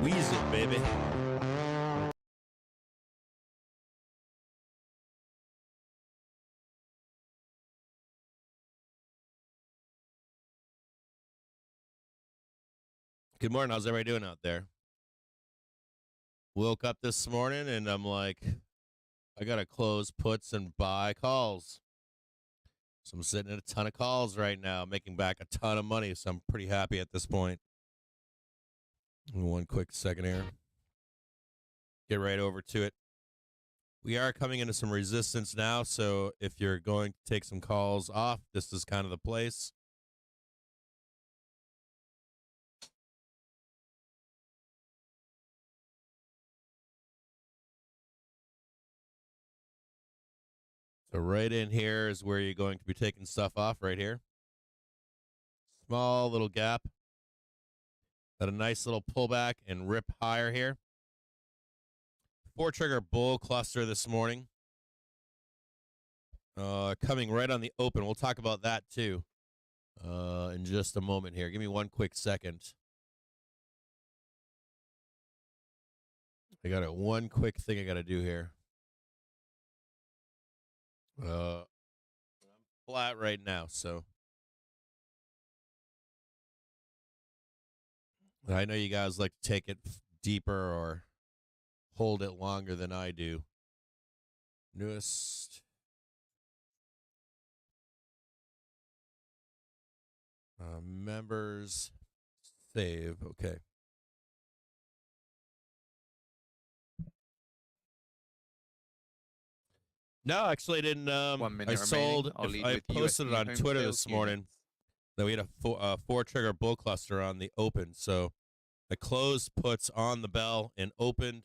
Squeeze it, baby. Good morning. How's everybody doing out there? Woke up this morning and I'm like, I got to close puts and buy calls. So I'm sitting at a ton of calls right now, making back a ton of money. So I'm pretty happy at this point. One quick second here. Get right over to it. We are coming into some resistance now. So if you're going to take some calls off, this is kind of the place. So right in here is where you're going to be taking stuff off right here. Small little gap. Got a nice little pullback and rip higher here. 4-trigger bull cluster this morning. Coming right on the open. We'll talk about that too in just a moment here. Give me one quick second. I got one quick thing I got to do here. I'm flat right now, so I know you guys like to take it deeper or hold it longer than I do. Newest. Members. Save. Okay. No, actually, I didn't. 1 minute I sold. I posted it on Twitter this morning that we had a 4-trigger bull cluster on the open. So I closed puts on the bell and opened.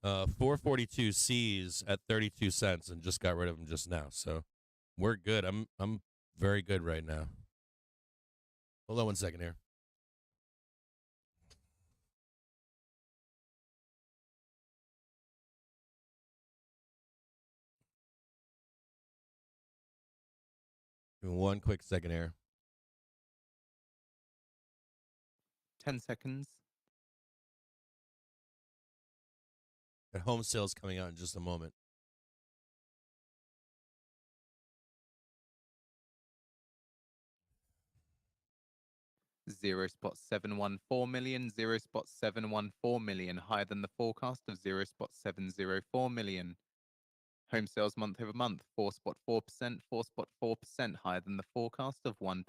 $442 C's at 32 cents and just got rid of them just now. So we're good. I'm very good right now. Hold on one second here. One quick second here. 10 seconds. Got home sales coming out in just a moment. $0.714 million, $0.714 million, higher than the forecast of $0.704 million. Home sales month over month, 4.4%, 4.4% higher than the forecast of 1%.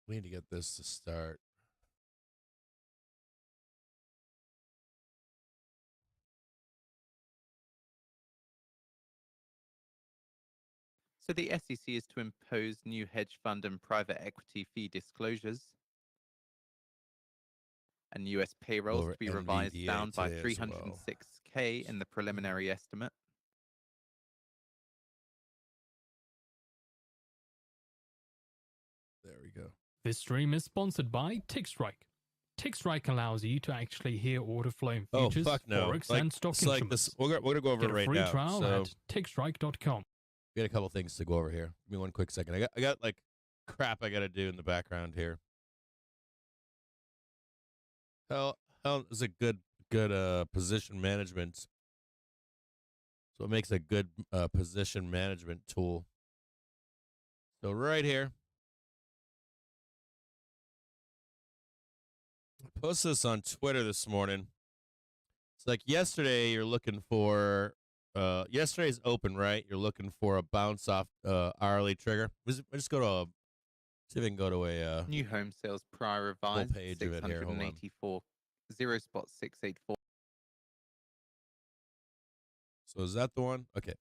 We need to get this to start. So the SEC is to impose new hedge fund and private equity fee disclosures. And US payrolls to be revised down by 306K in the preliminary estimate. There we go. This stream is sponsored by TickStrike. TickStrike allows you to actually hear order flow in futures, forex, and stock instruments. We're going to go over it right now. Get a free trial at tickstrike.com. We got a couple things to go over here. Give me one quick second. I got like crap I got to do in the background here. Hell is a good position management. So it makes a good position management tool. So right here, I posted this on Twitter this morning. It's like yesterday you're looking for yesterday's open, right? You're looking for a bounce off hourly trigger. Just go to a see if I can go to a new home sales prior revised page of it here. Hold on. 0.684. So is that the one? Okay.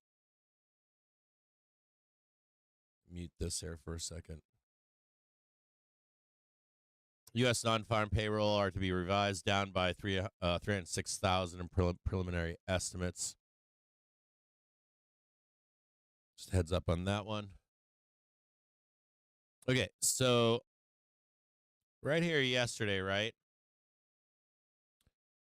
Mute this here for a second. U.S. non-farm payroll are to be revised down by 306,000 in preliminary estimates. Just heads up on that one. Okay, so right here yesterday, right?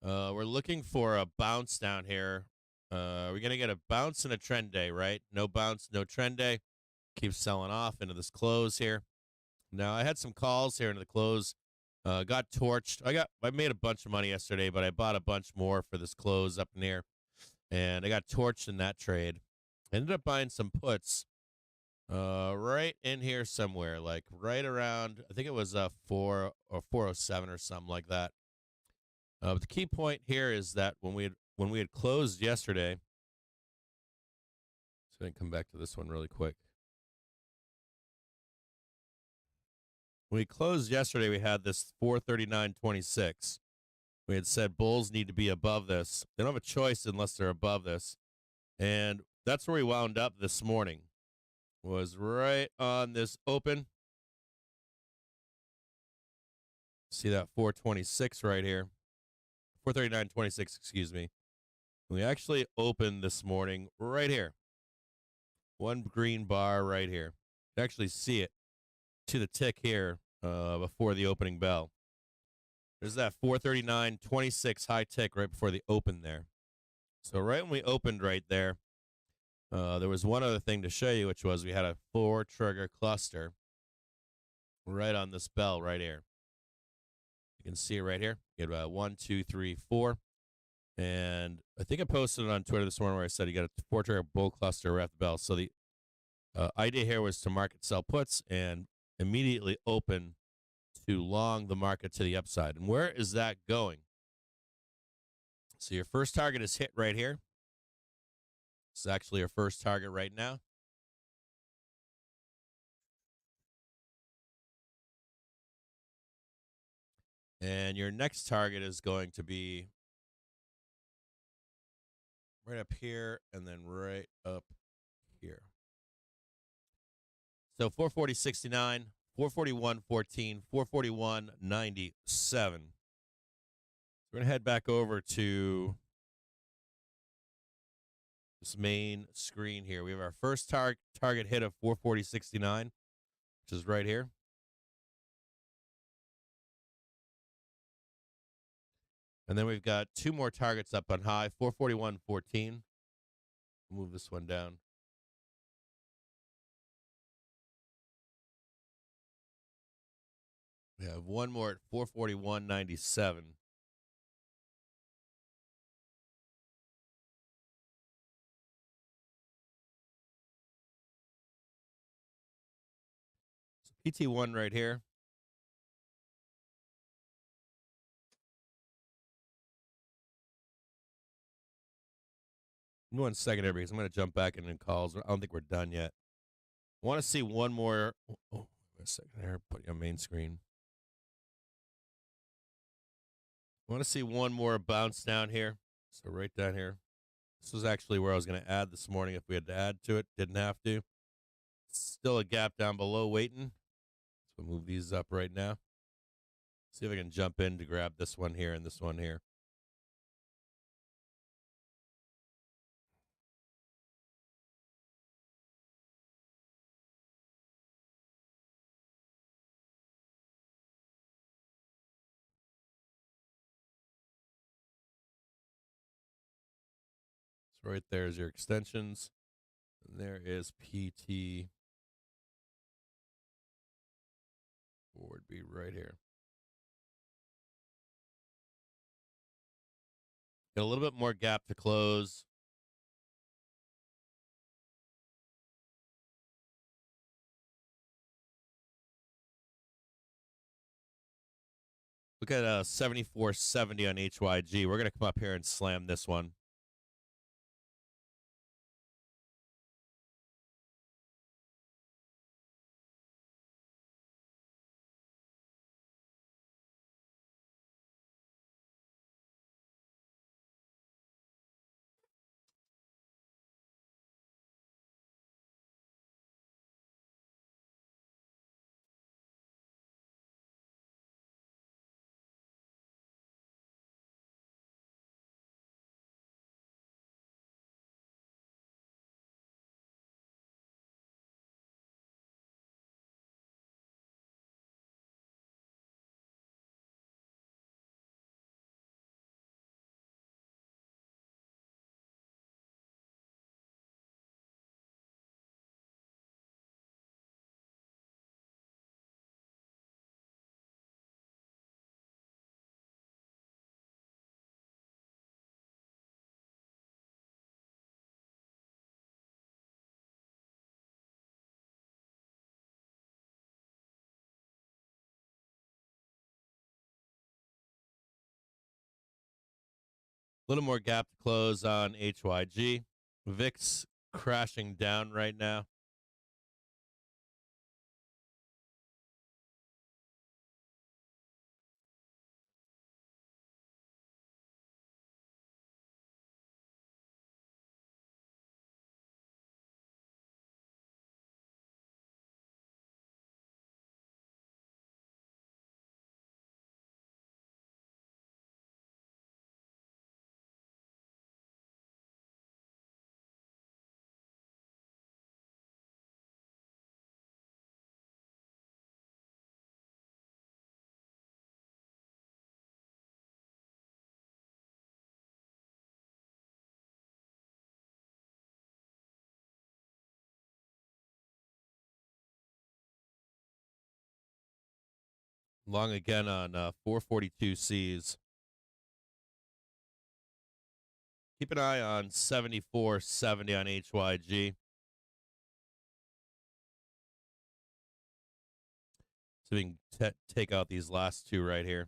We're looking for a bounce down here. We're going to get a bounce and a trend day, right? No bounce, no trend day. Keeps selling off into this close here. Now, I had some calls here into the close. Got torched. I made a bunch of money yesterday, but I bought a bunch more for this close up in here. And I got torched in that trade. Ended up buying some puts right in here somewhere, like right around, I think it was 4 or 407 or something like that. But the key point here is that when we had closed yesterday, just going to come back to this one really quick. When we closed yesterday, we had this 439.26. We had said bulls need to be above this. They don't have a choice unless they're above this. And that's where we wound up this morning, was right on this open. See that 426 right here. 439.26, excuse me. We actually opened this morning right here. One green bar right here. You can actually see it to the tick here before the opening bell. There's that 439.26 high tick right before the open there. So right when we opened right there, there was one other thing to show you, which was we had a 4 trigger cluster right on this bell right here. You can see it right here. You get about 1, 2, 3, 4. And I think I posted it on Twitter this morning where I said you got a 4 trigger bull cluster right at the bell. So the idea here was to market sell puts and immediately open to long the market to the upside. And where is that going? So your first target is hit right here. It's actually your first target right now. And your next target is going to be right up here and then right up here. So 440.69, 441.14, 441.97. We're going to head back over to this main screen here. We have our first target hit of 440.69, which is right here. And then we've got 2 more targets up on high, 441.14. Move this one down. We have one more at 441.97. So PT1 right here. One second here because I'm going to jump back into calls. I don't think we're done yet. I want to see one more. Oh, wait a second here. Put you on main screen. I want to see one more bounce down here. So right down here. This was actually where I was going to add this morning if we had to add to it. Didn't have to. Still a gap down below waiting. So we'll move these up right now. See if I can jump in to grab this one here and this one here. So right there is your extensions. And there is PT. Would be right here. Get a little bit more gap to close. Look at 74.70 on HYG. We're going to come up here and slam this one. little more gap to close on HYG. VIX crashing down right now. Long again on 442 Cs. Keep an eye on 74.70 on HYG. So we can take out these last two right here.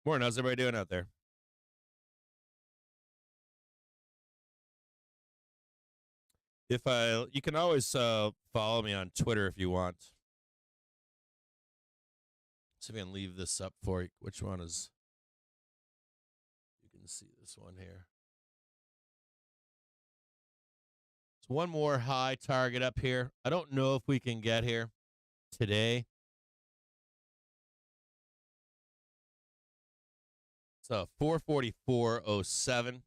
Morning, how's everybody doing out there? You can always follow me on Twitter if you want. See if I can leave this up for you. Which one is? You can see this one here. So one more high target up here. I don't know if we can get here today. So 444.07.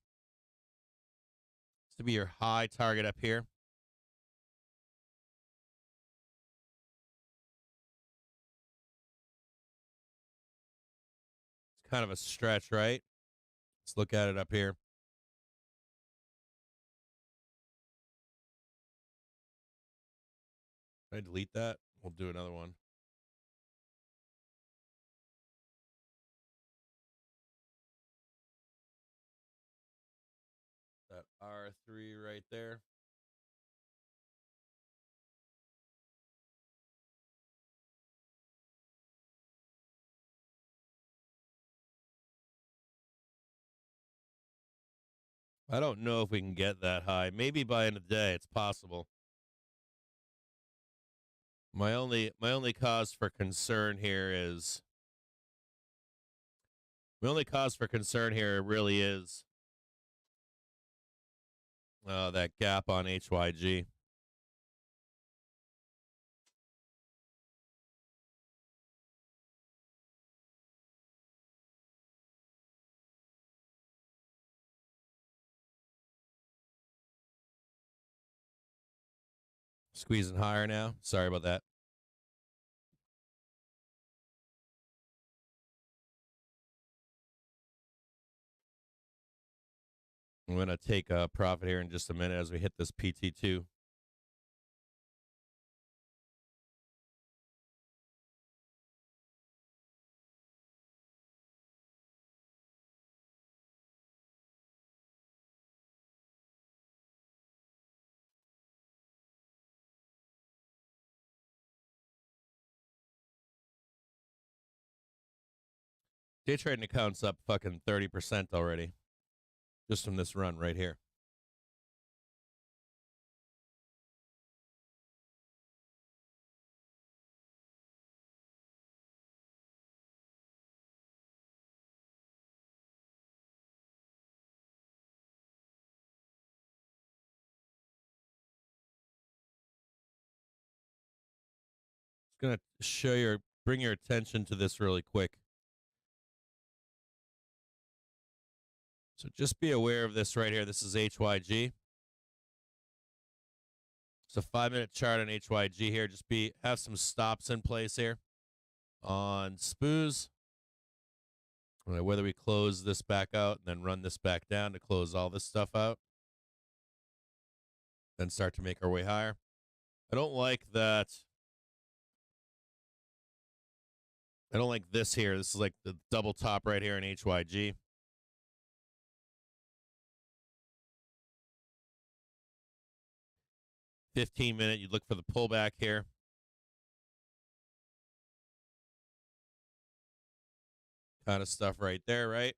To be your high target up here. It's kind of a stretch, right? Let's look at it up here. Can I delete that? We'll do another one. That R3 right there. I don't know if we can get that high. Maybe by end of the day, it's possible. My only cause for concern here is really is that gap on HYG. Squeezing higher now. Sorry about that. I'm going to take a profit here in just a minute as we hit this PT2. Day trading account's up fucking 30% already. Just from this run right here. Just going to bring your attention to this really quick. So just be aware of this right here. This is HYG. It's a 5-minute chart on HYG here. Just have some stops in place here on SPOOs. Whether we close this back out and then run this back down to close all this stuff out. Then start to make our way higher. I don't like that. I don't like this here. This is like the double top right here in HYG. $15-minute, you'd look for the pullback here. kind of stuff right there, right?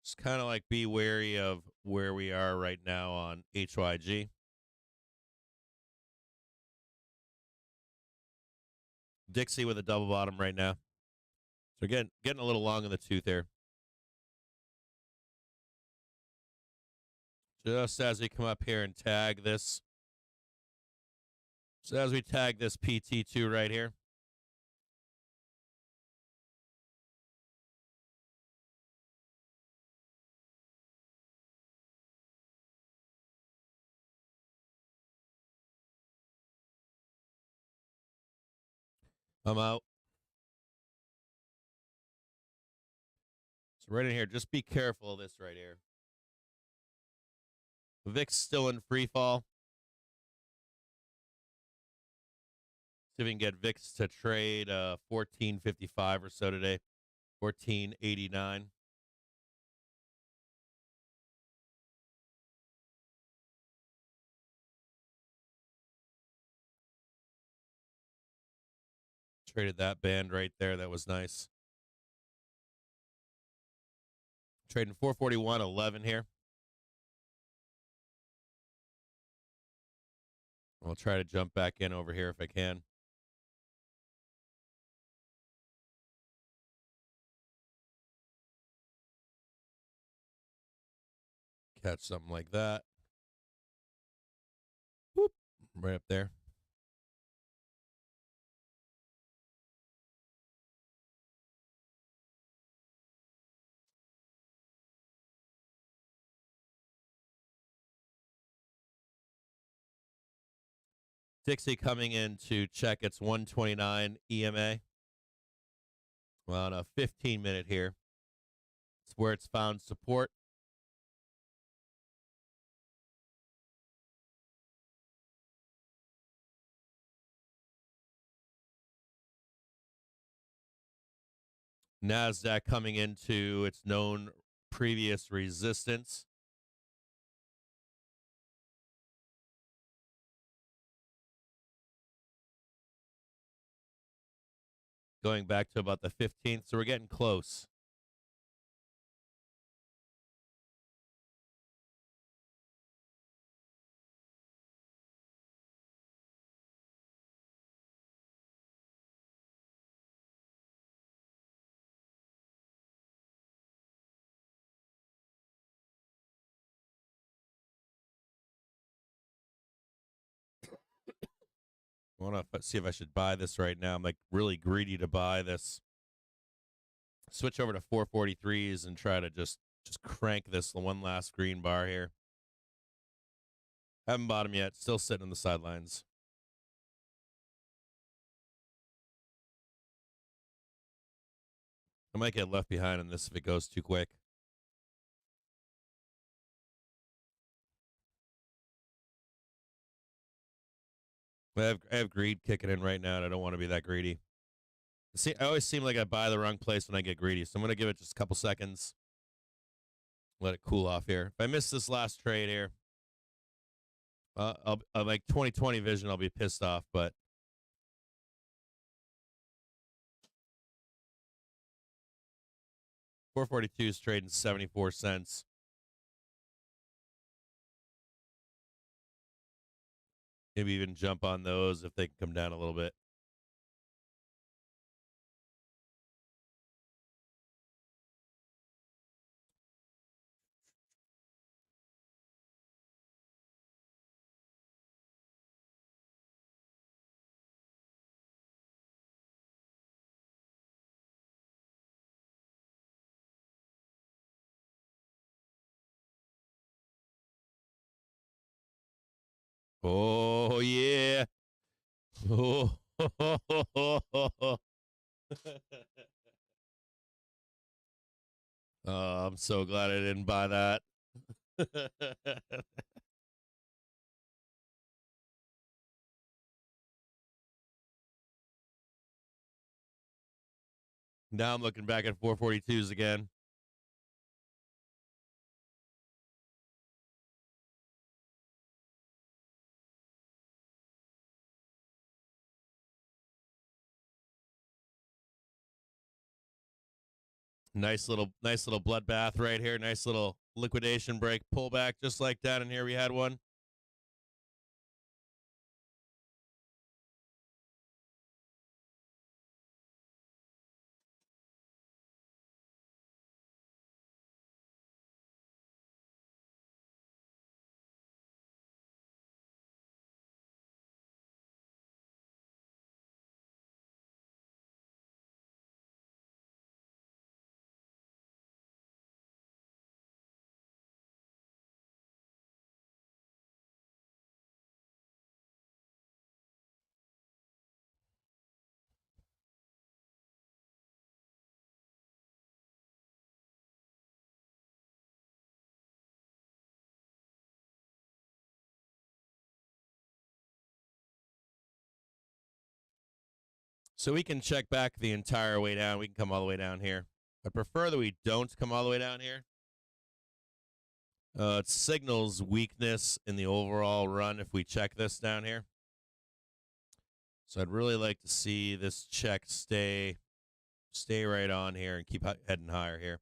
Just kind of like be wary of where we are right now on HYG. Dixie with a double bottom right now. So again, getting a little long in the tooth here. Just as we come up here and tag this. So as we tag this PT2 right here. I'm out. So right in here, just be careful of this right here. VIX still in free fall. See if we can get VIX to trade 1455 or so today. 1489. Traded that band right there. That was nice. Trading 441.11 here. I'll try to jump back in over here if I can. Catch something like that. Whoop, right up there. Dixie coming in to check its 129 EMA. Well, on a 15-minute here. It's where it's found support. NASDAQ coming into its known previous resistance. Going back to about the 15th, so we're getting close. I want to see if I should buy this right now. I'm like really greedy to buy this. Switch over to 443s and try to just crank this one last green bar here. Haven't bought them yet. Still sitting on the sidelines. I might get left behind on this if it goes too quick. I have greed kicking in right now, and I don't want to be that greedy. See, I always seem like I buy the wrong place when I get greedy, so I'm going to give it just a couple seconds. Let it cool off here. If I miss this last trade here, I'll like 2020 vision, I'll be pissed off, but $4.42 is trading 74 cents. Maybe even jump on those if they can come down a little bit. Oh, yeah. Oh, oh, I'm so glad I didn't buy that. Now I'm looking back at 442s again. Nice little bloodbath right here. Nice little liquidation break pullback, just like down in here we had one. So we can check back the entire way down. We can come all the way down here. I prefer that we don't come all the way down here. It signals weakness in the overall run if we check this down here. So I'd really like to see this check stay right on here and keep heading higher here.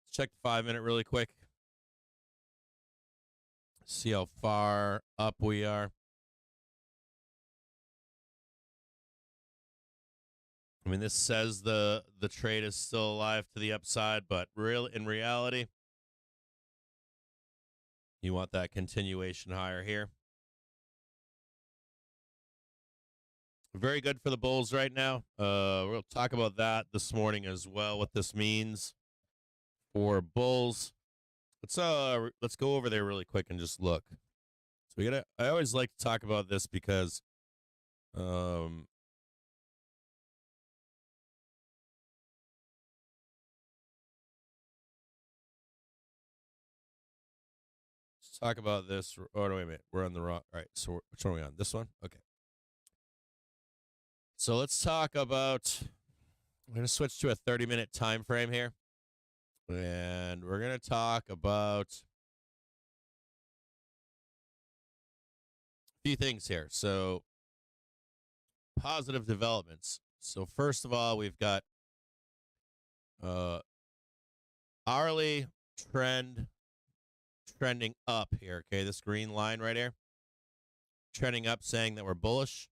Let's check the 5-minute really quick. See how far up we are. I mean, this says the trade is still alive to the upside, but in reality, you want that continuation higher here. Very good for the bulls right now. We'll talk about that this morning as well, what this means for bulls. Let's go over there really quick and just look. So I always like to talk about this because let's talk about this. Oh, no, wait a minute. We're on the wrong. All right. So which one are we on? This one? Okay. So let's talk about, I'm going to switch to a 30-minute time frame here. And we're going to talk about a few things here. So positive developments. So first of all, we've got hourly trending up here. Okay, this green line right here. Trending up, saying that we're bullish.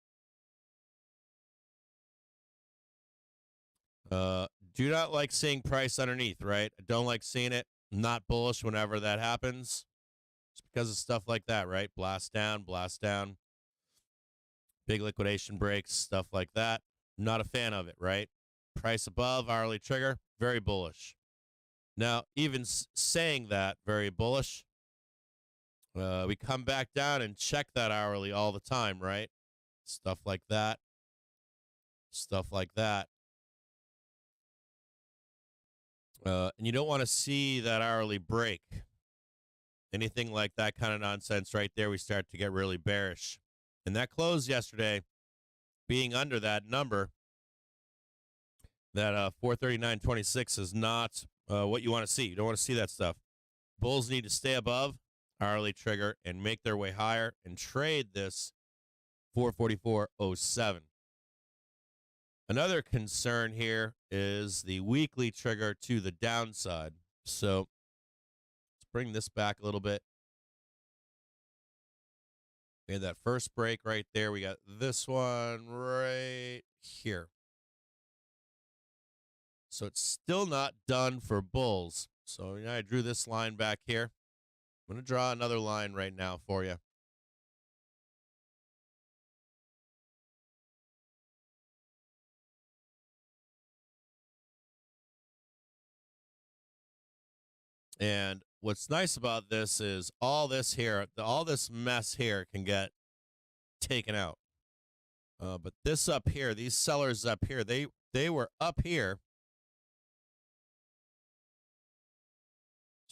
Do not like seeing price underneath, right? I don't like seeing it. I'm not bullish whenever that happens. It's because of stuff like that, right? Blast down. Big liquidation breaks, stuff like that. Not a fan of it, right? Price above, hourly trigger, very bullish. Now, even saying that, very bullish, we come back down and check that hourly all the time, right? Stuff like that. And you don't want to see that hourly break. Anything like that kind of nonsense right there, we start to get really bearish. And that closed yesterday being under that number, that 439.26 is not what you want to see. You don't want to see that stuff. Bulls need to stay above hourly trigger and make their way higher and trade this 444.07. Another concern here is the weekly trigger to the downside. So let's bring this back a little bit. We had that first break right there. We got this one right here. So it's still not done for bulls. So I drew this line back here. I'm going to draw another line right now for you. And what's nice about this is all this mess here can get taken out. But this up here, these sellers up here, they were up here.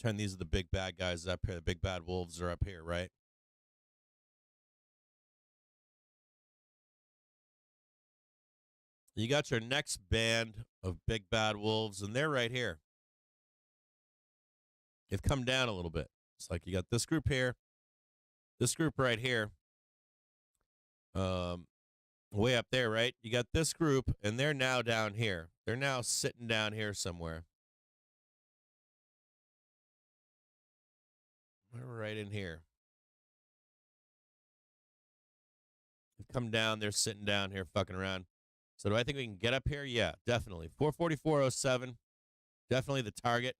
These are the big bad guys up here. The big bad wolves are up here, right? You got your next band of big bad wolves, and they're right here. They've come down a little bit. It's like you got this group here, this group right here, way up there, right? You got this group, and they're now down here. They're now sitting down here somewhere. They're right in here. They've come down. They're sitting down here fucking around. So do I think we can get up here? Yeah, definitely. 444.07. Definitely the target.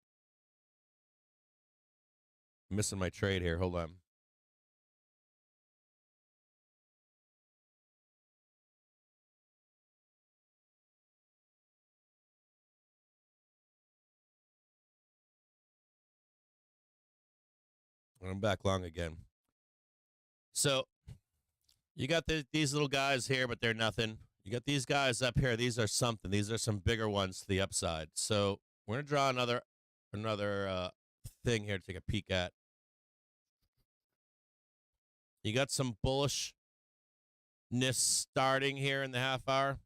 I'm missing my trade here. Hold on. I'm back long again. So you got these little guys here, but they're nothing. You got these guys up here. These are something. These are some bigger ones to the upside. So we're going to draw another thing here to take a peek at. You got some bullishness starting here in the half hour.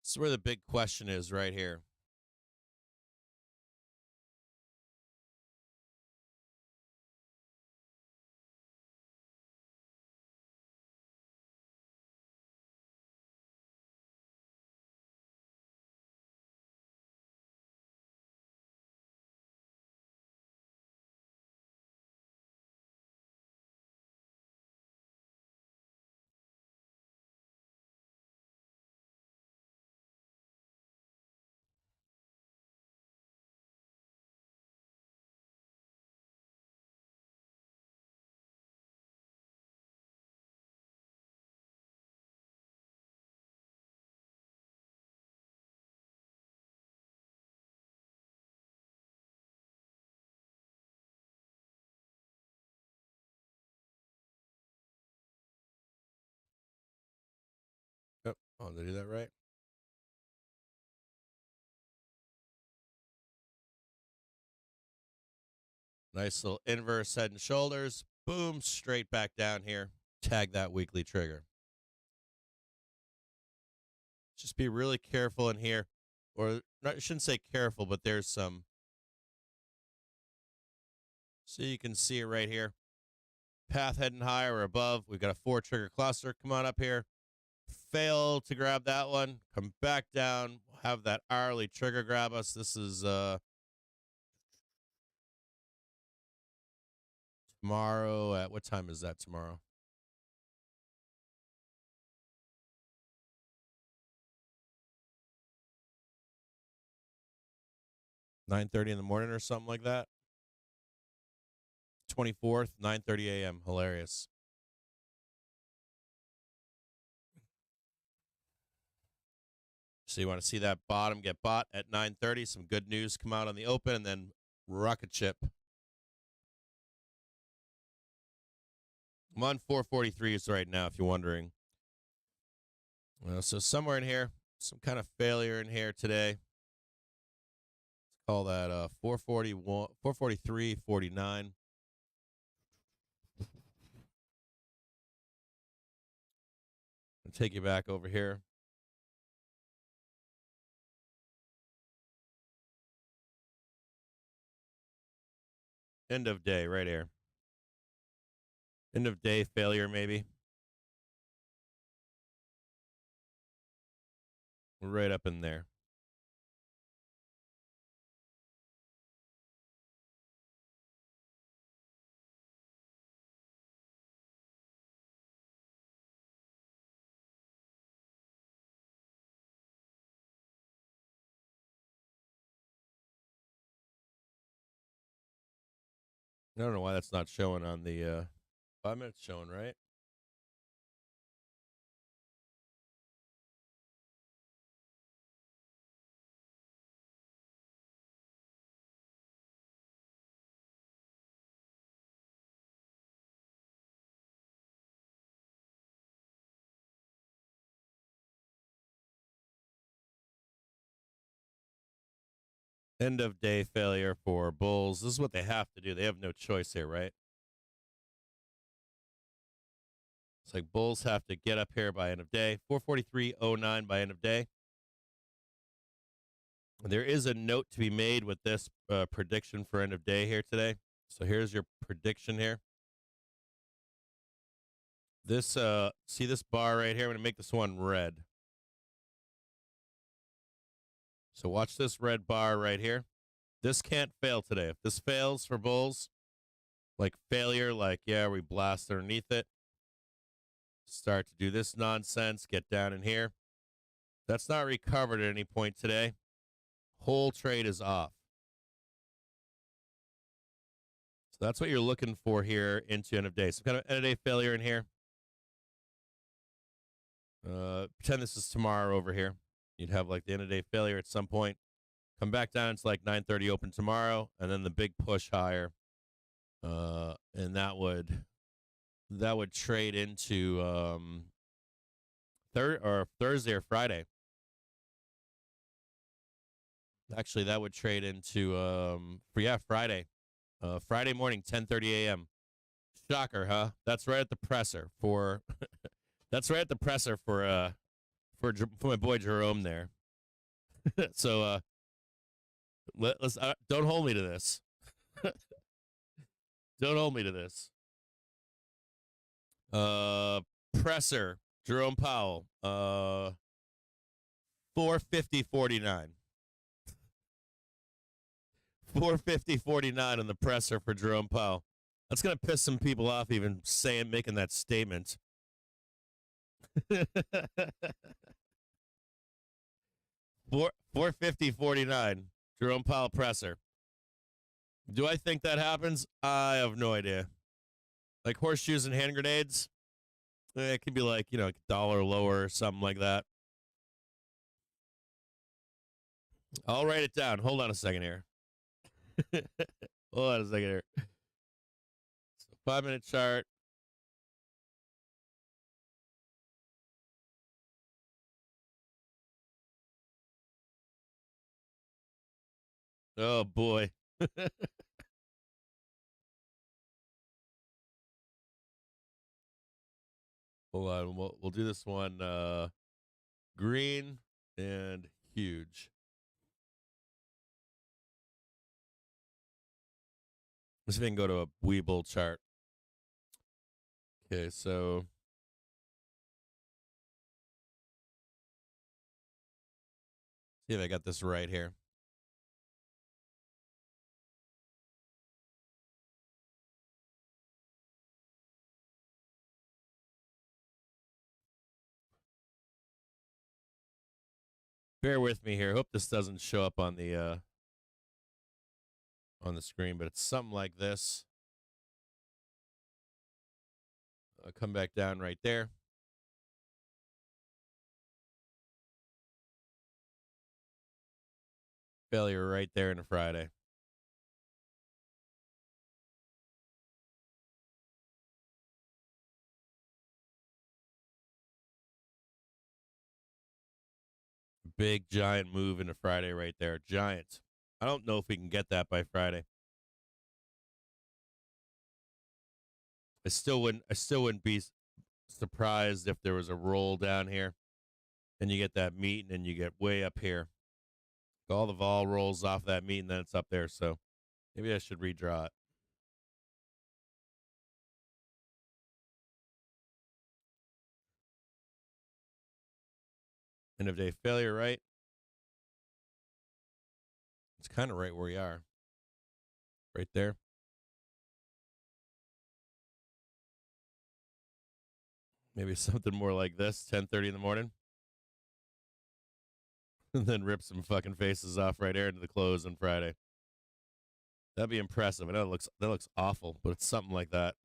This is where the big question is right here. Oh, did I do that right? Nice little inverse head and shoulders. Boom, straight back down here. Tag that weekly trigger. Just be really careful in here. Or not, I shouldn't say careful, but there's some. So you can see it right here. Path heading higher or above. We've got a 4 trigger cluster. Come on up here. Fail to grab that one. Come back down. Have that hourly trigger grab us. This is tomorrow at what time is that tomorrow? $9:30 in the morning or something like that. 24th, 9:30 a.m. Hilarious. So you want to see that bottom get bought at 9:30. Some good news come out on the open, and then rocket ship. I'm on 443s right now, if you're wondering. So somewhere in here, some kind of failure in here today. Let's call that 441, 443.49. I'll take you back over here. End of day right here. End of day failure, maybe. Right up in there. I don't know why that's not showing on the 5 minutes showing, right? End of day failure for bulls. This is what they have to do. They have no choice here, right? It's like bulls have to get up here by end of day. 443.09 by end of day. There is a note to be made with this prediction for end of day here today. So here's your prediction here. This see this bar right here? I'm going to make this one red. So watch this red bar right here. This can't fail today. If this fails for bulls, like failure, like, yeah, we blast underneath it. Start to do this nonsense. Get down in here. That's not recovered at any point today. Whole trade is off. So that's what you're looking for here into end of day. Some kind of end of day failure in here. Pretend this is tomorrow over here. You'd have like the end of day failure at some point. Come back down to like 9:30 open tomorrow, and then the big push higher. And that would trade into Thursday or Friday. Actually, that would trade into Friday. Friday morning, 10:30 a.m. Shocker, huh? That's right at the presser for that's right at the presser for my boy Jerome there. So let's don't hold me to this. Don't hold me to this. Presser Jerome Powell. 450.49. 450.49 on the presser for Jerome Powell. That's gonna piss some people off even making that statement. 450.49 Jerome Powell presser. Do I think that happens? I have no idea. Like horseshoes and hand grenades, it could be like, $1 lower or something like that. I'll write it down. Hold on a second here. Hold on a second here. So 5-minute chart. Oh boy. Hold on. We'll do this one green and huge. Let's see if I can go to a Weeble chart. Okay, so see if I got this right here. Bear with me here. Hope this doesn't show up on the screen, but it's something like this. I'll come back down right there. Failure right there in a Friday. Big giant move into Friday right there. Giant. I don't know if we can get that by Friday. I still wouldn't be surprised if there was a roll down here and you get that meat and then you get way up here. All the vol rolls off that meat and then it's up there. So maybe I should redraw it. End of day failure, right? It's kind of right where we are. Right there. Maybe something more like this, 10:30 in the morning. And then rip some fucking faces off right there into the close on Friday. That'd be impressive. I know that looks awful, but it's something like that.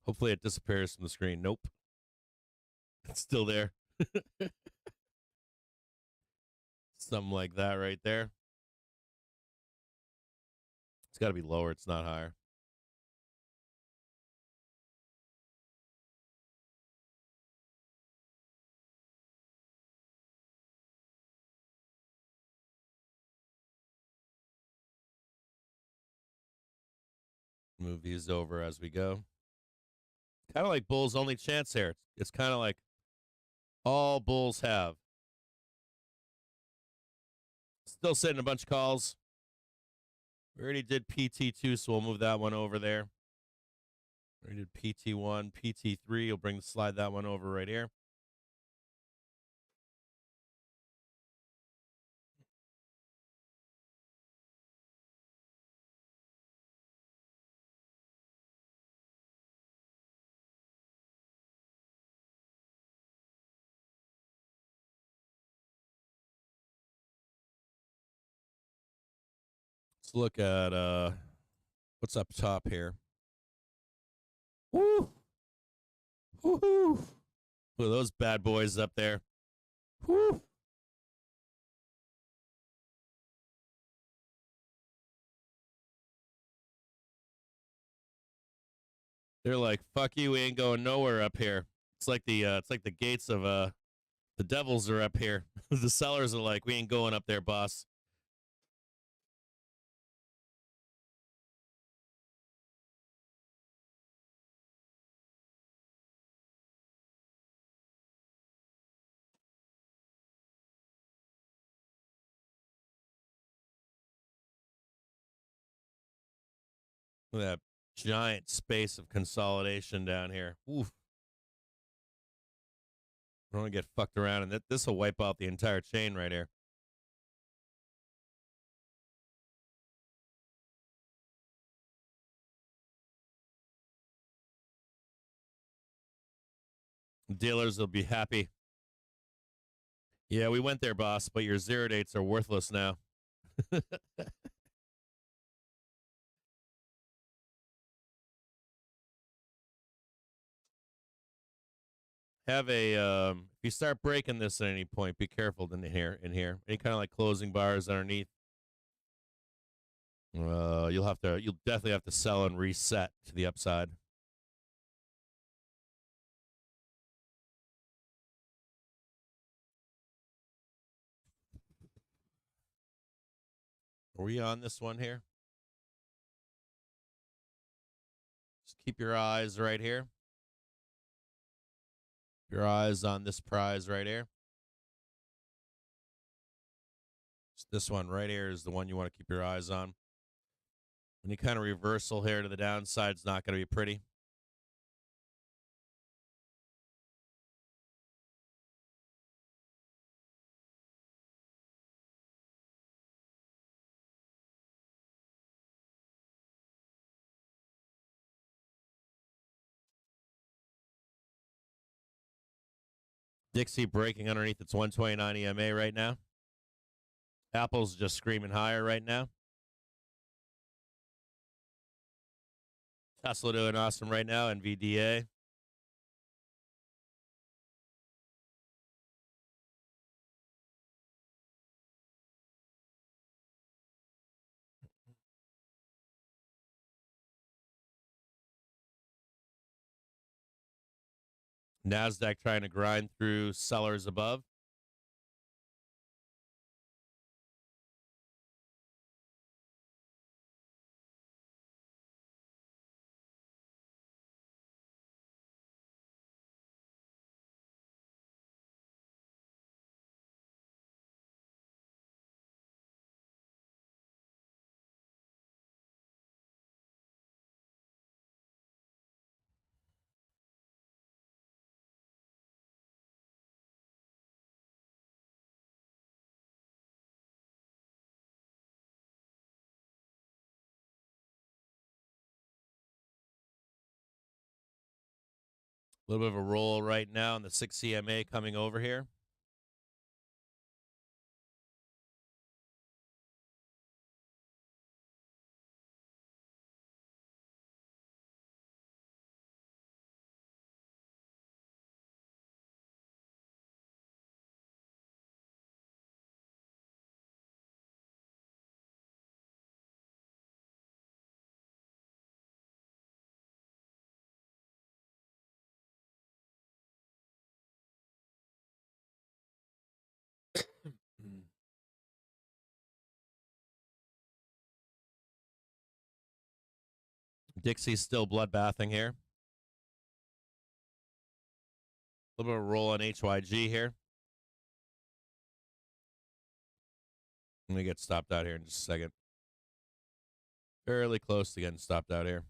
Hopefully it disappears from the screen. Nope. It's still there. Something like that right there. It's got to be lower. It's not higher. Move these over as we go. Kind of like Bulls' only chance here. It's kind of like all Bulls have. Still sitting a bunch of calls. We already did PT2, so we'll move that one over there. We did PT1, PT3. You'll slide that one over right here. Let's look at what's up top here. Woo! Woohoo! Look at those bad boys up there. Woo! They're like, "Fuck you, we ain't going nowhere up here." It's like the gates of the devils are up here. The sellers are like, "We ain't going up there, boss." Look at that giant space of consolidation down here. Oof. I don't want to get fucked around, and this will wipe out the entire chain right here. Dealers will be happy. Yeah, we went there, boss, but your zero dates are worthless now. Have a if you start breaking this at any point, be careful in here. Any kind of like closing bars underneath. You'll definitely have to sell and reset to the upside. Are we on this one here? Just keep your eyes right here. Your eyes on this prize right here. Just this one right here is the one you want to keep your eyes on. Any kind of reversal here to the downside is not going to be pretty. Dixie breaking underneath its 129 EMA right now. Apple's just screaming higher right now. Tesla doing awesome right now, NVDA. NASDAQ trying to grind through sellers above. A little bit of a roll right now on the 6 CMA coming over here. Dixie's still bloodbathing here. A little bit of a roll on HYG here. I'm going to get stopped out here in just a second. Fairly close to getting stopped out here.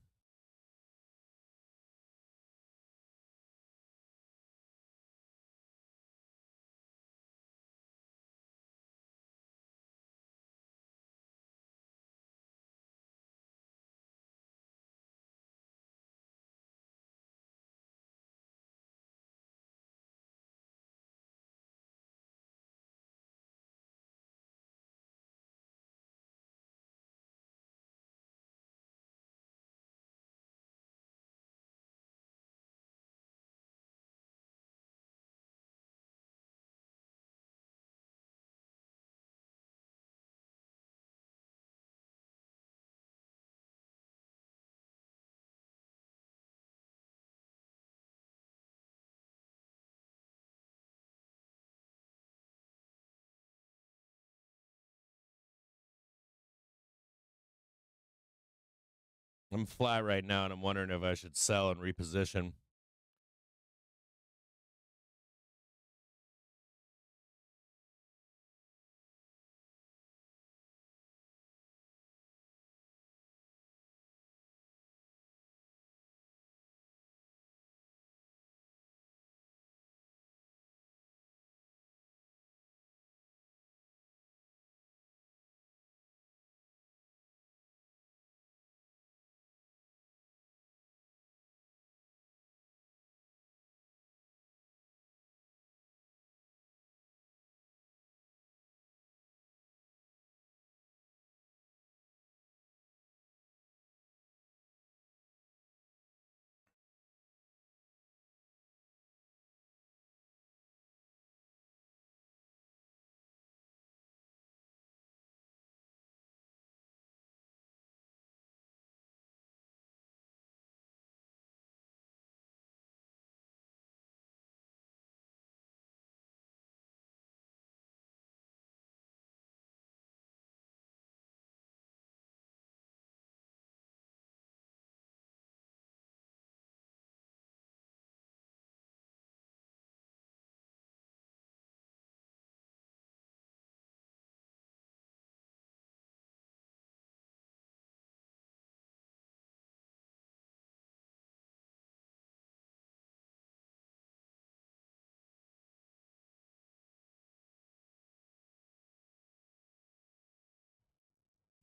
I'm flat right now, and I'm wondering if I should sell and reposition.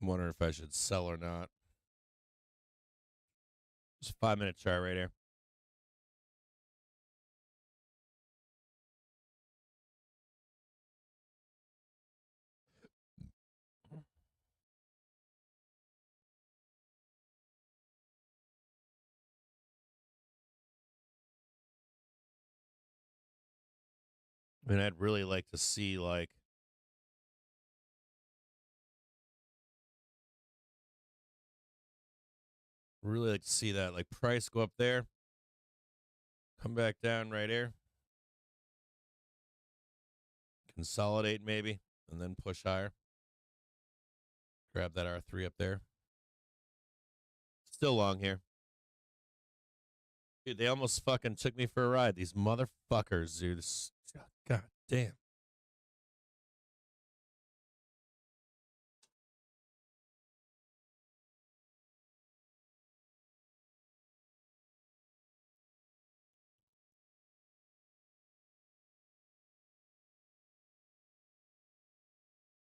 I'm wondering if I should sell or not. It's a 5-minute chart right here. I mean, I'd really like to see, like, really like to see that, like, price go up there, come back down right here, consolidate maybe, and then push higher. Grab that R3 up there. Still long here. Dude, they almost fucking took me for a ride. These motherfuckers, dude. God damn.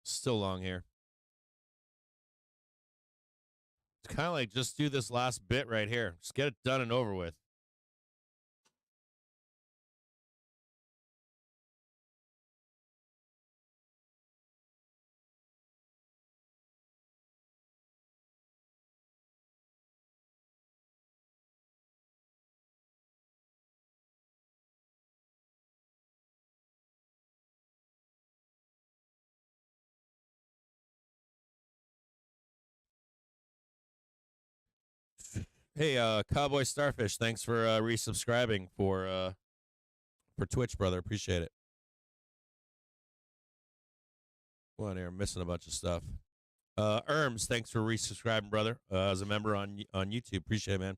Still long here. It's kind of like just do this last bit right here. Just get it done and over with. Hey, Cowboy Starfish, thanks for resubscribing for Twitch, brother. Appreciate it. Come on here, I'm missing a bunch of stuff. Erms, thanks for resubscribing, brother. As a member on YouTube, appreciate it, man.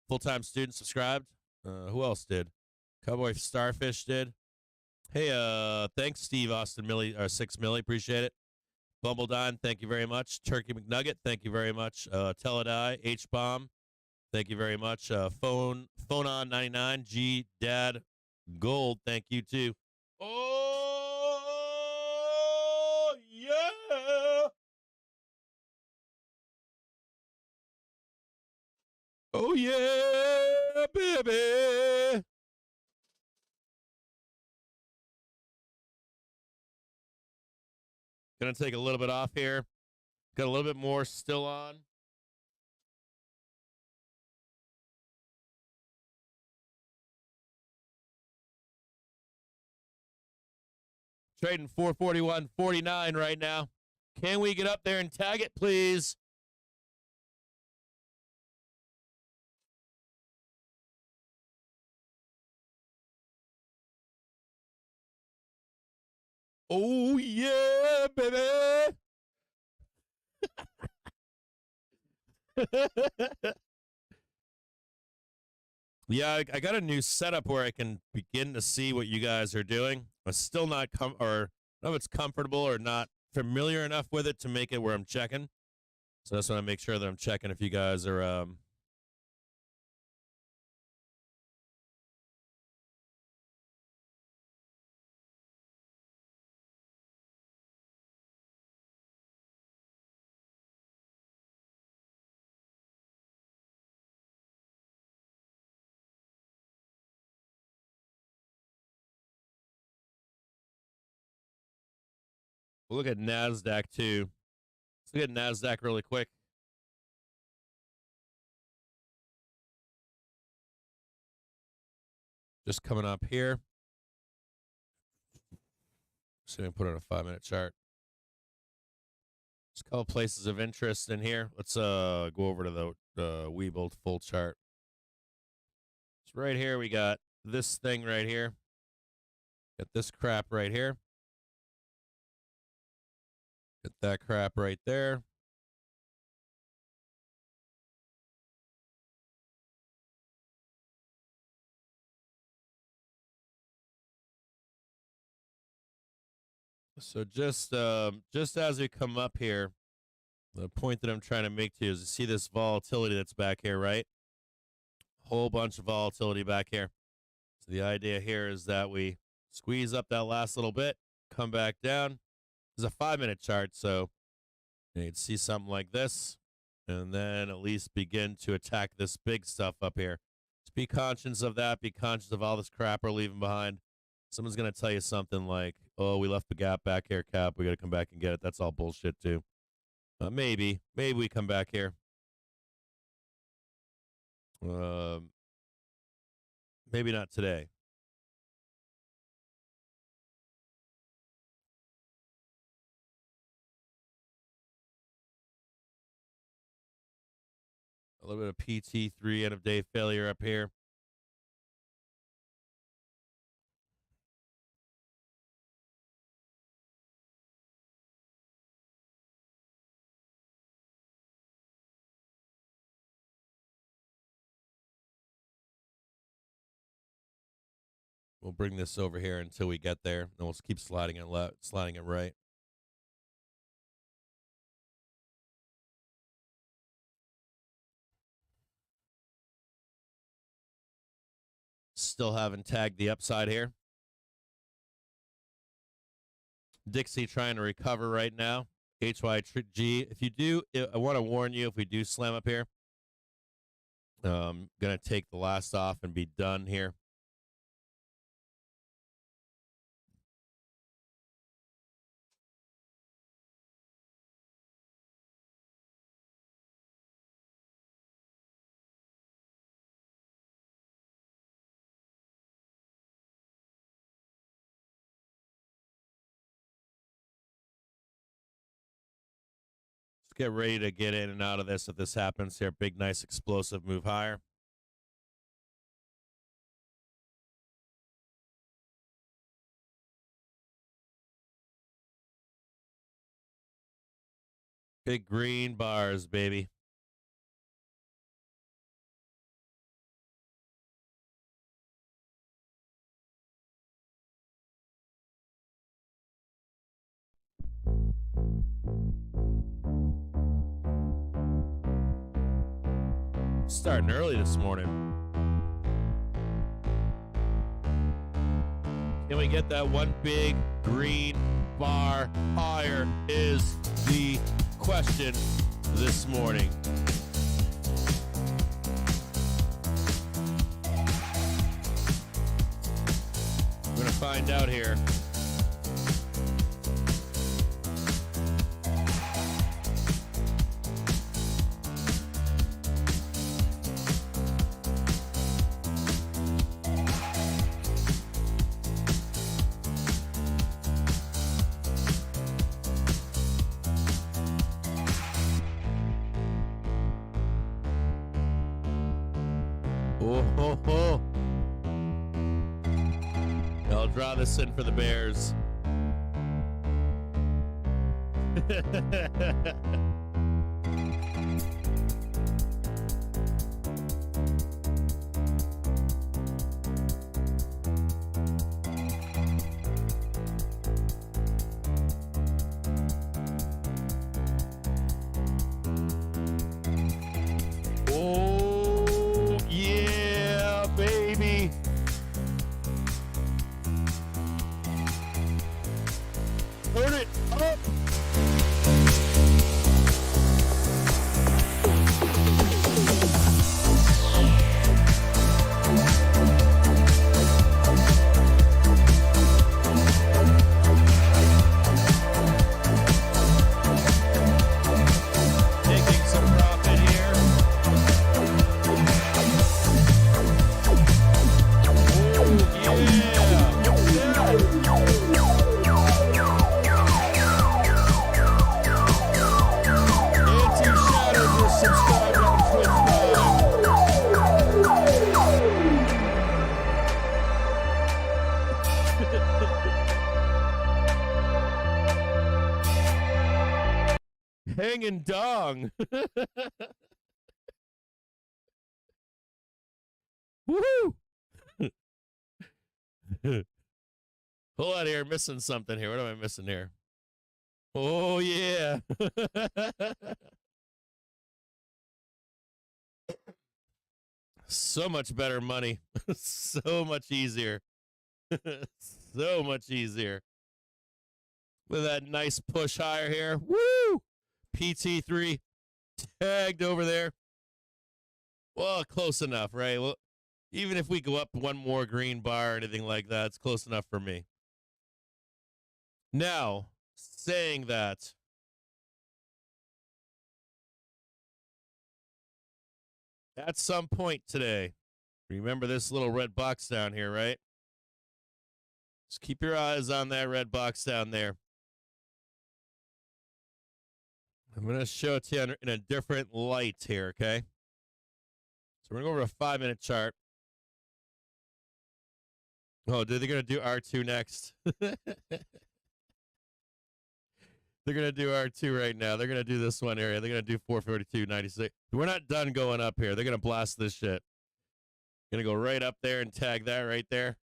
Full-time student subscribed. Who else did? Cowboy Starfish did. Hey, thanks, Steve Austin Millie, 6 Millie, appreciate it. Bumbledine, thank you very much. Turkey McNugget, thank you very much. Teledie, H-Bomb, thank you very much. Phone on 99, G Dad Gold, thank you too. Oh, yeah. Oh, yeah, baby. Gonna take a little bit off here. Got a little bit more still on. Trading 441.49 right now. Can we get up there and tag it, please? Oh, yeah, baby. Yeah, I got a new setup where I can begin to see what you guys are doing. I'm still not or know if it's comfortable or not familiar enough with it to make it where I'm checking. So that's why I make sure that I'm checking if you guys are we'll look at NASDAQ too. Let's look at NASDAQ really quick. Just coming up here. Just going to put on a 5-minute chart. Just a couple places of interest in here. Let's go over to the Webull full chart. So right here, we got this thing right here. Got this crap right here. Got that crap right there. So just as we come up here, the point that I'm trying to make to you is to see this volatility that's back here, right? Whole bunch of volatility back here. So the idea here is that we squeeze up that last little bit, come back down. There's a 5-minute chart, so you can see something like this, and then at least begin to attack this big stuff up here. Just be conscious of that. Be conscious of all this crap we're leaving behind. Someone's going to tell you something like, oh, we left the gap back here, Cap. We got to come back and get it. That's all bullshit, too. Maybe we come back here. Maybe not today. A little bit of PT3 end of day failure up here. We'll bring this over here until we get there, and we'll keep sliding it left, sliding it right. Still haven't tagged the upside here. Dixie trying to recover right now. HYG. If you do, I want to warn you, if we do slam up here, going to take the last off and be done here. Get ready to get in and out of this if this happens here. Big, nice, explosive move higher. Big green bars, baby. Starting early this morning. Can we get that one big green bar higher is the question this morning. We're going to find out here. I'll draw this in for the Bears. Oh, yeah, baby. Turn it up. Taking some profit here. Oh, Anti-Shadow just subscribed on Twitch Prime. Hanging dong. Woohoo! Hold on here, missing something here. What am I missing here? Oh, yeah. So much better money. So much easier. So much easier. With that nice push higher here. Woo! PT3 tagged over there. Well, close enough, right? Well, even if we go up one more green bar or anything like that, it's close enough for me. Now, saying that, at some point today, remember this little red box down here, right? Just keep your eyes on that red box down there. I'm going to show it to you in a different light here, okay? So we're going to go over a 5-minute chart. Oh, they're going to do R2 next. They're going to do R2 right now. They're going to do this one area. They're going to do 442.96. We're not done going up here. They're going to blast this shit. Going to go right up there and tag that right there.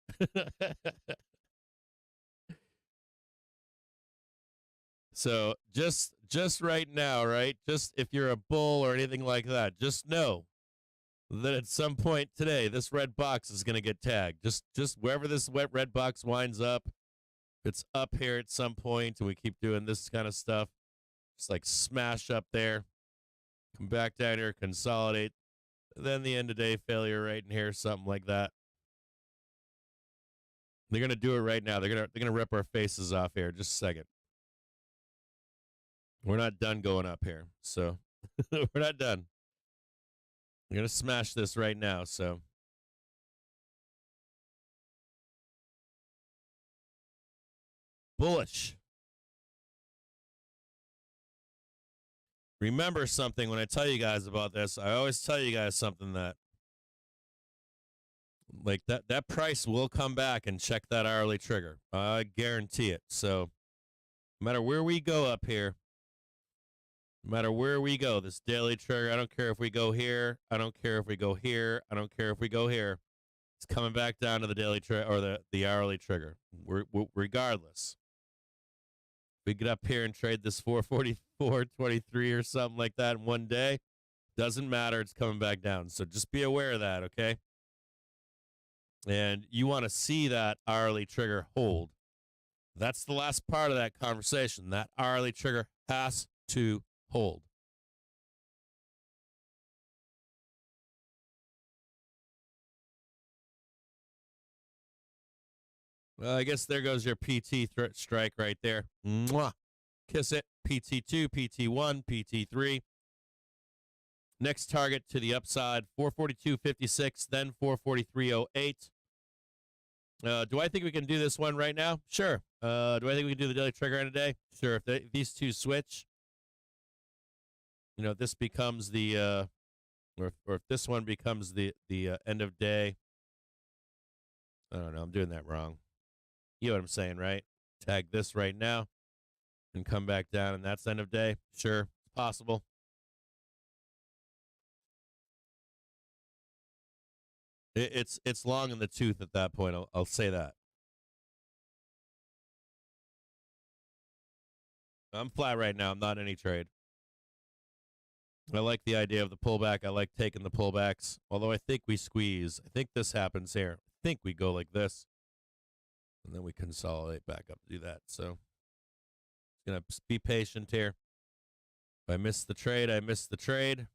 So just right now, right? Just if you're a bull or anything like that, just know that at some point today, this red box is going to get tagged. Just wherever this red box winds up, it's up here at some point, and we keep doing this kind of stuff. Just like smash up there, come back down here, consolidate, then the end of day failure right in here, something like that. They're going to do it right now. They're going to rip our faces off here. Just a second. We're not done going up here, so we're not done. We're going to smash this right now, so. Bullish. Remember something when I tell you guys about this. I always tell you guys something that, like that price will come back and check that hourly trigger. I guarantee it. So no matter where we go up here, no matter where we go, this daily trigger, I don't care if we go here. I don't care if we go here. I don't care if we go here. It's coming back down to the daily trigger or the hourly trigger, regardless. We get up here and trade this 444.23 or something like that in one day. Doesn't matter. It's coming back down. So just be aware of that, okay? And you want to see that hourly trigger hold. That's the last part of that conversation. That hourly trigger has to hold. Well, I guess there goes your PT strike right there. Mwah. Kiss it. PT2, PT1, PT3. Next target to the upside, 442.56, then 443.08. Do I think we can do this one right now? Sure. Do I think we can do the daily trigger in a day? Sure. If these two switch, this becomes the, or if this one becomes the end of day. I don't know. I'm doing that wrong. You know what I'm saying, right? Tag this right now and come back down, and that's end of day. Sure. It's possible. It's long in the tooth at that point. I'll say that. I'm flat right now. I'm not in any trade. I like the idea of the pullback. I like taking the pullbacks. Although I think we squeeze. I think this happens here. I think we go like this. And then we consolidate back up to do that. So going to be patient here. If I miss the trade, I miss the trade.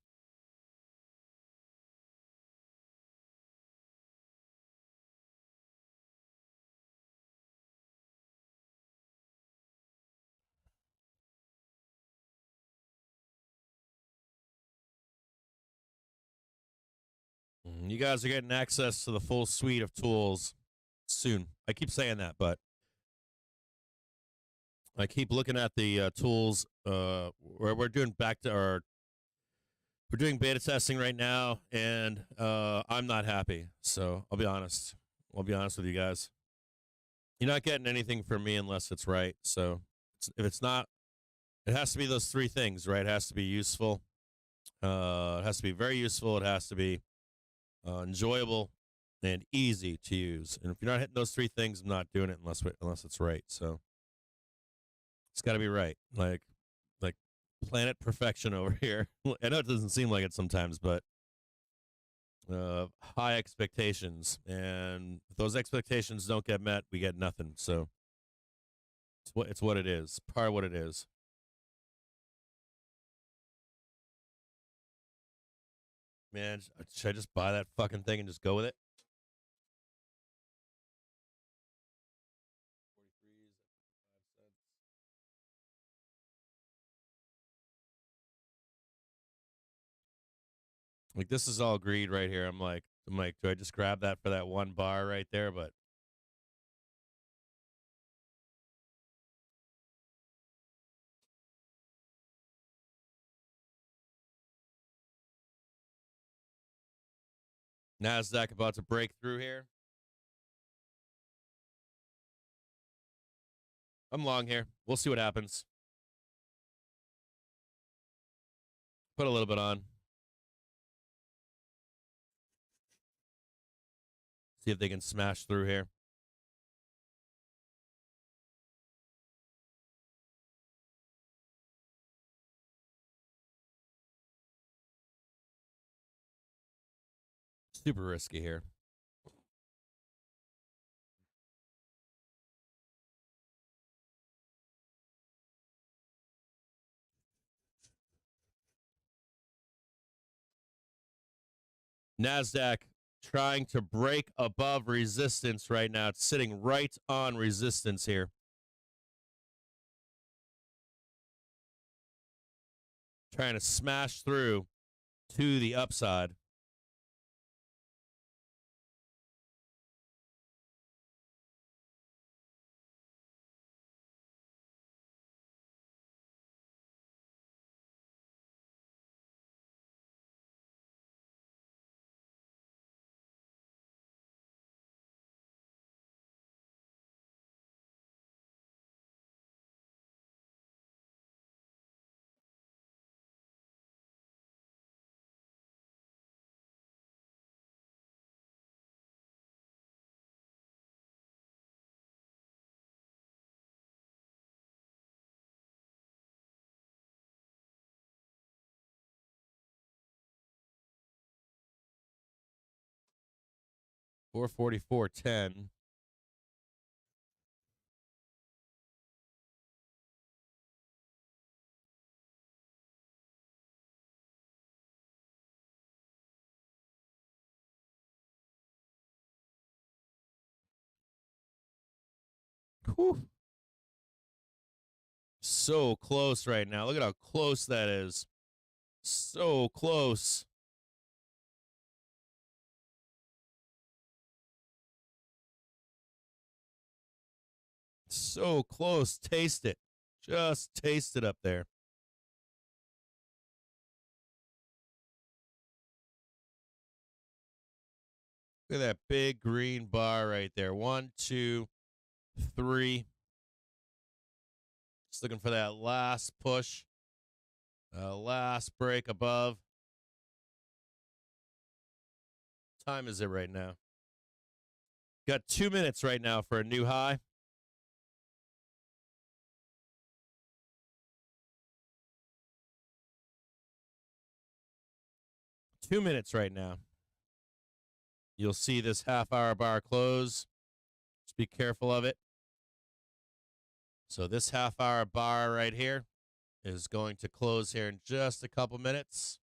You guys are getting access to the full suite of tools soon. I keep saying that, but I keep looking at the tools where we're doing we're doing beta testing right now, and I'm not happy. So I'll be honest. I'll be honest with you guys. You're not getting anything from me unless it's right. So if it's not, it has to be those three things, right? It has to be useful. It has to be very useful. It has to be enjoyable and easy to use. And if you're not hitting those three things, I'm not doing it unless it's right. So it's got to be right. Like planet perfection over here. I know it doesn't seem like it sometimes, but high expectations, and if those expectations don't get met, we get nothing. So it's what it is. Part of what it is. Man, should I just buy that fucking thing and just go with it? Like, this is all greed right here. I'm like, do I just grab that for that one bar right there? But NASDAQ about to break through here. I'm long here. We'll see what happens. Put a little bit on. See if they can smash through here. Super risky here. NASDAQ trying to break above resistance right now. It's sitting right on resistance here. Trying to smash through to the upside. 444.10. Whew. So close right now. Look at how close that is. So close. So close. Taste it. Just taste it up there. Look at that big green bar right there. 1, 2, 3. Just looking for that last push. Last break above. What time is it right now? Got 2 minutes right now for a new high. Two minutes right now. You'll see this half-hour bar close. Just be careful of it. So this half-hour bar right here is going to close here in just a couple minutes.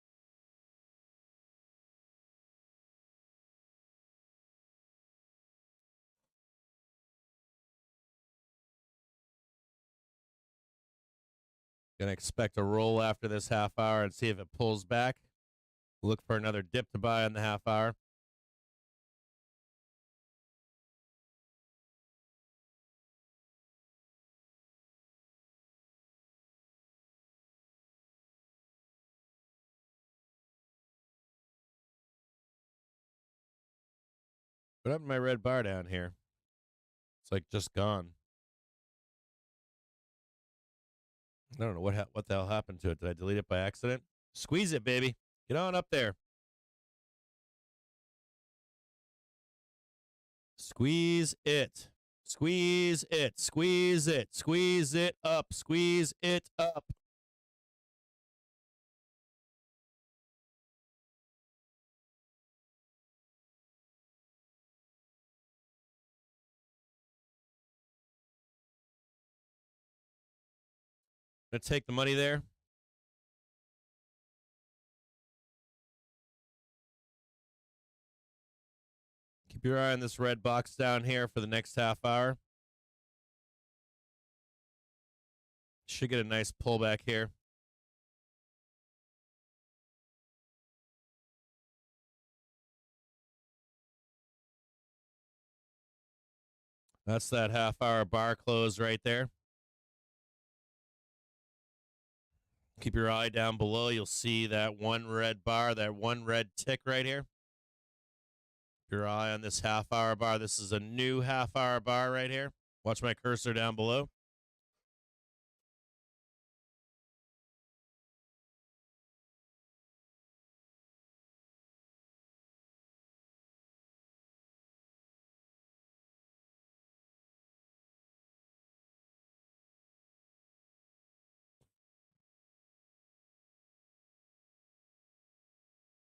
Gonna expect a roll after this half hour and see if it pulls back. Look for another dip to buy on the half hour. Put up my red bar down here. It's like just gone. I don't know what the hell happened to it. Did I delete it by accident? Squeeze it, baby. Get on up there. Squeeze it. Squeeze it. Squeeze it. Squeeze it up. Squeeze it up. Gonna take the money there. Keep your eye on this red box down here for the next half hour. Should get a nice pullback here. That's that half-hour bar close right there. Keep your eye down below. You'll see that one red bar, that one red tick right here. Keep your eye on this half-hour bar. This is a new half-hour bar right here. Watch my cursor down below.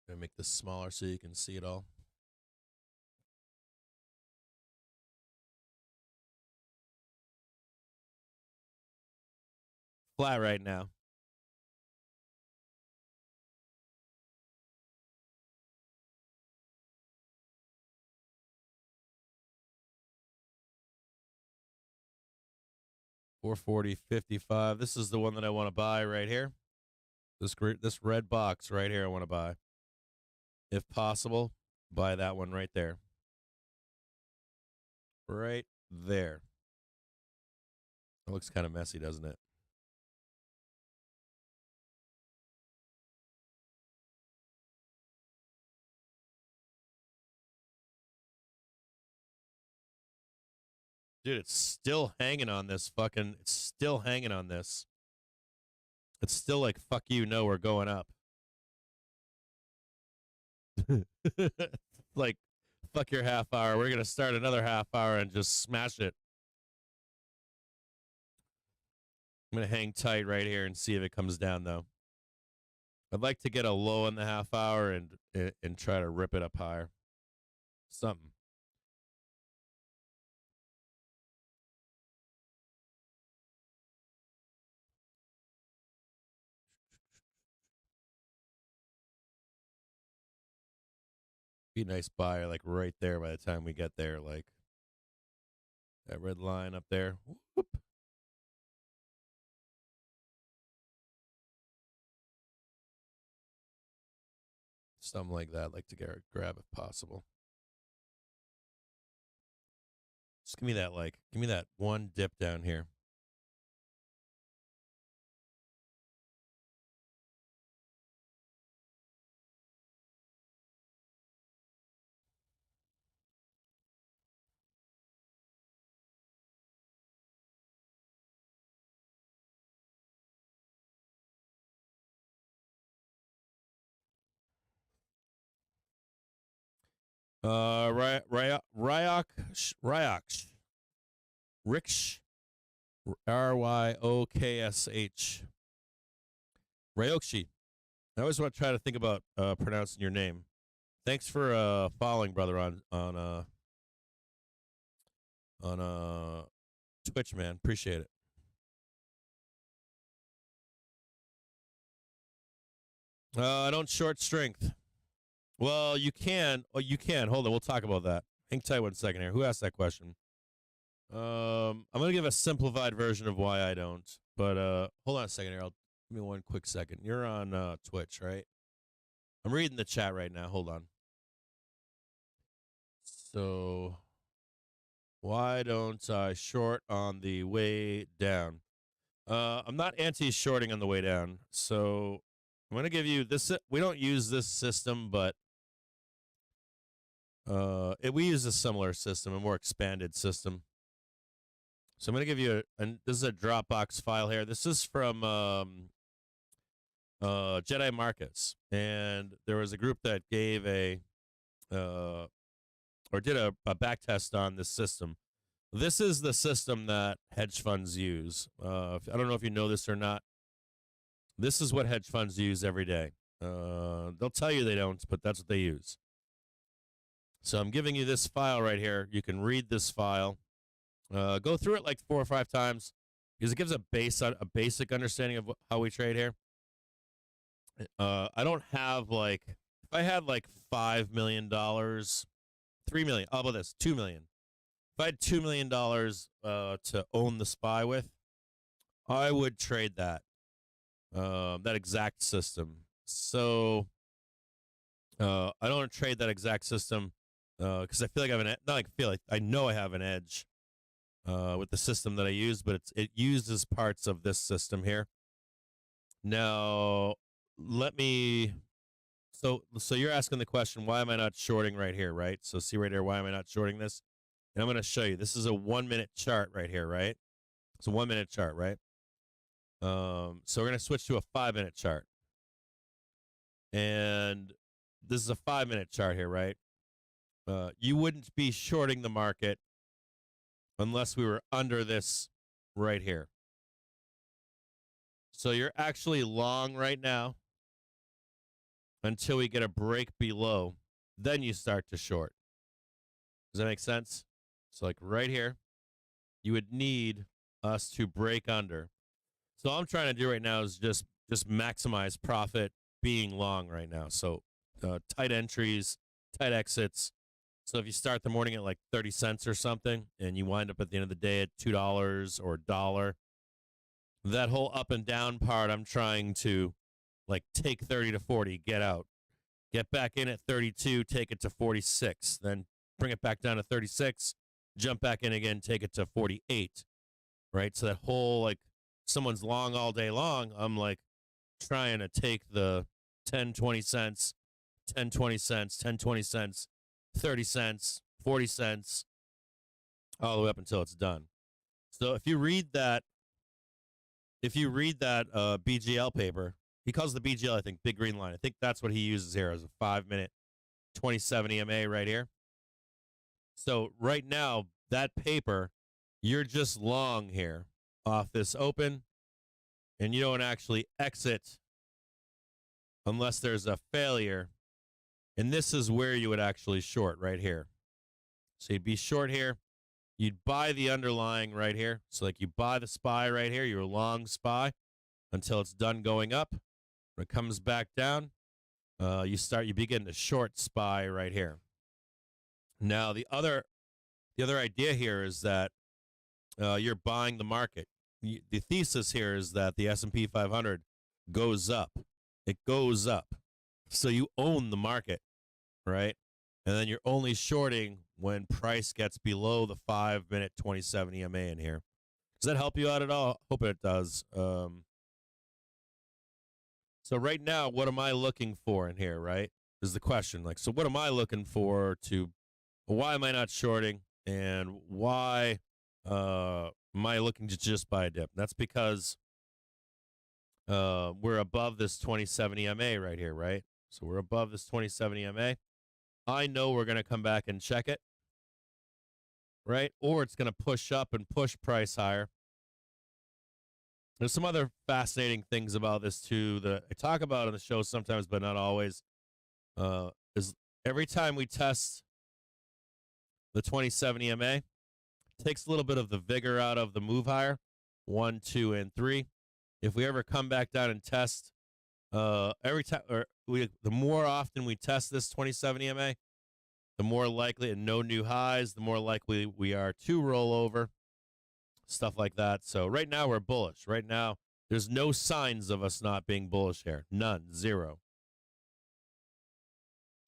I'm gonna make this smaller so you can see it all. Flat right now. $440.55. This is the one that I want to buy right here. This red box right here I want to buy. If possible, buy that one right there. Right there. It looks kind of messy, doesn't it? Dude, it's still hanging on this fucking... It's still hanging on this. It's still like, fuck you, no, we're going up. Like, fuck your half hour. We're going to start another half hour and just smash it. I'm going to hang tight right here and see if it comes down, though. I'd like to get a low in the half hour and try to rip it up higher. Something. Be a nice buyer, like right there by the time we get there, like that red line up there. Whoop. Something like that, like to grab if possible. Just give me that one dip down here. Ryksh, Ryoksh, Ryokshi. I always want to try to think about pronouncing your name. Thanks for following, brother, on Twitch, man. Appreciate it. I don't short strength. Well, you can. Oh, you can. Hold on. We'll talk about that. Hang tight 1 second here. Who asked that question? I'm going to give a simplified version of why I don't. But hold on a second here. Give me 1 quick second. You're on Twitch, right? I'm reading the chat right now. Hold on. So, why don't I short on the way down? I'm not anti-shorting on the way down. So, I'm going to give you this. We don't use this system, but we use a similar system, a more expanded system. So I'm going to give you this is a Dropbox file here. This is from Jedi Marcus, and there was a group that gave did a back test on this system. This is the system that hedge funds use. I don't know if you know this or not. This is what hedge funds use every day. They'll tell you they don't, but that's what they use. So I'm giving you this file right here. You can read this file. Go through it like 4 or 5 times because it gives a basic understanding of how we trade here. I don't have if I had like $5 million, $3 million. How about this? $2 million. If I had $2 million to own the SPY with, I would trade that exact system. So I don't want to trade that exact system because I feel like I have I know I have an edge with the system that I use, but it uses parts of this system here. Now, so you're asking the question, why am I not shorting right here, right? So see right here, why am I not shorting this? And I'm going to show you. This is a 1 minute chart right here, right? It's a 1 minute chart, right? So we're going to switch to a 5 minute chart. And this is a 5 minute chart here, right? You wouldn't be shorting the market unless we were under this right here. So you're actually long right now until we get a break below. Then you start to short. Does that make sense? So like right here, you would need us to break under. So all I'm trying to do right now is just maximize profit being long right now. So tight entries, tight exits. So if you start the morning at like 30 cents or something and you wind up at the end of the day at $2 or $1, that whole up and down part, I'm trying to like take 30 to 40, get out, get back in at 32, take it to 46, then bring it back down to 36, jump back in again, take it to 48, right? So that whole like someone's long all day long, I'm like trying to take the 10, 20 cents, 10, 20 cents, 10, 20 cents, 30 cents, 40 cents, all the way up until it's done. So if you read that BGL paper, he calls the BGL, I think, big green line. I think that's what he uses here as a 5 minute 27 EMA right here. So right now, that paper, you're just long here off this open, and you don't actually exit unless there's a failure. And this is where you would actually short right here. So you'd be short here. You'd buy the underlying right here. So like you buy the SPY right here, you're long SPY until it's done going up. When it comes back down, you begin to short SPY right here. Now, the other idea here is that you're buying the market. The thesis here is that the S&P 500 goes up. It goes up. So you own the market, right? And then you're only shorting when price gets below the 5-minute 20/70 EMA in here. Does that help you out at all? Hope it does. So right now, what am I looking for in here, right? Is the question. Like, so what am I looking for to, why am I not shorting? And why am I looking to just buy a dip? That's because we're above this 20/70 EMA right here, right? So we're above this 20/70 EMA. I know we're going to come back and check it, right? Or it's going to push up and push price higher. There's some other fascinating things about this too that I talk about on the show sometimes, but not always. Is every time we test the 20/70 EMA, it takes a little bit of the vigor out of the move higher, 1, 2, and 3. If we ever come back down and test every time, or the more often we test this 20/70 EMA, the more likely, and no new highs, the more likely we are to roll over, stuff like that. So right now we're bullish. Right now, there's no signs of us not being bullish here. None. Zero.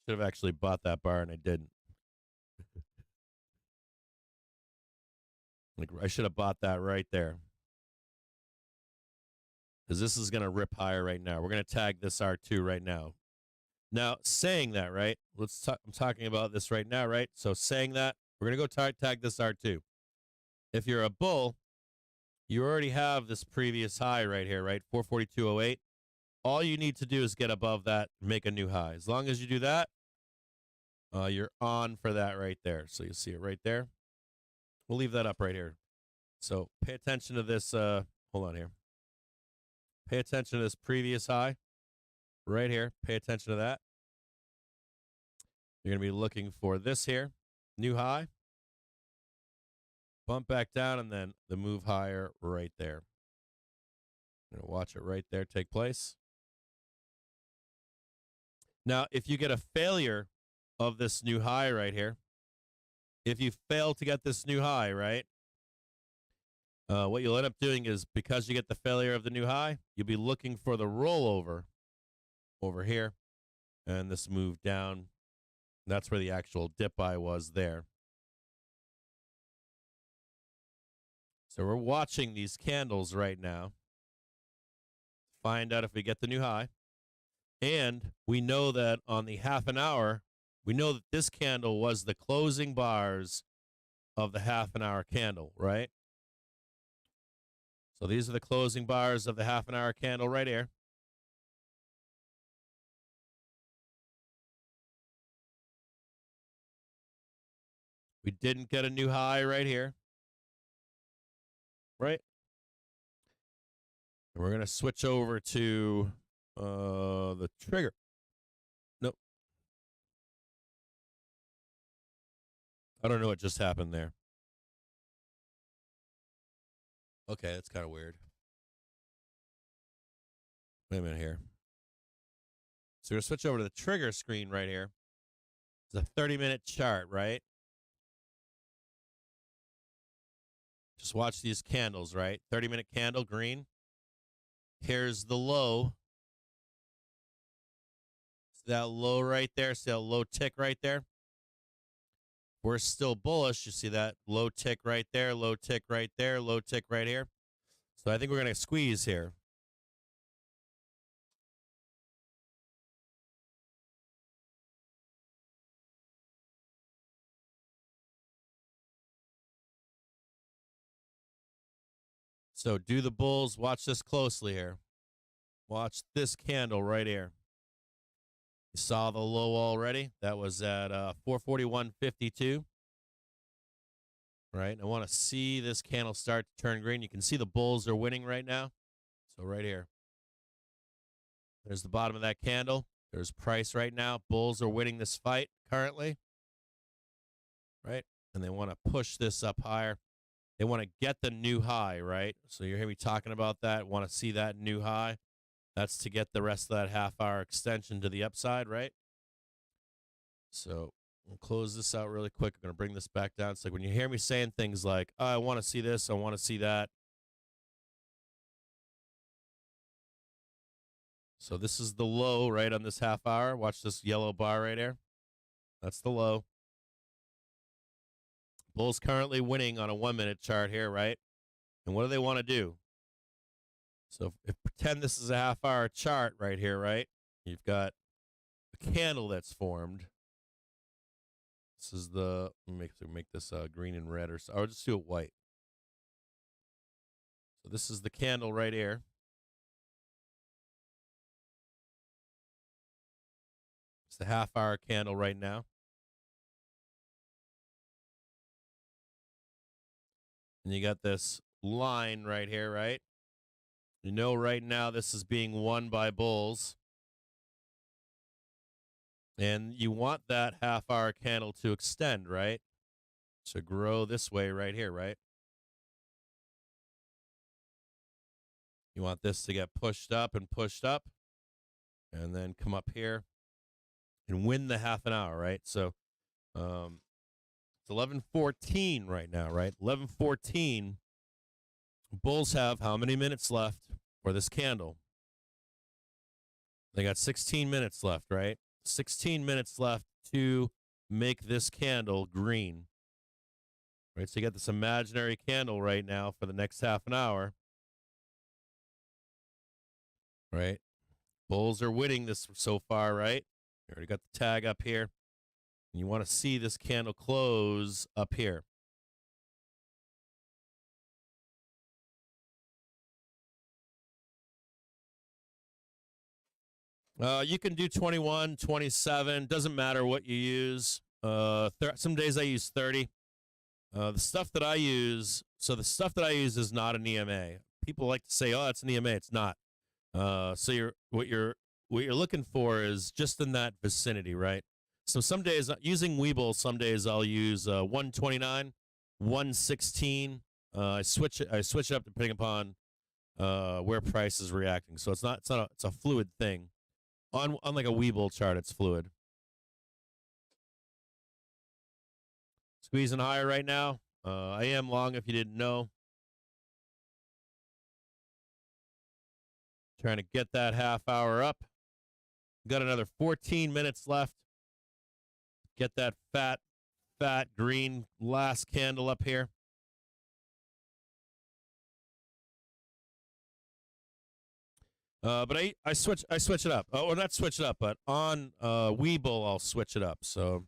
Should have actually bought that bar and I didn't. Like, I should have bought that right there. Because this is going to rip higher right now. We're going to tag this R2 right now. Now, saying that, right? I'm talking about this right now, right? So saying that, we're going to go tag this R2. If you're a bull, you already have this previous high right here, right? 442.08. All you need to do is get above that, make a new high. As long as you do that, you're on for that right there. So you see it right there. We'll leave that up right here. So pay attention to this. Hold on here. Pay attention to this previous high right here. Pay attention to that. You're going to be looking for this here, new high. Bump back down and then the move higher right there. I'm going to watch it right there take place. Now, if you get a failure of this new high right here, if you fail to get this new high, right, what you'll end up doing is, because you get the failure of the new high, you'll be looking for the rollover over here and this move down. That's where the actual dip buy was there. So we're watching these candles right now. Find out if we get the new high. And we know that on the half an hour, we know that this candle was the closing bars of the half an hour candle, right? So these are the closing bars of the half an hour candle right here. We didn't get a new high right here, right? And we're going to switch over to the trigger. Nope. I don't know what just happened there. Okay, that's kind of weird. Wait a minute here. So we're going to switch over to the trigger screen right here. It's a 30-minute chart, right? Just watch these candles, right? 30-minute candle, green. Here's the low. See that low right there? See that low tick right there? We're still bullish. You see that low tick right there, low tick right there, low tick right here. So I think we're going to squeeze here. So do the bulls. Watch this closely here. Watch this candle right here. You saw the low already. That was at 441.52. Right. I want to see this candle start to turn green. You can see the bulls are winning right now. So right here. There's the bottom of that candle. There's price right now. Bulls are winning this fight currently. Right. And they want to push this up higher. They want to get the new high, right? So you're hearing me talking about that. Want to see that new high. That's to get the rest of that half-hour extension to the upside, right? So We'll close this out really quick. I'm going to bring this back down. It's like when you hear me saying things like, oh, I want to see this, I want to see that. So this is the low right on this half hour. Watch this yellow bar right here. That's the low. Bulls currently winning on a 1 minute chart here, right? And what do they want to do? So if pretend this is a half hour chart right here, right? You've got a candle that's formed. This is the, make this green and red, or I'll just do it white. So this is the candle right here. It's the half hour candle right now. And you got this line right here, right? You know right now this is being won by bulls. And you want that half hour candle to extend, right? To grow this way right here, right? You want this to get pushed up, and then come up here and win the half an hour, right? So it's 11:14 right now, right? 11:14. Bulls have how many minutes left for this candle? They got 16 minutes left, right? 16 minutes left to make this candle green. Right, so you got this imaginary candle right now for the next half an hour. Right? Bulls are winning this so far, right? You already got the tag up here. And you want to see this candle close up here. You can do 21, 27. Doesn't matter what you use. Some days I use 30. The stuff that I use, the stuff that I use is not an EMA. People like to say, "Oh, it's an EMA." It's not. So what you're looking for is just in that vicinity, right? So some days using Webull, some days I'll use 129, 116. I switch it up depending upon where price is reacting. So it's a fluid thing. On like a Webull chart, it's fluid. Squeezing higher right now. I am long if you didn't know. Trying to get that half hour up. Got another 14 minutes left. Get that fat green last candle up here. But I switch it up. Oh, or not switch it up, but on Webull I'll switch it up. So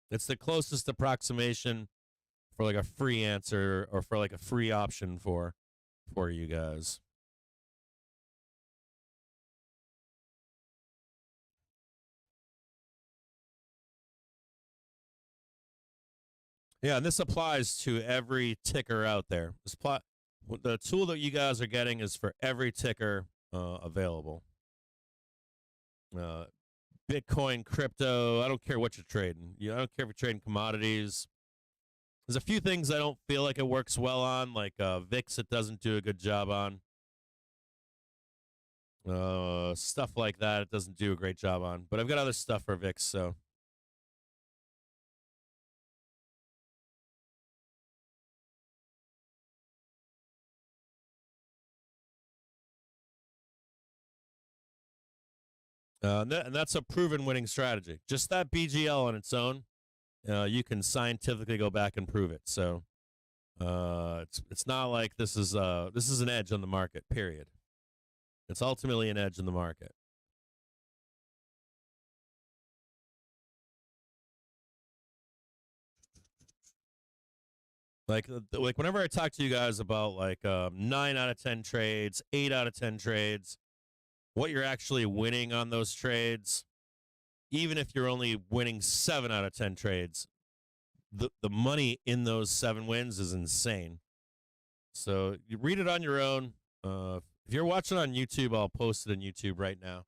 it's the closest approximation for like a free answer or for like a free option for you guys. Yeah, and this applies to every ticker out there. The tool that you guys are getting is for every ticker available. Bitcoin, crypto, I don't care what you're trading. I don't care if you're trading commodities. There's a few things I don't feel like it works well on, like VIX it doesn't do a good job on. Stuff like that it doesn't do a great job on. But I've got other stuff for VIX, so. And that's a proven winning strategy. Just that BGL on its own, you can scientifically go back and prove it. So it's not like this is an edge on the market, period. It's ultimately an edge in the market. Like whenever I talk to you guys about like 9 out of 10 trades, 8 out of 10 trades, what you're actually winning on those trades, even if you're only winning 7 out of 10 trades, the money in those 7 wins is insane. So you read it on your own. If you're watching on YouTube, I'll post it on YouTube right now.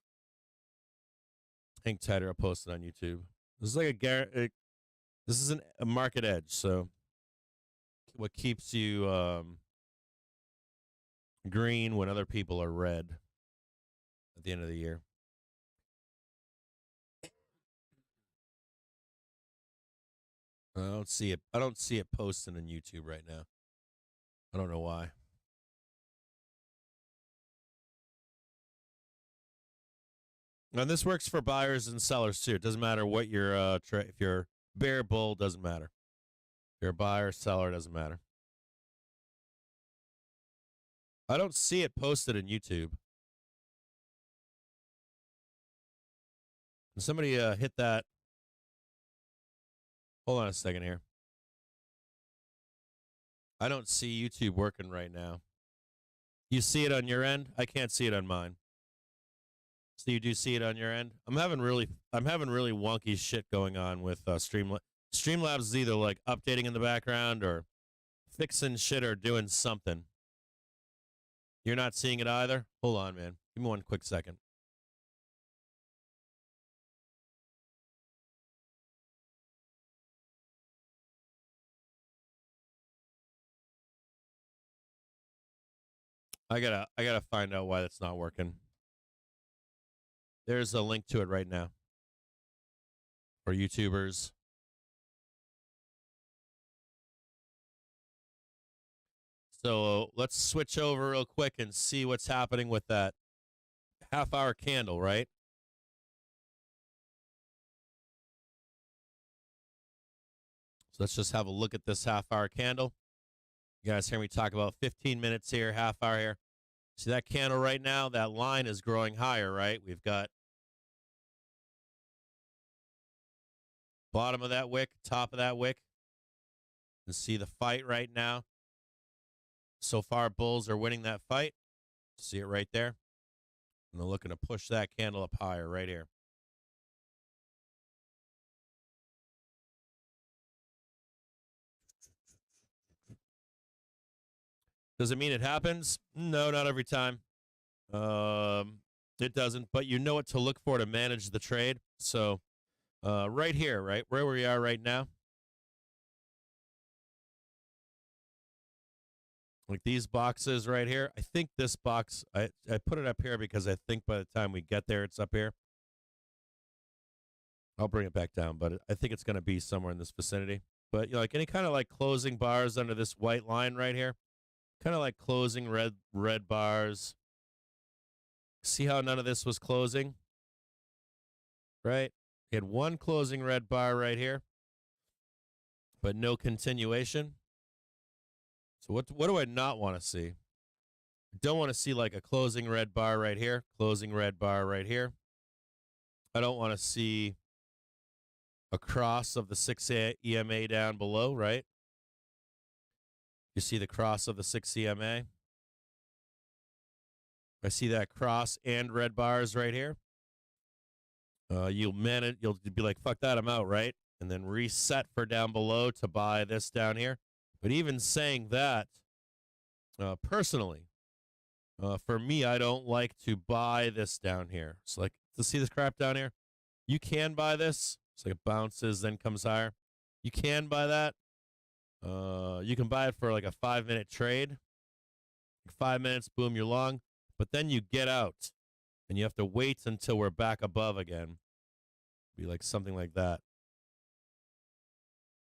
Hang tighter, I'll post it on YouTube. This is like this is a market edge. So what keeps you green when other people are red at the end of the year? I don't see it. I don't see it posting on YouTube right now. I don't know why. And this works for buyers and sellers too. It doesn't matter what your if you're bear, bull, doesn't matter. If you're a buyer, seller, doesn't matter. I don't see it posted in YouTube. Can somebody hit that? Hold on a second here. I don't see YouTube working right now. You see it on your end? I can't see it on mine. So you do see it on your end? I'm having really wonky shit going on with Streamlabs. Streamlabs is either like updating in the background or fixing shit or doing something. You're not seeing it either? Hold on, man. Give me one quick second. I gotta find out why that's not working. There's a link to it right now for YouTubers. So let's switch over real quick and see what's happening with that half-hour candle, right? So let's just have a look at this half-hour candle. You guys hear me talk about 15 minutes here, half hour here. See that candle right now? That line is growing higher, right? We've got bottom of that wick, top of that wick. You see the fight right now. So far, bulls are winning that fight. See it right there? And they're looking to push that candle up higher right here. Does it mean it happens? No, not every time. It doesn't, but you know what to look for to manage the trade. So right here, right where we are right now, like these boxes right here. I think this box, I put it up here because I think by the time we get there, it's up here. I'll bring it back down, but I think it's going to be somewhere in this vicinity. But you know, like any kind of like closing bars under this white line right here, kind of like closing red bars. See how none of this was closing, right? We had one closing red bar right here, but no continuation. So what do I not want to see? I don't want to see like a closing red bar right here, closing red bar right here. I don't want to see a cross of the 6 EMA down below, right? You see the cross of the 6 EMA? I see that cross and red bars right here. You'll be like, fuck that, I'm out, right? And then reset for down below to buy this down here. But even saying that, personally, for me, I don't like to buy this down here. So like, to see this crap down here, you can buy this. It's like it bounces, then comes higher. You can buy that. You can buy it for like a 5-minute trade. 5 minutes, boom, you're long. But then you get out, and you have to wait until we're back above again. Be like something like that.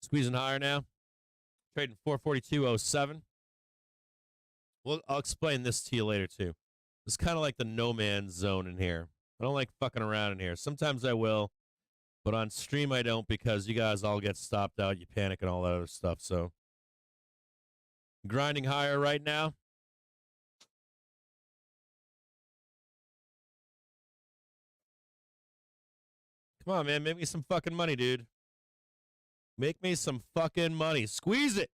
Squeezing higher now. Trading 442.07. Well, I'll explain this to you later, too. It's kind of like the no man's zone in here. I don't like fucking around in here. Sometimes I will, but on stream I don't because you guys all get stopped out. You panic and all that other stuff. So grinding higher right now. Come on, man. Make me some fucking money, dude. Make me some fucking money. Squeeze it.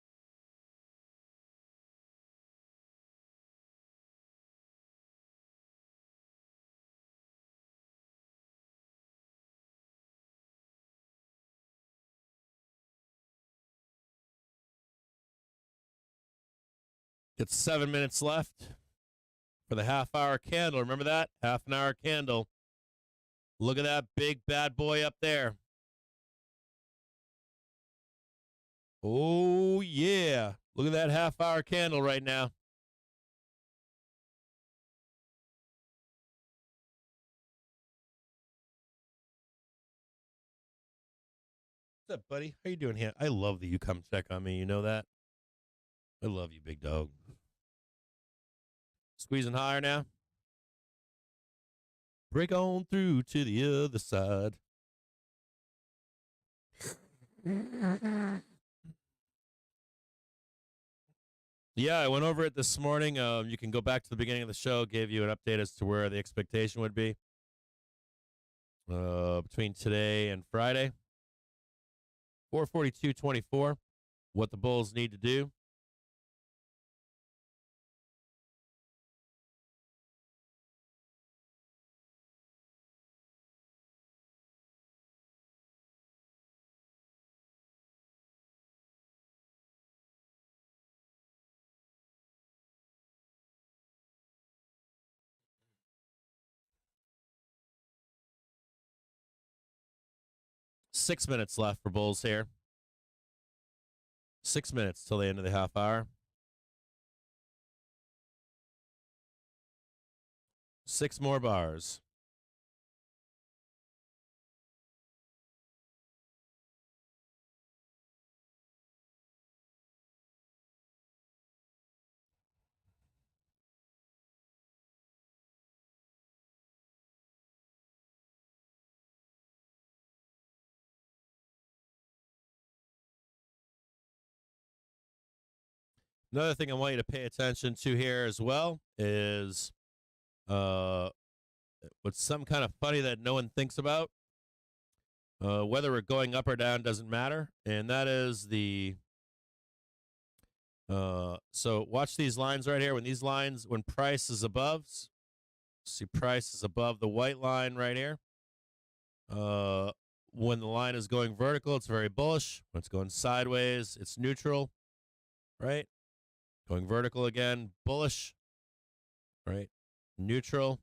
Got 7 minutes left for the half-hour candle. Remember that? Half an hour candle. Look at that big bad boy up there. Oh, yeah. Look at that half-hour candle right now. What's up, buddy? How you doing here? I love that you come check on me. You know that? I love you, big dog. Squeezing higher now. Break on through to the other side. Yeah, I went over it this morning. You can go back to the beginning of the show. Gave you an update as to where the expectation would be between today and Friday. 442.24. What the Bulls need to do. Six minutes left for Bulls here. 6 minutes till the end of the half hour. 6 more bars. Another thing I want you to pay attention to here as well is what's some kind of funny that no one thinks about. Whether we're going up or down doesn't matter, and that is the so watch these lines right here. When price is above, see price is above the white line right here. When the line is going vertical, it's very bullish. When it's going sideways, it's neutral, right? Going vertical again, bullish, right? Neutral,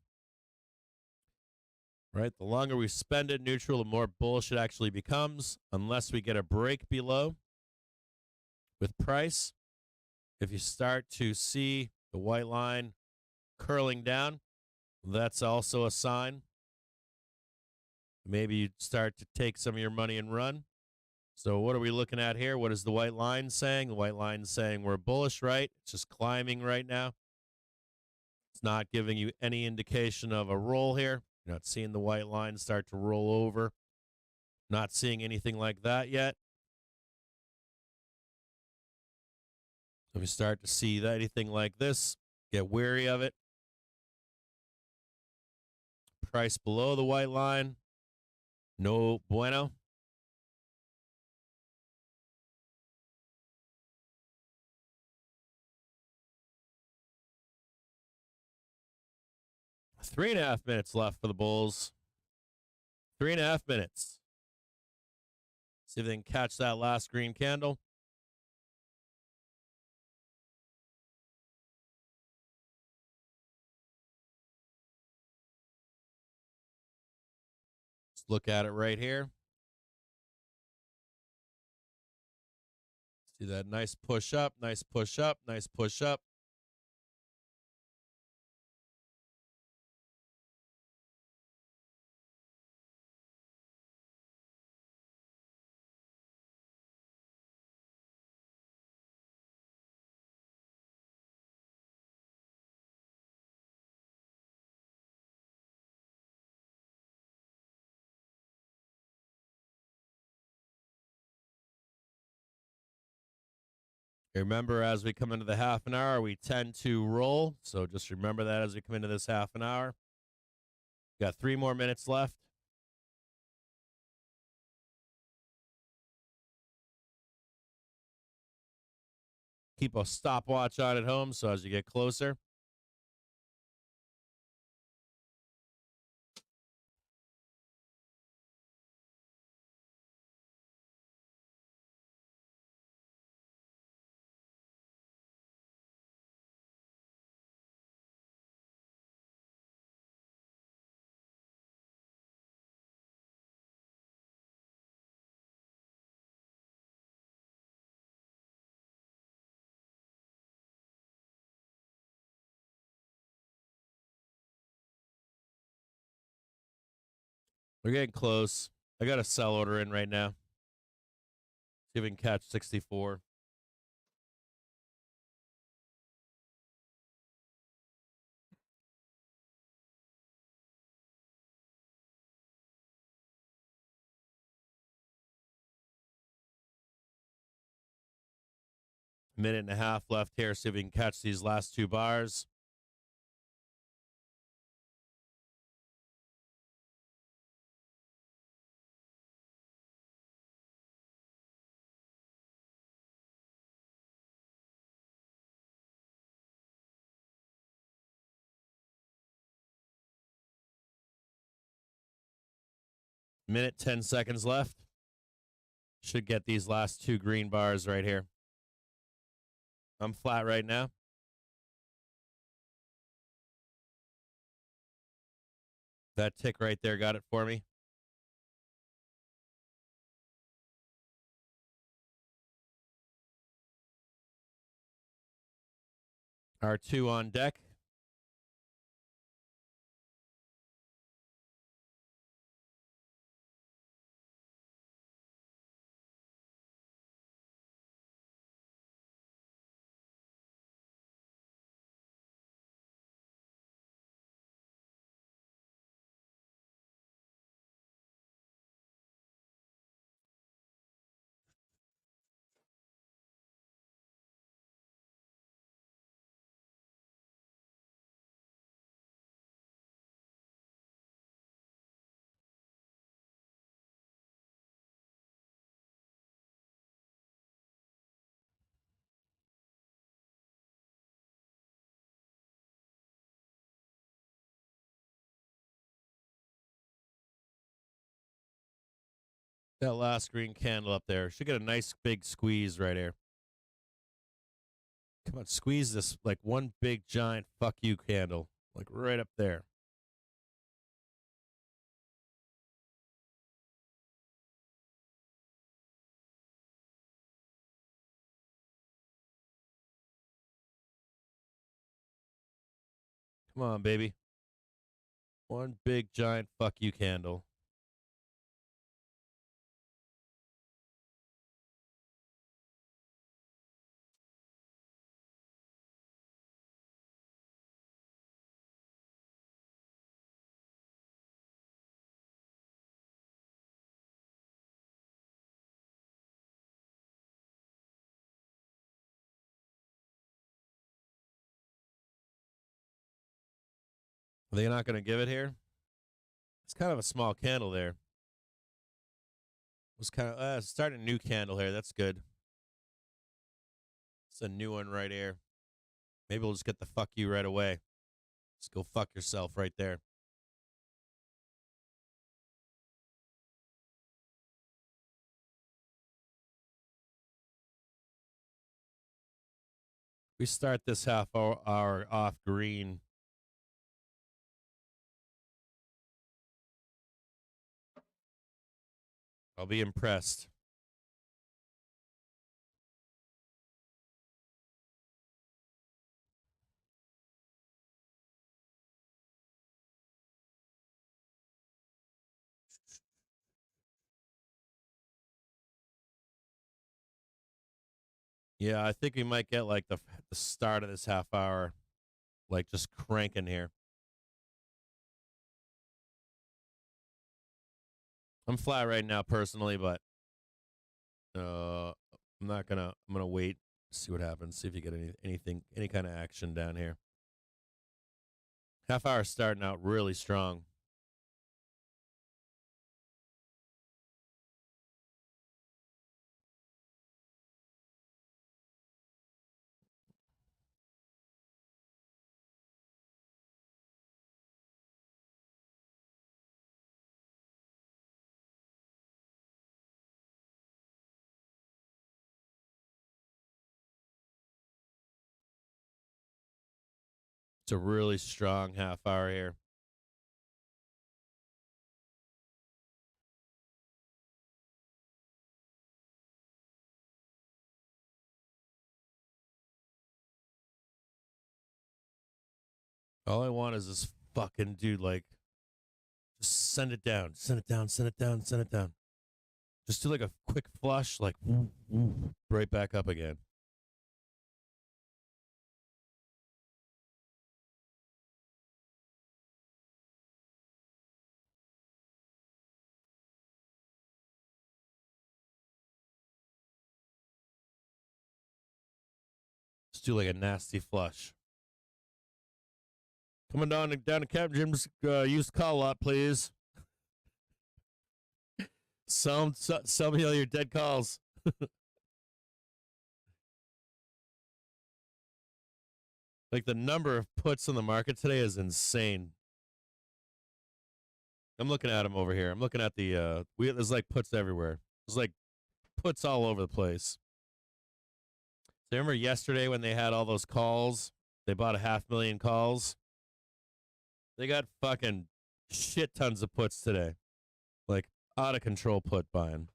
right? The longer we spend it neutral, the more bullish it actually becomes, unless we get a break below with price. If you start to see the white line curling down, that's also a sign. Maybe you start to take some of your money and run. So what are we looking at here? What is the white line saying? The white line is saying we're bullish, right? It's just climbing right now. It's not giving you any indication of a roll here. You're not seeing the white line start to roll over. Not seeing anything like that yet. If you start to see anything like this, get wary of it. Price below the white line. No bueno. Three and a half minutes left for the Bulls. 3.5 minutes. See if they can catch that last green candle. Let's look at it right here. See that nice push up, nice push up, nice push up. Remember, as we come into the half an hour, we tend to roll. So just remember that as we come into this half an hour. Got 3 more minutes left. Keep a stopwatch on at home so as you get closer. We're getting close. I got a sell order in right now. See if we can catch 64. Minute and a half left here. See if we can catch these last two bars. Minute, 10 seconds left. Should get these last two green bars right here. I'm flat right now. That tick right there got it for me. R2 on deck. That last green candle up there. Should get a nice big squeeze right here. Come on, squeeze this like one big giant fuck you candle. Like right up there. Come on, baby. One big giant fuck you candle. Are they not going to give it here? It's kind of a small candle there. It's kind of starting a new candle here. That's good. It's a new one right here. Maybe we'll just get the fuck you right away. Just go fuck yourself right there. We start this half hour off green. I'll be impressed. Yeah, I think we might get like the start of this half hour, like just cranking here. I'm flat right now personally, but I'm gonna wait, see what happens, see if you get any kind of action down here. Half hour starting out really strong. It's a really strong half hour here. All I want is this fucking dude, like, just send it down, send it down, send it down, send it down. Just do like a quick flush, like woo, woo, right back up again. Just do like a nasty flush. Coming down to Captain Jim's used call lot, please. Sell me all your dead calls. Like the number of puts on the market today is insane. I'm looking at them over here. I'm looking at the there's like puts everywhere. There's like puts all over the place. So remember yesterday when they had all those calls? They bought 500,000 calls. They got fucking shit tons of puts today. Like out of control put buying.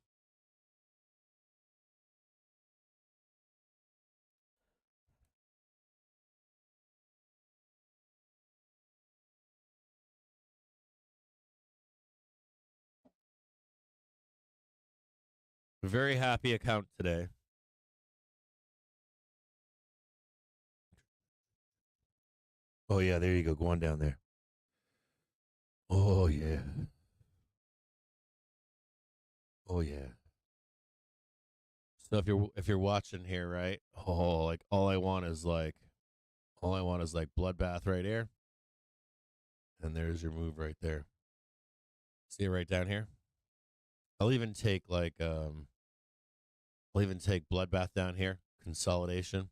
Very happy account today. Oh yeah, there you go. Go on down there. Oh yeah. Oh yeah. So if you're watching here, right? Oh, like all I want is like bloodbath right here. And there's your move right there. See it right down here? I'll even take bloodbath down here, consolidation,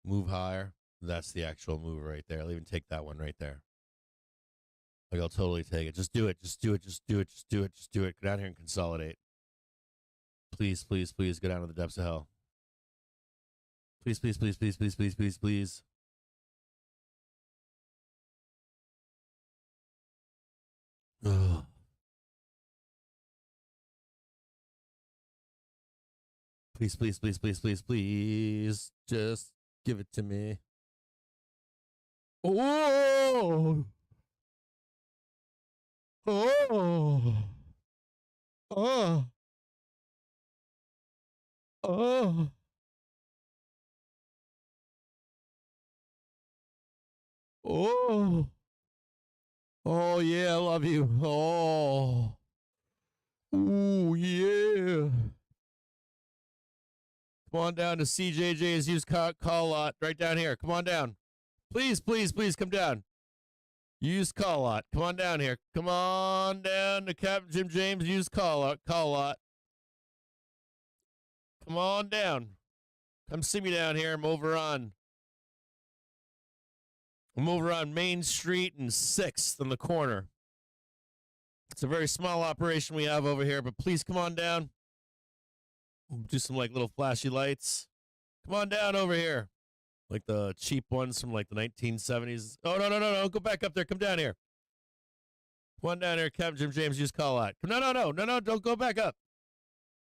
move higher. That's the actual move right there. I'll even take that one right there. Like I'll totally take it. Just do it. Just do it. Just do it. Just do it. Just do it. Go down here and consolidate. Please, please, please go down to the depths of hell. Please, please, please, please, please, please, please, please. Ugh. Please, please, please, please, please, please. Just give it to me. Oh! Oh! Oh! Oh! Oh! Oh, yeah, I love you. Oh! Ooh, yeah. Come on down to CJJ's used call lot right down here. Come on down. Please, please, please come down. Used call lot. Come on down here. Come on down to CaptainJimJames used call lot. Come on down. Come see me down here. I'm over on Main Street and 6th on the corner. It's a very small operation we have over here, but please come on down. We'll do some like little flashy lights. Come on down over here. Like the cheap ones from like the 1970s. Oh, no. Go back up there. Come down here. Come on down here. CaptainJimJames used call out. No. Don't go back up.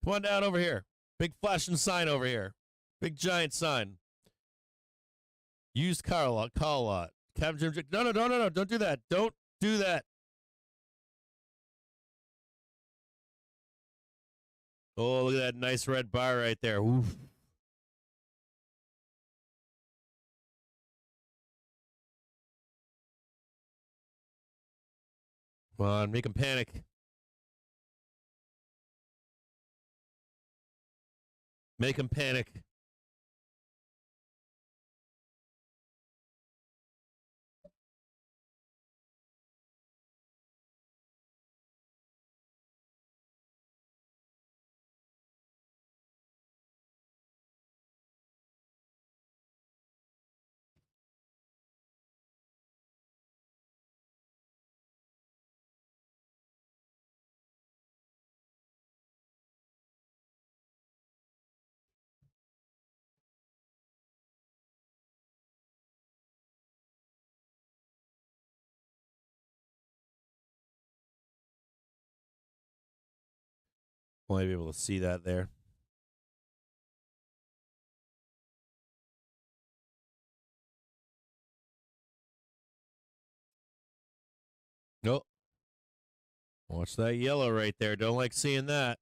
Come on down over here. Big flashing sign over here. Big giant sign. Used call lot. CaptainJimJames. No. Don't do that. Don't do that. Oh, look at that nice red bar right there. Oof. Come on, make him panic. Make him panic. Want to be able to see that there. Nope. Watch that yellow right there. Don't like seeing that.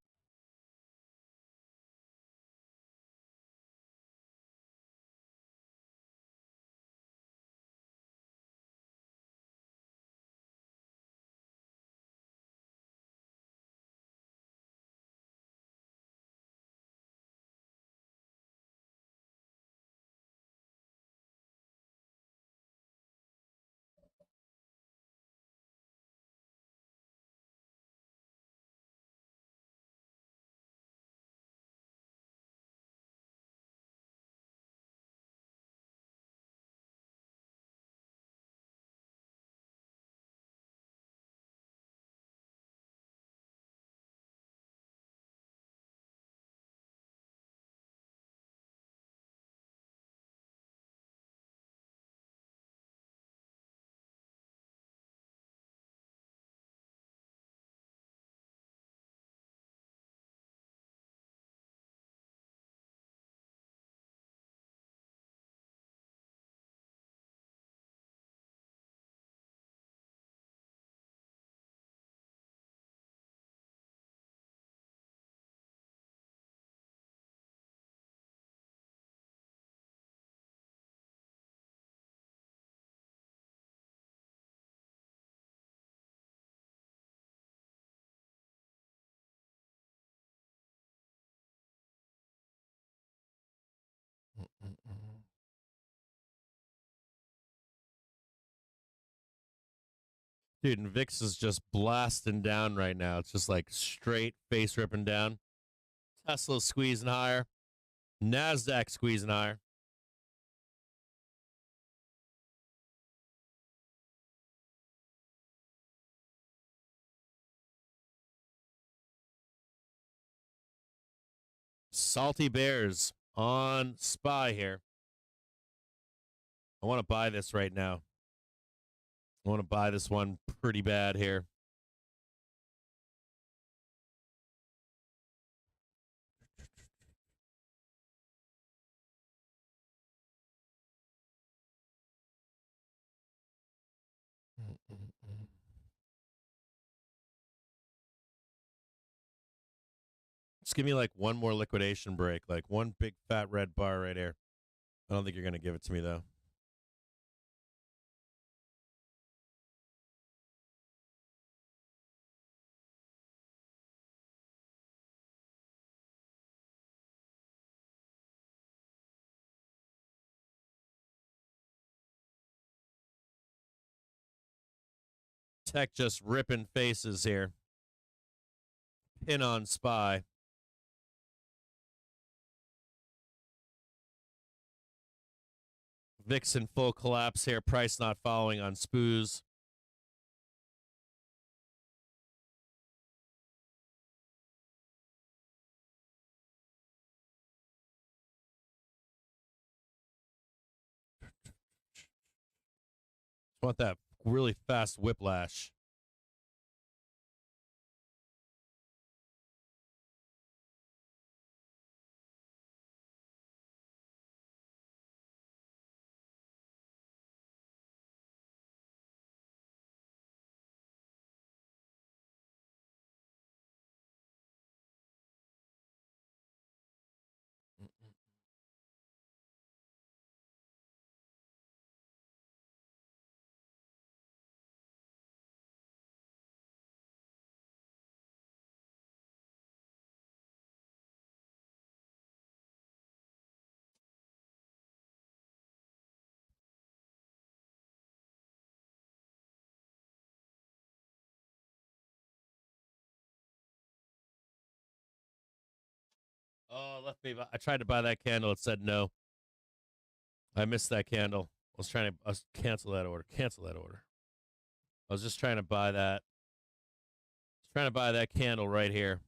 Dude, and VIX is just blasting down right now. It's just like straight face ripping down. Tesla squeezing higher. NASDAQ squeezing higher. Salty Bears on SPY here. I want to buy this right now. I want to buy this one pretty bad here. Just give me like one more liquidation break, like one big fat red bar right here. I don't think you're going to give it to me, though. Tech just ripping faces here. Pin on SPY. VIX in full collapse here. Price not following on SPOOs. Want that really fast whiplash. Oh, left me. I tried to buy that candle. It said no. I missed that candle. I was trying to cancel that order. Cancel that order. I was just trying to buy that. Trying to buy that candle right here.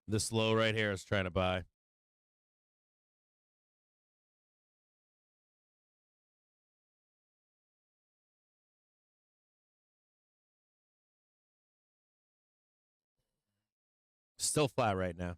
This low right here is trying to buy. Still flat right now.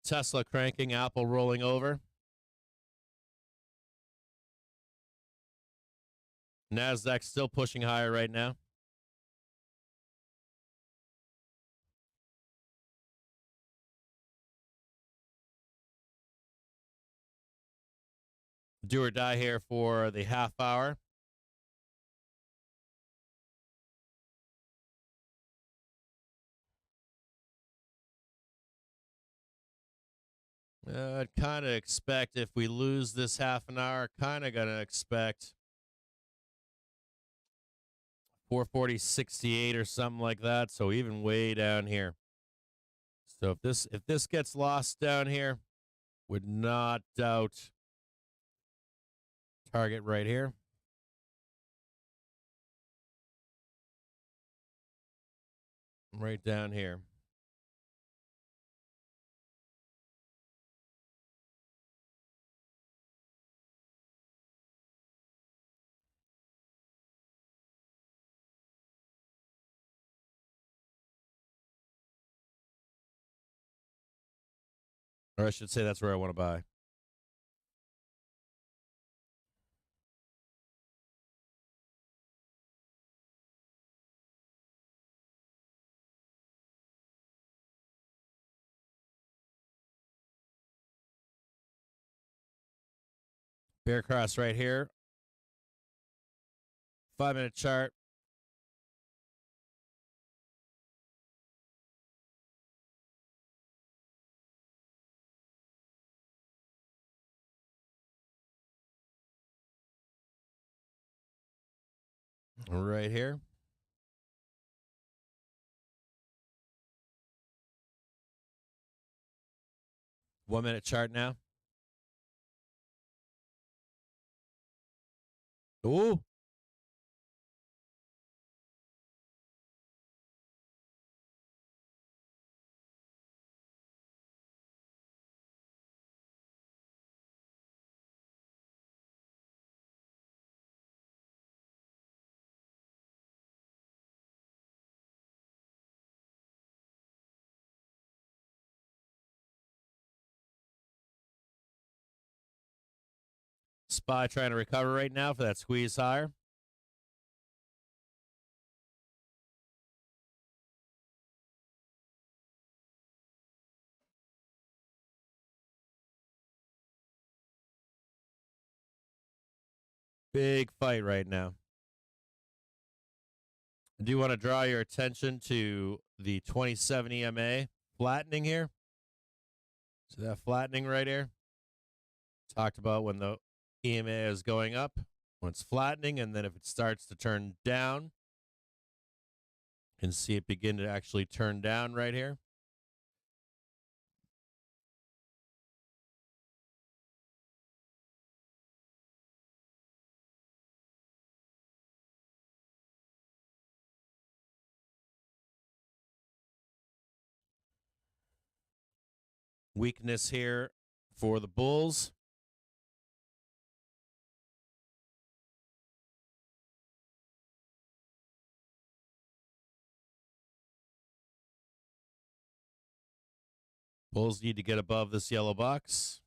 Tesla cranking, Apple rolling over. NASDAQ still pushing higher right now. Do or die here for the half hour. I'd kind of expect if we lose this half an hour, kind of going to expect 440.68 or something like that. So even way down here. So if this gets lost down here, would not doubt target right here. Right down here. Or I should say that's where I want to buy. Bear cross right here. 5-minute chart. Right here. One-minute chart now. Ooh. SPY trying to recover right now for that squeeze higher. Big fight right now. I do want to draw your attention to the 27 EMA flattening here. So that flattening right here. Talked about when the EMA is going up, when it's flattening, and then if it starts to turn down, you can see it begin to actually turn down right here. Weakness here for the bulls. Bulls need to get above this yellow box.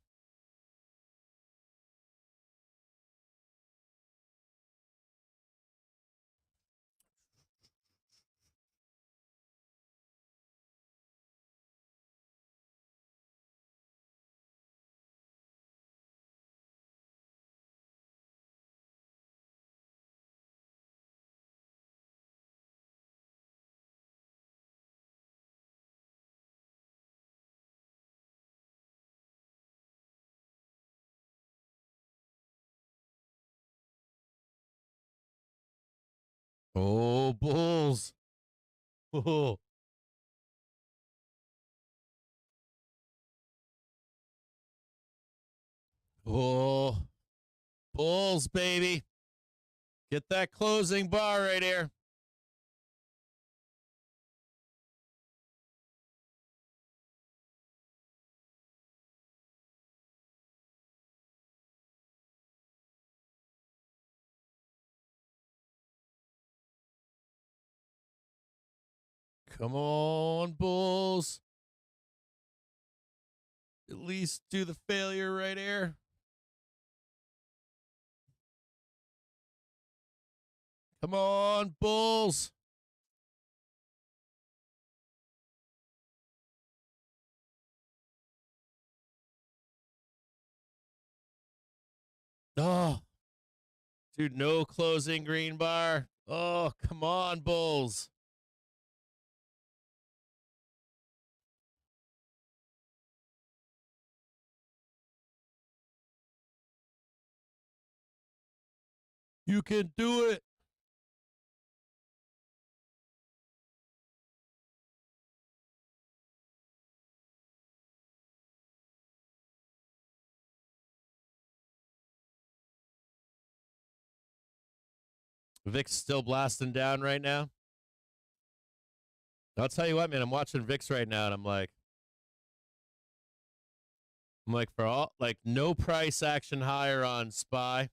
Oh, bulls. Oh. Oh, bulls, baby. Get that closing bar right here. Come on, bulls. At least do the failure right here. Come on, bulls. Oh, dude, no closing green bar. Oh, come on, bulls. You can do it. VIX still blasting down right now. I'll tell you what, man, I'm watching VIX right now, and I'm like, for all, like, no price action higher on SPY.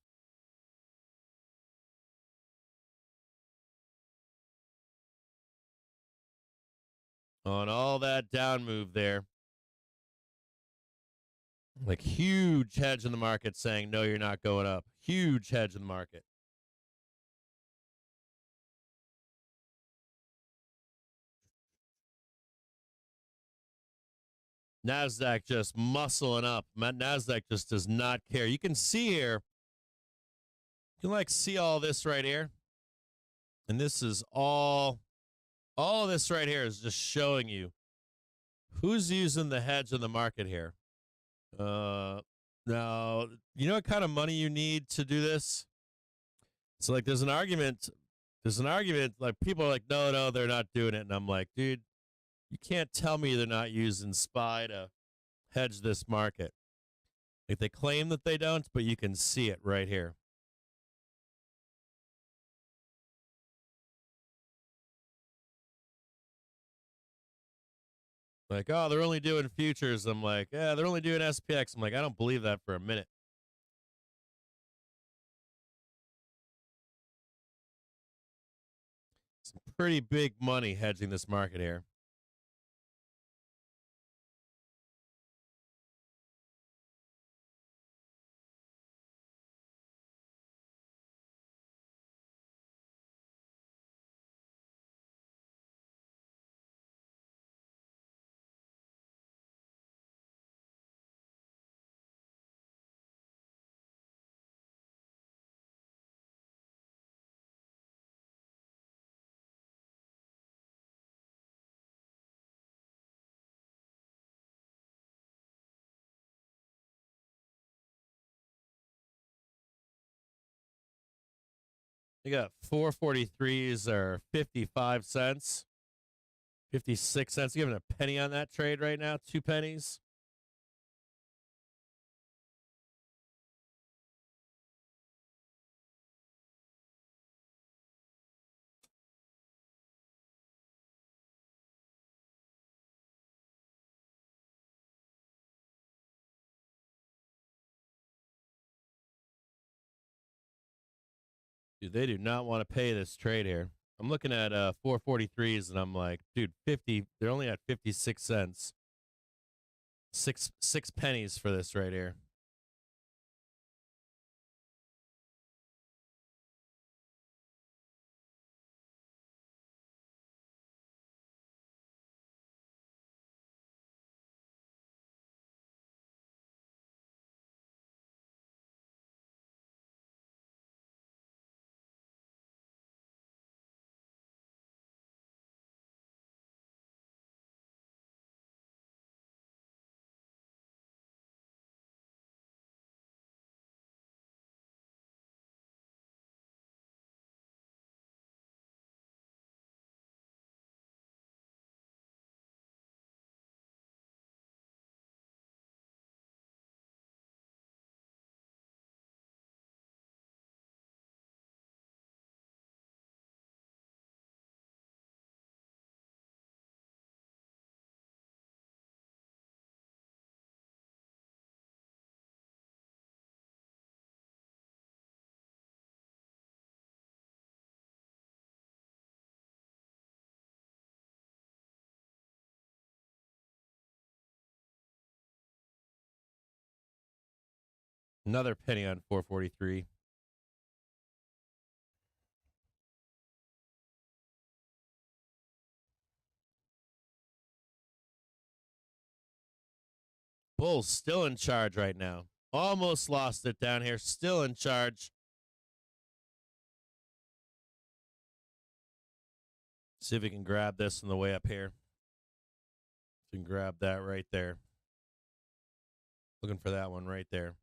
On all that down move there. Like huge hedge in the market saying, no, you're not going up. Huge hedge in the market. NASDAQ just muscling up. NASDAQ just does not care. You can see here, you can like see all this right here. And this is all this right here is just showing you who's using the hedge in the market here. Now, you know what kind of money you need to do this? It's like there's an argument, like people are like, no, they're not doing it. And I'm like, dude, you can't tell me they're not using SPY to hedge this market. Like they claim that they don't, but you can see it right here. Like, oh, they're only doing futures. I'm like, yeah, they're only doing SPX. I'm like, I don't believe that for a minute. Some pretty big money hedging this market here. You got 443s or 55 cents, 56 cents. You giving a penny on that trade right now? 2 pennies. Dude, they do not want to pay this trade here. I'm looking at 443s and I'm like, dude, 50. They're only at 56 cents. Six pennies for this right here. Another penny on 443. Bulls still in charge right now. Almost lost it down here. Still in charge. See if we can grab this on the way up here. We can grab that right there. Looking for that one right there.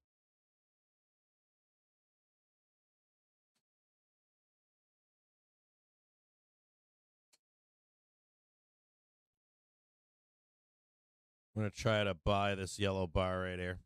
I'm going to try to buy this yellow bar right here.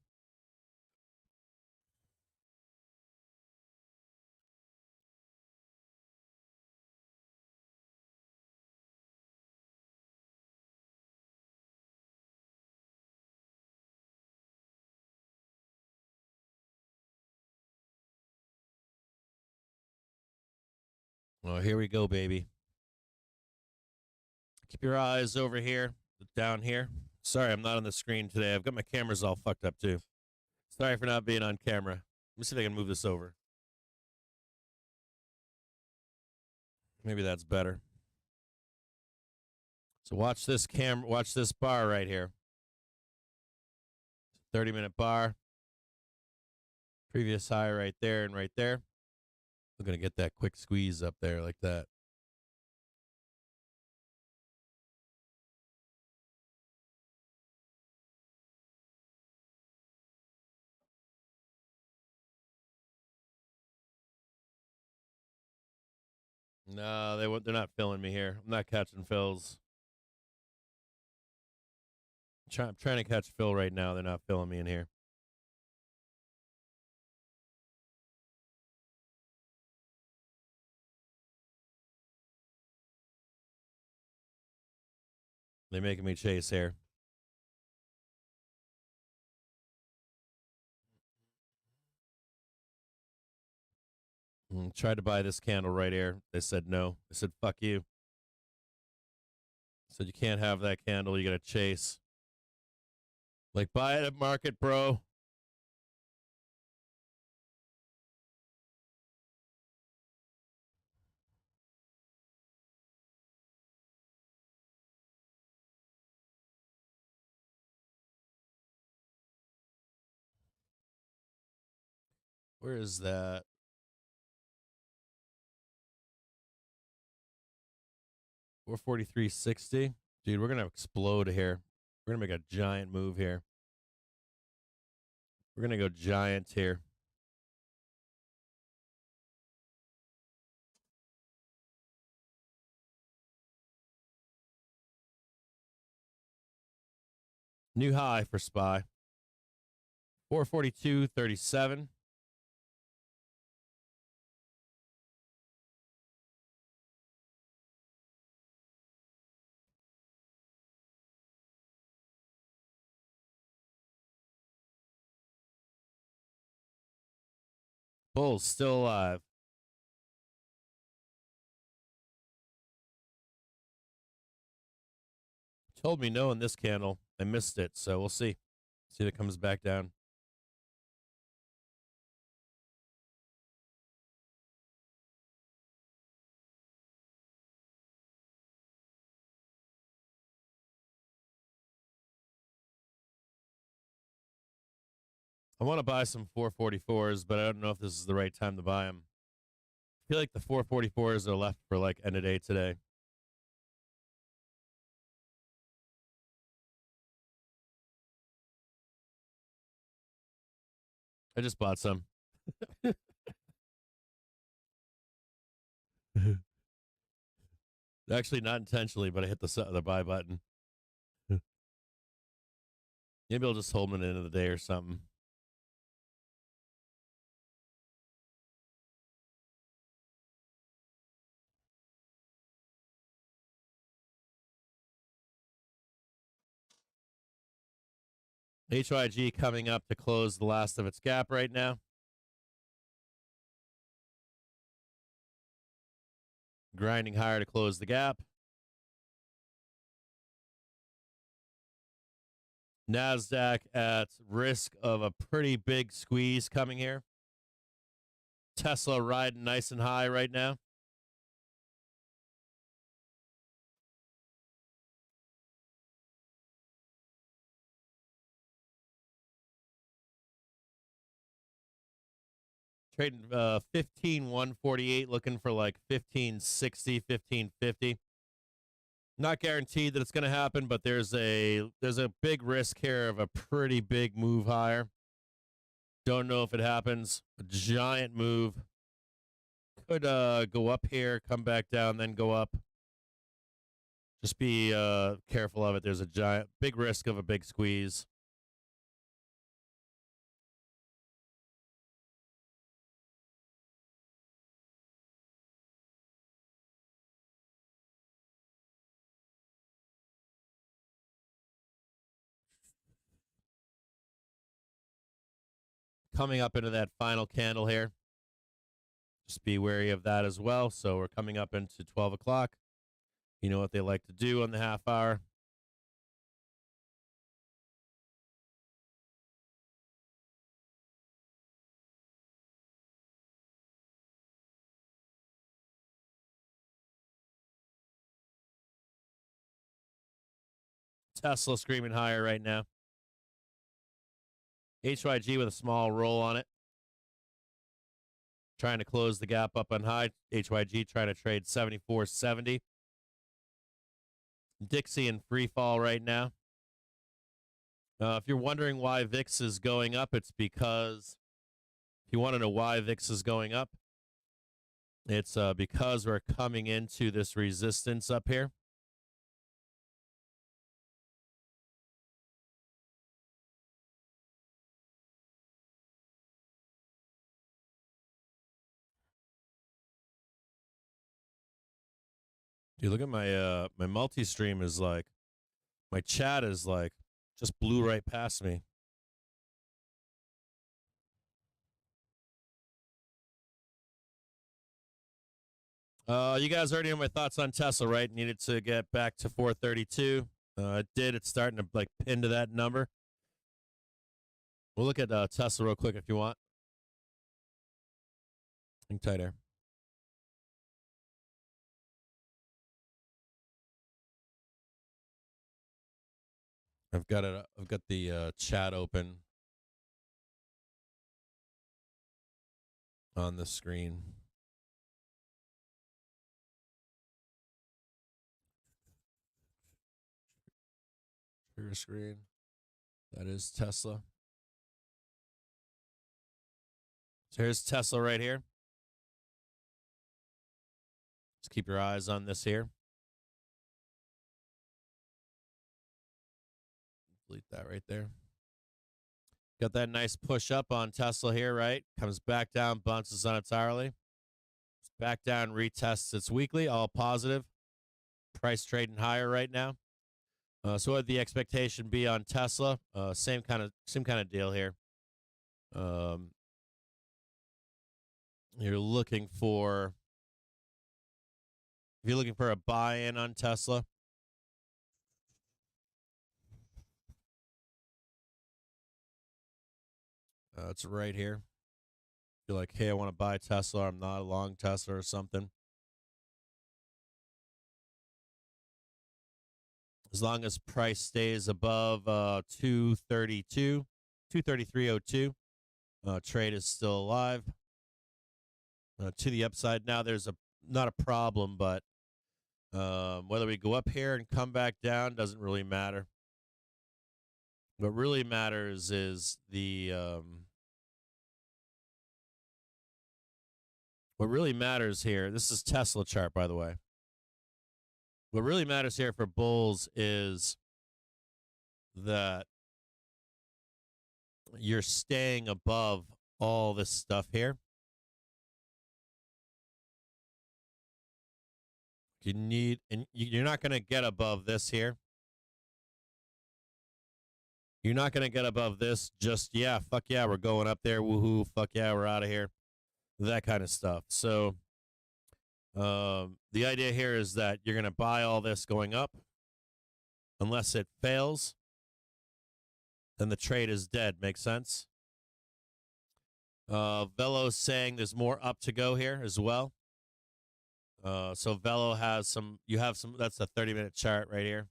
Oh, here we go, baby. Keep your eyes over here, down here. Sorry, I'm not on the screen today. I've got my cameras all fucked up, too. Sorry for not being on camera. Let me see if I can move this over. Maybe that's better. So watch this bar right here. 30-minute bar. Previous high right there and right there. We're going to get that quick squeeze up there like that. No, they're not filling me here. I'm not catching fills. I'm trying to catch fill right now. They're not filling me in here. They're making me chase here. Tried to buy this candle right here. They said no. They said, fuck you. Said you can't have that candle. You got to chase. Like, buy it at market, bro. Where is that? $443.60. Dude, we're going to explode here. We're going to make a giant move here. We're going to go giant here. New high for SPY. 442.37. Bull's still alive. Told me no in this candle. I missed it, so we'll see. See if it comes back down. I want to buy some 444s, but I don't know if this is the right time to buy them. I feel like the 444s are left for like end of day today. I just bought some. Actually, not intentionally, but I hit the buy button. Maybe I'll just hold them at the end of the day or something. HYG coming up to close the last of its gap right now. Grinding higher to close the gap. NASDAQ at risk of a pretty big squeeze coming here. Tesla riding nice and high right now. Trading 15,148, looking for like 1560, 1550. Not guaranteed that it's going to happen, but there's a big risk here of a pretty big move higher. Don't know if it happens. A giant move. Could go up here, come back down, then go up. Just be careful of it. There's a big risk of a big squeeze. Coming up into that final candle here. Just be wary of that as well. So we're coming up into 12 o'clock. You know what they like to do on the half hour. Tesla screaming higher right now. HYG with a small roll on it. Trying to close the gap up on high. HYG trying to trade 74.70. Dixie in free fall right now. If you're wondering why VIX is going up, it's because if you want to know why VIX is going up, it's because we're coming into this resistance up here. Dude, look at my my multi-stream is like, my chat is like, just blew right past me. You guys already know my thoughts on Tesla, right? Needed to get back to 432. It did. It's starting to like pin to that number. We'll look at Tesla real quick if you want. Hang tight here. I've got it. I've got the chat open on the screen. Trigger screen. That is Tesla. So here's Tesla right here. Just keep your eyes on this here. Delete that right there. Got that nice push up on Tesla here, right? Comes back down, bounces on its hourly. It's back down, retests its weekly, all positive. Price trading higher right now. So what would the expectation be on Tesla? Same kind of deal here. You're looking for, if you're looking for a buy-in on Tesla, it's right here. You're like, hey, I want to buy Tesla. I'm not a long Tesla or something. As long as price stays above 232, 233.02, trade is still alive. To the upside. Now there's not a problem, but whether we go up here and come back down doesn't really matter. What really matters is the what really matters here. This is Tesla chart, by the way. What really matters here for bulls is that you're staying above all this stuff here. You need, and you're not going to get above this here. You're not going to get above this. Just, yeah, fuck yeah, we're going up there. Woohoo, fuck yeah, we're out of here. That kind of stuff. So the idea here is that you're going to buy all this going up. Unless it fails, then the trade is dead. Makes sense? Velo's saying there's more up to go here as well. So Velo has some, you have some, that's a 30-minute chart right here.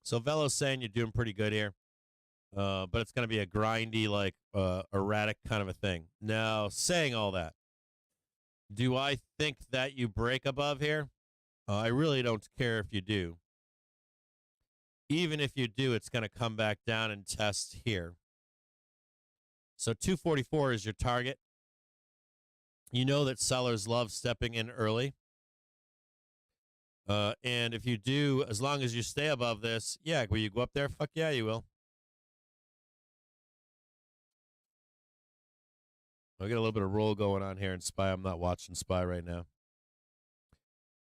So Velo's saying you're doing pretty good here. But it's going to be a grindy, like erratic kind of a thing. Now, saying all that, do I think that you break above here? I really don't care if you do. Even if you do, it's going to come back down and test here. So 244 is your target. You know that sellers love stepping in early. And if you do, as long as you stay above this, yeah, will you go up there? Fuck yeah, you will. I got a little bit of roll going on here in SPY. I'm not watching SPY right now.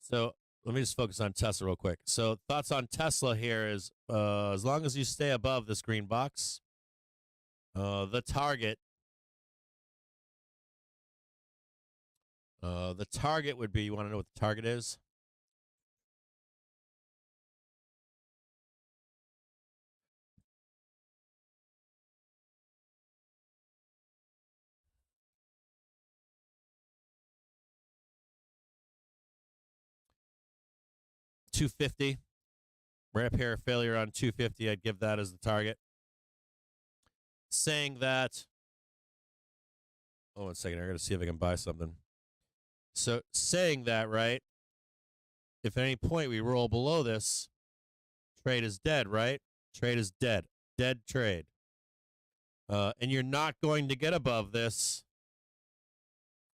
So let me just focus on Tesla real quick. So thoughts on Tesla here is as long as you stay above this green box, the target would be, you want to know what the target is? $250. Ramp here, failure on 250. I'd give that as the target. Saying that, oh, 1 second. I got to see if I can buy something. So saying that, right? If at any point we roll below this, trade is dead, right? Trade is dead. Dead trade. And you're not going to get above this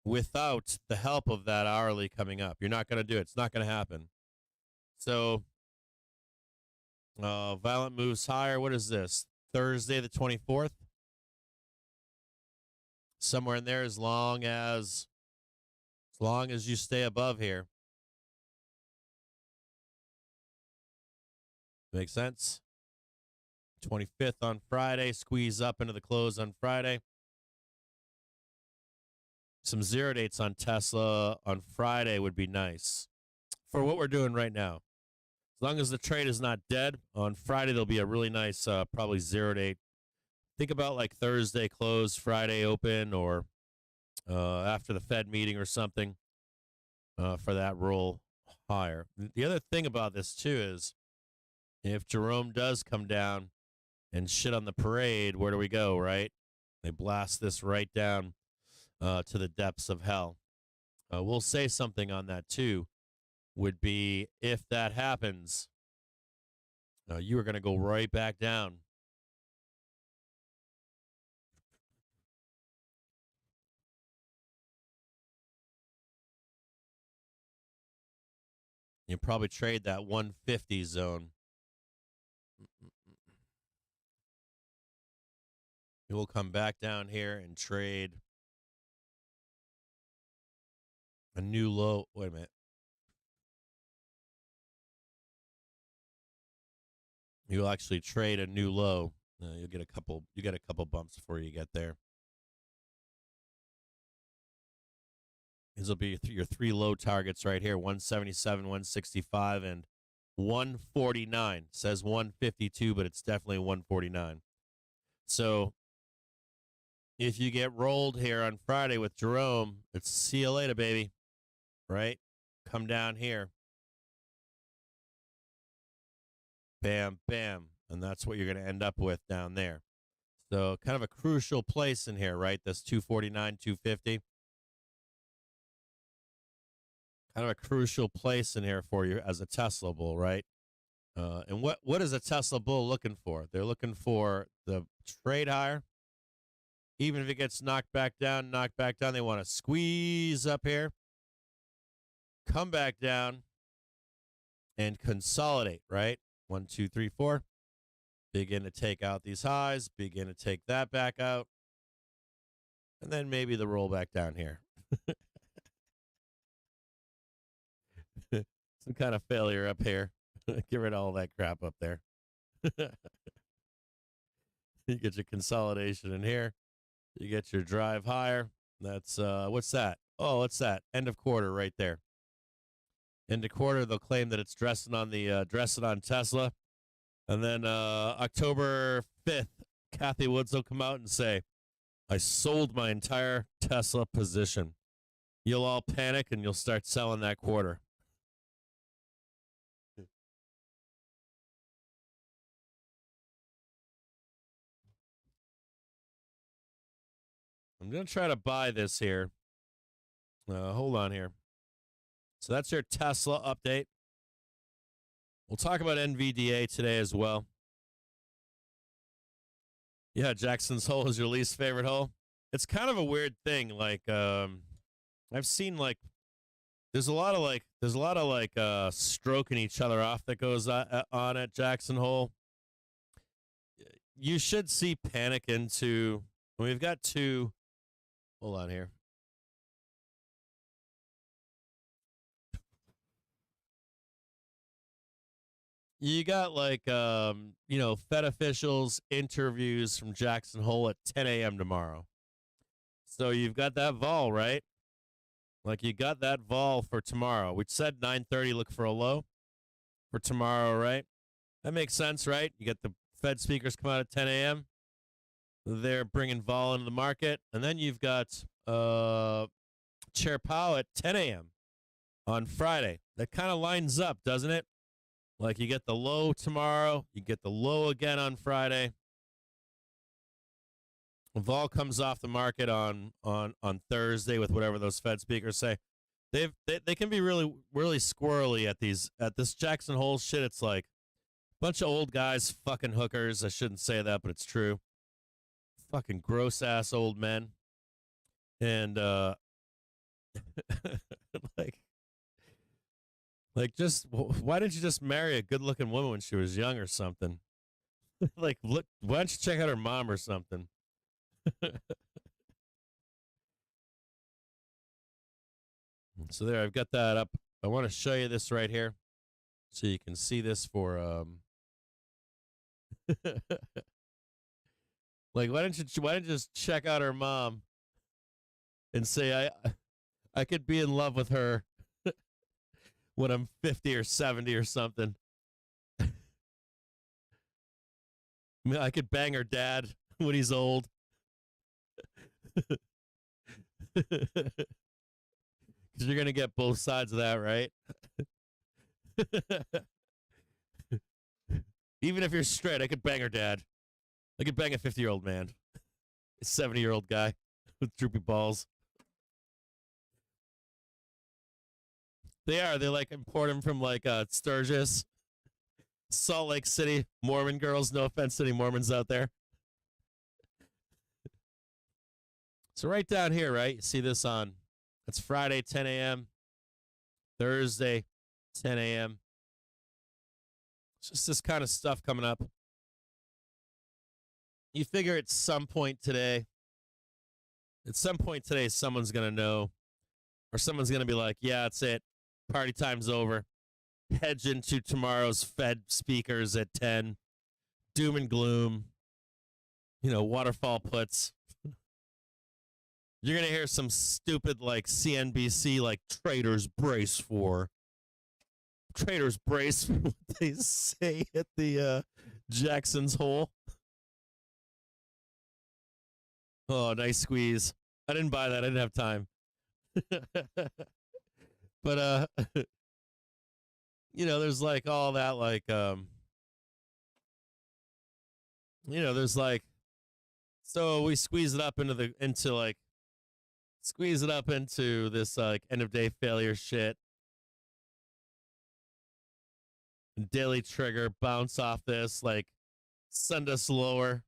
without the help of that hourly coming up. You're not going to do it. It's not going to happen. So, violent moves higher. What is this? Thursday the 24th? Somewhere in there, as long as you stay above here. Makes sense? 25th on Friday, squeeze up into the close on Friday. Some 0 dates on Tesla on Friday would be nice for what we're doing right now. As long as the trade is not dead, on Friday there'll be a really nice, probably 0 date. Think about like Thursday close, Friday open, or after the Fed meeting or something for that roll higher. The other thing about this too is if Jerome does come down and shit on the parade, where do we go, right? They blast this right down to the depths of hell. We'll say something on that too, would be if that happens, you are going to go right back down. You probably trade that 150 zone. You will come back down here and trade a new low. Wait a minute. You'll actually trade a new low. You'll get a couple. You get a couple bumps before you get there. These will be your three low targets right here: 177, 165, and 149. It says 152, but it's definitely 149. So if you get rolled here on Friday with Jerome, it's see you later, baby. Right? Come down here. Bam, bam. And that's what you're going to end up with down there. So kind of a crucial place in here, right? This 249, 250. Kind of a crucial place in here for you as a Tesla bull, right? And what is a Tesla bull looking for? They're looking for the trade higher. Even if it gets knocked back down, they want to squeeze up here, come back down, and consolidate, right? 1, 2, 3, 4. Begin to take out these highs, begin to take that back out, and then maybe the roll back down here. Some kind of failure up here. Get rid of all that crap up there. You get your consolidation in here. You get your drive higher. That's, what's that? Oh, what's that? End of quarter right there. End of quarter, they'll claim that it's dressing on Tesla. And then October 5th, Kathy Woods will come out and say, I sold my entire Tesla position. You'll all panic and you'll start selling that quarter. I'm going to try to buy this here. Hold on here. So that's your Tesla update. We'll talk about NVDA today as well. Yeah, Jackson's Hole is your least favorite hole. It's kind of a weird thing. Like, I've seen there's a lot of stroking each other off that goes on at Jackson Hole. You should see panic into. We've got two. Hold on here. You got Fed officials interviews from Jackson Hole at 10 a.m. tomorrow. So you've got that vol, right? Like you got that vol for tomorrow. We said 9:30, look for a low for tomorrow, right? That makes sense, right? You get the Fed speakers come out at 10 a.m. They're bringing vol into the market. And then you've got Chair Powell at 10 a.m. on Friday. That kind of lines up, doesn't it? Like you get the low tomorrow, you get the low again on Friday. Vol comes off the market on Thursday with whatever those Fed speakers say. They can be really squirrely at this Jackson Hole shit. It's like a bunch of old guys fucking hookers. I shouldn't say that, but it's true. Fucking gross ass old men. And just why didn't you just marry a good looking woman when she was young or something? Like, look, why don't you check out her mom or something? So there, I've got that up. I want to show you this right here so you can see this for like why don't you just check out her mom and say I could be in love with her when I'm 50 or 70 or something. I mean, I could bang her dad when he's old. Because you're going to get both sides of that, right? Even if you're straight, I could bang her dad. I could bang a 50-year-old man. A 70-year-old guy with droopy balls. They like import them from like Sturgis, Salt Lake City, Mormon girls. No offense to any Mormons out there. So right down here, right? You see this on, it's Friday, 10 a.m., Thursday, 10 a.m. It's just this kind of stuff coming up. You figure at some point today, someone's going to know, or someone's going to be like, yeah, that's it. Party time's over. Hedge into tomorrow's Fed speakers at 10. Doom and gloom. Waterfall puts. You're going to hear some stupid, like, CNBC, like, traders brace for what they say at the Jackson's Hole. Oh, nice squeeze. I didn't buy that. I didn't have time. But, there's, like, all that, like, there's, like, so we squeeze it up into this like end of day failure shit. Daily trigger, bounce off this, like send us lower,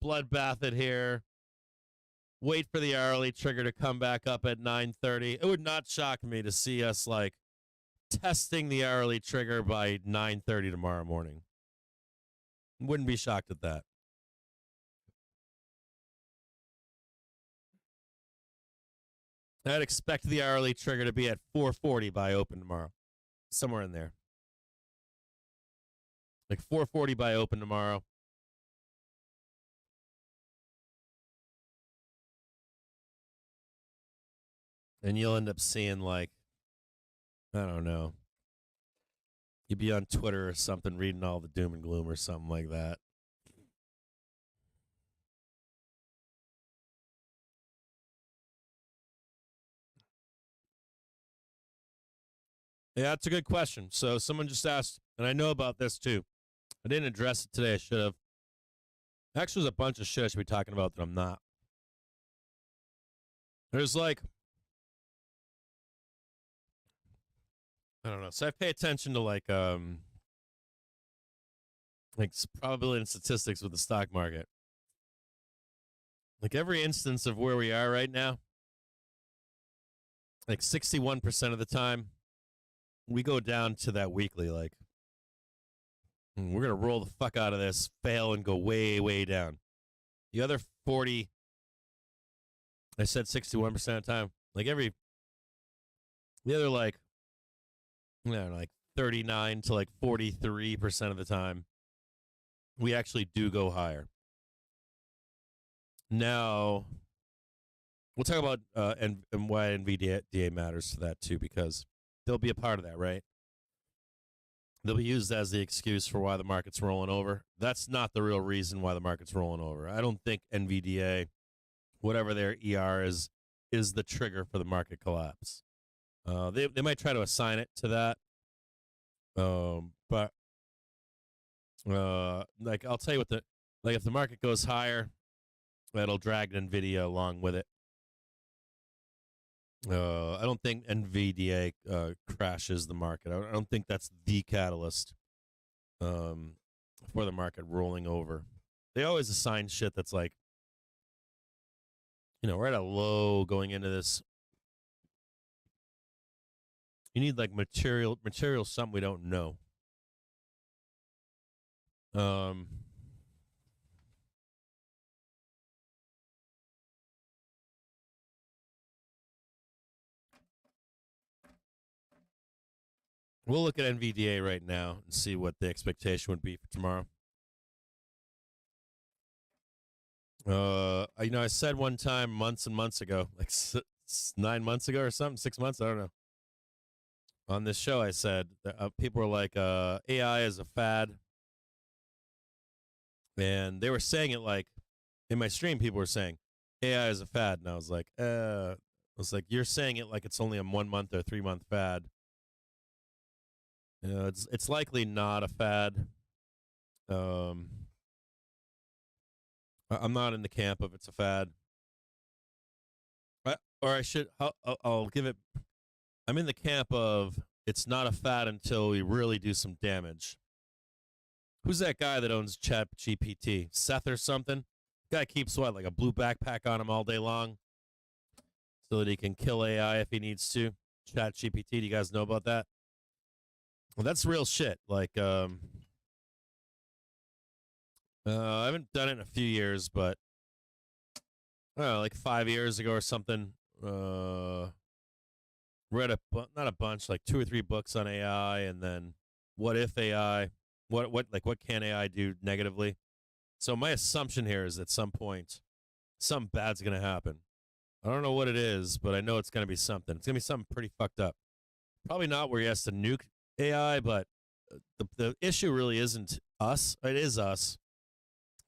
bloodbath it here. Wait for the hourly trigger to come back up at 9:30. It would not shock me to see us like testing the hourly trigger by 9:30 tomorrow morning. Wouldn't be shocked at that. I'd expect the hourly trigger to be at 4:40 by open tomorrow. Somewhere in there. Like 4:40 by open tomorrow. And you'll end up seeing like, I don't know. You'd be on Twitter or something reading all the doom and gloom or something like that. Yeah, that's a good question. So someone just asked, and I know about this too. I didn't address it today. I should have. Actually, there's a bunch of shit I should be talking about that I'm not. There's like, I don't know. So I pay attention to like probability and statistics with the stock market. Like every instance of where we are right now, like 61% of the time, we go down to that weekly, like, we're going to roll the fuck out of this, fail, and go way, way down. The other 40, I said 61% of the time, like the other, like, I don't know, like 39 to like 43% of the time, we actually do go higher. Now, we'll talk about and why NVDA matters to that too, because they'll be a part of that, right? They'll be used as the excuse for why the market's rolling over. That's not the real reason why the market's rolling over. I don't think NVDA, whatever their ER is the trigger for the market collapse. They might try to assign it to that, but Like I'll tell you what if the market goes higher, that'll drag NVIDIA along with it. I don't think NVIDIA crashes the market. I don't think that's the catalyst for the market rolling over. They always assign shit that's like, we're at a low going into this. You need like material something we don't know. We'll look at NVDA right now and see what the expectation would be for tomorrow. I said one time months and months ago, like 9 months ago or something, 6 months, I don't know. On this show, I said that, people were like, AI is a fad. And they were saying it like, in my stream, people were saying, AI is a fad. And I was like, you're saying it like it's only a 1 month or 3 month fad. It's likely not a fad. I'm not in the camp of it's a fad. I'll give it. I'm in the camp of it's not a fad until we really do some damage. Who's that guy that owns ChatGPT? Seth or something? Guy keeps like a blue backpack on him all day long so that he can kill AI if he needs to. ChatGPT, do you guys know about that? Well, that's real shit. Like, I haven't done it in a few years, but I don't know, like 5 years ago or something. Read not a bunch, like 2 or 3 books on AI, and then what if AI? What can AI do negatively? So my assumption here is at some point, something bad's gonna happen. I don't know what it is, but I know it's gonna be something. It's gonna be something pretty fucked up. Probably not where he has to nuke AI, but the issue really isn't us. It is us.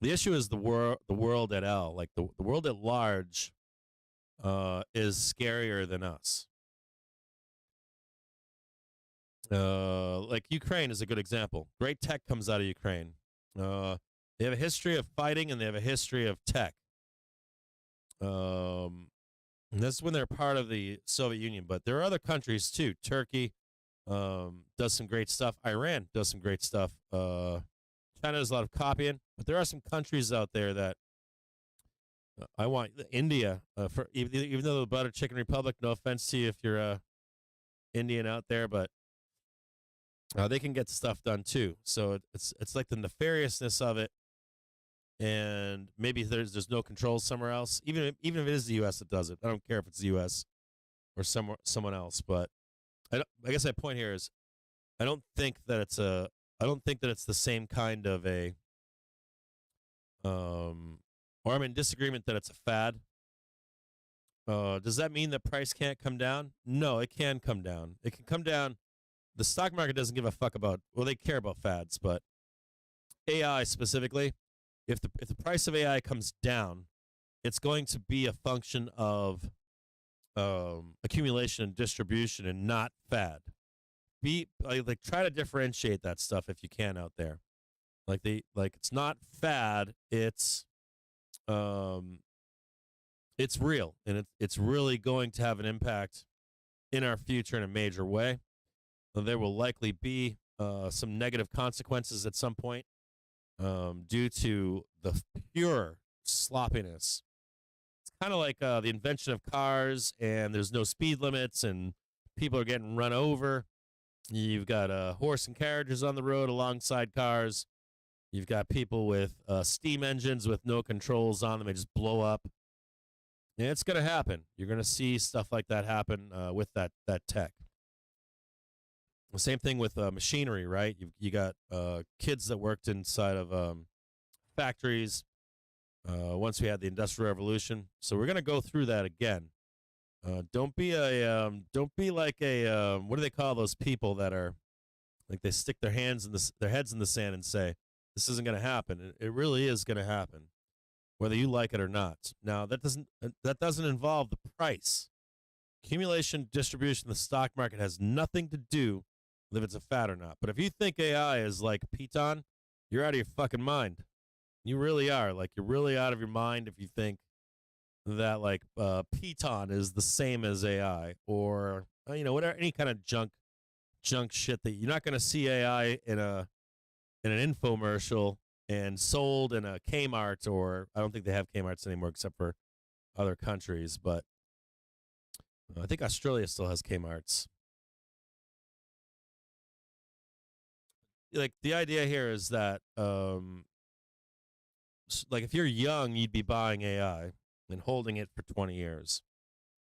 The issue is the world at L. Like the world at large is scarier than us. Like Ukraine is a good example. Great tech comes out of Ukraine. They have a history of fighting and they have a history of tech. And this is when they're part of the Soviet Union, but there are other countries too. Turkey does some great stuff. Iran does some great stuff. China does a lot of copying, but there are some countries out there that I want. India, for even though the Butter Chicken Republic, no offense to you if you're a Indian out there, but they can get stuff done too. So it's like the nefariousness of it, and maybe there's no controls somewhere else. Even if it is the U.S. that does it, I don't care if it's the U.S. or someone else. But I guess my point here is I don't think that it's the same kind of a or I'm in disagreement that it's a fad. Does that mean that price can't come down? No, it can come down. It can come down. The stock market doesn't give a fuck about, well, they care about fads, but AI specifically, if the price of AI comes down, it's going to be a function of accumulation and distribution and not fad. Try to differentiate that stuff if you can out there. It's not fad, it's real, and it's really going to have an impact in our future in a major way. There will likely be some negative consequences at some point due to the pure sloppiness. It's kind of like the invention of cars, and there's no speed limits, and people are getting run over. You've got horse and carriages on the road alongside cars. You've got people with steam engines with no controls on them. They just blow up. And it's going to happen. You're going to see stuff like that happen with that tech. The same thing with machinery, right? You got kids that worked inside of factories once we had the Industrial Revolution. So we're going to go through that again. Don't be like a what do they call those people that are like they stick their heads in the sand and say this isn't going to happen. It really is going to happen, whether you like it or not. Now that doesn't involve the price. Accumulation, distribution, the stock market has nothing to do with if it's a fad or not. But if you think AI is like Python, You're out of your fucking mind. You really are. Like, you're really out of your mind if you think that, like, Python is the same as AI, or, whatever, any kind of junk shit that you're not going to see AI in an infomercial and sold in a Kmart, or I don't think they have Kmarts anymore except for other countries, but I think Australia still has Kmarts. Like, the idea here is that, like, if you're young, you'd be buying AI and holding it for 20 years,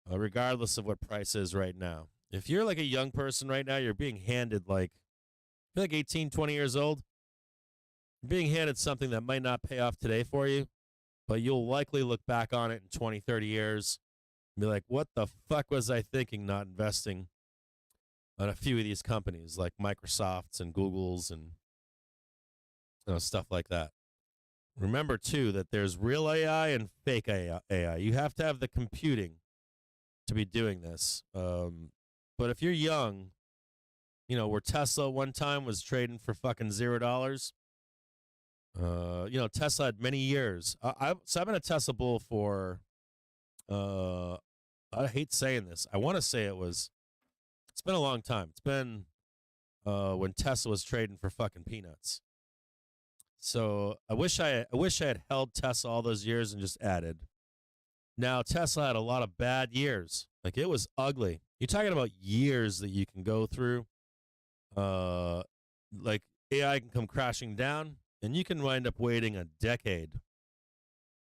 regardless of what price is right now. If you're like a young person right now, you're being handed, like, you're like 18, 20 years old, you're being handed something that might not pay off today for you, but you'll likely look back on it in 20, 30 years and be like, what the fuck was I thinking not investing on a few of these companies like Microsoft's and Google's and stuff like that. Remember, too, that there's real AI and fake AI. You have to have the computing to be doing this. But if you're young, where Tesla one time was trading for fucking $0, Tesla had many years. So I've been a Tesla bull for, I hate saying this. I want to say it's been a long time. It's been when Tesla was trading for fucking peanuts. So I wish I had held Tesla all those years and just added. Now, Tesla had a lot of bad years. Like, it was ugly. You're talking about years that you can go through. Like, AI can come crashing down, and you can wind up waiting a decade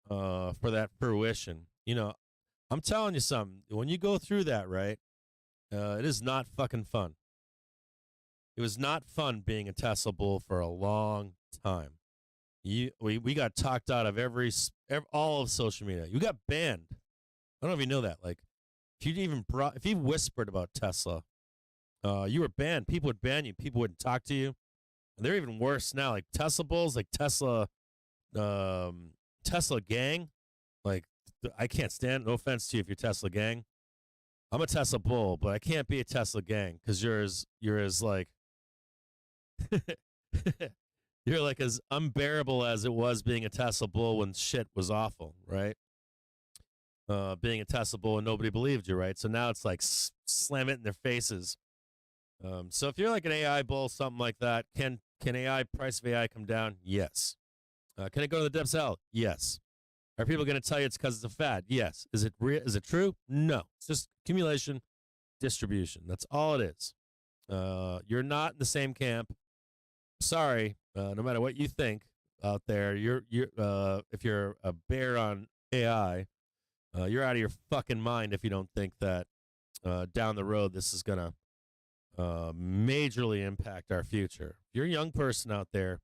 for that fruition. I'm telling you something. When you go through that, right, it is not fucking fun. It was not fun being a Tesla bull for a long time. We got talked out of all of social media. You got banned. I don't know if you know that. Like, if you whispered about Tesla, you were banned. People would ban you. People wouldn't talk to you. And they're even worse now. Like, Tesla bulls, like Tesla gang. Like, I can't stand. No offense to you if you're Tesla gang. I'm a Tesla bull, but I can't be a Tesla gang because you're as like. You're like as unbearable as it was being a Tesla bull when shit was awful, right? Being a Tesla bull and nobody believed you, right? So now it's like slam it in their faces. So if you're like an AI bull, something like that, can price of AI come down? Yes. Can it go to the depths of hell? Yes. Are people going to tell you it's because it's a fad? Yes. Is it true? No. It's just accumulation, distribution. That's all it is. You're not in the same camp. Sorry, no matter what you think out there, if you're a bear on AI, you're out of your fucking mind if you don't think that down the road this is gonna majorly impact our future. If you're a young person out there,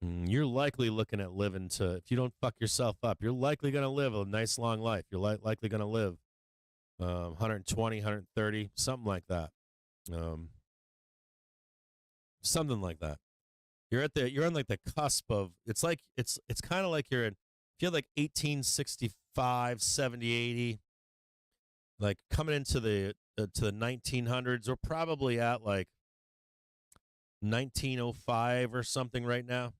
you're likely looking at living if you don't fuck yourself up, you're likely gonna live a nice long life. You're likely gonna live 120, 130, something like that. Something like that. You're on like the cusp of, it's kind of like if you had like 1865, 70, 80, like coming into the 1900s, we're probably at like 1905 or something right now.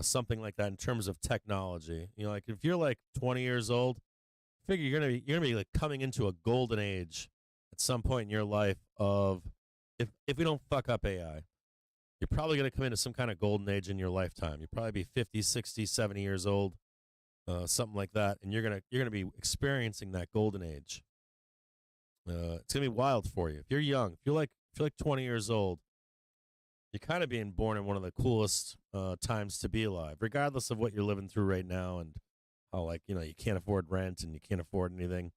Something like that in terms of technology. Like if you're like 20 years old, figure you're gonna be like coming into a golden age at some point in your life of, if we don't fuck up AI. You're probably going to come into some kind of golden age in your lifetime. You'll probably be 50, 60, 70 years old, something like that, and you're gonna be experiencing that golden age. It's gonna be wild for you. If you're young, if you're like 20 years old, you're kind of being born in one of the coolest times to be alive, regardless of what you're living through right now and how, like, you can't afford rent and you can't afford anything.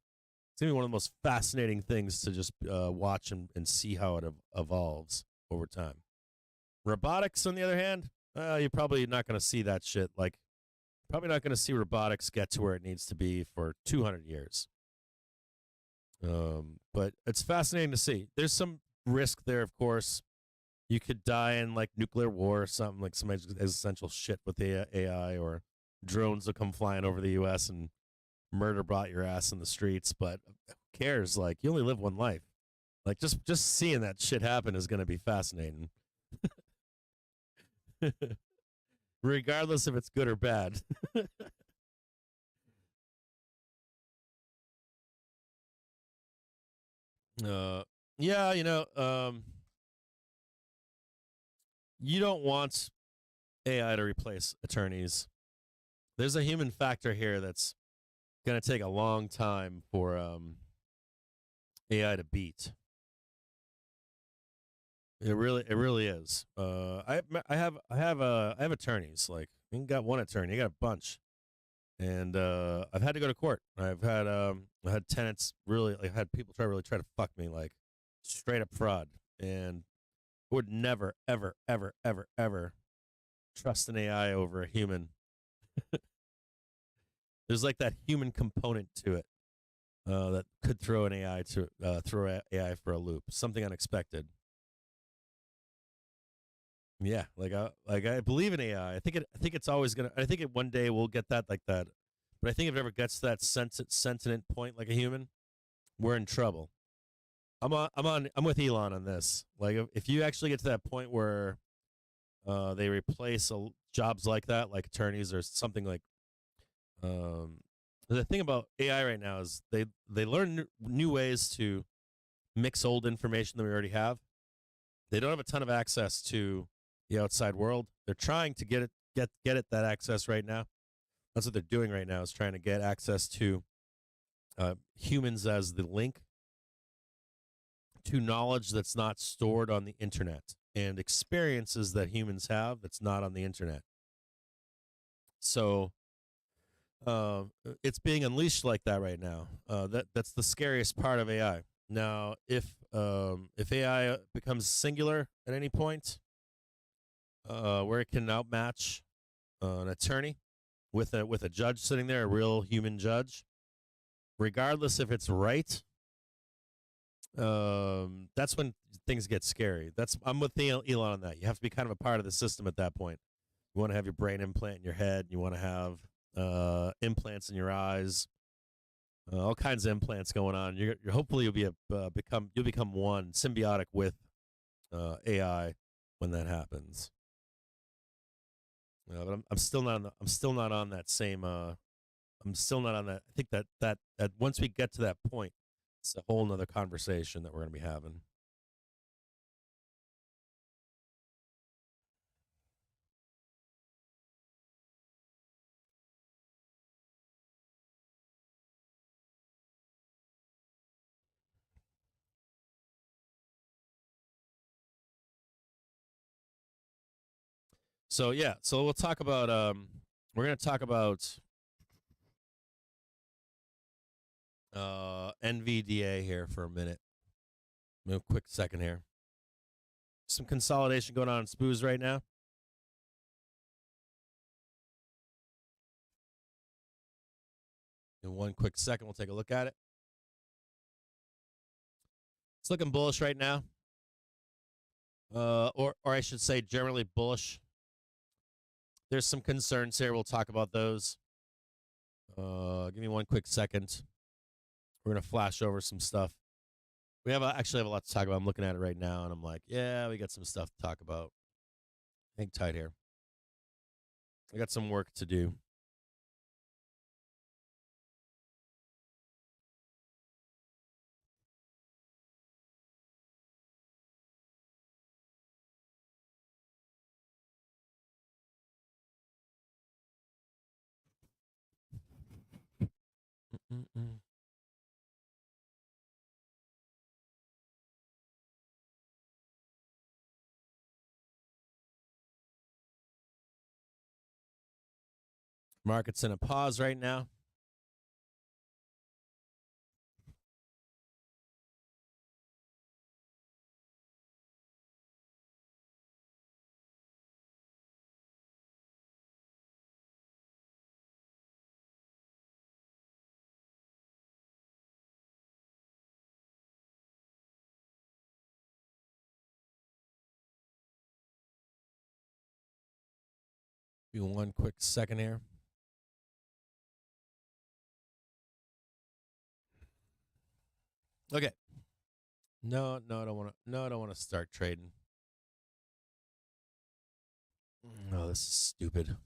It's gonna be one of the most fascinating things to just watch and see how it evolves over time. Robotics, on the other hand, you're probably not going to see that shit. Like, probably not going to see robotics get to where it needs to be for 200 years. But it's fascinating to see. There's some risk there, of course. You could die in, like, nuclear war or something, like some existential shit with the AI, or drones will come flying over the U.S. and murder bot your ass in the streets. But who cares? Like, you only live one life. Like, just seeing that shit happen is going to be fascinating. regardless if it's good or bad. Yeah, you don't want AI to replace attorneys. There's a human factor here that's going to take a long time for AI to beat. It really is. I have attorneys. Like, I ain't got one attorney. I got a bunch, and I've had to go to court. I had tenants really, like, had people try to fuck me, like, straight up fraud, and I would never ever ever ever ever trust an AI over a human. There's like that human component to it that could throw an AI throw AI for a loop, something unexpected. Yeah, like I believe in AI. I think it's always gonna. I think one day we'll get that like that. But I think if it ever gets to that sentient point like a human, we're in trouble. I'm with Elon on this. Like, if you actually get to that point where they replace jobs like that, like attorneys or something like. The thing about AI right now is they learn new ways to mix old information that we already have. They don't have a ton of access to the outside world. They're trying to get it that access right now. That's what they're doing right now, is trying to get access to humans as the link to knowledge that's not stored on the internet and experiences that humans have that's not on the internet. So it's being unleashed like that right now. That's the scariest part of AI. Now, if AI becomes singular at any point, where it can outmatch an attorney with a judge sitting there, a real human judge, regardless if it's right, that's when things get scary. I'm with Elon on that. You have to be kind of a part of the system at that point. You want to have your brain implant in your head. You want to have implants in your eyes, all kinds of implants going on. You're hopefully you'll become one symbiotic with AI when that happens. But I'm still not on that same. I'm still not on that. I think that once we get to that point, it's a whole nother conversation that we're going to be having. So yeah, so we'll talk about we're going to talk about NVDA here for a minute. A quick second here. Some consolidation going on in SPOOs right now. In one quick second, we'll take a look at it. It's looking bullish right now. Or I should say generally bullish. There's some concerns here. We'll talk about those. Give me one quick second. We're going to flash over some stuff. We actually have a lot to talk about. I'm looking at it right now, and I'm like, yeah, we got some stuff to talk about. Hang tight here. I got some work to do. Market's in a pause right now. Give me one quick second here. Okay. No, I don't want to. No, I don't want to start trading. Oh, this is stupid.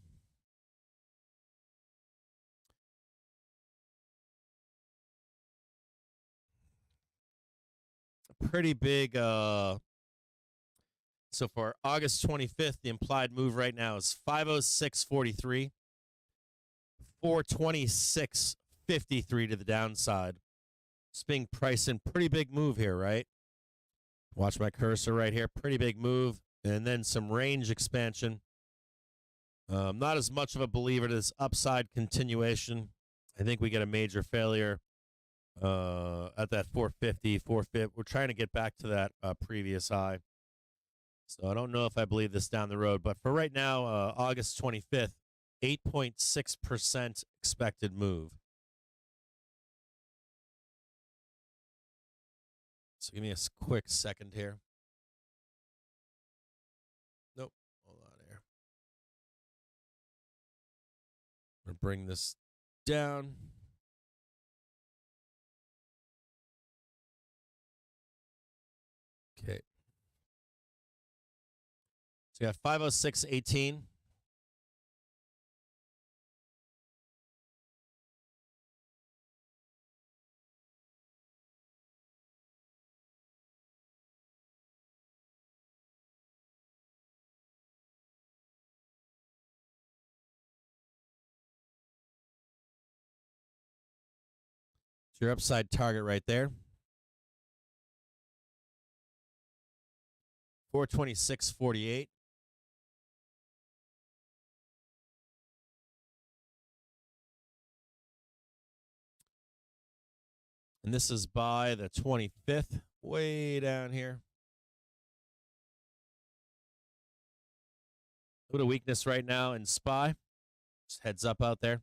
Pretty big. So for August 25th, the implied move right now is 506.43, 426.53 to the downside. It's being priced in. Pretty big move here, right? Watch my cursor right here. Pretty big move. And then some range expansion. Not as much of a believer to this upside continuation. I think we get a major failure at that 450, 450. We're trying to get back to that previous high. So I don't know if I believe this down the road. But for right now, August 25th, 8.6% expected move. So give me a quick second here. Nope. Hold on here. I'm going to bring this down. Okay. So you got 506.18. It's your upside target right there. 426.48. And this is by the 25th, way down here. A little weakness right now in SPY. Just heads up out there.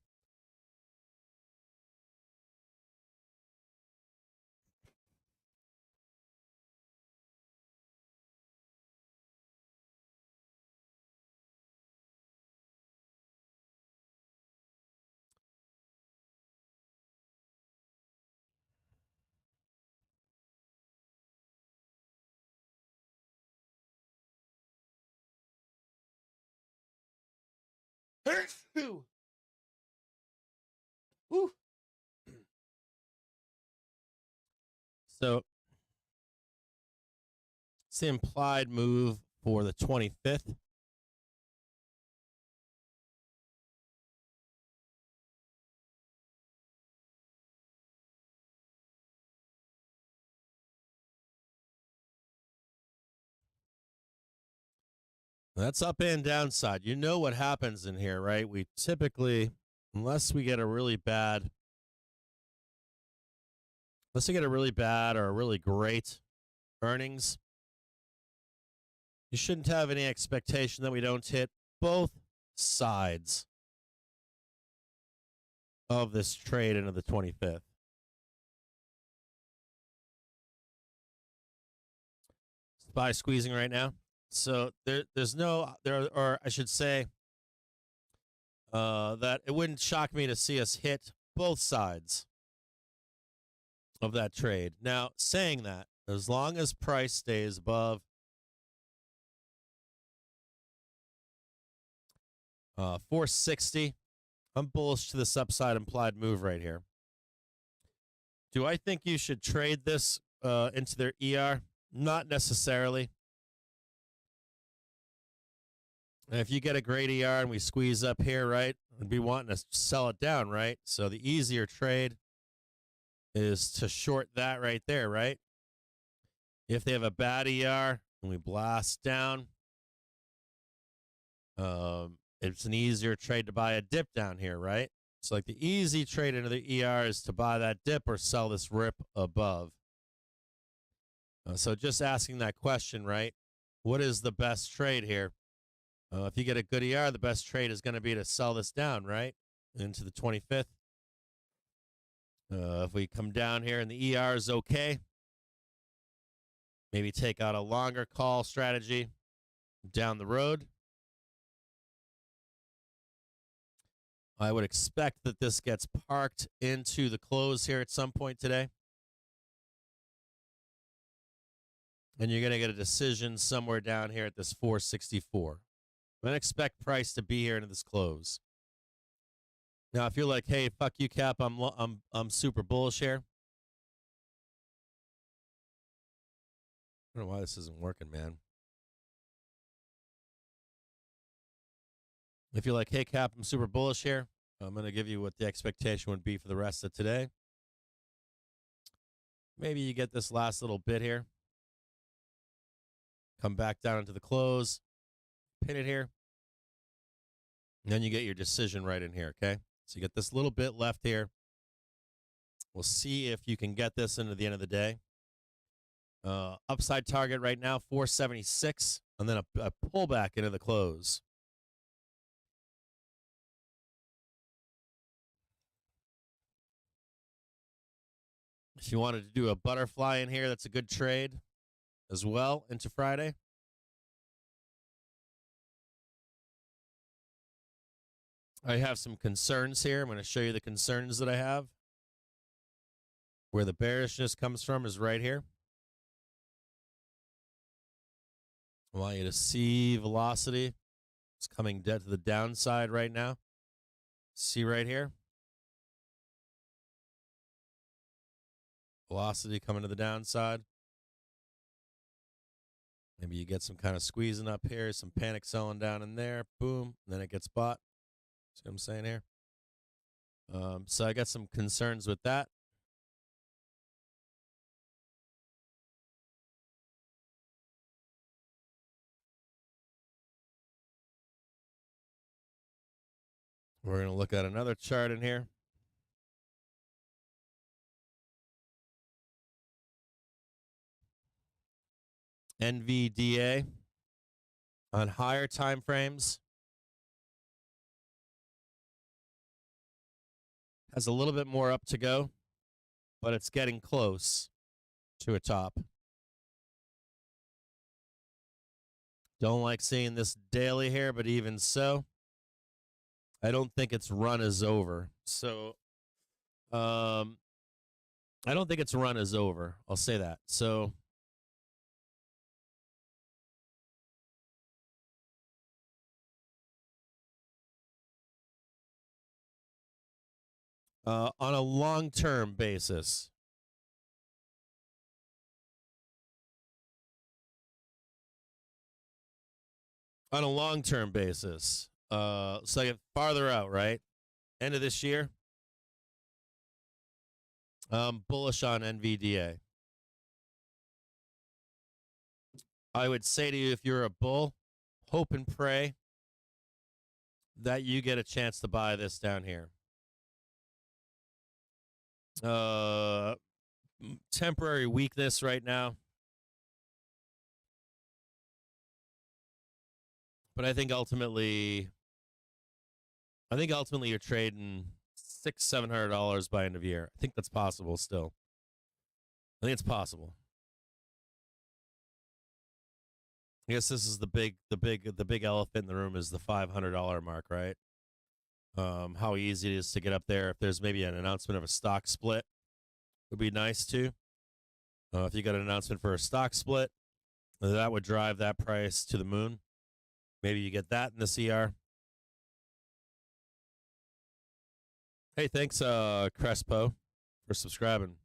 Woo. So it's the implied move for the 25th. That's up and downside. You know what happens in here, right? We typically, unless we get a really bad or a really great earnings, you shouldn't have any expectation that we don't hit both sides of this trade into the 25th. SPY squeezing right now. So there's no, or I should say that it wouldn't shock me to see us hit both sides of that trade. Now, saying that, as long as price stays above 460, I'm bullish to this upside implied move right here. Do I think you should trade this into their ER? Not necessarily. And if you get a great ER and we squeeze up here, right, I'd be wanting to sell it down, right? So the easier trade is to short that right there, right? If they have a bad ER and we blast down, it's an easier trade to buy a dip down here, right? So like the easy trade into the ER is to buy that dip or sell this rip above. So just asking that question, right? What is the best trade here? If you get a good ER, the best trade is going to be to sell this down, right? Into the 25th. If we come down here and the ER is okay, maybe take out a longer call strategy down the road. I would expect that this gets parked into the close here at some point today. And you're going to get a decision somewhere down here at this 464. I'm going to expect price to be here into this close. Now, if you're like, hey, fuck you, Cap, I'm super bullish here. I don't know why this isn't working, man. If you're like, hey, Cap, I'm super bullish here, I'm going to give you what the expectation would be for the rest of today. Maybe you get this last little bit here. Come back down into the close. Pin it here. And then you get your decision right in here, okay? So you get this little bit left here. We'll see if you can get this into the end of the day. Upside target right now, 476, and then a pullback into the close. If you wanted to do a butterfly in here, that's a good trade as well into Friday. I have some concerns here. I'm going to show you the concerns that I have. Where the bearishness comes from is right here. I want you to see velocity. It's coming dead to the downside right now. See right here. Velocity coming to the downside. Maybe you get some kind of squeezing up here, some panic selling down in there. Boom. And then it gets bought. See what I'm saying here? So I got some concerns with that. We're going to look at another chart in here. NVDA on higher time frames has a little bit more up to go, but it's getting close to a top. Don't like seeing this daily here, but even so, I don't think its run is over. So, I don't think its run is over. I'll say that. So, on a long-term basis, so I get farther out, right? End of this year, bullish on NVDA. I would say to you, if you're a bull, hope and pray that you get a chance to buy this down here. Temporary weakness right now. But I think ultimately you're trading $600-700 by end of year. I think that's possible still. I think it's possible. I guess this is the big elephant in the room is the $500 mark, right? How easy it is to get up there. If there's maybe an announcement of a stock split, would be nice too. If you got an announcement for a stock split, that would drive that price to the moon. Maybe you get that in the CR. Hey, thanks, Crespo, for subscribing.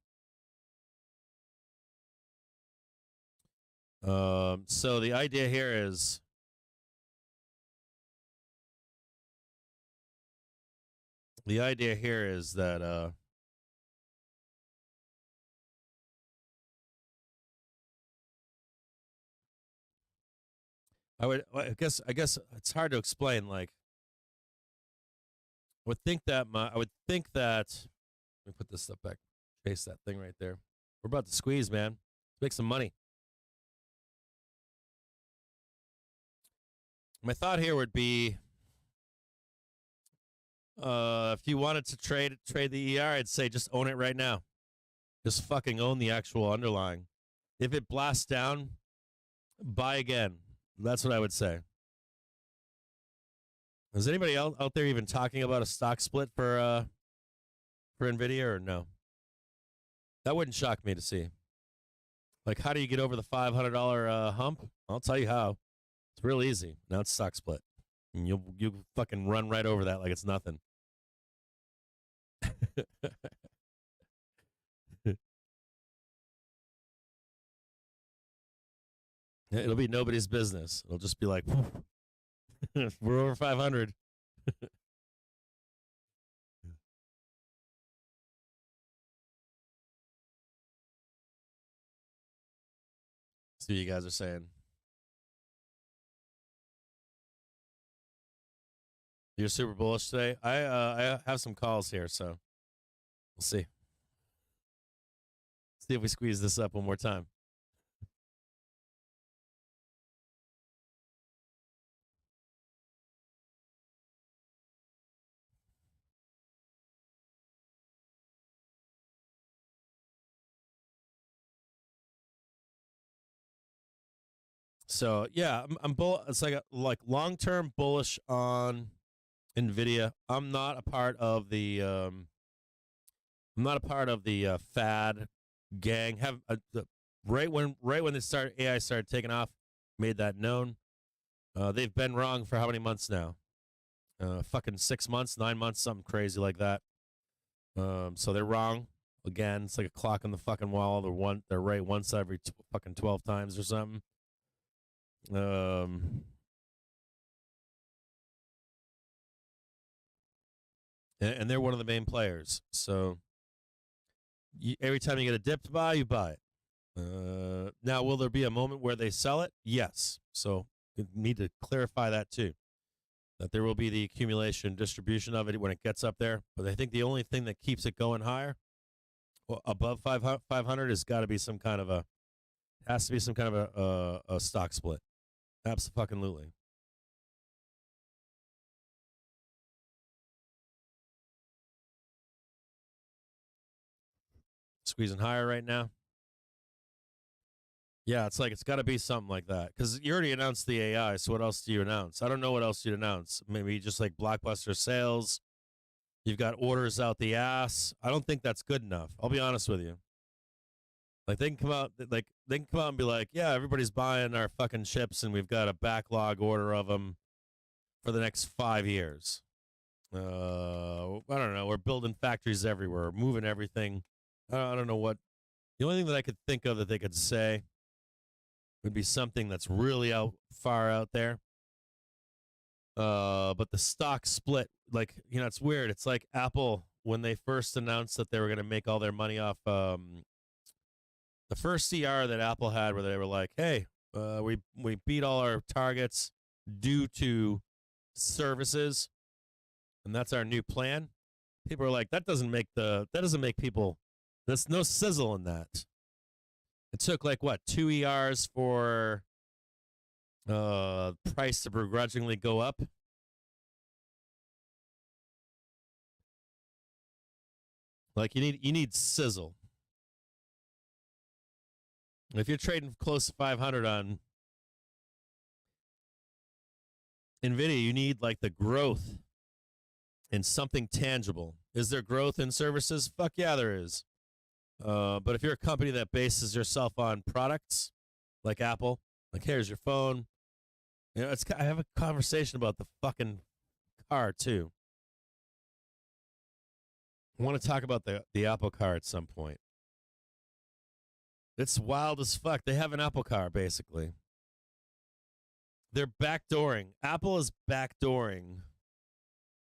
So the idea here is that I guess it's hard to explain. Like, I would think that let me put this stuff back. Chase that thing right there. We're about to squeeze, man. Let's make some money. My thought here would be, if you wanted to trade the ER, I'd say just own it right now. Just fucking own the actual underlying. If it blasts down, buy again. That's what I would say. Is anybody else out there even talking about a stock split for NVIDIA or no? That wouldn't shock me to see. Like, how do you get over the $500 hump? I'll tell you how. It's real easy. Now it's stock split. And you'll fucking run right over that like it's nothing. It'll be nobody's business. It'll just be like, we're over 500. See what you guys are saying. You're super bullish today. I have some calls here, so we'll see. See if we squeeze this up one more time. So yeah, I'm it's like long-term bullish on NVIDIA. I'm not a part of the fad gang. Right when AI started taking off, made that known. They've been wrong for how many months now? Fucking 6 months, 9 months, something crazy like that. So they're wrong again. It's like a clock on the fucking wall. They're right once every fucking 12 times or something. And they're one of the main players. So every time you get a dip to buy, you buy it. Now, will there be a moment where they sell it? Yes. So you need to clarify that too, that there will be the accumulation, distribution of it when it gets up there. But I think the only thing that keeps it going higher, above 500, has got to be some kind of a stock split. Absolutely. Squeezing higher right now. Yeah, it's got to be something like that. Because you already announced the AI, so what else do you announce? I don't know what else you'd announce. Maybe just like blockbuster sales. You've got orders out the ass. I don't think that's good enough. I'll be honest with you. Like they can come out and be like, yeah, everybody's buying our fucking chips, and we've got a backlog order of them for the next 5 years. I don't know. We're building factories everywhere, moving everything. I don't know what. The only thing that I could think of that they could say would be something that's really far out there. But the stock split, it's weird. It's like Apple when they first announced that they were going to make all their money off. The first CR that Apple had, where they were like, "Hey, we beat all our targets due to services, and that's our new plan." People are like, "That doesn't make people. There's no sizzle in that." It took 2 ERs for price to begrudgingly go up. You need sizzle. If you're trading close to 500 on NVIDIA, you need the growth in something tangible. Is there growth in services? Fuck yeah, there is. But if you're a company that bases yourself on products like Apple, here's your phone. I have a conversation about the fucking car too. I want to talk about the Apple car at some point. It's wild as fuck. They have an Apple car, basically. They're backdooring. Apple is backdooring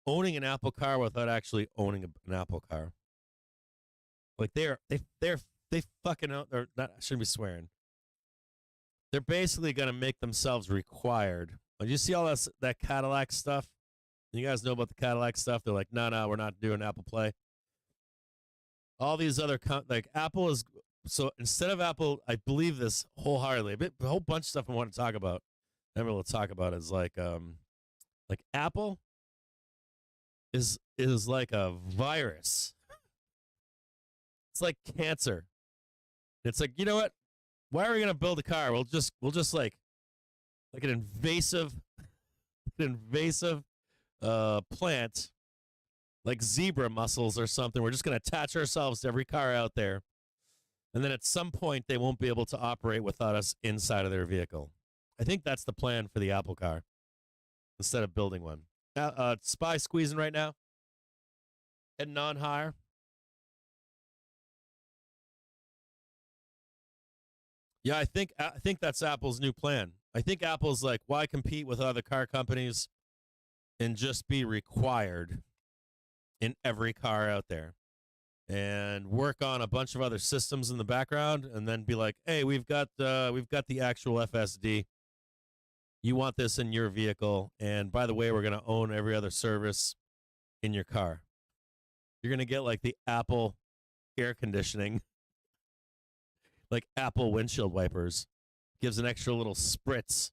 owning an Apple car without actually owning an Apple car. They fucking out. They're not. I shouldn't be swearing. They're basically gonna make themselves required. When you see all that Cadillac stuff, you guys know about the Cadillac stuff. They're like, no, we're not doing Apple Play. All these other Apple is. So instead of Apple, I believe this wholeheartedly. A whole bunch of stuff I want to talk about. Never will talk about is Apple is like a virus. It's like cancer. It's like, you know what? Why are we gonna build a car? We'll just like an invasive plant, like zebra mussels or something. We're just gonna attach ourselves to every car out there. And then at some point, they won't be able to operate without us inside of their vehicle. I think that's the plan for the Apple car. instead of building one. SPY squeezing right now. Heading on higher. Yeah, I think that's Apple's new plan. I think Apple's like, why compete with other car companies and just be required in every car out there and work on a bunch of other systems in the background and then be like, hey, we've got the actual FSD. You want this in your vehicle, and by the way, we're going to own every other service in your car. You're going to get like the Apple air conditioning, like Apple windshield wipers. Gives an extra little spritz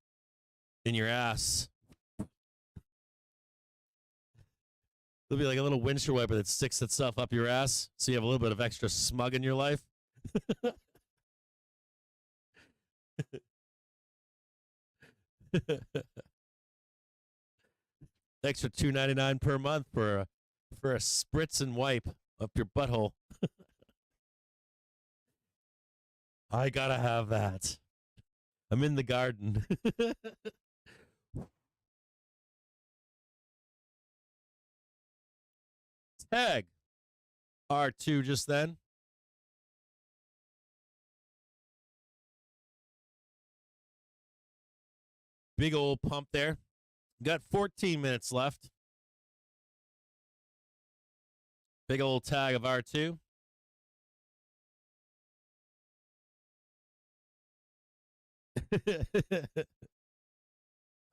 in your ass. It'll be like a little windshield wiper that sticks itself up your ass, so you have a little bit of extra smug in your life. Extra $2.99 per month for a spritz and wipe up your butthole. I gotta have that. I'm in the garden. Tag R2 just then. Big old pump there. Got 14 minutes left. Big old tag of R2.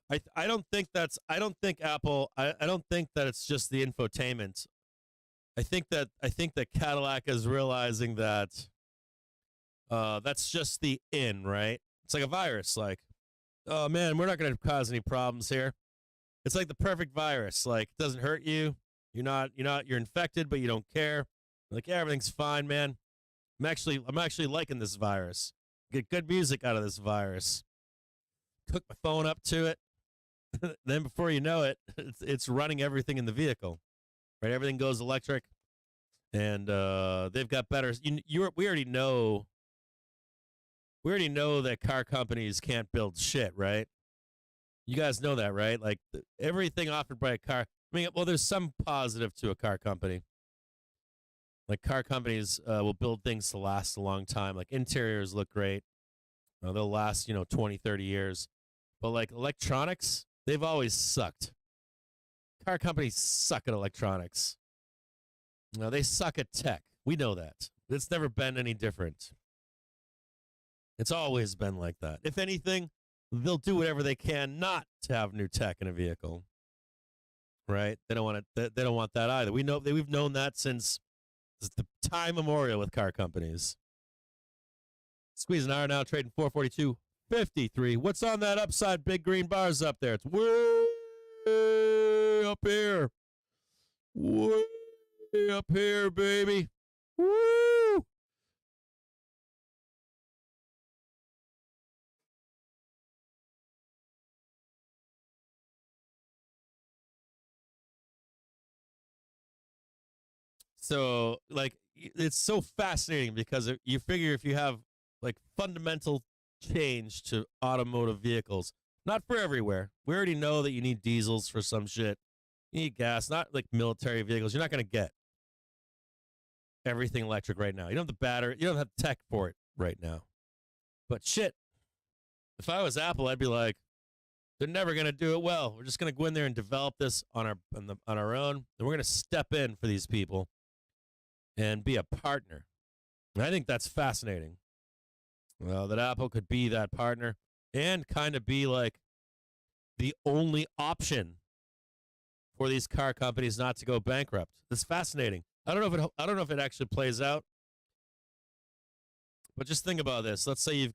I don't think Apple, I don't think that it's just the infotainment. I think that Cadillac is realizing that that's just the in, right? It's like a virus, like, oh man, we're not going to cause any problems here. It's like the perfect virus. Like, it doesn't hurt you. You're infected, but you don't care. Like, yeah, everything's fine, man. I'm actually liking this virus. Get good music out of this virus. Hook my phone up to it. Then before you know it, it's running everything in the vehicle. Right? Everything goes electric. And they've got better. We already know that car companies can't build shit, right? You guys know that, right? Like everything offered by a car. I mean, well, there's some positive to a car company. Like car companies will build things to last a long time. Like interiors look great. They'll last, 20, 30 years. But like electronics, they've always sucked. Car companies suck at electronics. They suck at tech. We know that. It's never been any different. It's always been like that. If anything, they'll do whatever they can not to have new tech in a vehicle. Right? They don't want it. They don't want that either. We've known that since the time memorial with car companies. Squeeze an hour now, trading 442.53. What's on that upside? Big green bars up there. It's way up here. Way up here, baby. Woo! So, like, it's so fascinating because you figure if you have, like, fundamental change to automotive vehicles, not for everywhere. We already know that you need diesels for some shit. You need gas, not like military vehicles. You're not going to get everything electric right now. You don't have the battery. You don't have tech for it right now. But shit, if I was Apple, I'd be like, they're never going to do it well. We're just going to go in there and develop this on our own. And we're going to step in for these people and be a partner. And I think that's fascinating. Well, that Apple could be that partner and kind of be like the only option for these car companies not to go bankrupt. It's fascinating. I don't know if it actually plays out. But just think about this. Let's say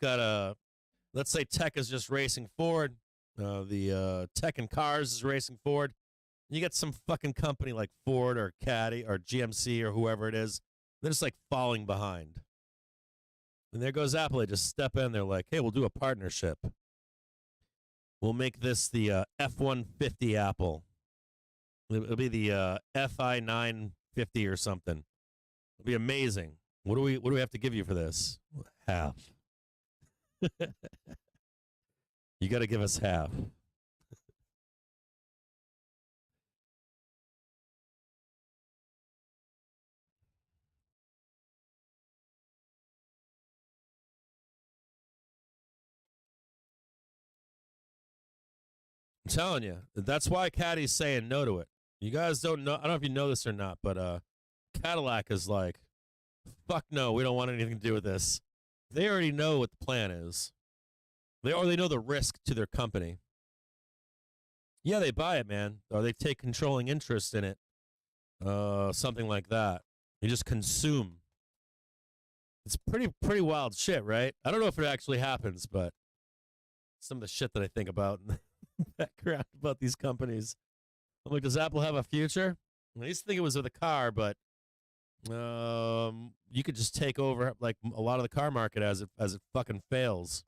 tech is just racing forward. The tech in cars is racing forward. You get some fucking company like Ford or Caddy or GMC or whoever it is. They're just like falling behind. And there goes Apple. They just step in. They're like, hey, we'll do a partnership. We'll make this the F-150 Apple. It'll be the FI 950 or something. It'll be amazing. What do we have to give you for this? Half. You got to give us half. I'm telling you, that's why Caddy's saying no to it. You guys don't know. I don't know if you know this or not, but Cadillac is like, fuck no, we don't want anything to do with this. They already know what the plan is. They know the risk to their company. Yeah, they buy it, man, or they take controlling interest in it. Something like that. You just consume. It's pretty wild shit, right? I don't know if it actually happens, but some of the shit that I think about in the background about these companies. I'm like, does Apple have a future? I used to think it was with a car, but you could just take over like a lot of the car market as it fucking fails.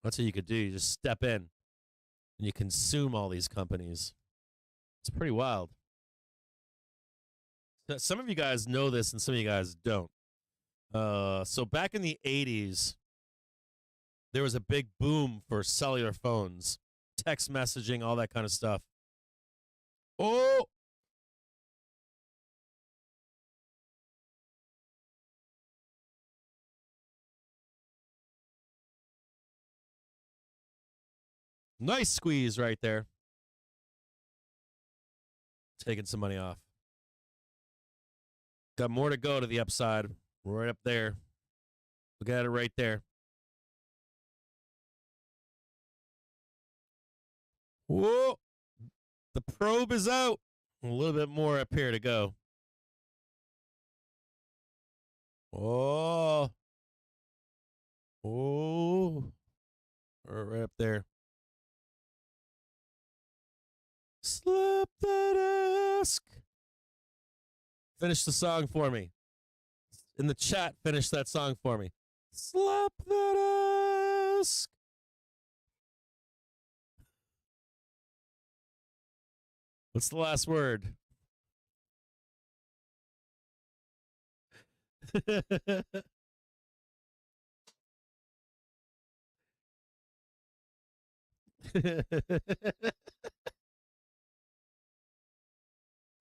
That's what you could do. You just step in and you consume all these companies. It's pretty wild. Some of you guys know this and some of you guys don't. So back in the 80s, there was a big boom for cellular phones, text messaging, all that kind of stuff. Oh! Nice squeeze right there. Taking some money off. Got more to go to the upside. We're right up there. Look at it right there. Whoa! The probe is out. A little bit more up here to go. Oh. Oh. Right up there. Slap that ask. Finish the song for me. In the chat, finish that song for me. Slap that ask. What's the last word?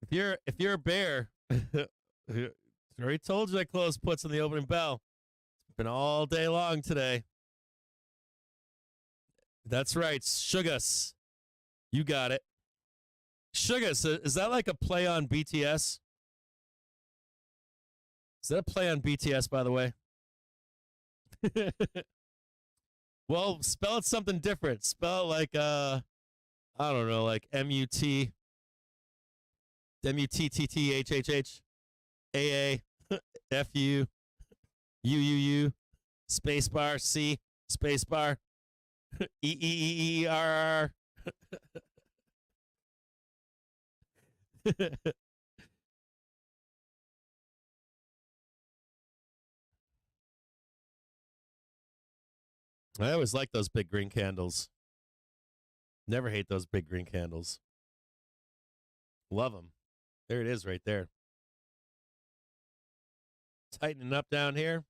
If you're a bear, I already told you I closed puts on the opening bell. It's been all day long today. That's right, Sugas. You got it. Sugas, is that like a play on BTS? Is that a play on BTS, by the way? Well, spell it something different. Spell it like, I don't know, like M-U-T, M-U-T-T-T-H-H-H, A-A, F-U, U-U-U, spacebar, C, spacebar, E-E-E-E-R-R. I always like those big green candles. Never hate those big green candles. Love them. There it is right there. Tightening up down here.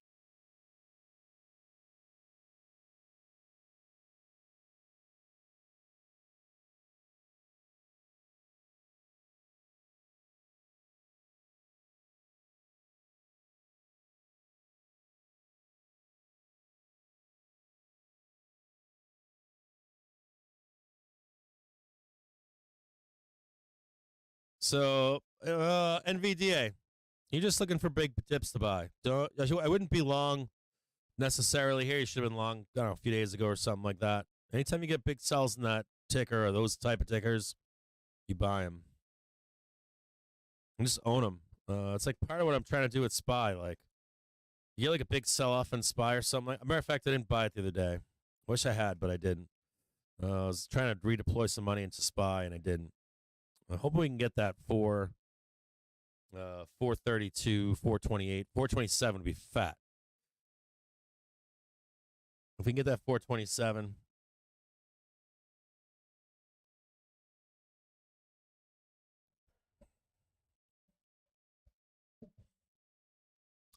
So, NVDA, you're just looking for big dips to buy. I wouldn't be long necessarily here. You should have been long, I don't know, a few days ago or something like that. Anytime you get big sells in that ticker or those type of tickers, you buy them. And just own them. It's like part of what I'm trying to do with SPY. Like, you get like a big sell-off in SPY or something. Like, as a matter of fact, I didn't buy it the other day. Wish I had, but I didn't. I was trying to redeploy some money into SPY, and I didn't. I hope we can get that for 432, 428, 427 would be fat. If we can get that 427.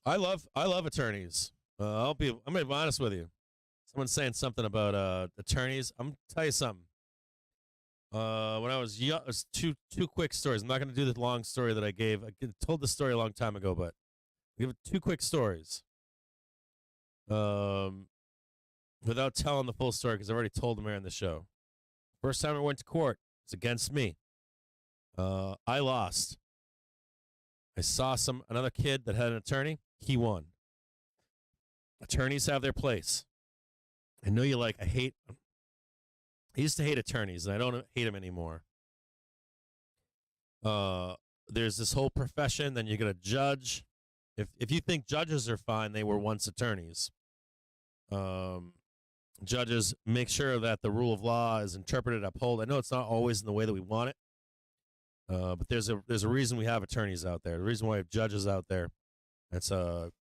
I love attorneys. I'm gonna be honest with you. Someone's saying something about attorneys. I'm gonna tell you something. When I was young, it was two quick stories. I'm not going to do the long story that I gave. I told the story a long time ago, but I'll give it two quick stories. Without telling the full story, because I already told them here on the show. First time I went to court, it's against me. I lost. I saw another kid that had an attorney. He won. Attorneys have their place. I know you like. I used to hate attorneys, and I don't hate them anymore. There's this whole profession. Then you're gonna judge. If you think judges are fine, they were once attorneys. Judges make sure that the rule of law is interpreted, upheld. I know it's not always in the way that we want it, but there's a reason we have attorneys out there. The reason why we have judges out there. It's a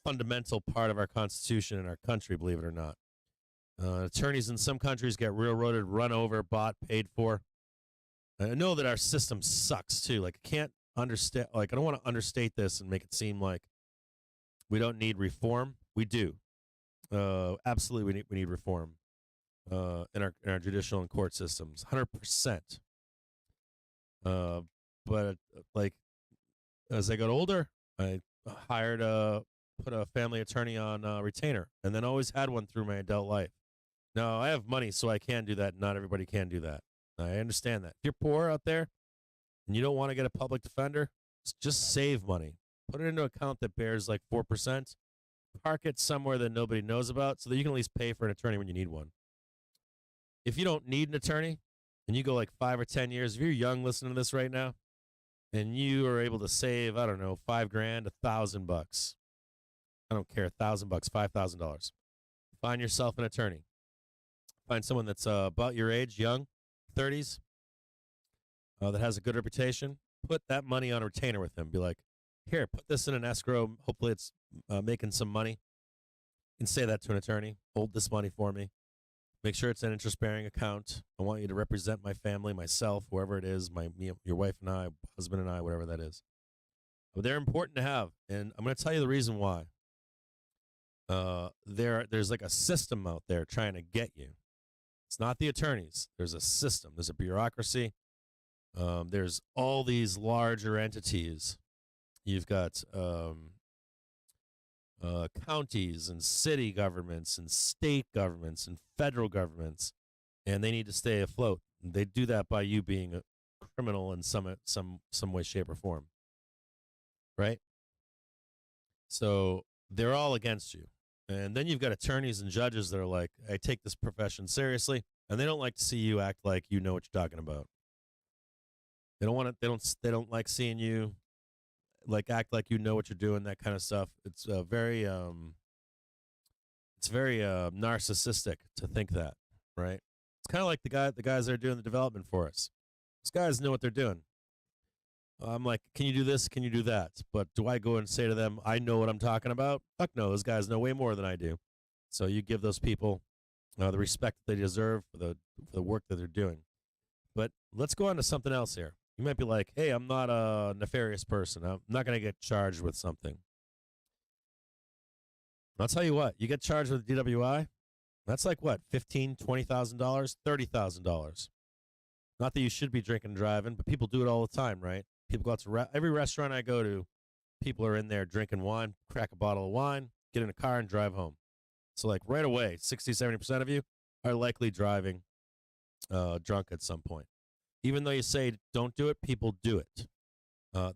fundamental part of our Constitution in our country, believe it or not. Attorneys in some countries get railroaded, run over, bought, paid for. I know that our system sucks too. Like I can't understand. Like I don't want to understate this and make it seem like we don't need reform. We do. Absolutely, we need reform in our judicial and court systems, 100%. But like as I got older, I put a family attorney on retainer, and then always had one through my adult life. Now I have money, so I can do that. Not everybody can do that. I understand that. If you're poor out there and you don't want to get a public defender, just save money. Put it into an account that bears like 4%. Park it somewhere that nobody knows about so that you can at least pay for an attorney when you need one. If you don't need an attorney and you go like 5 or 10 years, if you're young listening to this right now and you are able to save, I don't know, $5,000, $1,000, I don't care, $1,000, $5,000. Find yourself an attorney. Find someone that's about your age, young, 30s, that has a good reputation. Put that money on a retainer with him. Be like, here, put this in an escrow. Hopefully it's making some money. You can say that to an attorney. Hold this money for me. Make sure it's an interest-bearing account. I want you to represent my family, myself, whoever it is, your wife and I, husband and I, whatever that is. But they're important to have, and I'm going to tell you the reason why. There's like a system out there trying to get you. It's not the attorneys. There's a system. There's a bureaucracy. There's all these larger entities. You've got counties and city governments and state governments and federal governments, and they need to stay afloat. They do that by you being a criminal in some way, shape, or form, right? So they're all against you. And then you've got attorneys and judges that are like, I take this profession seriously, and they don't like to see you act like you know what you're talking about. They don't want to. They don't like seeing you like act like you know what you're doing. That kind of stuff. It's very narcissistic to think that, right? It's kind of like the guys that are doing the development for us. Those guys know what they're doing. I'm like, can you do this? Can you do that? But do I go and say to them, I know what I'm talking about? Fuck no, those guys know way more than I do. So you give those people the respect that they deserve for the work that they're doing. But let's go on to something else here. You might be like, hey, I'm not a nefarious person. I'm not going to get charged with something. I'll tell you what, you get charged with DWI, that's like what, $15,000, $20,000, $30,000. Not that you should be drinking and driving, but people do it all the time, right? People go out to every restaurant I go to, people are in there drinking wine, crack a bottle of wine, get in a car and drive home. So like right away, 60, 70% of you are likely driving drunk at some point. Even though you say don't do it, people do it.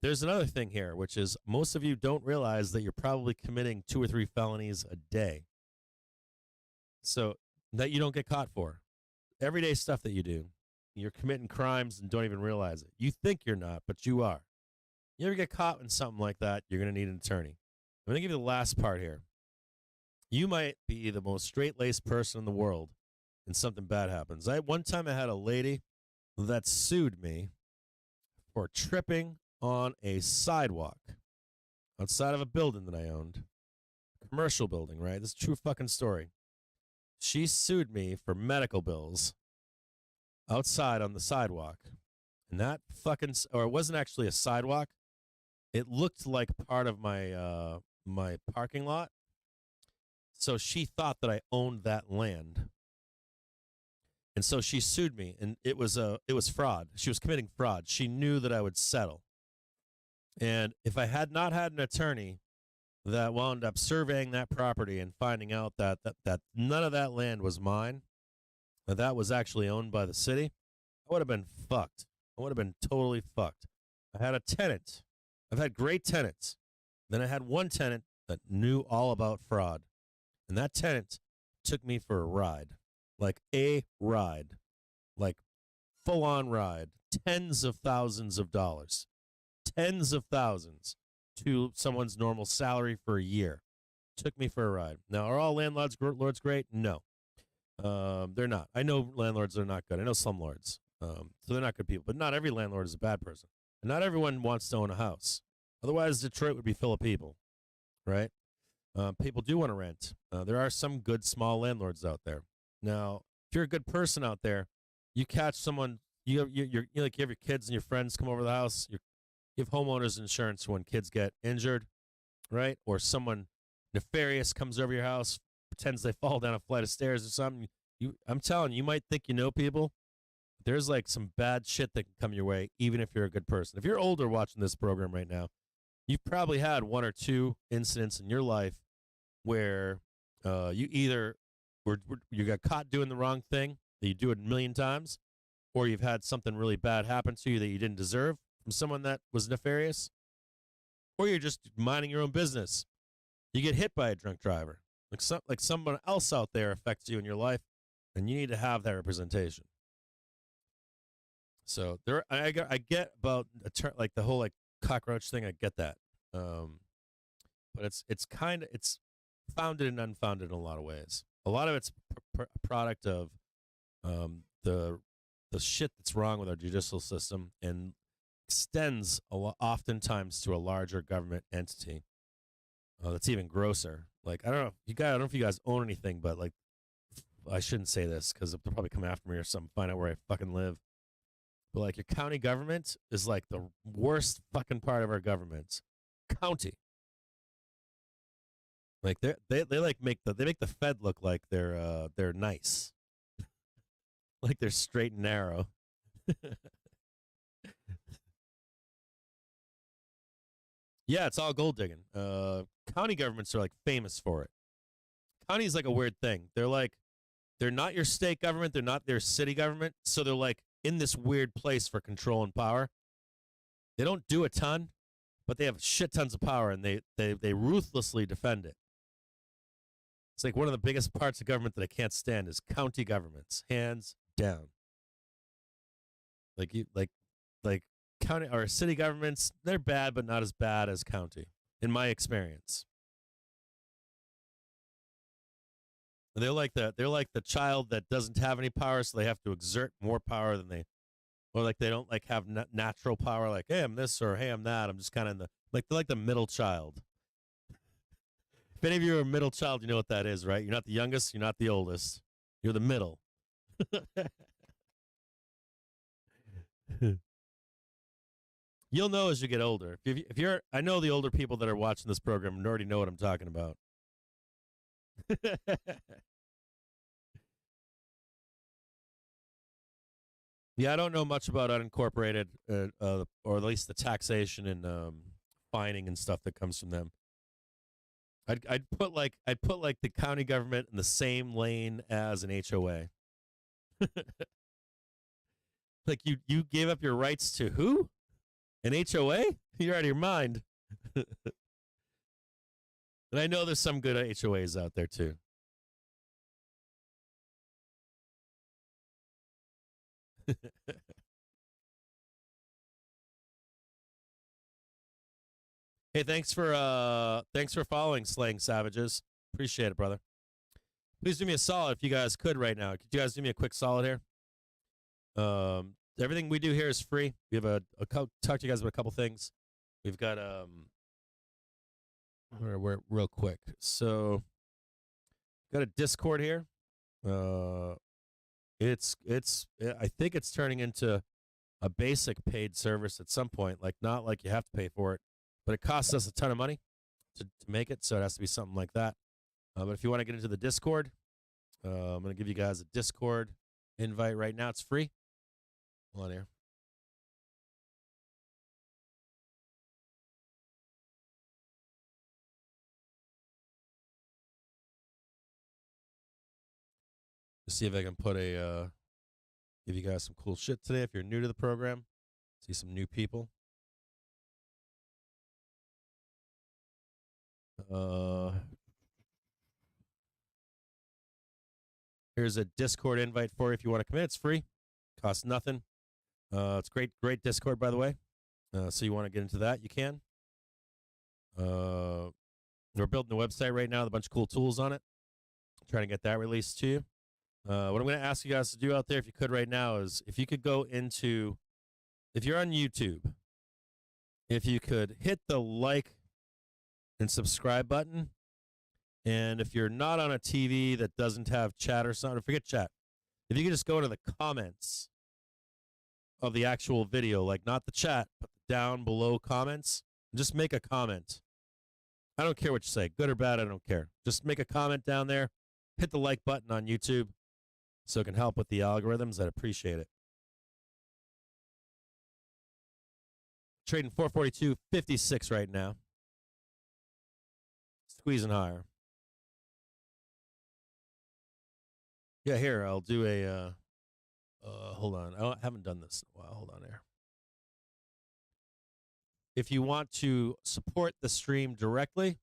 There's another thing here, which is most of you don't realize that you're probably committing 2 or 3 felonies a day. So that you don't get caught for. Everyday stuff that you do. You're committing crimes and don't even realize it. You think you're not, but you are. You ever get caught in something like that, you're going to need an attorney. I'm going to give you the last part here. You might be the most straight-laced person in the world and something bad happens. One time I had a lady that sued me for tripping on a sidewalk outside of a building that I owned. A commercial building, right? This is a true fucking story. She sued me for medical bills outside on the sidewalk. And that fucking, or it wasn't actually a sidewalk. It looked like part of my my parking lot. So she thought that I owned that land. And so she sued me, and it was fraud. She was committing fraud. She knew that I would settle. And if I had not had an attorney that wound up surveying that property and finding out that none of that land was mine, that was actually owned by the city, I would have been fucked. I would have been totally fucked. I had a tenant. I've had great tenants. Then I had one tenant that knew all about fraud. And that tenant took me for a ride. Like a ride. Like full-on ride. Tens of thousands of dollars. Tens of thousands to someone's normal salary for a year. Took me for a ride. Now, are all landlords great? No. They're not. I know landlords are not good. I know slumlords. So they're not good people. But not every landlord is a bad person. And not everyone wants to own a house. Otherwise, Detroit would be full of people, right? People do want to rent. There are some good small landlords out there. Now, if you're a good person out there, you catch someone, you have your kids and your friends come over the house. You have homeowners insurance when kids get injured, right? Or someone nefarious comes over your house, pretends they fall down a flight of stairs or something. I'm telling you, you might think you know people. There's like some bad shit that can come your way, even if you're a good person. If you're older watching this program right now, you've probably had one or two incidents in your life where you either you got caught doing the wrong thing, that you do it a million times, or you've had something really bad happen to you that you didn't deserve from someone that was nefarious, or you're just minding your own business. You get hit by a drunk driver. Like someone else out there affects you in your life, and you need to have that representation. So I get about like the whole like cockroach thing. I get that, but it's founded and unfounded in a lot of ways. A lot of it's a product of the shit that's wrong with our judicial system and extends oftentimes to a larger government entity. That's even grosser. Like I don't know if you guys own anything, but like I shouldn't say this because they'll probably come after me or something. Find out where I fucking live. But like your county government is like the worst fucking part of our government. County. Like they like make the Fed look like they're nice. Like they're straight and narrow. Yeah, it's all gold digging. County governments are like famous for it. County is like a weird thing. They're not your state government, they're not their city government, so they're like in this weird place for control and power. They don't do a ton, but they have shit tons of power, and they ruthlessly defend it. It's like one of the biggest parts of government that I can't stand is county governments, hands down. Like county or city governments, they're bad, but not as bad as county, in my experience. They're like the child that doesn't have any power, so they have to exert more power than or like they don't like have natural power. Like, hey, I'm this or hey, I'm that. I'm just kind of they're like the middle child. If any of you are a middle child, you know what that is, right? You're not the youngest, you're not the oldest, you're the middle. You'll know as you get older. If you're, I know the older people that are watching this program already know what I'm talking about. Yeah, I don't know much about unincorporated, or at least the taxation and fining and stuff that comes from them. I'd put like the county government in the same lane as an HOA. Like you gave up your rights to who? An HOA? You're out of your mind. And I know there's some good HOAs out there too. Hey, thanks for following Slaying Savages. Appreciate it, brother. Please do me a solid if you guys could right now. Could you guys do me a quick solid here? Everything we do here is free. We have talk to you guys about a couple things. We've got we're real quick. So got a Discord here. It's I think it's turning into a basic paid service at some point. Like not like you have to pay for it, but it costs us a ton of money to make it. So it has to be something like that. But if you want to get into the Discord, I'm going to give you guys a Discord invite right now. It's free. Hold on here. Let's see if I can put a give you guys some cool shit today if you're new to the program. See some new people. Here's a Discord invite for you if you want to come in. It's free. Costs nothing. It's great Discord, by the way. So you want to get into that, you can. We're building the website right now with a bunch of cool tools on it. Trying to get that released to you. What I'm going to ask you guys to do out there, if you could right now, is if you could go into, if you're on YouTube, if you could hit the like and subscribe button. And if you're not on a TV that doesn't have chat or something, forget chat. If you could just go into the comments of the actual video, like not the chat, but the down below comments, and just make a comment. I don't care what you say, good or bad, I don't care. Just make a comment down there. Hit the like button on YouTube so it can help with the algorithms. I'd appreciate it. Trading 442.56 right now. Squeezing higher. Yeah, here, I'll do a, hold on. I haven't done this in a while. Hold on here. If you want to support the stream directly,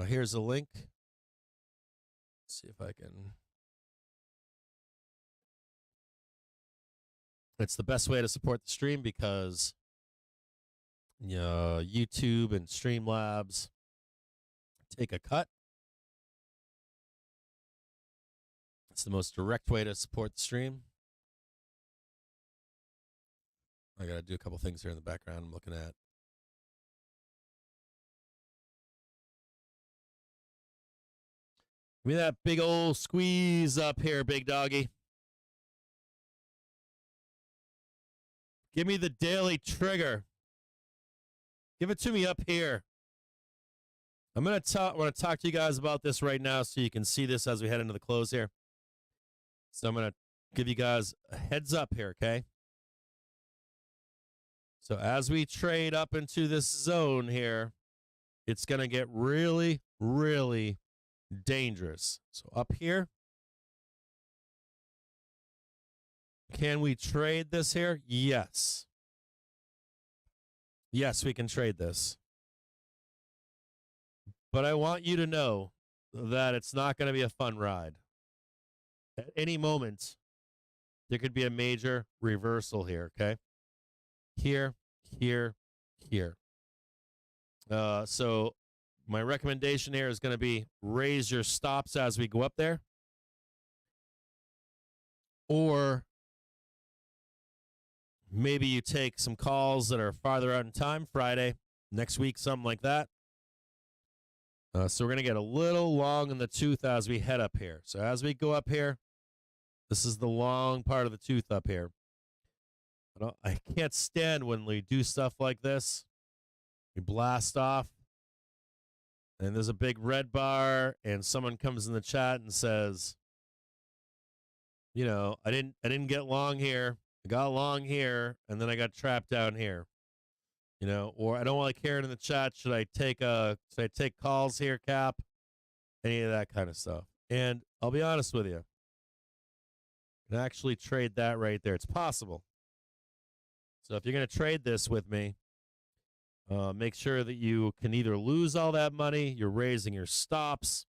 here's a link. Let's see if I can. It's the best way to support the stream because YouTube and Streamlabs take a cut. It's the most direct way to support the stream. I got to do a couple things here in the background I'm looking at. Give me that big old squeeze up here, big doggy. Give me the daily trigger. Give it to me up here. I'm going to want to talk to you guys about this right now so you can see this as we head into the close here. So I'm going to give you guys a heads up here, okay? So as we trade up into this zone here, it's going to get really, really dangerous. So up here, can we trade this here? Yes. Yes, we can trade this. But I want you to know that it's not going to be a fun ride. At any moment, there could be a major reversal here, okay? Here, here, here. So my recommendation here is going to be raise your stops as we go up there. Or maybe you take some calls that are farther out in time, Friday, next week, something like that. So we're going to get a little long in the tooth as we head up here. So as we go up here, this is the long part of the tooth up here. I can't stand when we do stuff like this. We blast off, and there's a big red bar, and someone comes in the chat and says, you know, I didn't get long here. I got long here, and then I got trapped down here. You know, or I don't want to Karen in the chat. Should I take calls here, Cap? Any of that kind of stuff. And I'll be honest with you. You can actually trade that right there. It's possible. So if you're going to trade this with me, make sure that you can either lose all that money, you're raising your stops,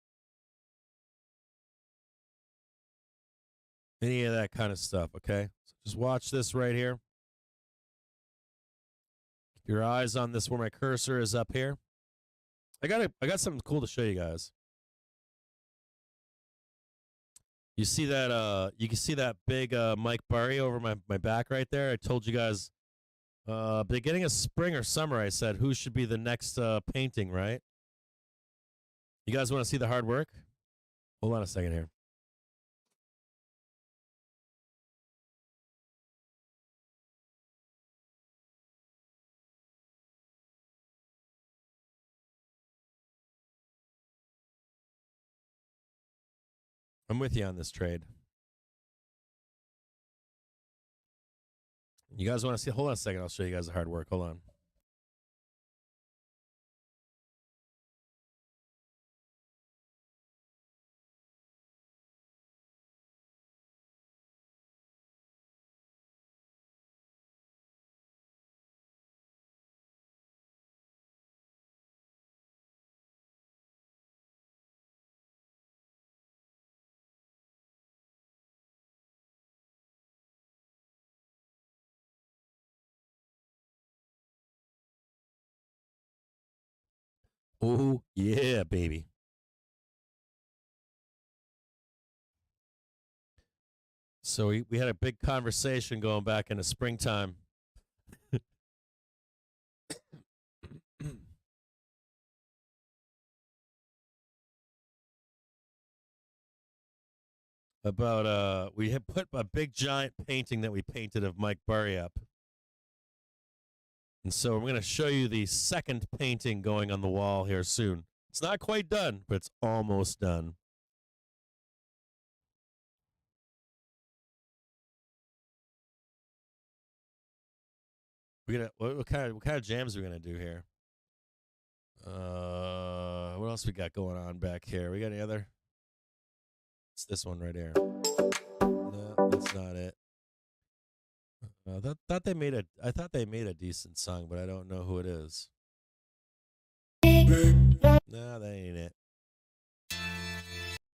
any of that kind of stuff, okay? So just watch this right here. Keep your eyes on this where my cursor is up here. I got something cool to show you guys. You see that you can see that big Mike Burry over my back right there? I told you guys beginning of spring or summer, I said, who should be the next painting, right? You guys want to see the hard work? Hold on a second here. I'm with you on this trade. You guys want to see? Hold on a second. I'll show you guys the hard work. Hold on. Oh, yeah, baby. So we had a big conversation going back into springtime. About we had put a big giant painting that we painted of Mike Burry up. And so I'm going to show you the second painting going on the wall here soon. It's not quite done, but it's almost done. What kind of jams are we gonna do here? What else we got going on back here? We got any other? It's this one right here. No, that's not it. I thought they made a decent song, but I don't know who it is. No, that ain't it.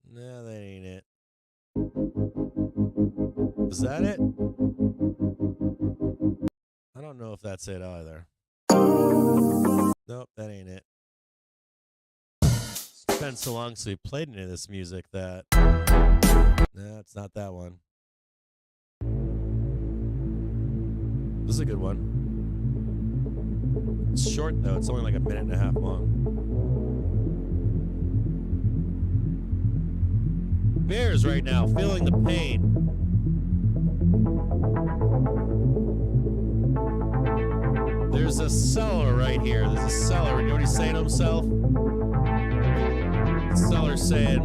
No, that ain't it. Is that it? I don't know if that's it either. Nope, that ain't it. It's been so long since we played any of this music that... Nah, it's not that one. This is a good one. It's short, though. It's only like a minute and a half long. Bears right now, feeling the pain. There's a seller right here. There's a seller. You know what he's saying to himself? The seller's saying,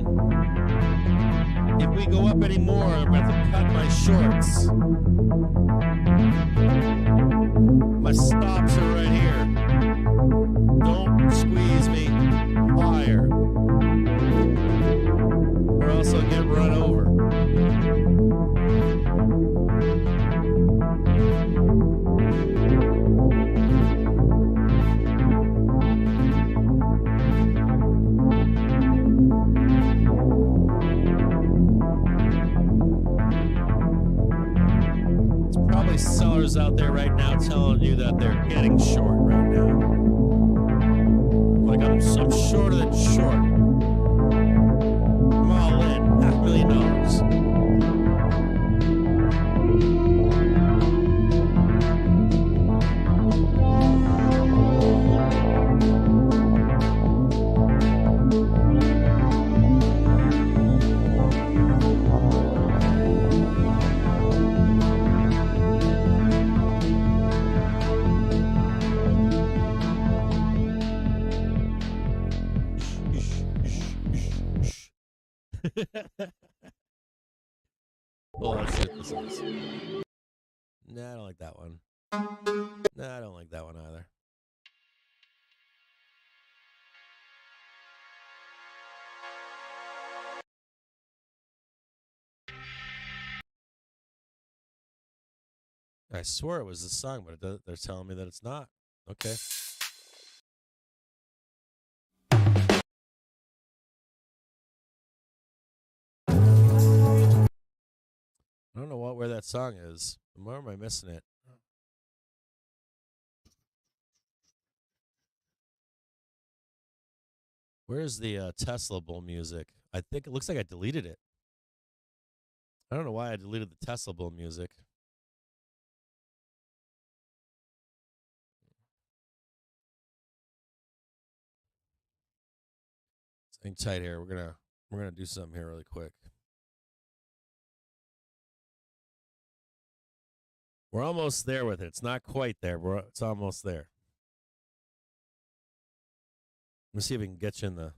if we go up anymore, I'm going to have to cut my shorts. My stops are right here. Don't squeeze me higher, or else I'll get run over. Sellers out there right now telling you that they're getting short right now. Like I'm shorter than short. I'm all in, $500,000. Well, let's see what this is. Nah, I don't like that one. Nah, I don't like that one either. I swore it was this song, but they're telling me that it's not. Okay. I don't know where that song is. Where am I missing it? Where's the Tesla Bull music? I think it looks like I deleted it. I don't know why I deleted the Tesla Bull music. Hang tight here. We're gonna do something here really quick. We're almost there with it. It's not quite there, but it's almost there. Let's see if we can get you in the...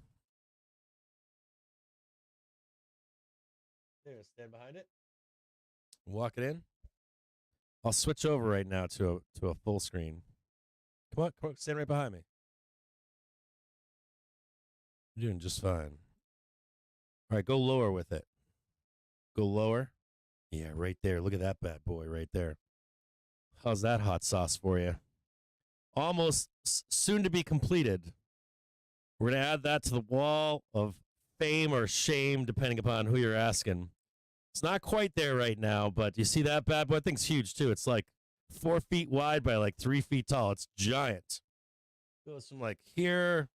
There, stand behind it. Walk it in. I'll switch over right now to a full screen. Come on, stand right behind me. You're doing just fine. All right, go lower with it. Go lower. Yeah, right there. Look at that bad boy right there. How's that hot sauce for you? Almost soon to be completed. We're going to add that to the wall of fame or shame, depending upon who you're asking. It's not quite there right now, but you see that bad boy? That thing's huge, too. It's like 4 feet wide by like 3 feet tall. It's giant. Goes from like here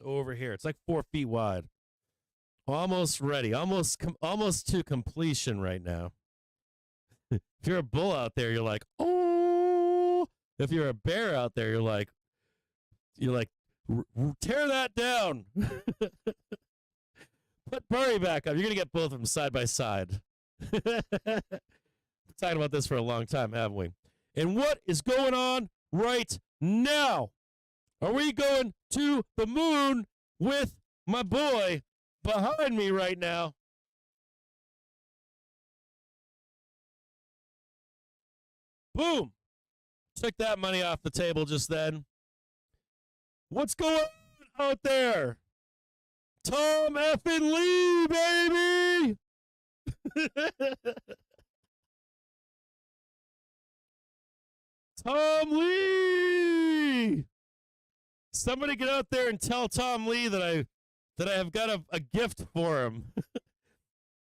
over here. It's like 4 feet wide. Almost ready. Almost to completion right now. If you're a bull out there, you're like, oh. If you're a bear out there, you're like, tear that down. Put Burry back up. You're going to get both of them side by side. We're talking about this for a long time, haven't we? And what is going on right now? Are we going to the moon with my boy behind me right now? Boom. Took that money off the table just then. What's going on out there? Tom effing Lee, baby! Tom Lee! Somebody get out there and tell Tom Lee that I have got a gift for him.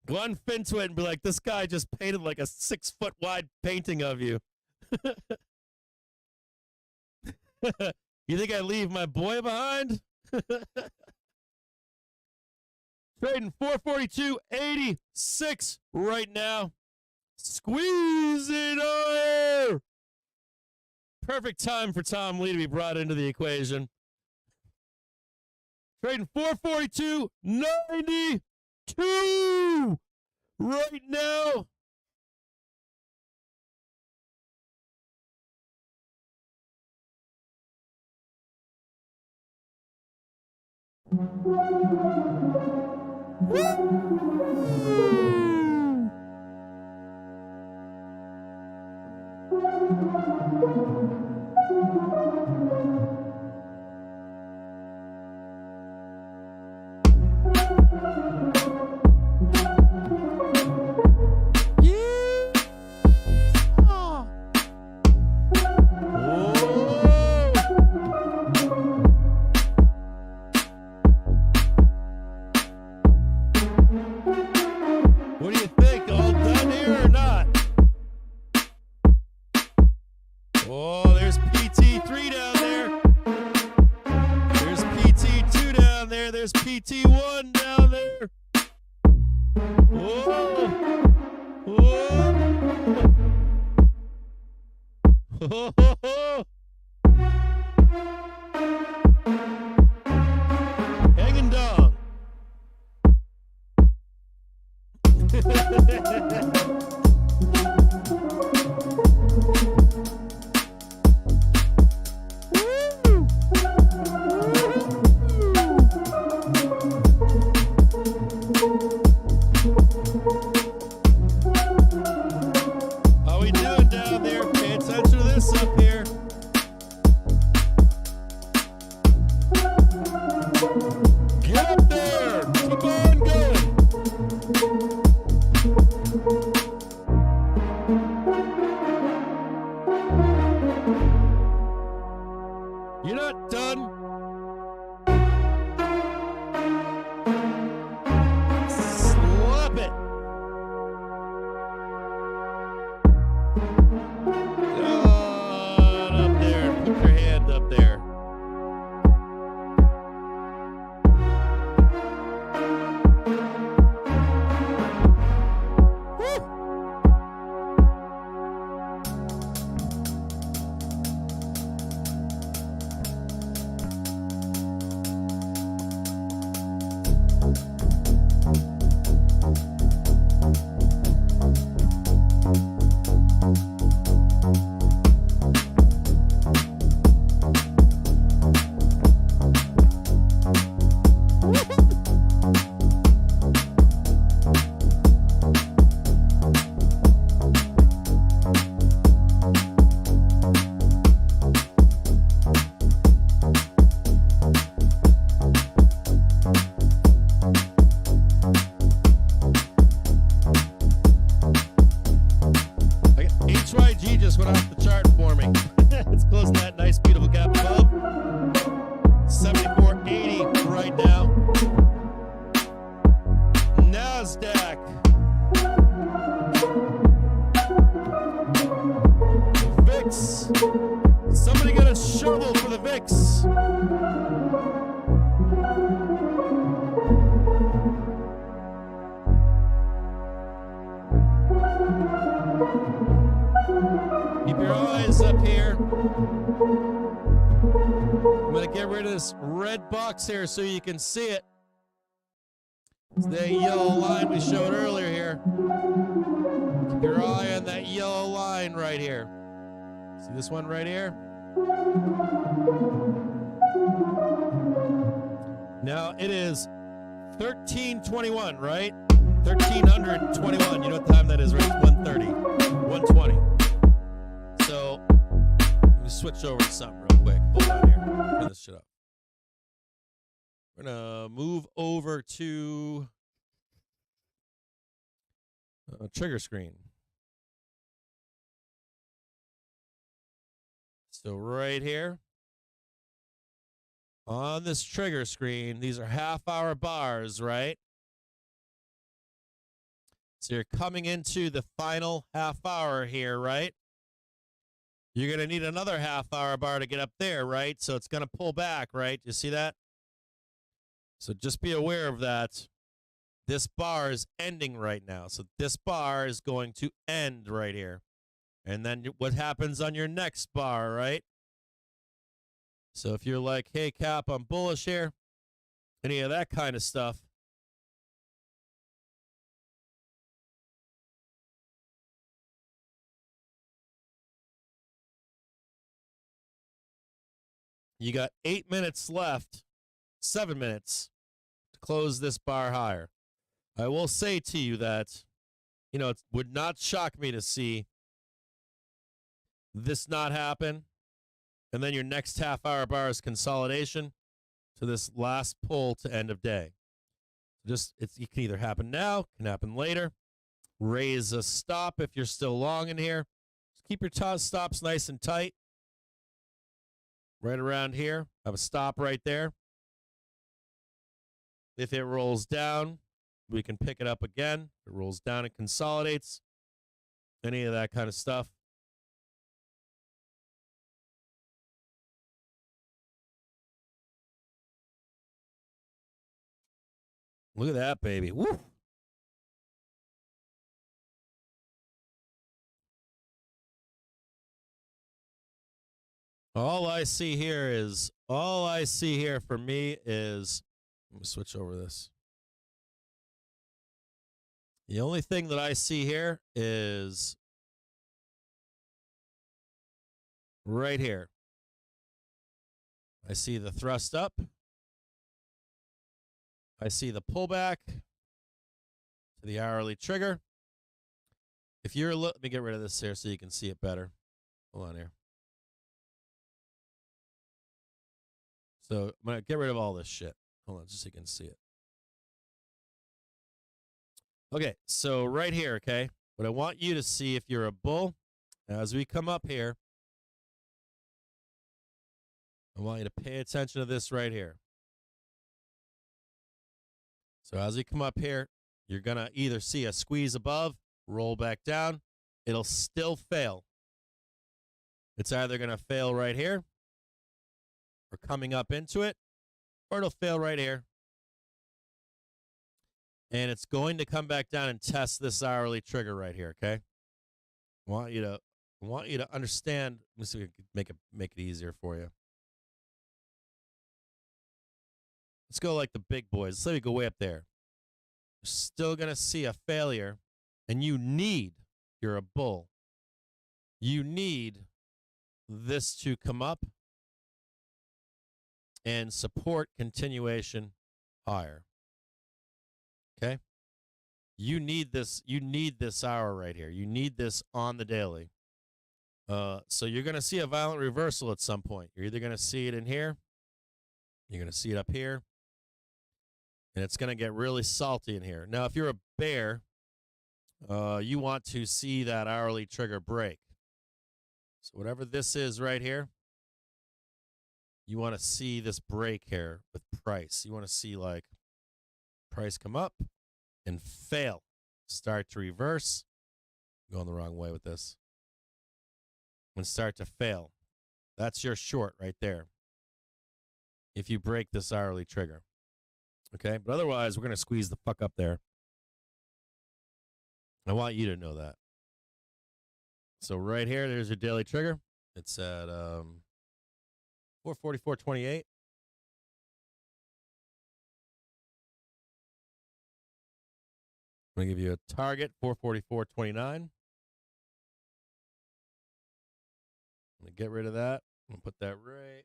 Go on Finto and be like, this guy just painted like a 6 foot wide painting of you. You think I leave my boy behind? Trading 442.86 right now. Squeeze it over. Perfect time for Tom Lee to be brought into the equation. Trading 442.92 right now. What do you think? All done here or not? Oh, there's PT3 down there. There's PT2 down there. There's PT1 down there. Whoa. Whoa. Oh. Hanging dong. How we doing down there? Pay attention to this up here. Get up there. Keep on going. I'm going to get rid of this red box here so you can see it. It's the yellow line we showed earlier here. Keep your eye on that yellow line right here. See this one right here? Now it is 1321, right? 1321. You know what time that is, right? 1:30, 1:20. So let me switch over to something real quick. Hold on here. Turn this shit up. We're gonna move over to trigger screen. So right here on this trigger screen, these are half-hour bars, right? So you're coming into the final half hour here, right? You're going to need another half-hour bar to get up there, right? So it's going to pull back, right? You see that? So just be aware of that. This bar is ending right now. So this bar is going to end right here. And then what happens on your next bar, right? So if you're like, hey, Cap, I'm bullish here, any of that kind of stuff, you got 8 minutes left, 7 minutes to close this bar higher. I will say to you that, it would not shock me to see this not happen. And then your next half-hour bar is consolidation to this last pull to end of day. It can either happen now, can happen later. Raise a stop if you're still long in here. Just keep your stops nice and tight. Right around here. Have a stop right there. If it rolls down, we can pick it up again. If it rolls down, it consolidates. Any of that kind of stuff. Look at that, baby. Woo! All I see here for me is, let me switch over this. The only thing that I see here is right here. I see the thrust up. I see the pullback to the hourly trigger. Let me get rid of this here so you can see it better. Hold on here. So I'm going to get rid of all this shit. Hold on, just so you can see it. Okay, so right here, okay, what I want you to see if you're a bull, as we come up here, I want you to pay attention to this right here. So as we come up here, you're going to either see a squeeze above, roll back down. It'll still fail. It's either going to fail right here or coming up into it, or it'll fail right here. And it's going to come back down and test this hourly trigger right here, okay? I want you to understand. Let me see if we can make it easier for you. Let's go like the big boys. Let's let me go way up there. You're still going to see a failure, and you're a bull. You need this to come up and support continuation higher. Okay? You need this hour right here. You need this on the daily. So you're going to see a violent reversal at some point. You're either going to see it in here, you're going to see it up here, and it's going to get really salty in here. Now, if you're a bear, you want to see that hourly trigger break. So whatever this is right here, you want to see this break here with price. You want to see like price come up and fail, start to reverse. I'm going the wrong way with this. And start to fail. That's your short right there. If you break this hourly trigger. Okay, but otherwise we're going to squeeze the fuck up there. I want you to know that. So right here, there's your daily trigger. It's at 444.28. I'm going to give you a target, 444.29. I'm going to get rid of that and put that right.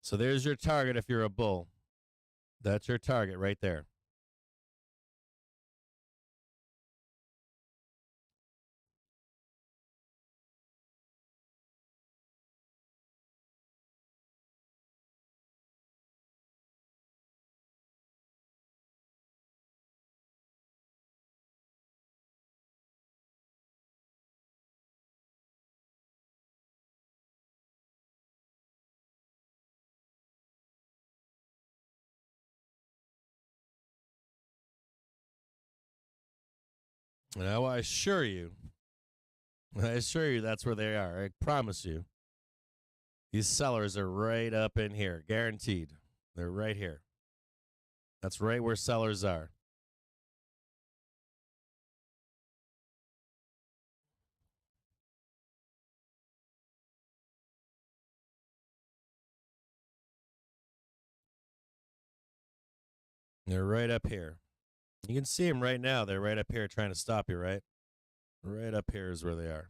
So there's your target if you're a bull. That's your target right there. Now I assure you that's where they are. I promise you. These sellers are right up in here, guaranteed. They're right here. That's right where sellers are. They're right up here. You can see them right now. They're right up here trying to stop you, right? Right up here is where they are.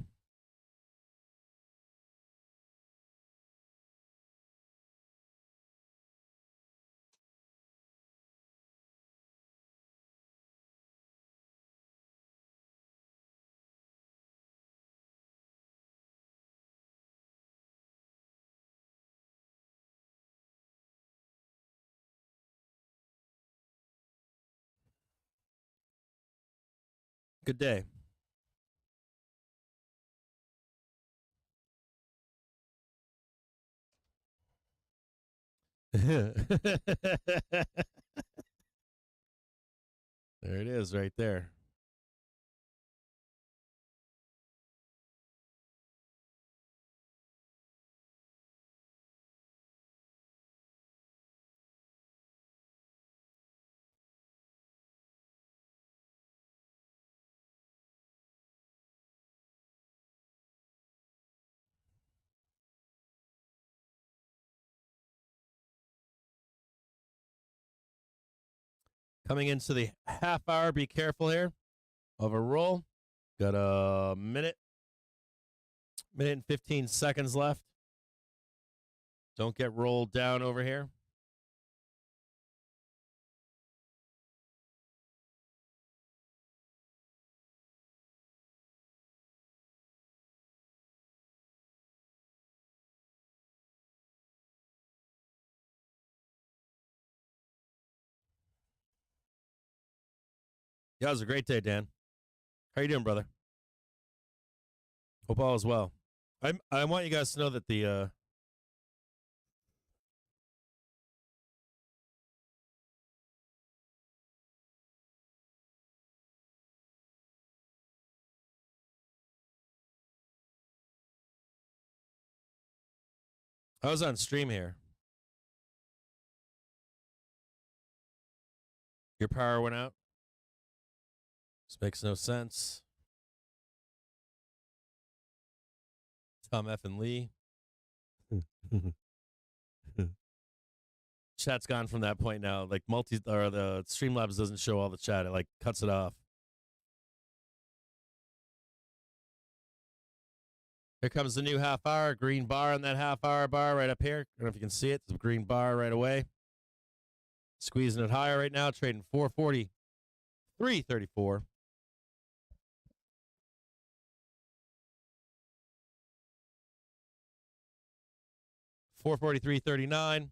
Good day. There it is right there. Coming into the half hour, be careful here of a roll. Got a minute and 15 seconds left. Don't get rolled down over here. Yeah, it was a great day, Dan. How you doing, brother? Hope all is well. I want you guys to know that the I was on stream here. Your power went out. This makes no sense. Tom F. and Lee. Chat's gone from that point now. Like the Streamlabs doesn't show all the chat. It like cuts it off. Here comes the new half hour. Green bar on that half hour bar right up here. I don't know if you can see it. The green bar right away. Squeezing it higher right now. Trading 443.34. $443.39.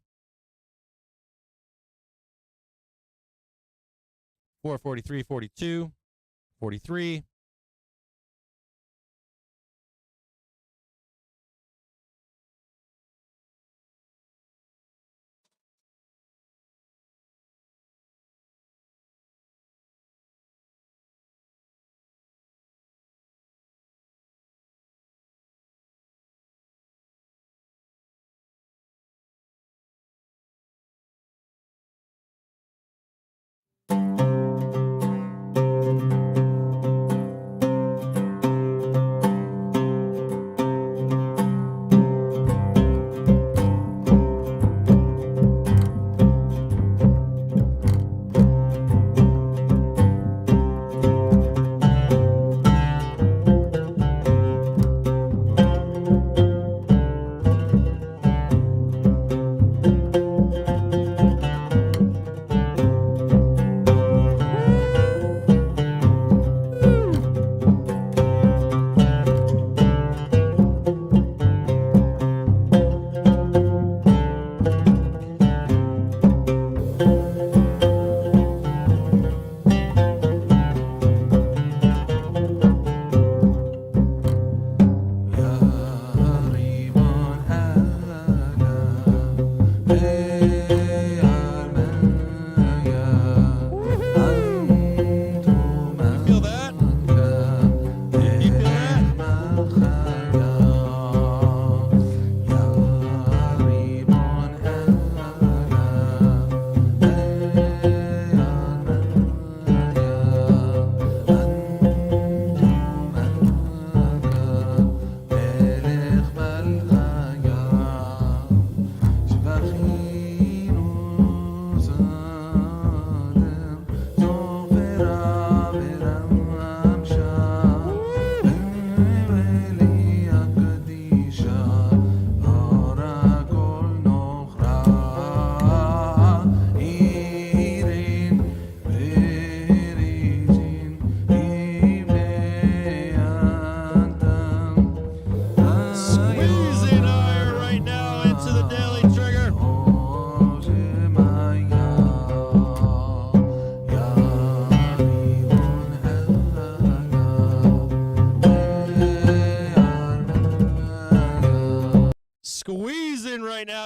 443.42. 43.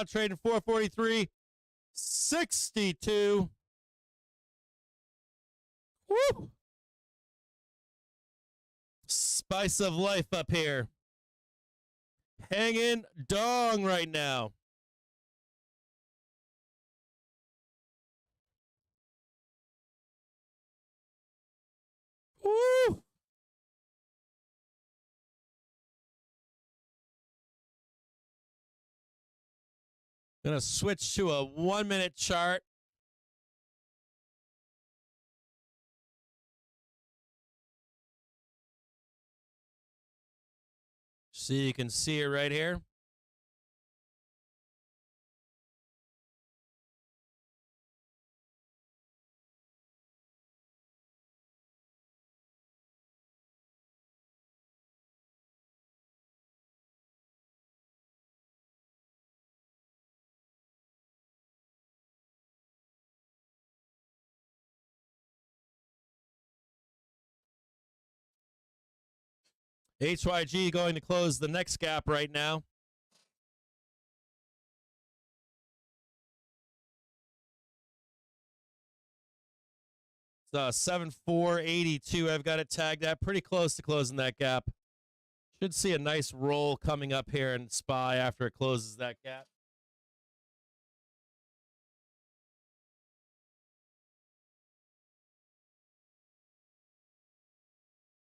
now, trading 443.62. Woo! Spice of life up here. Hanging dong right now. Woo! Gonna switch to a 1-minute chart. So you can see it right here. HYG going to close the next gap right now. It's 7,482. I've got it tagged at pretty close to closing that gap. Should see a nice roll coming up here in SPY after it closes that gap.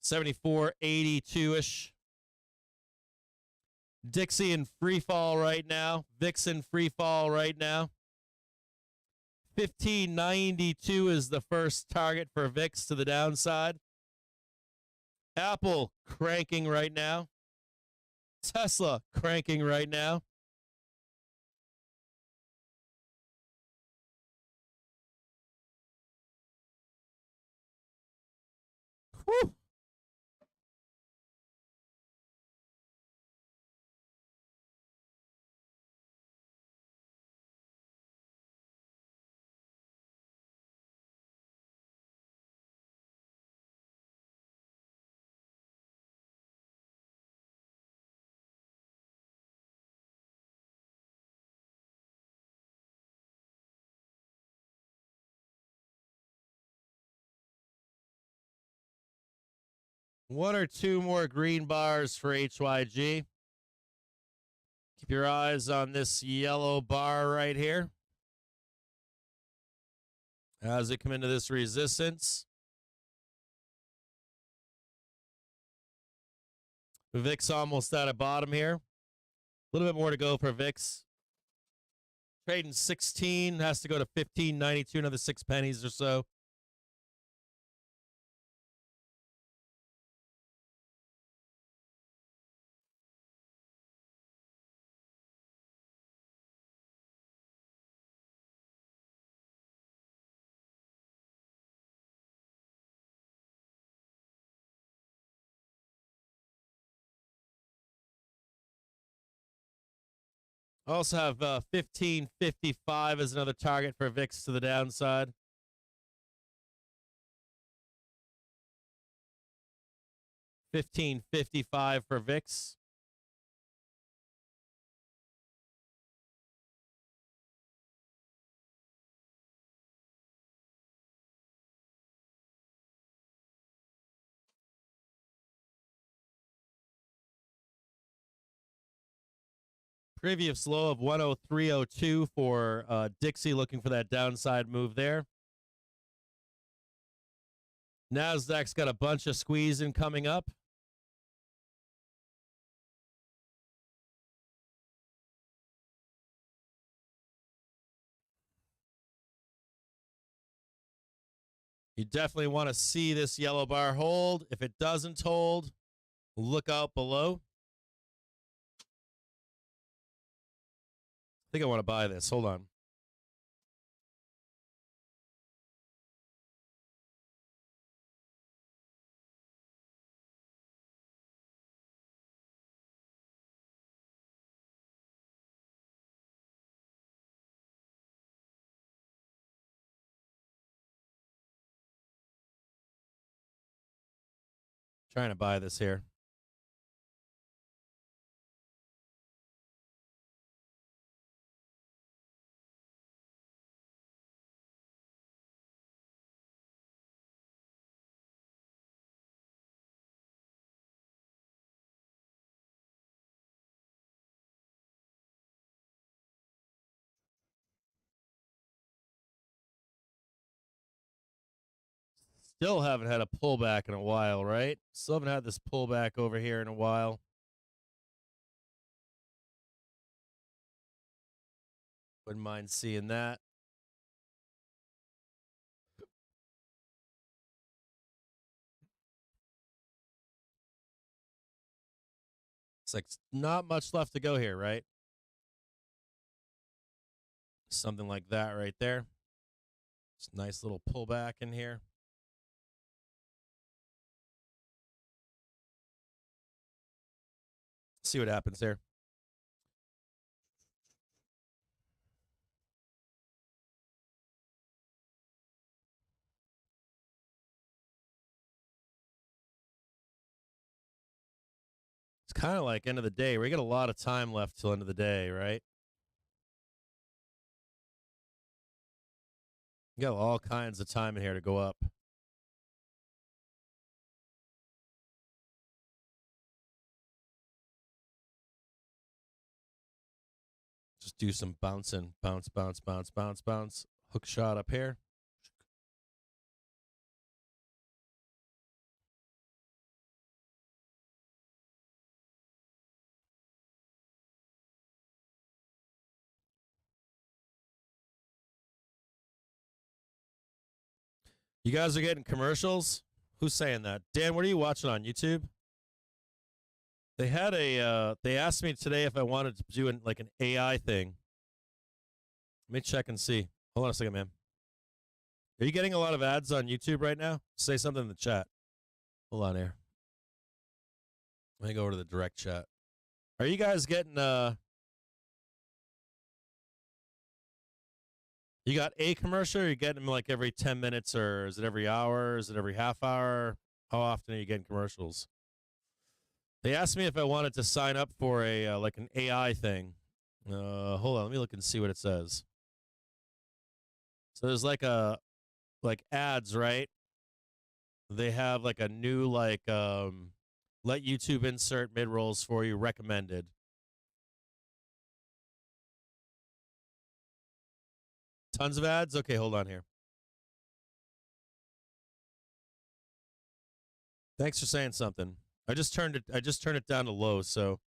$74.82-ish. Dixie in free fall right now. VIX in free fall right now. 1592 is the first target for VIX to the downside. Apple cranking right now. Tesla cranking right now. Whew. One or two more green bars for HYG. Keep your eyes on this yellow bar right here. As it come into this resistance. VIX almost at a bottom here. A little bit more to go for VIX. Trading 16, has to go to 15.92, another 6 pennies or so. Also have 15.55 as another target for VIX to the downside. $15.55 for VIX. Previous low of 103.02 for Dixie, looking for that downside move there. Nasdaq's got a bunch of squeezing coming up. You definitely want to see this yellow bar hold. If it doesn't hold, look out below. I think I want to buy this. Hold on. Trying to buy this here. still haven't had a pullback in a while, right? Still haven't had this pullback over here in a while. Wouldn't mind seeing that. It's like not much left to go here, right? Something like that right there. It's a nice little pullback in here. See what happens there. It's kind of like end of the day. We got a lot of time left till end of the day, right? You got all kinds of time in here to go up. Just do some bouncing. Bounce, bounce, bounce, bounce, bounce. Hook shot up here. You guys are getting commercials? Who's saying that? Dan, what are you watching on YouTube? They had they asked me today if I wanted to do like an AI thing. Let me check and see. Hold on a second, man. Are you getting a lot of ads on YouTube right now? Say something in the chat. Hold on here. Let me go over to the direct chat. Are you guys getting you got a commercial, or are you getting them like every 10 minutes, or is it every hour? Is it every half hour? How often are you getting commercials? They asked me if I wanted to sign up for a like an AI thing. Hold on, let me look and see what it says. So there's like ads, right? They have like a new like let YouTube insert mid-rolls for you recommended. Tons of ads? Okay, hold on here. Thanks for saying something. I just turned it down to low, so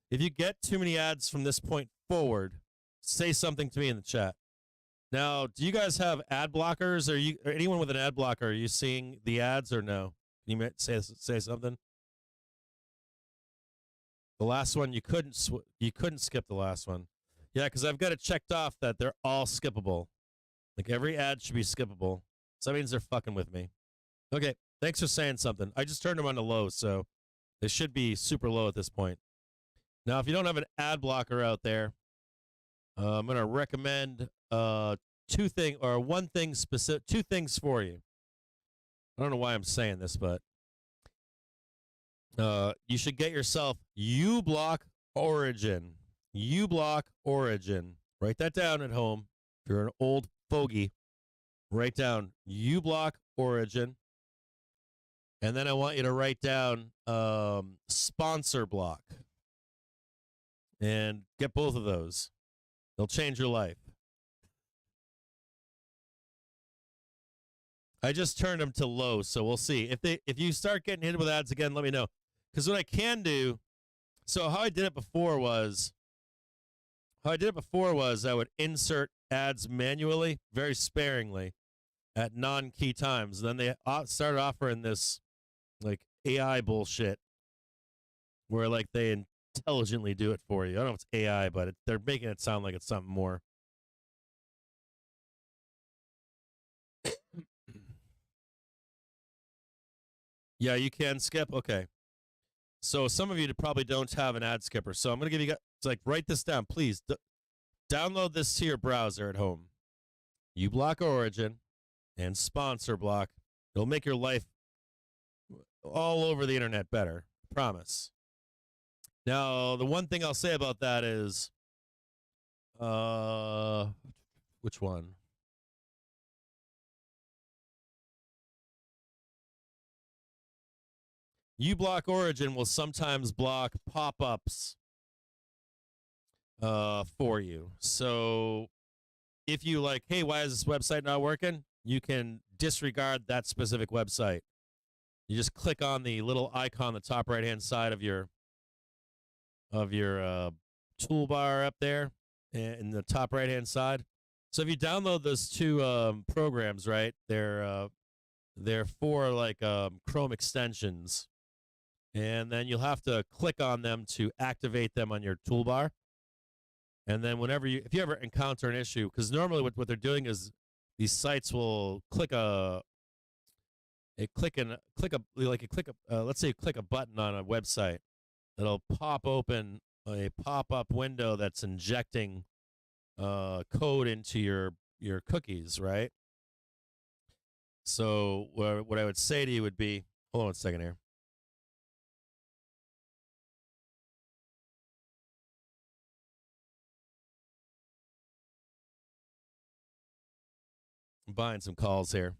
if you get too many ads from this point forward, say something to me in the chat. Now, do you guys have ad blockers? Or anyone with an ad blocker, are you seeing the ads or no? Can you say something? The last one you couldn't skip the last one. Yeah, because I've got it checked off that they're all skippable. Like every ad should be skippable. So that means they're fucking with me. Okay, thanks for saying something. I just turned them on to low, so they should be super low at this point. Now, if you don't have an ad blocker out there, I'm going to recommend two things for you. I don't know why I'm saying this, but you should get yourself uBlock Origin. uBlock Origin. Write that down at home. If you're an old fogey, write down uBlock Origin. And then I want you to write down sponsor block. And get both of those. They'll change your life. I just turned them to low, so we'll see. If you start getting hit with ads again, let me know. Because what I can do, so how I did it before was I would insert ads manually, very sparingly, at non-key times. Then they started offering this like AI bullshit, where like they intelligently do it for you. I don't know if it's AI, but they're making it sound like it's something more. Yeah, you can skip. Okay. So some of you probably don't have an ad skipper. So I'm going to give you guys, like, write this down, please. Download this to your browser at home. uBlock Origin and sponsor block. It'll make your life all over the internet better. I promise. Now, the one thing I'll say about that is, which one? uBlock Origin will sometimes block pop-ups for you. So if you like, hey, why is this website not working? You can disregard that specific website. You just click on the little icon on the top right-hand side of your toolbar up there in the top right-hand side. So if you download those two programs, right, they're for like Chrome extensions, and then you'll have to click on them to activate them on your toolbar. And then if you ever encounter an issue, because normally what they're doing is these sites will let's say you click a button on a website, it'll pop open a pop-up window that's injecting code into your cookies, right? So what I would say to you would be, hold on a second here. I'm buying some calls here.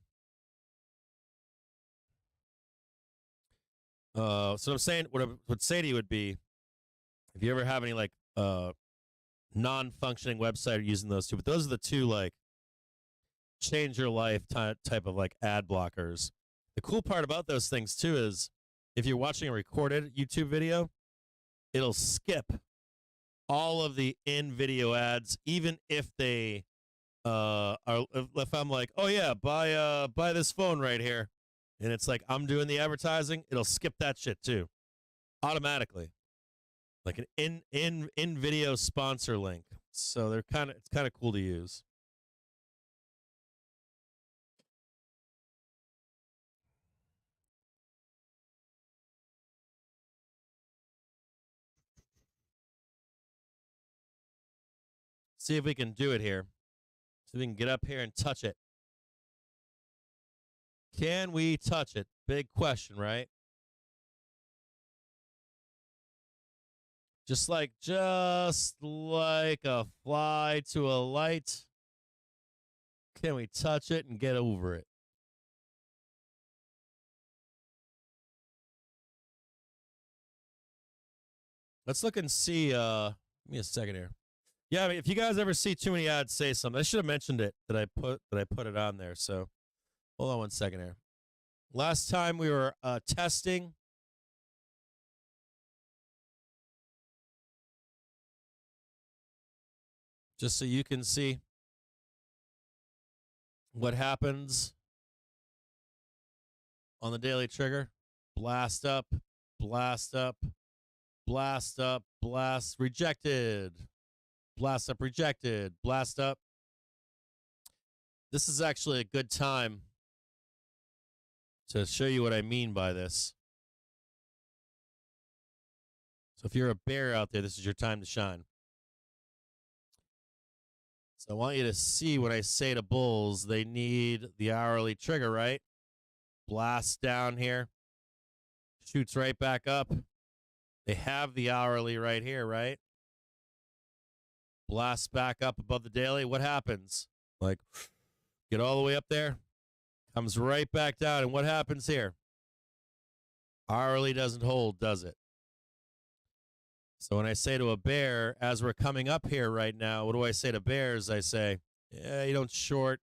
So I'm saying, what I would say to you would be, if you ever have any like non-functioning website using those two, but those are the two like change your life type of like ad blockers. The cool part about those things too is if you're watching a recorded YouTube video, it'll skip all of the in-video ads, even if they if I'm like, oh yeah, buy this phone right here, and it's like I'm doing the advertising, it'll skip that shit too, automatically, like an in video sponsor link. So it's kind of cool to use. See if we can do it here. So we can get up here and touch it. Can we touch it? Big question, right? Just like a fly to a light. Can we touch it and get over it? Let's look and see. Give me a second here. Yeah, I mean, if you guys ever see too many ads, say something. I should have mentioned it that I put it on there. So hold on one second here. Last time we were testing. Just so you can see what happens on the daily trigger. Blast up, blast up, blast up, blast, rejected. Blast up, rejected. Blast up. This is actually a good time to show you what I mean by this. So if you're a bear out there, this is your time to shine. So I want you to see when I say to bulls, they need the hourly trigger, right? Blast down here. Shoots right back up. They have the hourly right here, right? Blast back up above the daily. What happens? Like, get all the way up there. Comes right back down. And what happens here? Hourly doesn't hold, does it? So when I say to a bear, as we're coming up here right now, what do I say to bears? I say, yeah, you don't short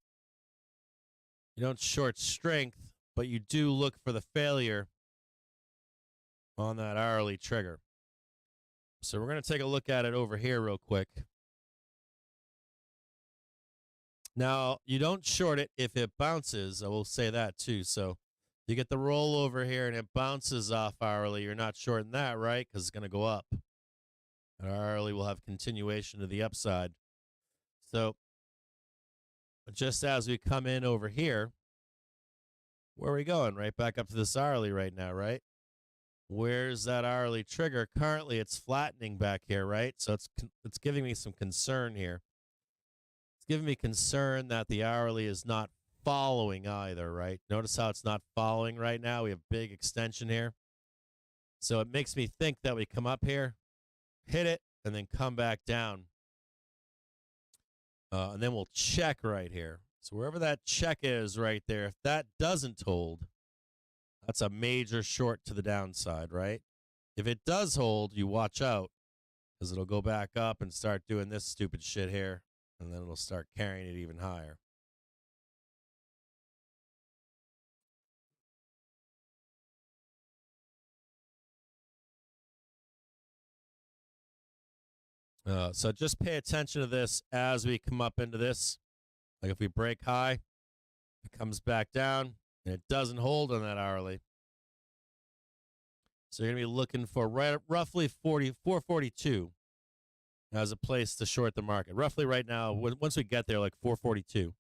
strength, but you do look for the failure on that hourly trigger. So we're going to take a look at it over here real quick. Now, you don't short it if it bounces. I will say that too. So you get the roll over here and it bounces off hourly. You're not shorting that, right? Because it's going to go up. And hourly will have continuation to the upside. So just as we come in over here, where are we going? Right back up to this hourly right now, right? Where's that hourly trigger? Currently, it's flattening back here, right? So it's giving me some concern here. It's giving me concern that the hourly is not following either, right? Notice how it's not following right now. We have big extension here. So it makes me think that we come up here, hit it, and then come back down. And then we'll check right here. So wherever that check is right there, if that doesn't hold, that's a major short to the downside, right? If it does hold, you watch out because it'll go back up and start doing this stupid shit here, and then it'll start carrying it even higher. So just pay attention to this as we come up into this. Like if we break high, it comes back down, and it doesn't hold on that hourly. So you're going to be looking for roughly 442 as a place to short the market. Roughly right now, once we get there, like 442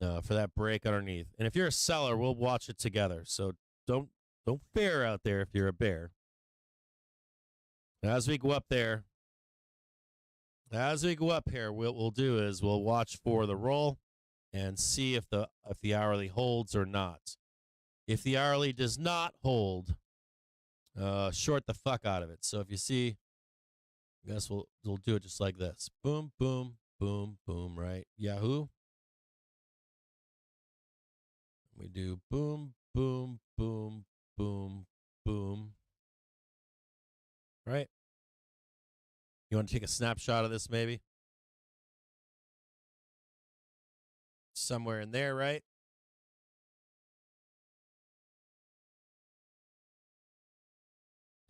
for that break underneath. And if you're a seller, we'll watch it together. So don't fear out there if you're a bear. As we go up there, what we'll do is we'll watch for the roll and see if the hourly holds or not. If the hourly does not hold, short the fuck out of it. So if you see, I guess we'll do it just like this. Boom, boom, boom, boom, right? Yahoo. We do boom, boom, boom, boom, boom. Right? You want to take a snapshot of this maybe? Somewhere in there, right?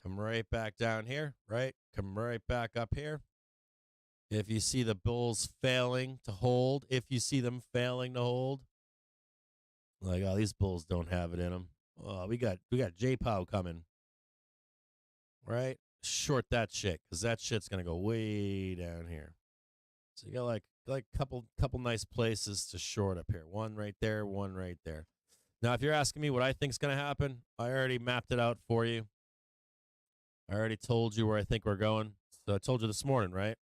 Come right back down here, right? Come right back up here. If you see the bulls failing to hold, like, oh, these bulls don't have it in them. Oh, we got J-Pow coming, right? Short that shit, because that shit's going to go way down here. So you got like couple nice places to short up here. One right there, one right there. Now, if you're asking me what I think's going to happen, I already mapped it out for you. I already told you where I think we're going. So I told you this morning, right?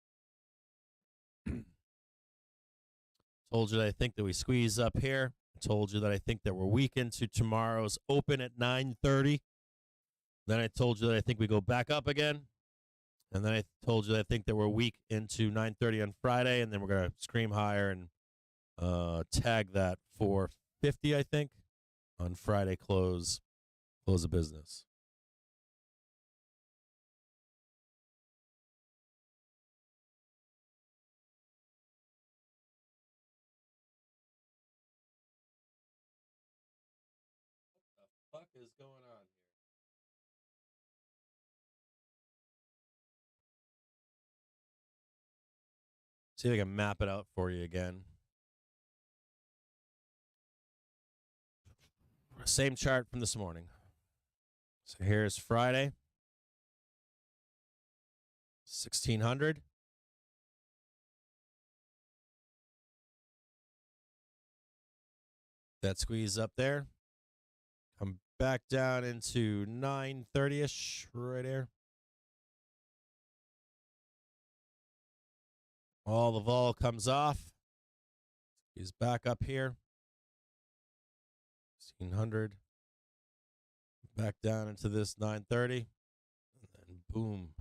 Told you that I think that we squeeze up here. I told you that I think that we're weak into tomorrow's open at 9:30. Then I told you that I think we go back up again. And then I told you that I think that we're weak into 9:30 on Friday, and then we're going to scream higher and tag that 450, I think, on Friday close of business. What the fuck is going on here? See if I can map it out for you again. Same chart from this morning. So here's Friday, 1600. That squeeze up there. Come back down into 9:30ish right there. All the vol comes off. He's back up here. 1600. Back down into this 9:30. And then boom.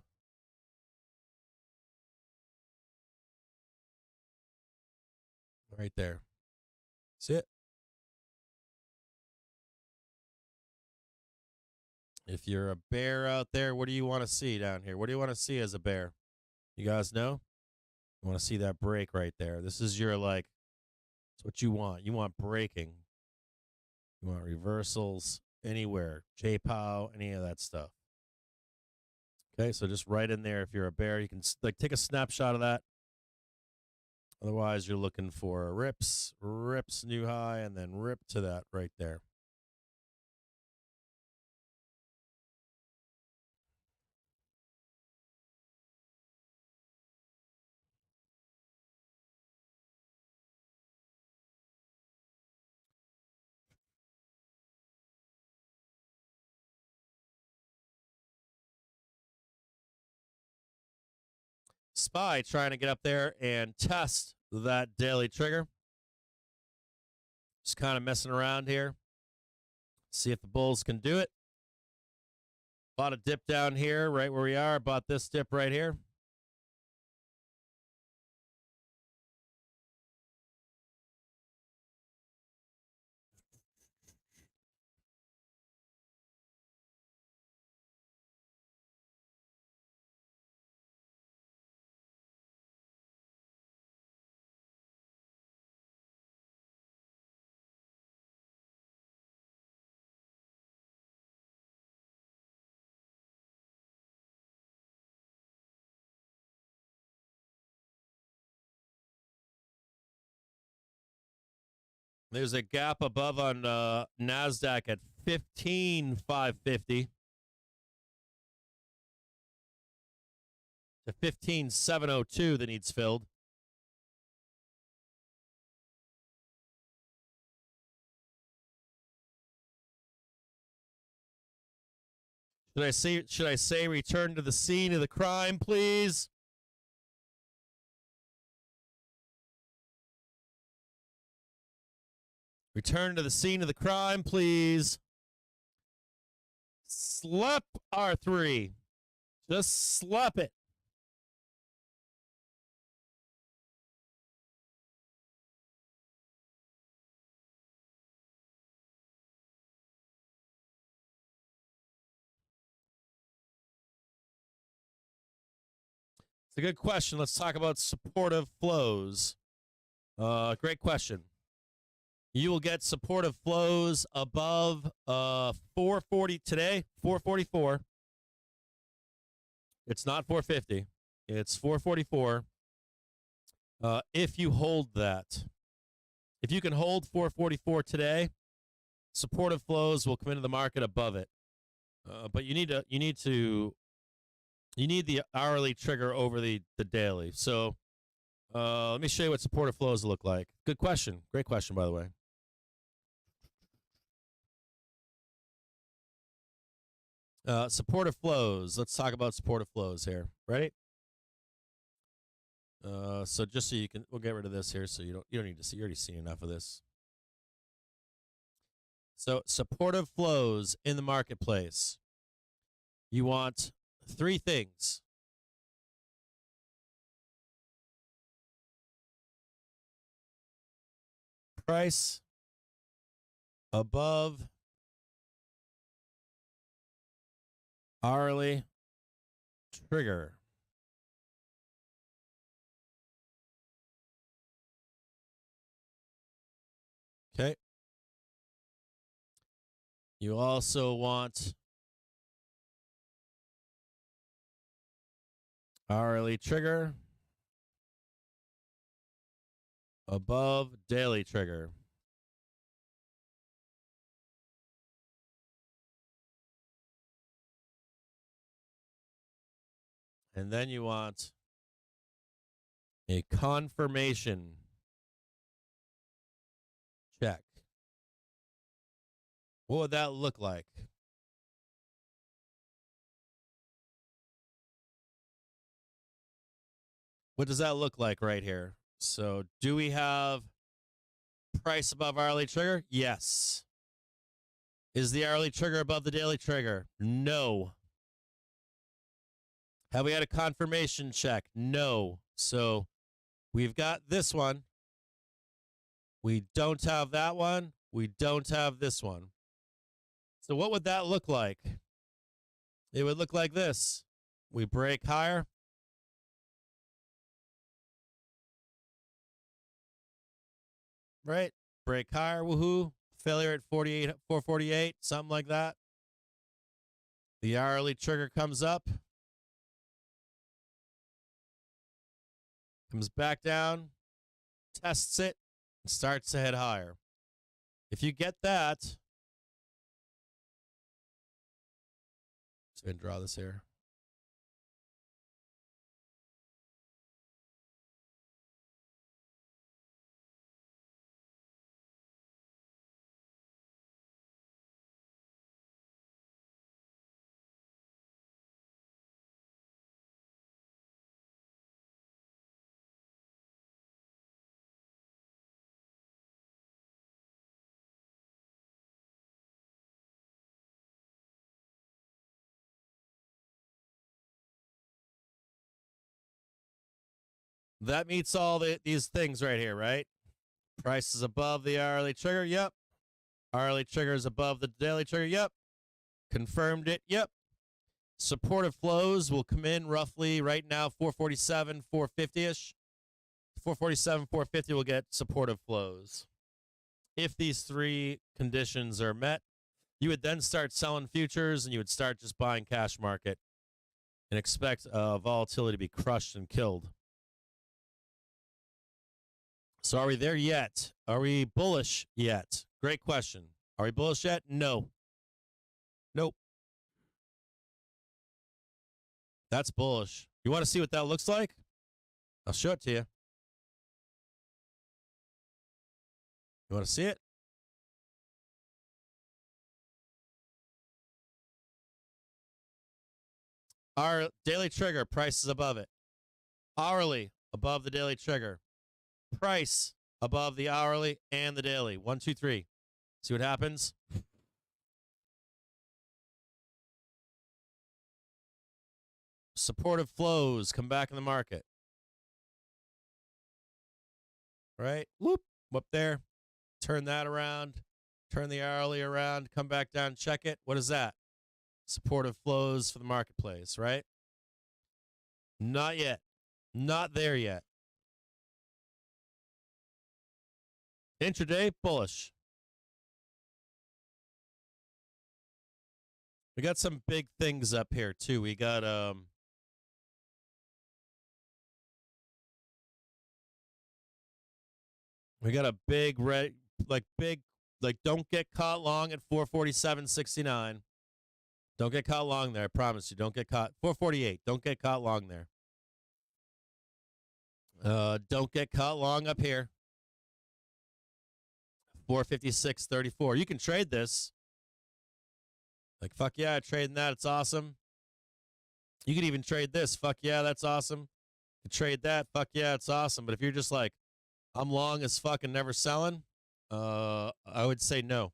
Right there. See it? If you're a bear out there, what do you want to see down here? What do you want to see as a bear? You guys know? You want to see that break right there. This is your, like, it's what you want. You want breaking. You want reversals anywhere. J-Pow, any of that stuff. Okay, so just right in there if you're a bear. You can, like, take a snapshot of that. Otherwise, you're looking for rips, new high, and then rip to that right there. SPY trying to get up there and test that daily trigger. Just kind of messing around here. See if the bulls can do it. Bought a dip down here right where we are. Bought this dip right here. There's a gap above on NASDAQ at 15,550 to 15,702 that needs filled. Should I say return to the scene of the crime, please? Return to the scene of the crime, please. Slap R3. Just slap it. It's a good question. Let's talk about supportive flows. Great question. You will get supportive flows above 440 today, 444. It's not 450. It's 444. If you hold that. If you can hold 444 today, supportive flows will come into the market above it. But you need the hourly trigger over the daily. So let me show you what supportive flows look like. Good question. Great question, by the way. Supportive flows. Let's talk about supportive flows here. Ready? So just so we'll get rid of this here so you don't need to see. You already seen enough of this. So supportive flows in the marketplace. You want three things. Price above hourly trigger. Okay. You also want hourly trigger above daily trigger. And then you want a confirmation check. What would that look like? What does that look like right here? So do we have price above hourly trigger? Yes. Is the hourly trigger above the daily trigger? No. Have we had a confirmation check? No. So we've got this one. We don't have that one. We don't have this one. So what would that look like? It would look like this. We break higher. Right? Break higher, woohoo. Failure at 448, something like that. The hourly trigger comes up. Comes back down. Tests it. And starts to head higher. If you get that. Let's go ahead and draw this here. That meets all these things right here, right? Price is above the hourly trigger. Yep. Hourly trigger is above the daily trigger. Yep. Confirmed it. Yep. Supportive flows will come in roughly right now 447, 450-ish. 447, 450 will get supportive flows. If these three conditions are met, you would then start selling futures and you would start just buying cash market and expect volatility to be crushed and killed. So are we there yet? Are we bullish yet? Great question. Are we bullish yet? No. Nope. That's bullish. You want to see what that looks like? I'll show it to you. You want to see it? Our daily trigger, price is above it. Hourly, above the daily trigger. Price, above the hourly and the daily. 1, 2, 3. See what happens? Supportive flows come back in the market. Right? Whoop. Up there. Turn that around. Turn the hourly around. Come back down. Check it. What is that? Supportive flows for the marketplace, right? Not yet. Not there yet. Intraday, bullish. We got some big things up here, too. We got, we got a big red, don't get caught long at 447.69. Don't get caught long there. I promise you. Don't get caught. 448. Don't get caught long there. Don't get caught long up here. 456.34. You can trade this. Like, fuck yeah, trading that. It's awesome. You can even trade this. Fuck yeah, that's awesome. You can trade that. Fuck yeah, it's awesome. But if you're just like, I'm long as fuck and never selling, I would say no.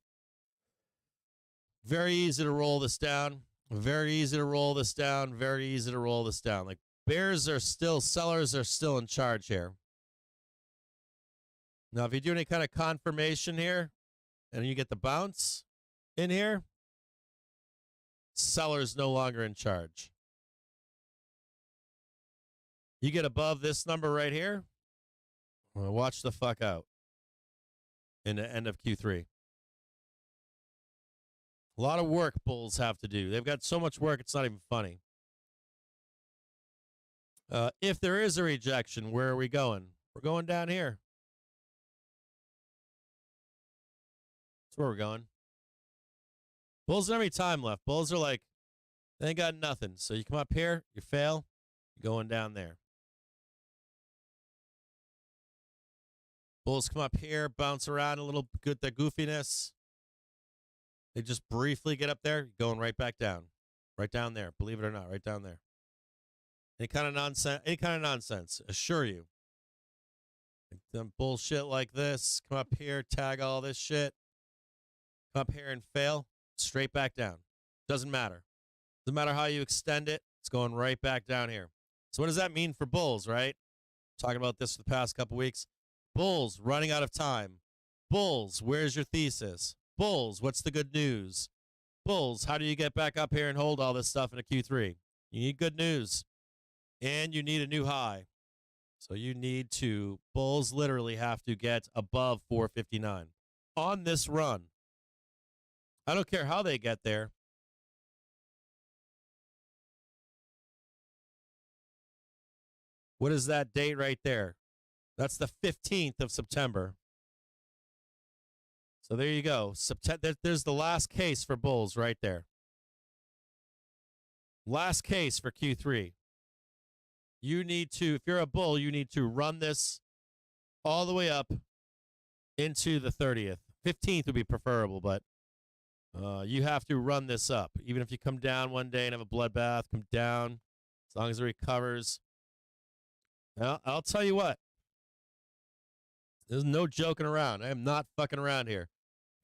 Very easy to roll this down. Very easy to roll this down. Very easy to roll this down. Like, sellers are still in charge here. Now, if you do any kind of confirmation here and you get the bounce in here, seller's no longer in charge. You get above this number right here, well, watch the fuck out in the end of Q3. A lot of work bulls have to do. They've got so much work, it's not even funny. If there is a rejection, where are we going? We're going down here. That's where we're going. Bulls don't have any time left. Bulls are like, they ain't got nothing. So you come up here, you fail, you're going down there. Bulls come up here, bounce around a little, good their goofiness. They just briefly get up there, going right back down. Right down there. Believe it or not, right down there. Any kind of nonsense, assure you. Some bullshit like this, come up here, tag all this shit. Come up here and fail, straight back down. Doesn't matter. Doesn't matter how you extend it, it's going right back down here. So what does that mean for bulls, right? Talking about this for the past couple weeks. Bulls, running out of time. Bulls, where's your thesis? Bulls, what's the good news? Bulls, how do you get back up here and hold all this stuff in a Q3? You need good news. And you need a new high. So you need to, bulls literally have to get above 459 on this run. I don't care how they get there. What is that date right there? That's the 15th of September. So there you go. There's the last case for bulls right there. Last case for Q3. You need to, if you're a bull, you need to run this all the way up into the 30th. 15th would be preferable, but you have to run this up. Even if you come down one day and have a bloodbath, come down, as long as it recovers. I'll tell you what. There's no joking around. I am not fucking around here.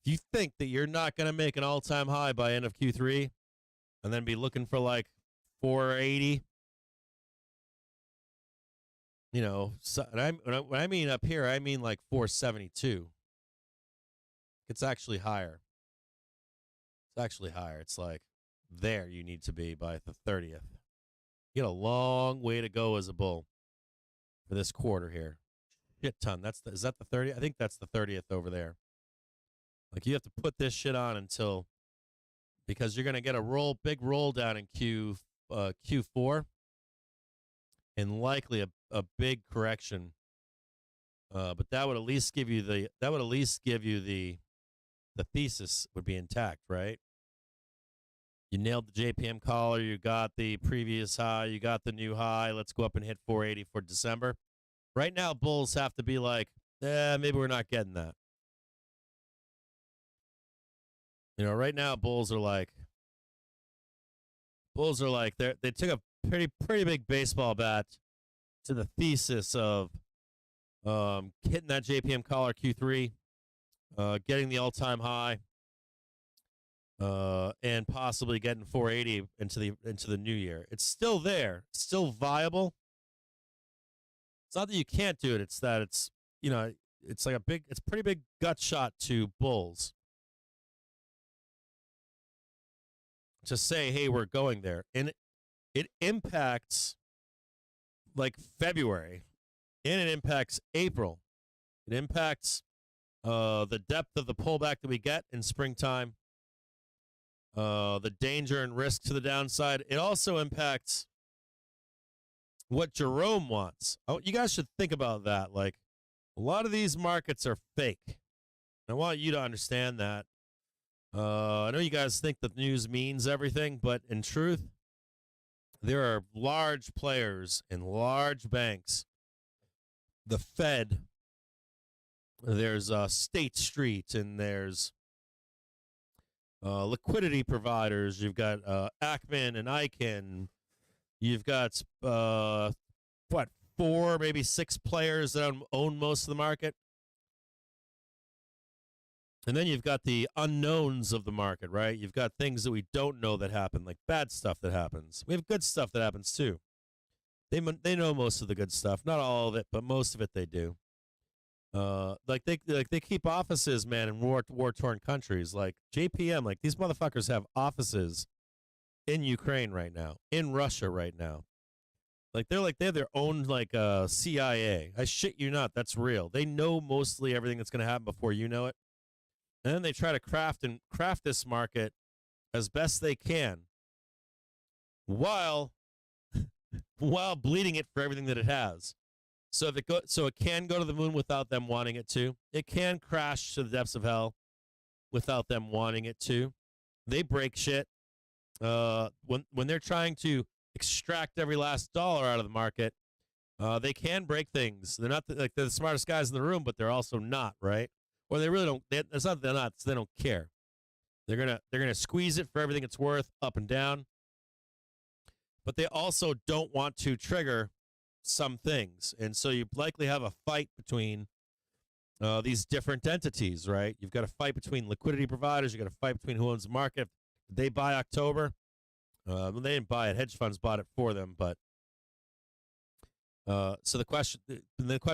If you think that you're not going to make an all-time high by end of Q3 and then be looking for like 480, you know, so, when I mean up here, I mean like 472. It's actually higher. It's actually higher. It's like there you need to be by the 30th. You got a long way to go as a bull for this quarter here. Shit ton. Is that the 30th? I think that's the 30th over there. Like you have to put this shit on until, because you're going to get a big roll down in Q4 and likely a big correction But that would at least give you the thesis would be intact, right? You nailed the JPM collar. You got the previous high. You got the new high. Let's go up and hit 480 for December. Right now, bulls have to be like, maybe we're not getting that. Right now, bulls are like they took a pretty big baseball bat to the thesis of hitting that JPM collar Q3, getting the all-time high, and possibly getting 480 into the new year. It's still there, it's still viable. It's not that you can't do it; it's that it's like it's pretty big gut shot to bulls to say, hey, we're going there, and it impacts like February, and it impacts April. It impacts the depth of the pullback that we get in springtime. The danger and risk to the downside. It also impacts what Jerome wants. Oh, you guys should think about that. Like, a lot of these markets are fake. I want you to understand that. I know you guys think that news means everything, but in truth, there are large players and large banks. The Fed, there's State Street, and there's liquidity providers. You've got Ackman and Icahn. You've got, 4, maybe 6 players that own most of the market. And then you've got the unknowns of the market, right? You've got things that we don't know that happen, like bad stuff that happens. We have good stuff that happens too. They know most of the good stuff, not all of it, but most of it they do. They keep offices, man, in war-torn countries. Like JPM, like these motherfuckers have offices in Ukraine right now, in Russia right now. Like they have their own CIA. I shit you not, that's real. They know mostly everything that's going to happen before you know it. And then they try to craft this market as best they can while bleeding it for everything that it has. So it can go to the moon without them wanting it to. It can crash to the depths of hell without them wanting it to. They break shit. When they're trying to extract every last dollar out of the market, they can break things. They're not they're the smartest guys in the room, but they're also not, right? Or they really don't. It's not that they're not. They don't care. They're gonna squeeze it for everything it's worth, up and down. But they also don't want to trigger some things, and so you likely have a fight between these different entities, right? You've got a fight between liquidity providers. You've got a fight between who owns the market. Did they buy October? Well, they didn't buy it. Hedge funds bought it for them, but. So the question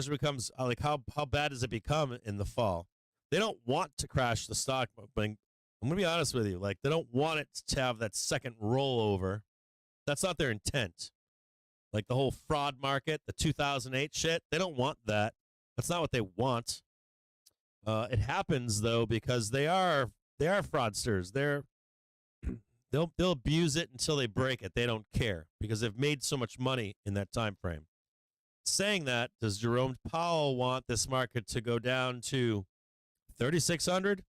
becomes, like, how bad does it become in the fall? They don't want to crash the stock, but I'm going to be honest with you. Like, they don't want it to have that second rollover. That's not their intent. Like the whole fraud market, the 2008 shit, they don't want that. That's not what they want. It happens though because they are fraudsters. They'll abuse it until they break it. They don't care because they've made so much money in that time frame. Saying that, does Jerome Powell want this market to go down to 3,600,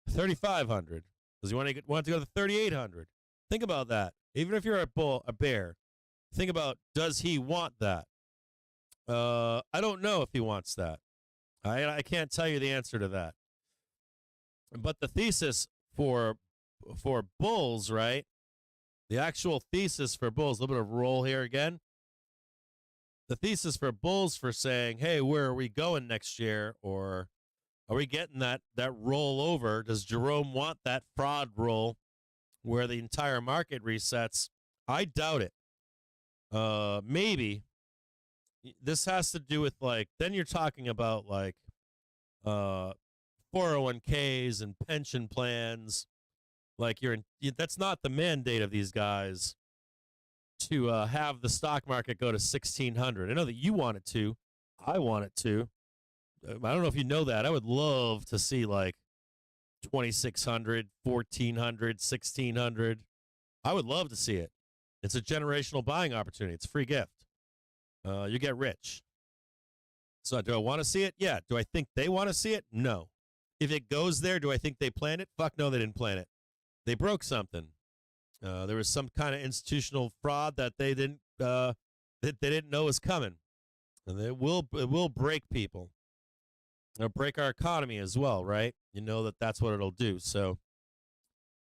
3,500? Does he want it to go to 3,800? Think about that. Even if you're a bear, think about, does he want that? I don't know if he wants that. I can't tell you the answer to that. But the thesis for bulls, right? The actual thesis for bulls, a little bit of roll here again. The thesis for bulls for saying, hey, where are we going next year? Or are we getting that roll over? Does Jerome want that fraud roll where the entire market resets? I doubt it. Maybe. This has to do with, like, then you're talking about, like, 401ks and pension plans. Like, that's not the mandate of these guys to have the stock market go to 1,600. I know that you want it to. I want it to. I don't know if you know that. I would love to see, like, 2,600, 1,400, 1,600. I would love to see it. It's a generational buying opportunity. It's a free gift. You get rich. So do I want to see it? Yeah. Do I think they want to see it? No. If it goes there, do I think they planned it? Fuck no, they didn't plan it. They broke something. There was some kind of institutional fraud that they didn't know was coming, and it will break people. It'll break our economy as well, right? You know that's what it'll do. So,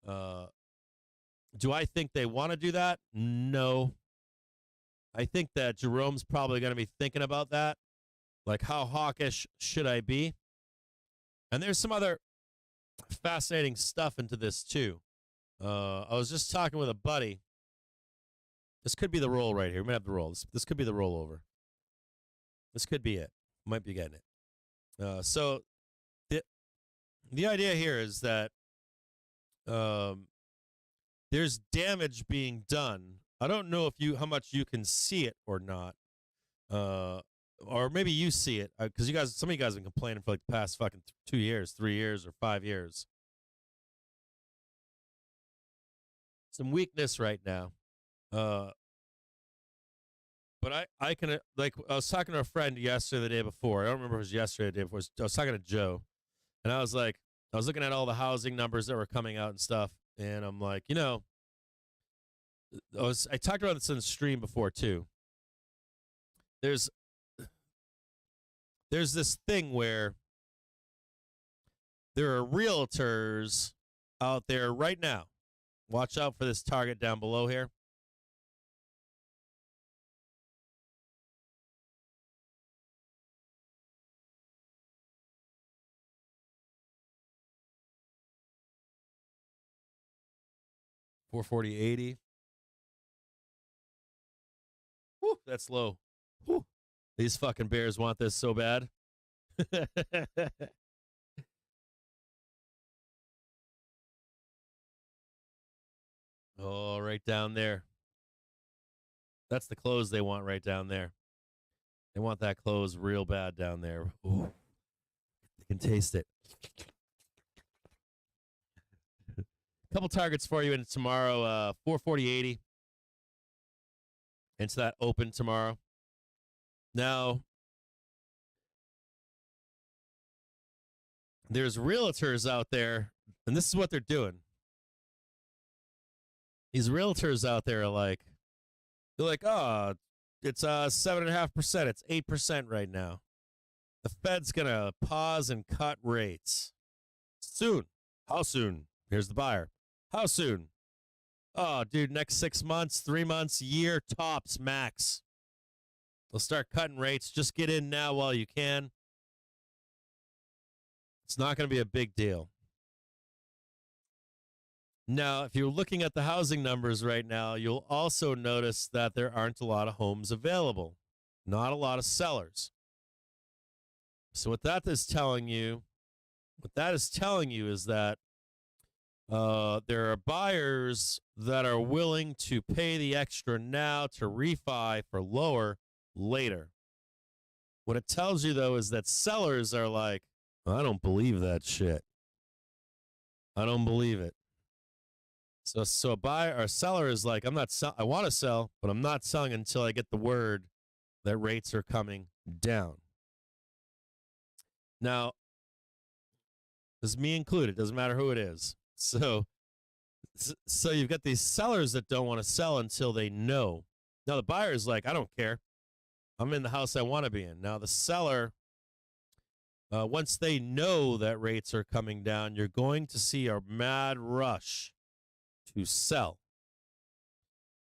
do I think they want to do that? No. I think that Jerome's probably going to be thinking about that, like how hawkish should I be? And there's some other fascinating stuff into this too. I was just talking with a buddy. This could be the roll right here. We might have the roll. This could be the rollover. This could be it. Might be getting it. So the idea here is that there's damage being done. I don't know how much you can see it or not. Or maybe you see it because some of you guys have been complaining for like the past fucking 2 years, 3 years, or 5 years. Some weakness right now. But I can, like, I was talking to a friend yesterday, the day before. I don't remember if it was yesterday or the day before. I was talking to Joe, and I was looking at all the housing numbers that were coming out and stuff, and I'm like, I talked about this in the stream before too. There's this thing where there are realtors out there right now. Watch out for this target down below here. $440.80. Woo, that's low. Woo. These fucking bears want this so bad. Oh, right down there. That's the close they want right down there. They want that close real bad down there. Ooh. They can taste it. Couple targets for you in tomorrow. 440.80. Into that open tomorrow. Now, there's realtors out there, and this is what they're doing. These realtors out there are they're like, oh, it's 7.5%. It's 8% right now. The Fed's gonna pause and cut rates soon. How soon? Here's the buyer. How soon? Oh, dude, next 6 months, 3 months, year tops, max. They'll start cutting rates. Just get in now while you can. It's not going to be a big deal. Now, if you're looking at the housing numbers right now, you'll also notice that there aren't a lot of homes available. Not a lot of sellers. So what that is telling you is that there are buyers that are willing to pay the extra now to refi for lower later. What it tells you, though, is that sellers are like, I don't believe that shit. I don't believe it. So a buyer or a seller is like, I want to sell, but I'm not selling until I get the word that rates are coming down. Now, this is me included. Doesn't matter who it is. So you've got these sellers that don't want to sell until they know. Now the buyer is like, I don't care. I'm in the house I want to be in. Now the seller, once they know that rates are coming down, you're going to see a mad rush to sell.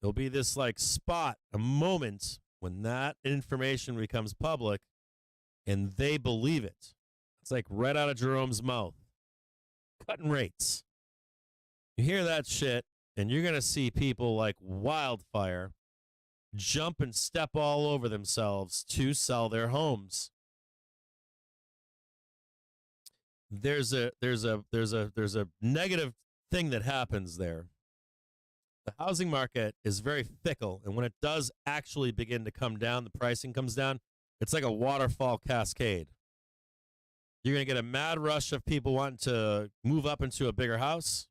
There'll be this spot, a moment when that information becomes public and they believe it. It's like right out of Jerome's mouth. Cutting rates. You hear that shit, and you're going to see people like wildfire jump and step all over themselves to sell their homes. There's a negative thing that happens there. The housing market is very fickle, and when it does actually begin to come down, the pricing comes down, it's like a waterfall cascade. You're going to get a mad rush of people wanting to move up into a bigger house.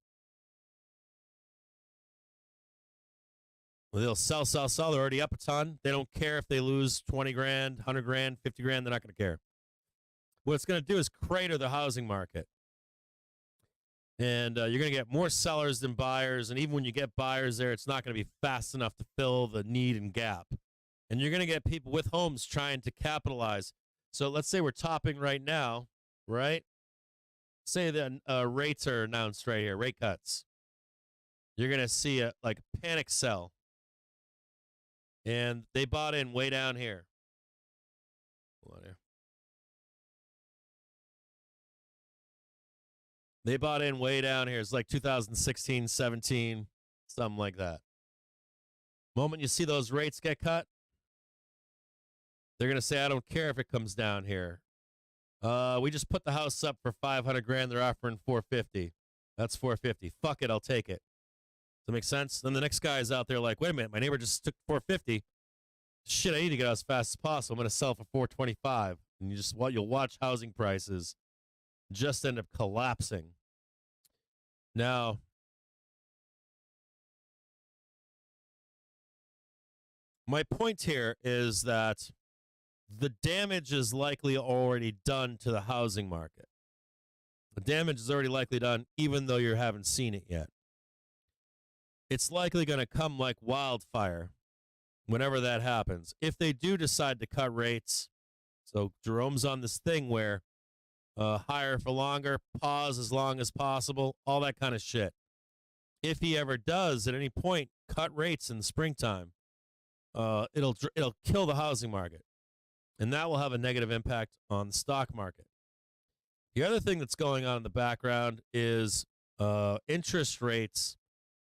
They'll sell. They're already up a ton. They don't care if they lose 20 grand, 100 grand, 50 grand. They're not going to care. What it's going to do is crater the housing market. And you're going to get more sellers than buyers. And even when you get buyers there, it's not going to be fast enough to fill the need and gap. And you're going to get people with homes trying to capitalize. So let's say we're topping right now, right? Say that rates are announced right here, rate cuts. You're going to see a panic sell. And they bought in way down here. Hold on here. They bought in way down here. It's like 2016, 17, something like that. Moment you see those rates get cut, they're going to say, I don't care if it comes down here. We just put the house up for 500 grand. They're offering 450. That's 450. Fuck it, I'll take it. Does that make sense? Then the next guy is out there like, wait a minute, my neighbor just took 450. Shit, I need to get out as fast as possible. I'm going to sell for 425. And you'll watch housing prices just end up collapsing. Now, my point here is that the damage is likely already done to the housing market. The damage is already likely done, even though you haven't seen it yet. It's likely going to come like wildfire whenever that happens. If they do decide to cut rates, so Jerome's on this thing where higher for longer, pause as long as possible, all that kind of shit. If he ever does at any point cut rates in the springtime, it'll kill the housing market. And that will have a negative impact on the stock market. The other thing that's going on in the background is interest rates.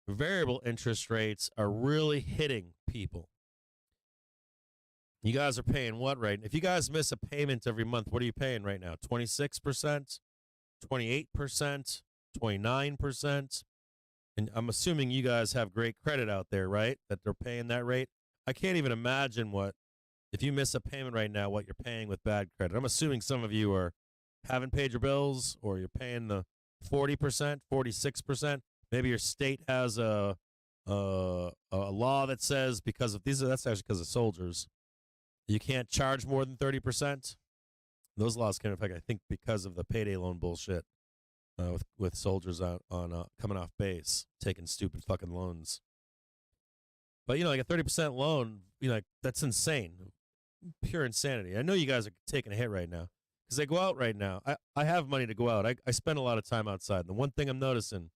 Variable interest rates are really hitting people. You guys are paying what right now? If you guys miss a payment every month, what are you paying right now? 26%, 28%, 29%? And I'm assuming you guys have great credit out there, right? That they're paying that rate. I can't even imagine if you miss a payment right now, what you're paying with bad credit. I'm assuming some of you haven't paid your bills, or you're paying the 40%, 46%. Maybe your state has a law that says that's actually because of soldiers. You can't charge more than 30%. Those laws came into effect, I think, because of the payday loan bullshit with soldiers on coming off base, taking stupid fucking loans. But, like a 30% loan, that's insane. Pure insanity. I know you guys are taking a hit right now because I go out right now. I have money to go out. I spend a lot of time outside. And the one thing I'm noticing,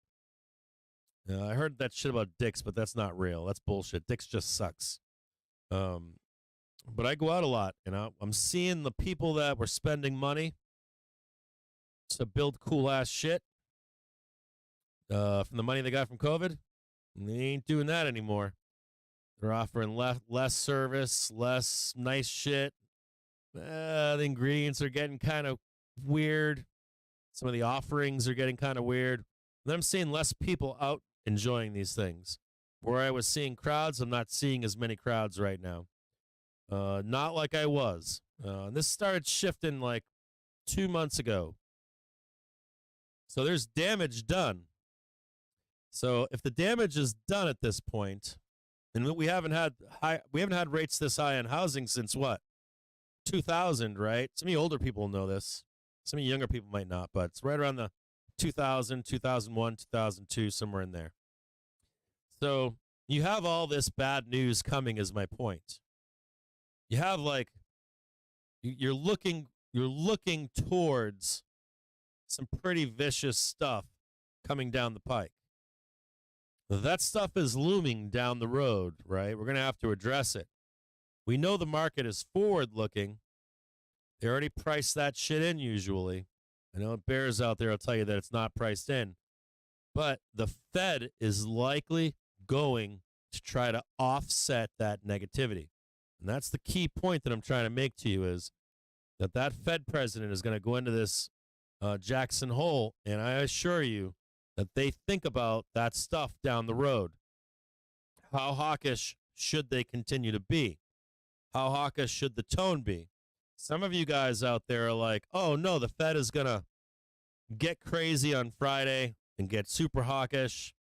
I heard that shit about dicks, but that's not real. That's bullshit. Dicks just sucks. But I go out a lot, and I'm seeing the people that were spending money to build cool-ass shit from the money they got from COVID. And they ain't doing that anymore. They're offering less service, less nice shit. The ingredients are getting kind of weird. Some of the offerings are getting kind of weird. And I'm seeing less people out enjoying these things. Where I was seeing crowds, I'm not seeing as many crowds right now. Not like I was. This started shifting like 2 months ago. So there's damage done. So if the damage is done at this point, and we haven't had rates this high in housing since what? 2000, right? Some of you older people know this. Some of you younger people might not, but it's right around the 2000, 2001, 2002, somewhere in there. So you have all this bad news coming, is my point. You have you're looking towards some pretty vicious stuff coming down the pike. That stuff is looming down the road, right? We're going to have to address it. We know the market is forward-looking. They already priced that shit in usually. I know bears out there will tell you that it's not priced in. But the Fed is likely going to try to offset that negativity. And that's the key point that I'm trying to make to you is that Fed president is going to go into this Jackson Hole, and I assure you that they think about that stuff down the road. How hawkish should they continue to be? How hawkish should the tone be? Some of you guys out there are like, oh, no, the Fed is going to get crazy on Friday and get super hawkish.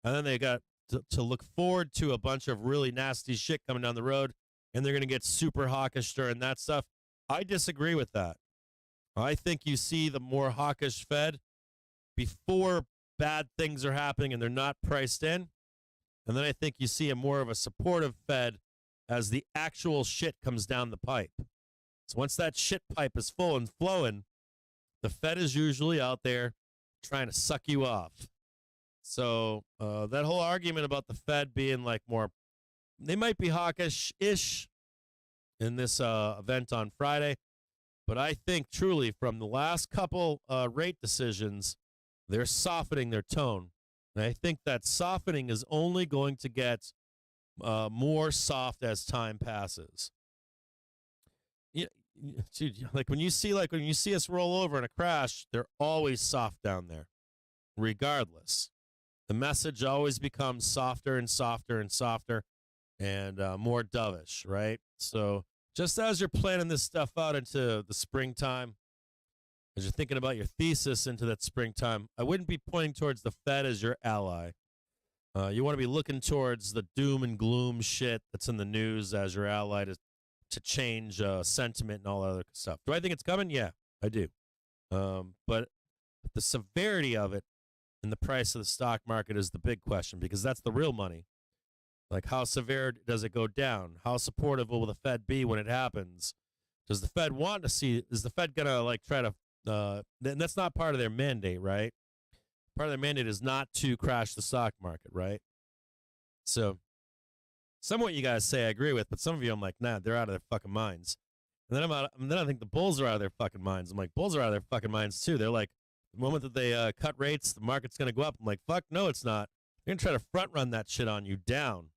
And then they got to look forward to a bunch of really nasty shit coming down the road, and they're going to get super hawkish during that stuff. I disagree with that. I think you see the more hawkish Fed before bad things are happening and they're not priced in. And then I think you see a more of a supportive Fed as the actual shit comes down the pipe. So once that shit pipe is full and flowing, the Fed is usually out there trying to suck you off. So that whole argument about the Fed being like more, they might be hawkish-ish in this event on Friday. But I think truly from the last couple rate decisions, they're softening their tone. And I think that softening is only going to get more soft as time passes. Yeah, dude, like when you see us roll over in a crash, they're always soft down there, regardless. The message always becomes softer and softer and softer and more dovish, right? So just as you're planning this stuff out into the springtime, as you're thinking about your thesis into that springtime, I wouldn't be pointing towards the Fed as your ally. You want to be looking towards the doom and gloom shit that's in the news as your ally to change sentiment and all that other stuff. Do I think it's coming? Yeah, I do. But the severity of it and the price of the stock market is the big question, because that's the real money. Like, how severe does it go down? How supportive will the Fed be when it happens? Does the Fed want to see, is the Fed going to like try to, and that's not part of their mandate, right? Part of their mandate is not to crash the stock market, right? So some of what you guys say I agree with, but some of you I'm like, nah, they're out of their fucking minds. And then I think the bulls are out of their fucking minds. I'm like, bulls are out of their fucking minds too. They're like, the moment that they cut rates, the market's going to go up. I'm like, fuck, no, it's not. They're going to try to front run that shit on you down.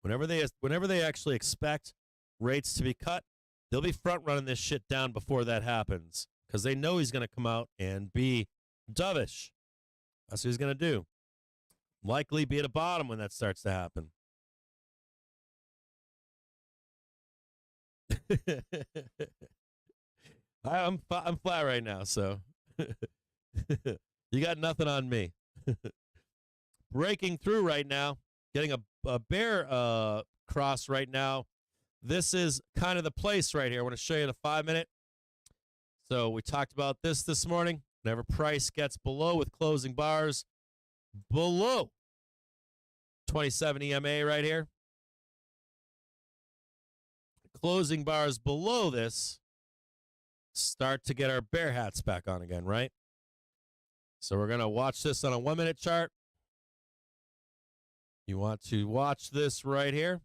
Whenever they actually expect rates to be cut, they'll be front running this shit down before that happens, because they know he's going to come out and be dovish. That's what he's going to do. Likely be at a bottom when that starts to happen. I'm flat right now, so you got nothing on me. Breaking through right now, getting a bear cross right now. This is kind of the place right here. I want to show you the 5-minute. So we talked about this morning. Whenever price gets below with closing bars below 27 EMA right here, closing bars below this, start to get our bear hats back on again, right? So we're going to watch this on a 1-minute chart. You want to watch this right here.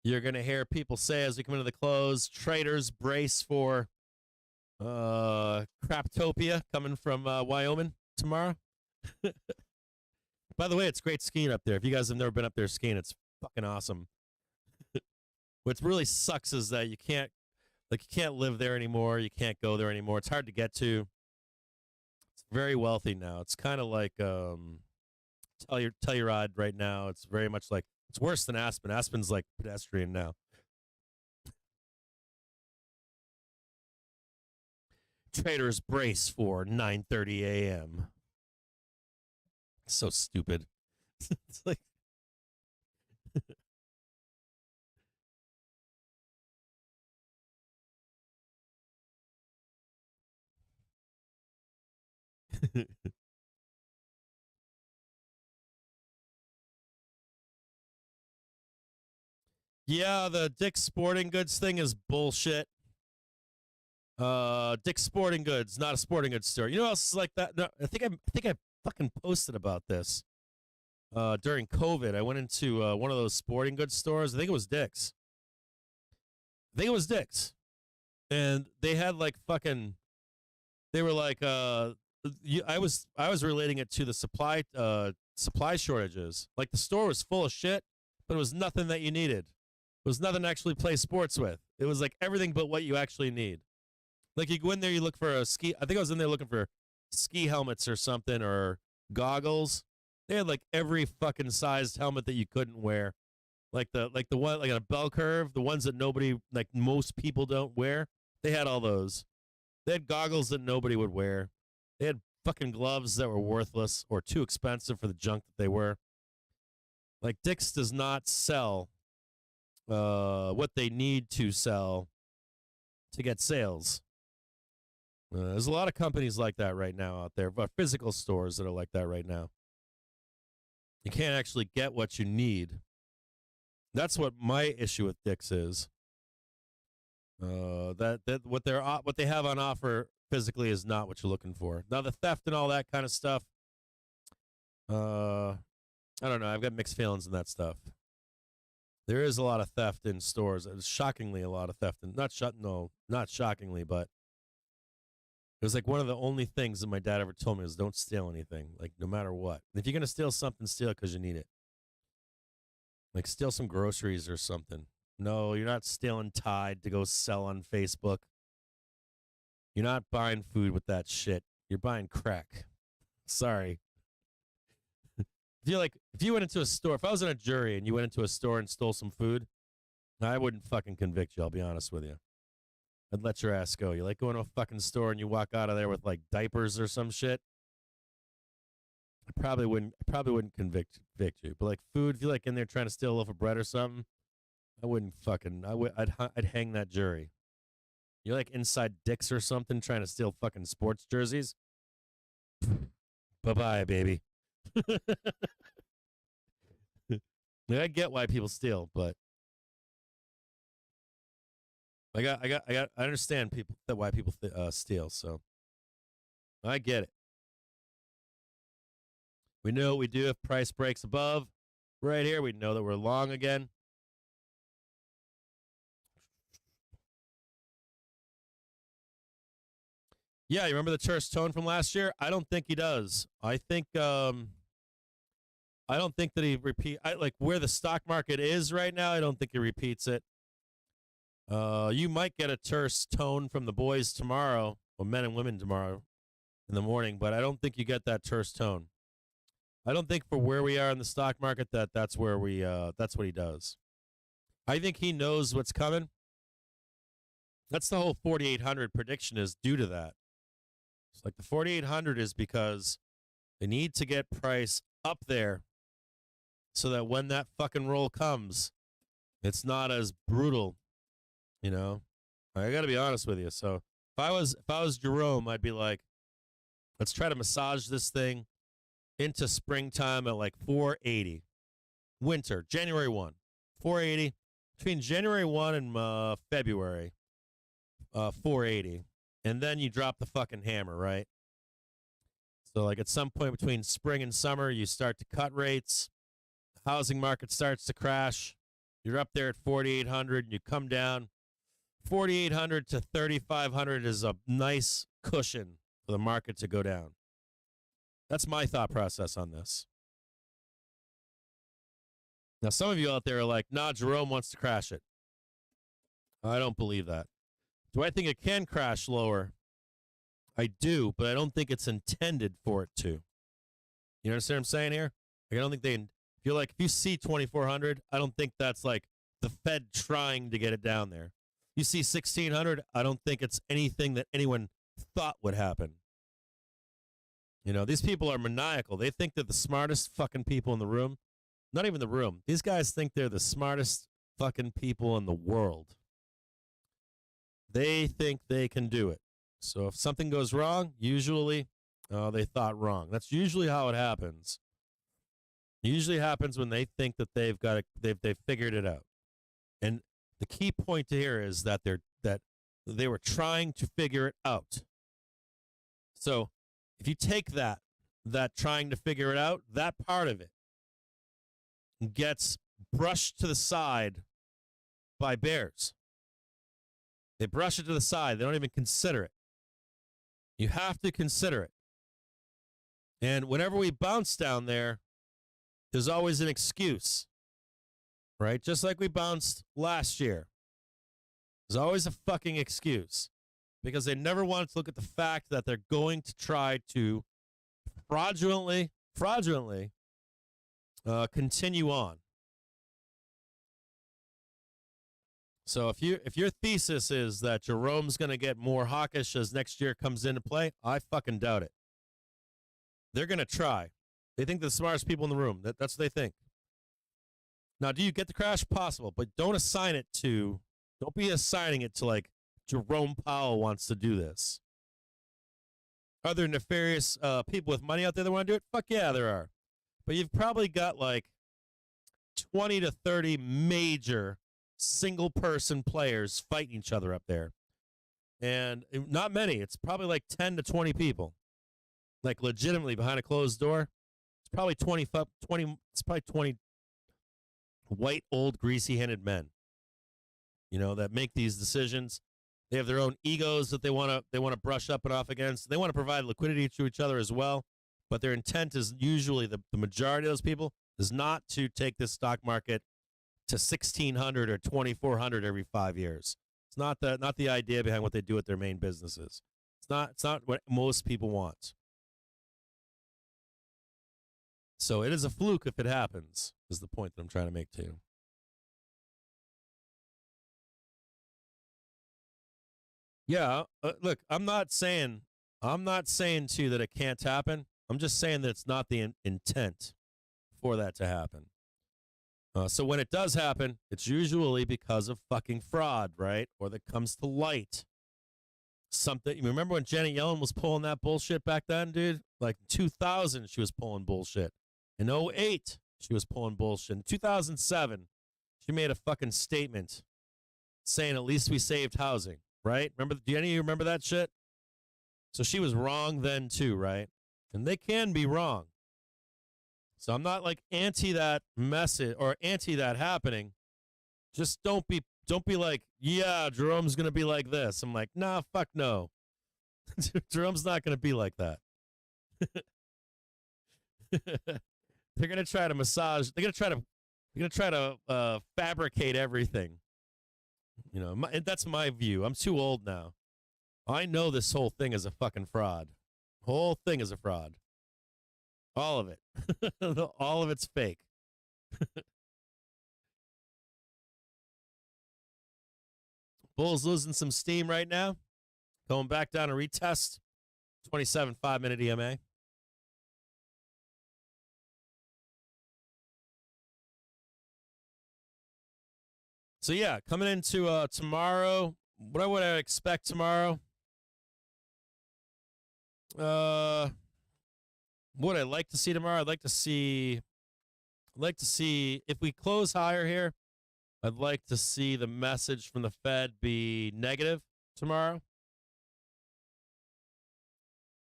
You're going to hear people say as we come into the close, traders brace for Craptopia coming from Wyoming tomorrow. By the way, it's great skiing up there. If you guys have never been up there skiing, it's fucking awesome. What really sucks is that you can't live there anymore. You can't go there anymore. It's hard to get to. It's very wealthy now. It's kind of like Telluride right now. It's very much like, it's worse than Aspen. Aspen's like pedestrian now. Traders brace for 9:30 a.m. So stupid. It's like yeah, the Dick's Sporting Goods thing is bullshit. Dick's Sporting Goods, not a sporting goods store. You know what else is like that? No, I think I fucking posted about this. During COVID, I went into one of those sporting goods stores. I think it was Dick's. And they had like fucking, they were like, I was relating it to the supply shortages. Like the store was full of shit, but it was nothing that you needed. It was nothing to actually play sports with. It was like everything but what you actually need. Like you go in there, you look for a ski. I think I was in there looking for ski helmets or something, or goggles. They had like every fucking sized helmet that you couldn't wear. Like the one, like a bell curve, the ones that nobody, like most people don't wear. They had all those. They had goggles that nobody would wear. They had fucking gloves that were worthless or too expensive for the junk that they were. Like, Dick's does not sell what they need to sell to get sales. There's a lot of companies like that right now out there, but physical stores that are like that right now. You can't actually get what you need. That's what my issue with Dick's is. That what they have on offer physically is not what you're looking for. Now the theft and all that kind of stuff. I don't know. I've got mixed feelings in that stuff. There is a lot of theft in stores. Shockingly, a lot of theft. And not shockingly, but it was like one of the only things that my dad ever told me was don't steal anything, like no matter what. If you're going to steal something, steal it because you need it. Like steal some groceries or something. No, you're not stealing Tide to go sell on Facebook. You're not buying food with that shit. You're buying crack. Sorry. If you went into a store, if I was in a jury and you went into a store and stole some food, I wouldn't fucking convict you, I'll be honest with you. I'd let your ass go. You like going to a fucking store and you walk out of there with like diapers or some shit? I probably wouldn't convict you. But like food, if you're like in there trying to steal a loaf of bread or something, I wouldn't fucking, I'd hang that jury. You're like inside Dick's or something trying to steal fucking sports jerseys? Bye-bye, baby. I get why people steal, but I understand why people steal, so I get it. We know what we do if price breaks above. Right here, we know that we're long again. Yeah, you remember the terse tone from last year? I don't think he does. I don't think that he like where the stock market is right now. I don't think he repeats it. You might get a terse tone from the boys tomorrow, or men and women tomorrow in the morning, but I don't think you get that terse tone. I don't think for where we are in the stock market that's what he does. I think he knows what's coming. That's the whole 4,800 prediction is due to that. It's like the 4,800 is because they need to get price up there so that when that fucking roll comes, it's not as brutal, you know? I got to be honest with you. So if I was Jerome, I'd be like, let's try to massage this thing into springtime at like 480. Winter, January 1, 480. Between January 1 and February, 480. And then you drop the fucking hammer, right? So like at some point between spring and summer, you start to cut rates. The housing market starts to crash. You're up there at 4,800 and you come down. 4,800 to 3,500 is a nice cushion for the market to go down. That's my thought process on this. Now, some of you out there are like, nah, Jerome wants to crash it. I don't believe that. Do I think it can crash lower? I do, but I don't think it's intended for it to. You understand what I'm saying here? Like, I don't think if you see 2,400, I don't think that's like the Fed trying to get it down there. You see 1,600, I don't think it's anything that anyone thought would happen. You know, these people are maniacal. They think they're the smartest fucking people in the room. Not even the room. These guys think they're the smartest fucking people in the world. They think they can do it. So if something goes wrong, usually they thought wrong. That's usually how it happens. It usually happens when they think that they've figured it out. And the key point here is that they were trying to figure it out. So if you take that trying to figure it out, that part of it gets brushed to the side by bears. They brush it to the side. They don't even consider it. You have to consider it. And whenever we bounce down there, there's always an excuse, right? Just like we bounced last year. There's always a fucking excuse because they never wanted to look at the fact that they're going to try to fraudulently continue on. So if your thesis is that Jerome's going to get more hawkish as next year comes into play, I fucking doubt it. They're going to try. They think they're the smartest people in the room. That's what they think. Now, do you get the crash? Possible, but don't be assigning it to like Jerome Powell wants to do this. Are there nefarious people with money out there that want to do it? Fuck yeah, there are. But you've probably got like 20 to 30 major single-person players fighting each other up there. And not many. It's probably like 10 to 20 people. Like legitimately behind a closed door. It's probably 20 white, old, greasy-handed men, that make these decisions. They have their own egos that they want to brush up and off against. They want to provide liquidity to each other as well. But their intent is usually, the majority of those people, is not to take this stock market to 1,600 or 2,400 every 5 years. It's not the idea behind what they do with their main businesses. It's not what most people want. So it is a fluke if it happens, is the point that I'm trying to make too. Yeah, look, I'm not saying too that it can't happen. I'm just saying that it's not the intent for that to happen. So when it does happen, it's usually because of fucking fraud, right? Or that comes to light. Something. You remember when Janet Yellen was pulling that bullshit back then, dude? Like in 2000, she was pulling bullshit. In 2008, she was pulling bullshit. In 2007, she made a fucking statement saying at least we saved housing, right? Do any of you remember that shit? So she was wrong then too, right? And they can be wrong. So I'm not like anti that message or anti that happening. Just don't be like, yeah, Jerome's going to be like this. I'm like, nah, fuck no. Jerome's not going to be like that. They're going to try to massage. They're going to try to fabricate everything. That's my view. I'm too old now. I know this whole thing is a fucking fraud. Whole thing is a fraud. All of it. All of it's fake. Bull's losing some steam right now. Going back down to retest. 27 5-minute EMA. So yeah, coming into tomorrow, what would I expect tomorrow? What I'd like to see tomorrow, I'd like to see if we close higher here, I'd like to see the message from the Fed be negative tomorrow.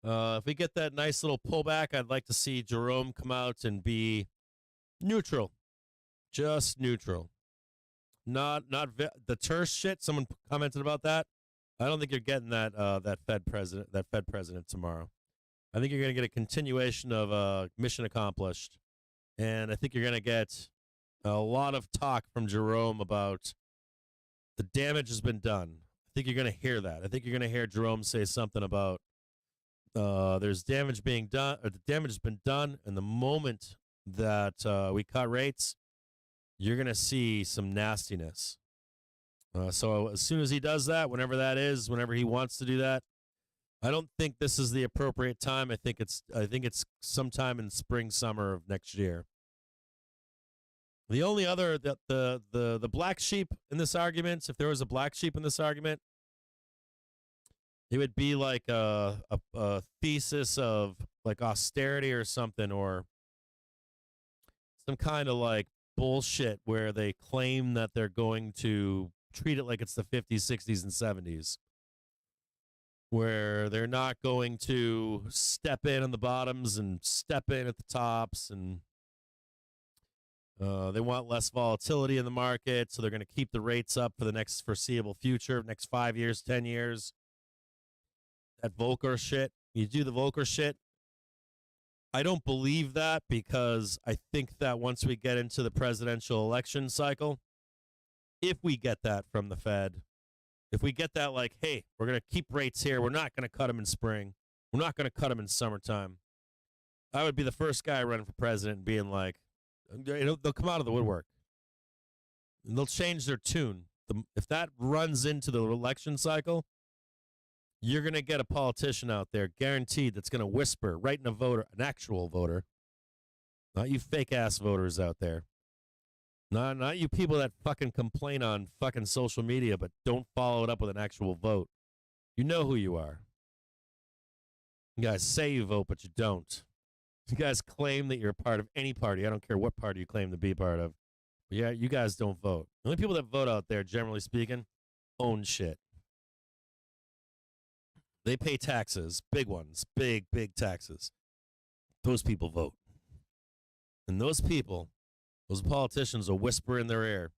If we get that nice little pullback, I'd like to see Jerome come out and be neutral, just neutral. Not the terse shit. Someone commented about that. I don't think you're getting that Fed president tomorrow. I think you're going to get a continuation of mission accomplished, and I think you're going to get a lot of talk from Jerome about the damage has been done. I think you're going to hear that. I think you're going to hear Jerome say something about there's damage being done, or the damage has been done, and the moment that we cut rates, you're going to see some nastiness. So as soon as he does that, whenever that is, whenever he wants to do that, I don't think this is the appropriate time. I think it's sometime in spring, summer of next year. The only other the black sheep in this argument, if there was a black sheep in this argument, it would be like a thesis of like austerity or something, or some kind of like bullshit where they claim that they're going to treat it like it's the 50s, 60s, and 70s, where they're not going to step in on the bottoms and step in at the tops, and they want less volatility in the market, so they're going to keep the rates up for the next foreseeable future, next 5 years, 10 years. That Volcker shit. You do the Volcker shit. I don't believe that, because I think that once we get into the presidential election cycle, if we get that from the Fed, if we get that like, hey, we're going to keep rates here, we're not going to cut them in spring, we're not going to cut them in summertime, I would be the first guy running for president and being like, they'll come out of the woodwork. And they'll change their tune. if that runs into the election cycle, you're going to get a politician out there, guaranteed, that's going to whisper right in a voter, an actual voter, not you fake-ass voters out there. Not you people that fucking complain on fucking social media but don't follow it up with an actual vote. You know who you are. You guys say you vote, but you don't. You guys claim that you're a part of any party. I don't care what party you claim to be a part of. But yeah, you guys don't vote. The only people that vote out there, generally speaking, own shit. They pay taxes, big ones, big taxes. Those people vote. And those people, those politicians will whisper in their ear.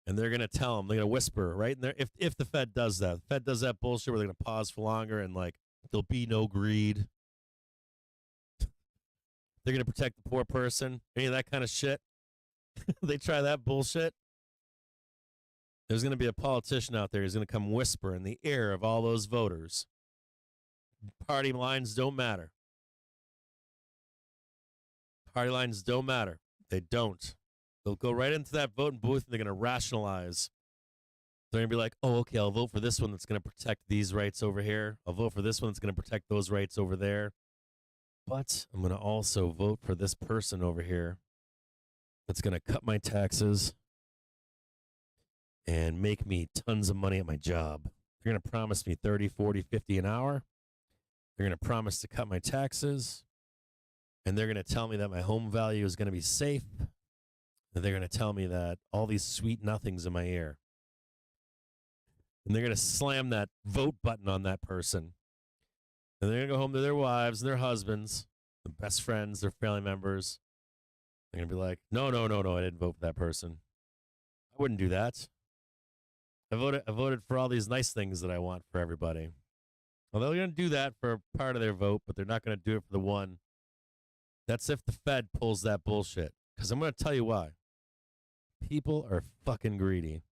And they're going to tell them, they're going to whisper right in there. If the Fed does that, the Fed does that bullshit where they're going to pause for longer and like, there'll be no greed. They're going to protect the poor person, any of that kind of shit. They try that bullshit. There's going to be a politician out there who's going to come whisper in the ear of all those voters. Party lines don't matter. Party lines don't matter. They don't. They'll go right into that voting booth and they're going to rationalize. They're going to be like, oh, okay, I'll vote for this one that's going to protect these rights over here. I'll vote for this one that's going to protect those rights over there. But I'm going to also vote for this person over here that's going to cut my taxes and make me tons of money at my job. They're going to promise me 30, 40, 50 an hour. They're going to promise to cut my taxes. And they're going to tell me that my home value is going to be safe. And they're going to tell me that all these sweet nothings in my ear. And they're going to slam that vote button on that person. And they're going to go home to their wives and their husbands, their best friends, their family members. They're going to be like, no, I didn't vote for that person. I wouldn't do that. I voted for all these nice things that I want for everybody. Well, they're going to do that for part of their vote, but they're not going to do it for the one. That's if the Fed pulls that bullshit. Because I'm going to tell you why. People are fucking greedy.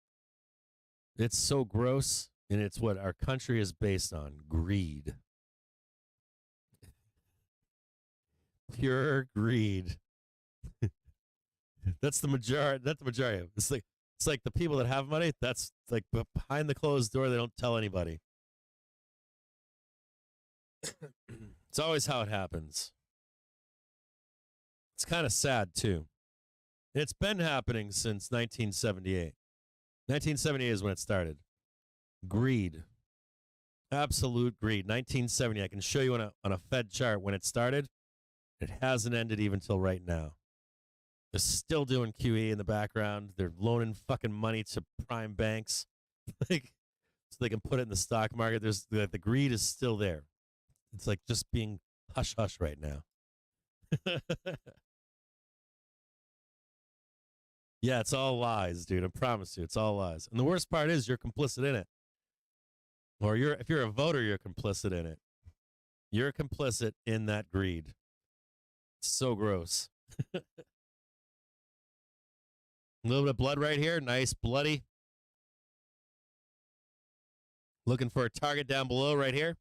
It's so gross, and it's what our country is based on, greed. Pure greed. That's the majority. It's like the people that have money, that's like behind the closed door, they don't tell anybody. It's always how it happens. It's kind of sad, too. It's been happening since 1978. 1978 is when it started. Greed. Absolute greed. 1970. I can show you on a Fed chart when it started. It hasn't ended even till right now. They're still doing QE in the background. They're loaning fucking money to prime banks, like, so they can put it in the stock market. There's the greed is still there. It's like just being hush hush right now. Yeah, it's all lies, dude. I promise you, it's all lies. And the worst part is you're complicit in it. Or if you're a voter, you're complicit in it. You're complicit in that greed. It's so gross. A little bit of blood right here. Nice, bloody. Looking for a target down below right here.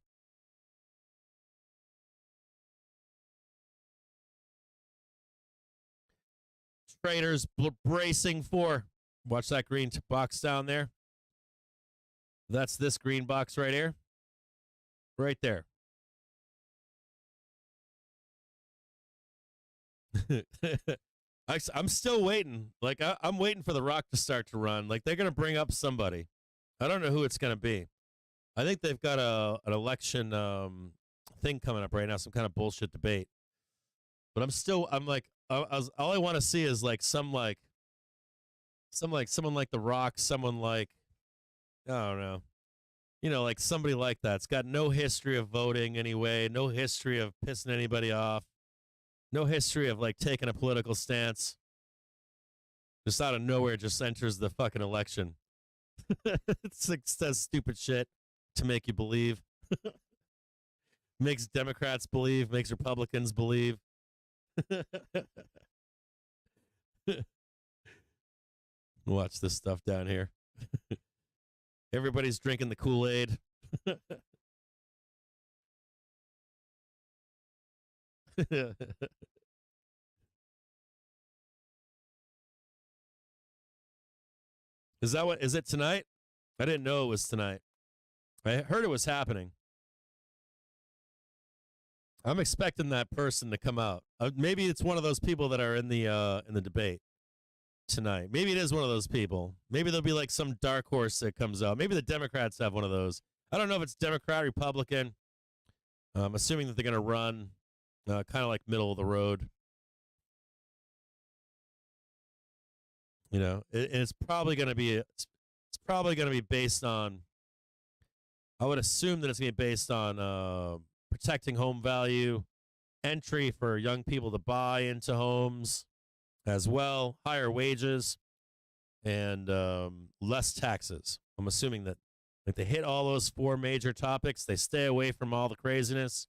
Traders bracing for. Watch that green box down there. That's this green box right here. Right there. I'm still waiting. Like, I'm waiting for the rock to start to run. Like, they're going to bring up somebody. I don't know who it's going to be. I think they've got an election thing coming up right now, some kind of bullshit debate. But I'm like, all I want to see is like someone like The Rock, someone like, I don't know, like somebody like that. It's got no history of voting anyway, no history of pissing anybody off, no history of like taking a political stance. Just out of nowhere, just enters the fucking election. It's like says stupid shit to make you believe. Makes Democrats believe, makes Republicans believe. Watch this stuff down here. Everybody's drinking the Kool-Aid. Is it tonight? I didn't know it was tonight. I heard it was happening. I'm expecting that person to come out. Maybe it's one of those people that are in the debate tonight. Maybe it is one of those people. Maybe there'll be like some dark horse that comes out. Maybe the Democrats have one of those. I don't know if it's Democrat, Republican. I'm assuming that they're going to run kind of like middle of the road. You know, and it's probably going to be based on. I would assume that it's going to be based on protecting home value, entry for young people to buy into homes, as well, higher wages, and less taxes. I'm assuming that like they hit all those 4 major topics. They stay away from all the craziness,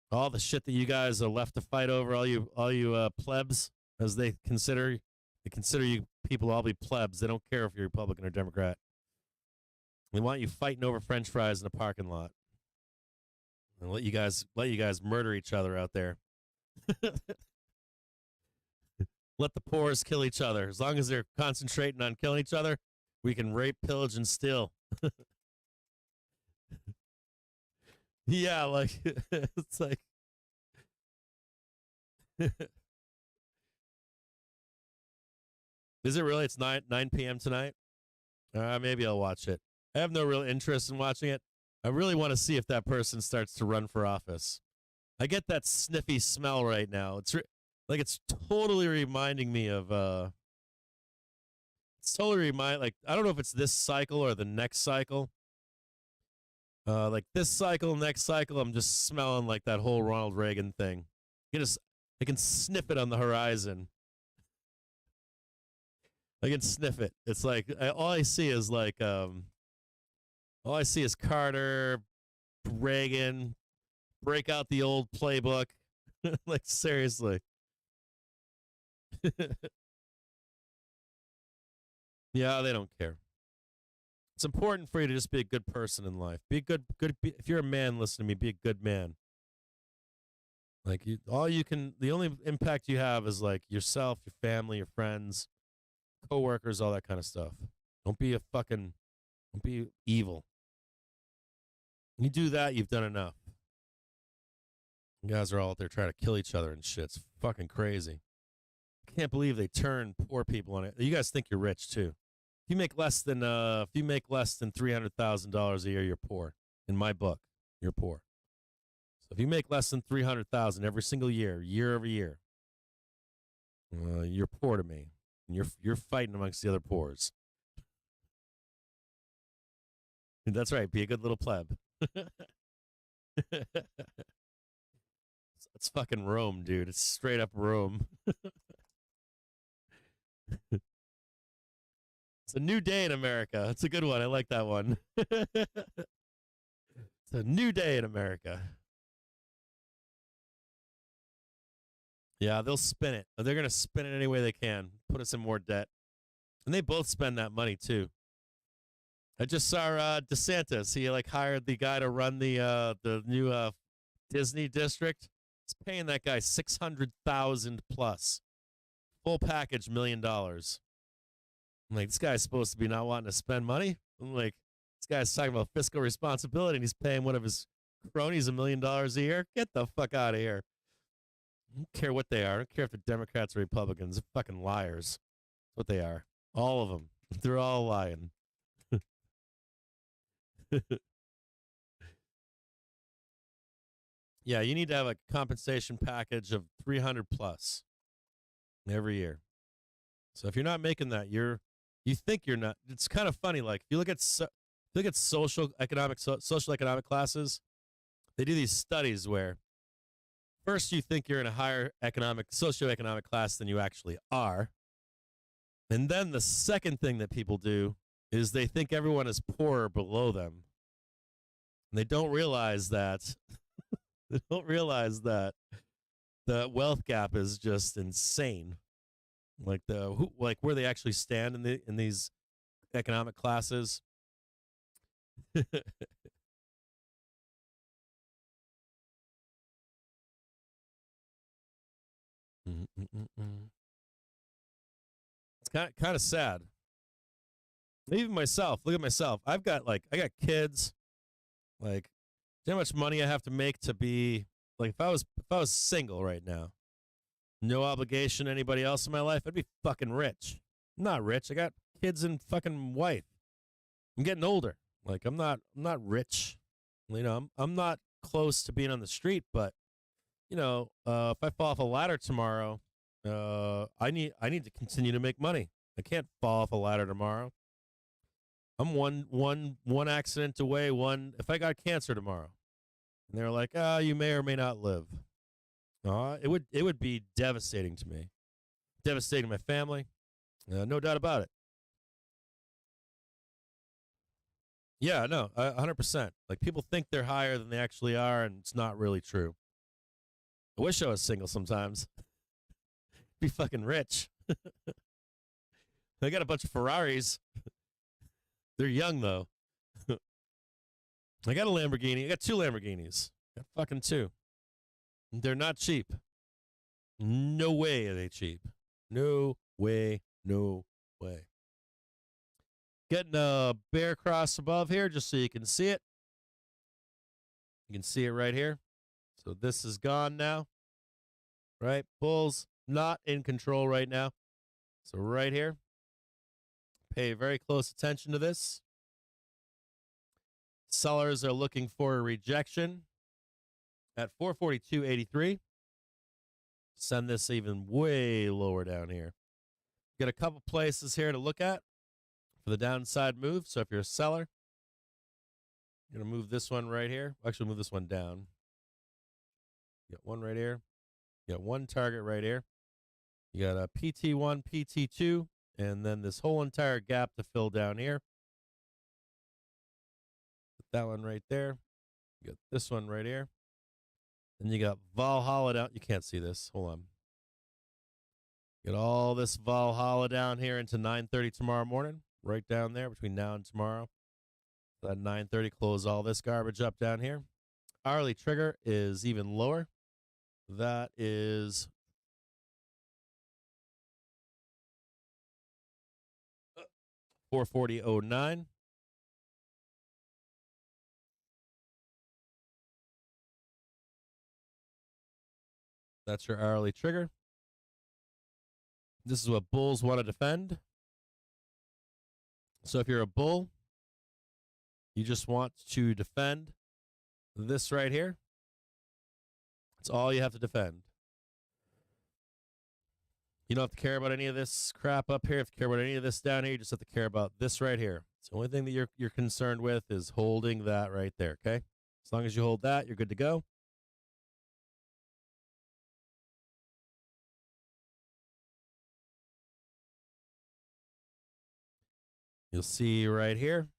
all the shit that you guys are left to fight over. All you plebs, as they consider you people all be plebs. They don't care if you're Republican or Democrat. They want you fighting over French fries in a parking lot, and let you guys murder each other out there. Let the poors kill each other. As long as they're concentrating on killing each other, we can rape, pillage, and steal. Yeah, like it's like is it really? It's 9 p.m. tonight? Maybe I'll watch it. I have no real interest in watching it. I really want to see if that person starts to run for office. I get that sniffy smell right now. It's totally reminding me of like I don't know if it's this cycle or the next cycle. Like this cycle, next cycle, I'm just smelling like that whole Ronald Reagan thing. I can sniff it on the horizon. I can sniff it. It's like all I see is Carter, Reagan, break out the old playbook. Like seriously. Yeah, they don't care. It's important for you to just be a good person in life. Be a good. If you're a man, listen to me. Be a good man. Like the only impact you have is like yourself, your family, your friends, coworkers, all that kind of stuff. Don't be evil. You do that, you've done enough. You guys are all out there trying to kill each other and shit. It's fucking crazy. I can't believe they turn poor people on it. You guys think you're rich too. If you make less than $300,000 a year, you're poor. In my book, you're poor. So if you make less than $300,000 every single year, year over year, you're poor to me. And you're fighting amongst the other poors. That's right. Be a good little pleb. It's fucking Rome, dude. It's straight up Rome. It's a new day in America. It's a good one. I like that one. It's a new day in America. Yeah, they'll spin it. They're going to spin it any way they can. Put us in more debt. And they both spend that money, too. I just saw DeSantis. He hired the guy to run the new Disney district. He's paying that guy $600,000 plus. Full package, $1 million. I'm like, this guy's supposed to be not wanting to spend money. I'm like, this guy's talking about fiscal responsibility, and he's paying one of his cronies $1 million a year. Get the fuck out of here. I don't care what they are. I don't care if they're Democrats or Republicans. They're fucking liars. That's what they are. All of them. They're all lying. Yeah, you need to have a compensation package of 300 plus every year. So if you're not making that, you think you're not. It's kind of funny. Like if you look at social economic classes, they do these studies where first you think you're in a higher socioeconomic class than you actually are, and then the second thing that people do is they think everyone is poorer below them, and they don't realize that. They don't realize that the wealth gap is just insane. Like where they actually stand in these economic classes. It's kind of sad. Even myself. Look at myself. I got kids. Like, do you know how much money I have to make to be like if I was single right now, no obligation to anybody else in my life, I'd be fucking rich. I'm not rich. I got kids and fucking wife. I'm getting older. Like I'm not rich. You know, I'm not close to being on the street, but you know, if I fall off a ladder tomorrow, I need to continue to make money. I can't fall off a ladder tomorrow. I'm one accident away. If I got cancer tomorrow, and they're like, you may or may not live. It would be devastating to me, devastating to my family, no doubt about it. Yeah, no, 100%. Like people think they're higher than they actually are, and it's not really true. I wish I was single sometimes. Be fucking rich. I got a bunch of Ferraris. They're young though. I got a Lamborghini. I got 2 Lamborghinis. I got fucking 2. They're not cheap. No way are they cheap. No way. No way. Getting a bear cross above here just so you can see it. You can see it right here. So this is gone now. Right? Bull's not in control right now. So right here. Pay very close attention to this. Sellers are looking for a rejection at 442.83. Send this even way lower down here. Got a couple places here to look at for the downside move. So if you're a seller, you're going to move this one right here. Actually, move this one down. You got one right here. You got one target right here. You got a PT1, PT2, and then this whole entire gap to fill down here. Put that one right there. You got this one right here. Then you got Valhalla down. You can't see this. Hold on. Get all this Valhalla down here into 9:30 tomorrow morning. Right down there between now and tomorrow. So at 9:30, close all this garbage up down here. Hourly trigger is even lower. That is 440.09. That's your hourly trigger. This is what bulls want to defend. So if you're a bull, you just want to defend this right here. That's all you have to defend. You don't have to care about any of this crap up here. If you care about any of this down here, you just have to care about this right here. It's the only thing that you're concerned with is holding that right there, okay? As long as you hold that, you're good to go. You'll see right here.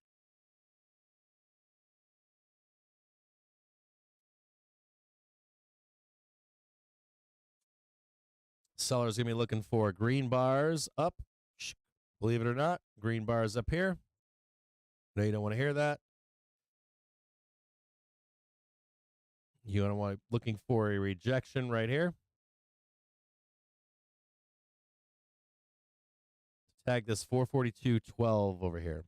Seller's going to be looking for green bars up. Believe it or not, green bars up here. No, you don't want to hear that. You don't want to looking for a rejection right here. Tag this 442.12 over here.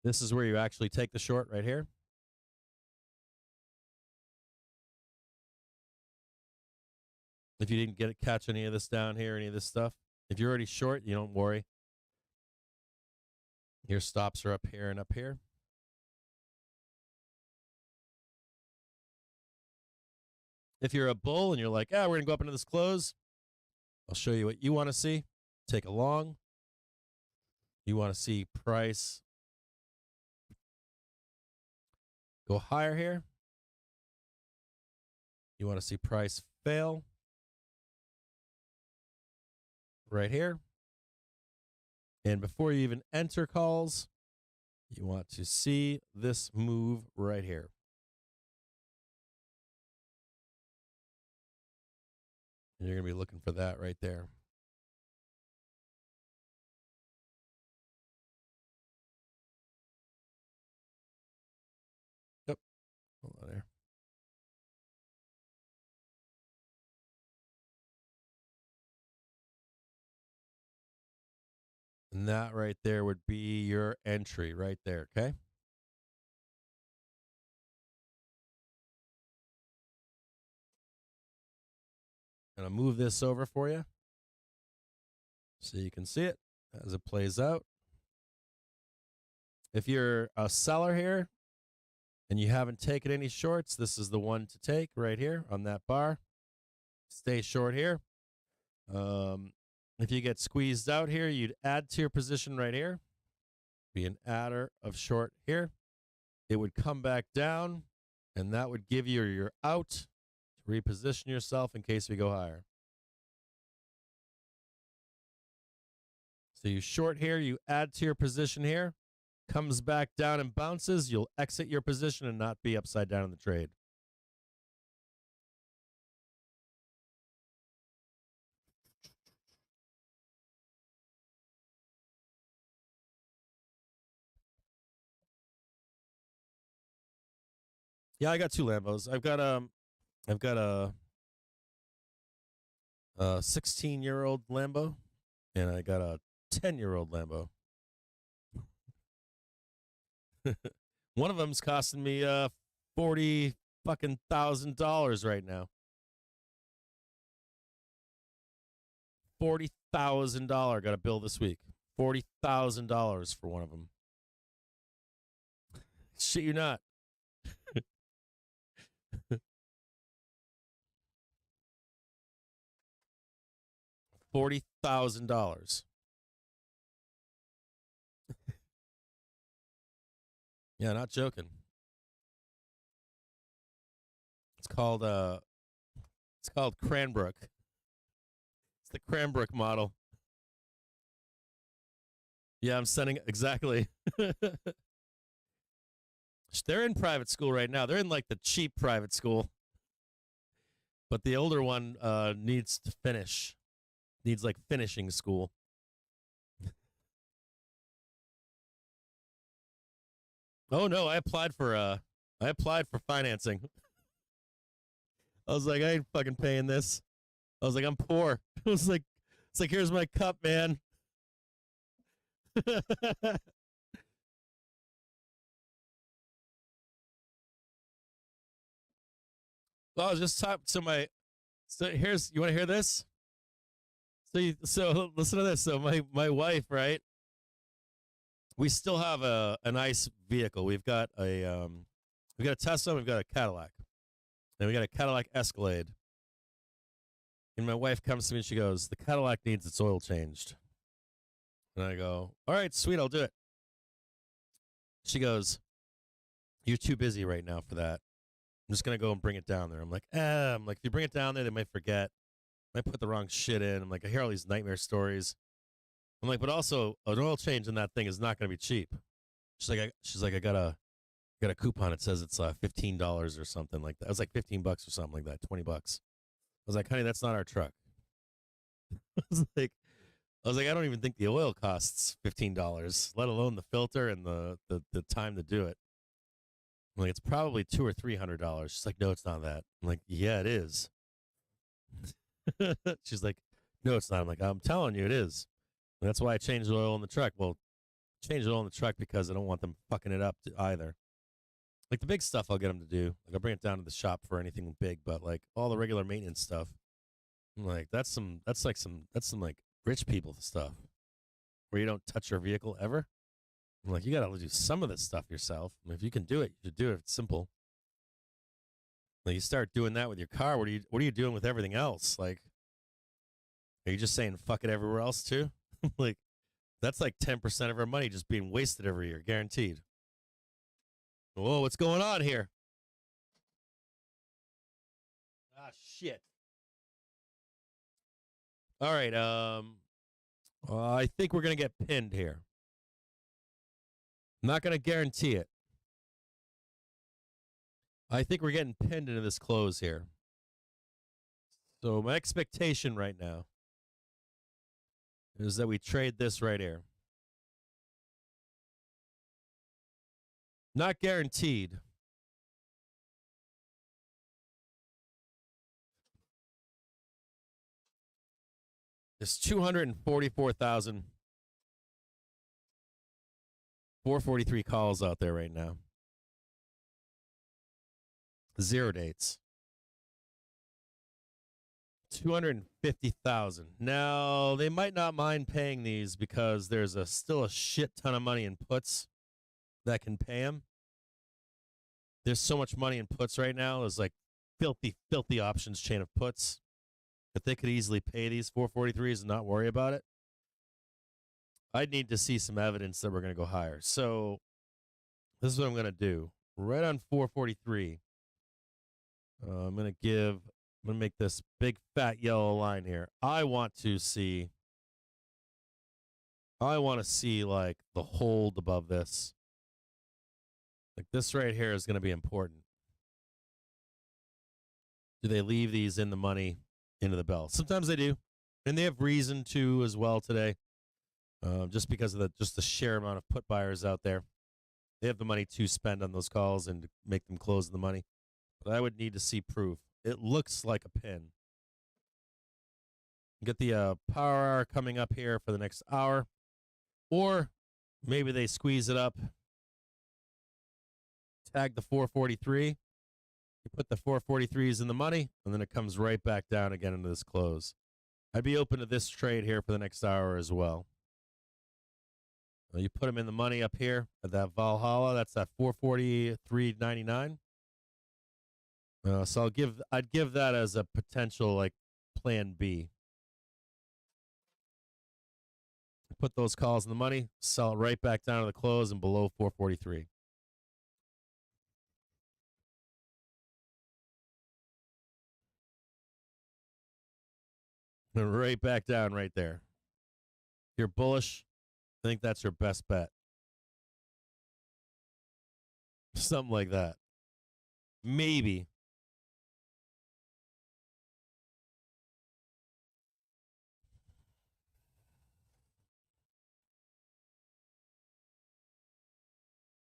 This is where you actually take the short right here. If you didn't catch any of this down here, any of this stuff, if you're already short, you don't worry. Your stops are up here and up here. If you're a bull and you're like, we're going to go up into this close, I'll show you what you want to see. Take a long. You want to see price go higher here. You want to see price fail right here. And before you even enter calls, you want to see this move right here. And you're going to be looking for that right there. Yep. Hold on there. And that right there would be your entry right there, okay? I'm going to move this over for you so you can see it as it plays out. If you're a seller here and you haven't taken any shorts, this is the one to take right here on that bar. Stay short here. If you get squeezed out here, you'd add to your position right here. Be an adder of short here. It would come back down, and that would give you your out to reposition yourself in case we go higher. So you short here, you add to your position here, comes back down and bounces, you'll exit your position and not be upside down in the trade. Yeah, I got two Lambos. I've got a 16-year-old Lambo, and I got a 10-year-old Lambo. One of them's costing me $40,000 right now. $40,000 got a bill this week. $40,000 for one of them. Shit, you not. $40,000. Yeah, not joking. It's called Cranbrook. It's the Cranbrook model. Yeah, I'm sending exactly. They're in private school right now. They're in like the cheap private school. But the older one needs to finish. Needs like finishing school. Oh no, I applied for financing. I was like, I ain't fucking paying this. I was like, I'm poor. It's like here's my cup, man. Well, I was just talking to my. So here's, you want to hear this? So listen to this. So my wife, right? We still have a nice vehicle. We've got a Tesla, we've got a Cadillac, and we got a Cadillac Escalade. And my wife comes to me and she goes, "The Cadillac needs its oil changed." And I go, "All right, sweet, I'll do it." She goes, "You're too busy right now for that. I'm just gonna go and bring it down there." I'm like, if you bring it down there, they might forget. Might put the wrong shit in. I'm like, I hear all these nightmare stories. I'm like, but also an oil change in that thing is not gonna be cheap. She's like, I got a coupon. It says it's $15 or something like that. It was like $15 or something like that, $20. I was like, honey, that's not our truck. I was like, I don't even think the oil costs $15, let alone the filter and the time to do it. I'm like, it's probably $200 or $300. She's like, no, it's not that. I'm like, yeah, it is. She's like, no, it's not. I'm like, I'm telling you, it is. And that's why I changed the oil in the truck. Well, change the oil in the truck because I don't want them fucking it up either. Like the big stuff, I'll get them to do. Like I'll bring it down to the shop for anything big, but like all the regular maintenance stuff, I'm like, that's some like rich people stuff where you don't touch your vehicle ever. I'm like, you got to do some of this stuff yourself. I mean, if you can do it, you should do it. It's simple. Like you start doing that with your car. What are you doing with everything else? Like, are you just saying fuck it everywhere else too? Like, that's like 10% of our money just being wasted every year, guaranteed. Whoa, what's going on here? Ah, shit. All right. I think we're gonna get pinned here. I'm not gonna guarantee it. I think we're getting pinned into this close here. So my expectation right now is that we trade this right here. Not guaranteed. It's 244,000 443 calls out there right now. 0 dates. 250,000. Now, they might not mind paying these because there's still a shit ton of money in puts that can pay them. There's so much money in puts right now. There's like filthy, filthy options chain of puts that they could easily pay these 443s and not worry about it. I'd need to see some evidence that we're going to go higher. So this is what I'm going to do. Right on 443, I'm going to make this big fat yellow line here. I want to see like the hold above this. Like this right here is going to be important. Do they leave these in the money into the bell? Sometimes they do. And they have reason to as well today. Just because of the sheer amount of put buyers out there. They have the money to spend on those calls and to make them close the money. But I would need to see proof. It looks like a pin. Get the power hour coming up here for the next hour. Or maybe they squeeze it up. Tag the 443. You put the 443s in the money, and then it comes right back down again into this close. I'd be open to this trade here for the next hour as well. You put them in the money up here at that Valhalla. That's that 443.99. So I'd give that as a potential like plan B. Put those calls in the money, sell it right back down to the close and below 443. And right back down right there. If you're bullish, I think that's your best bet. Something like that. Maybe.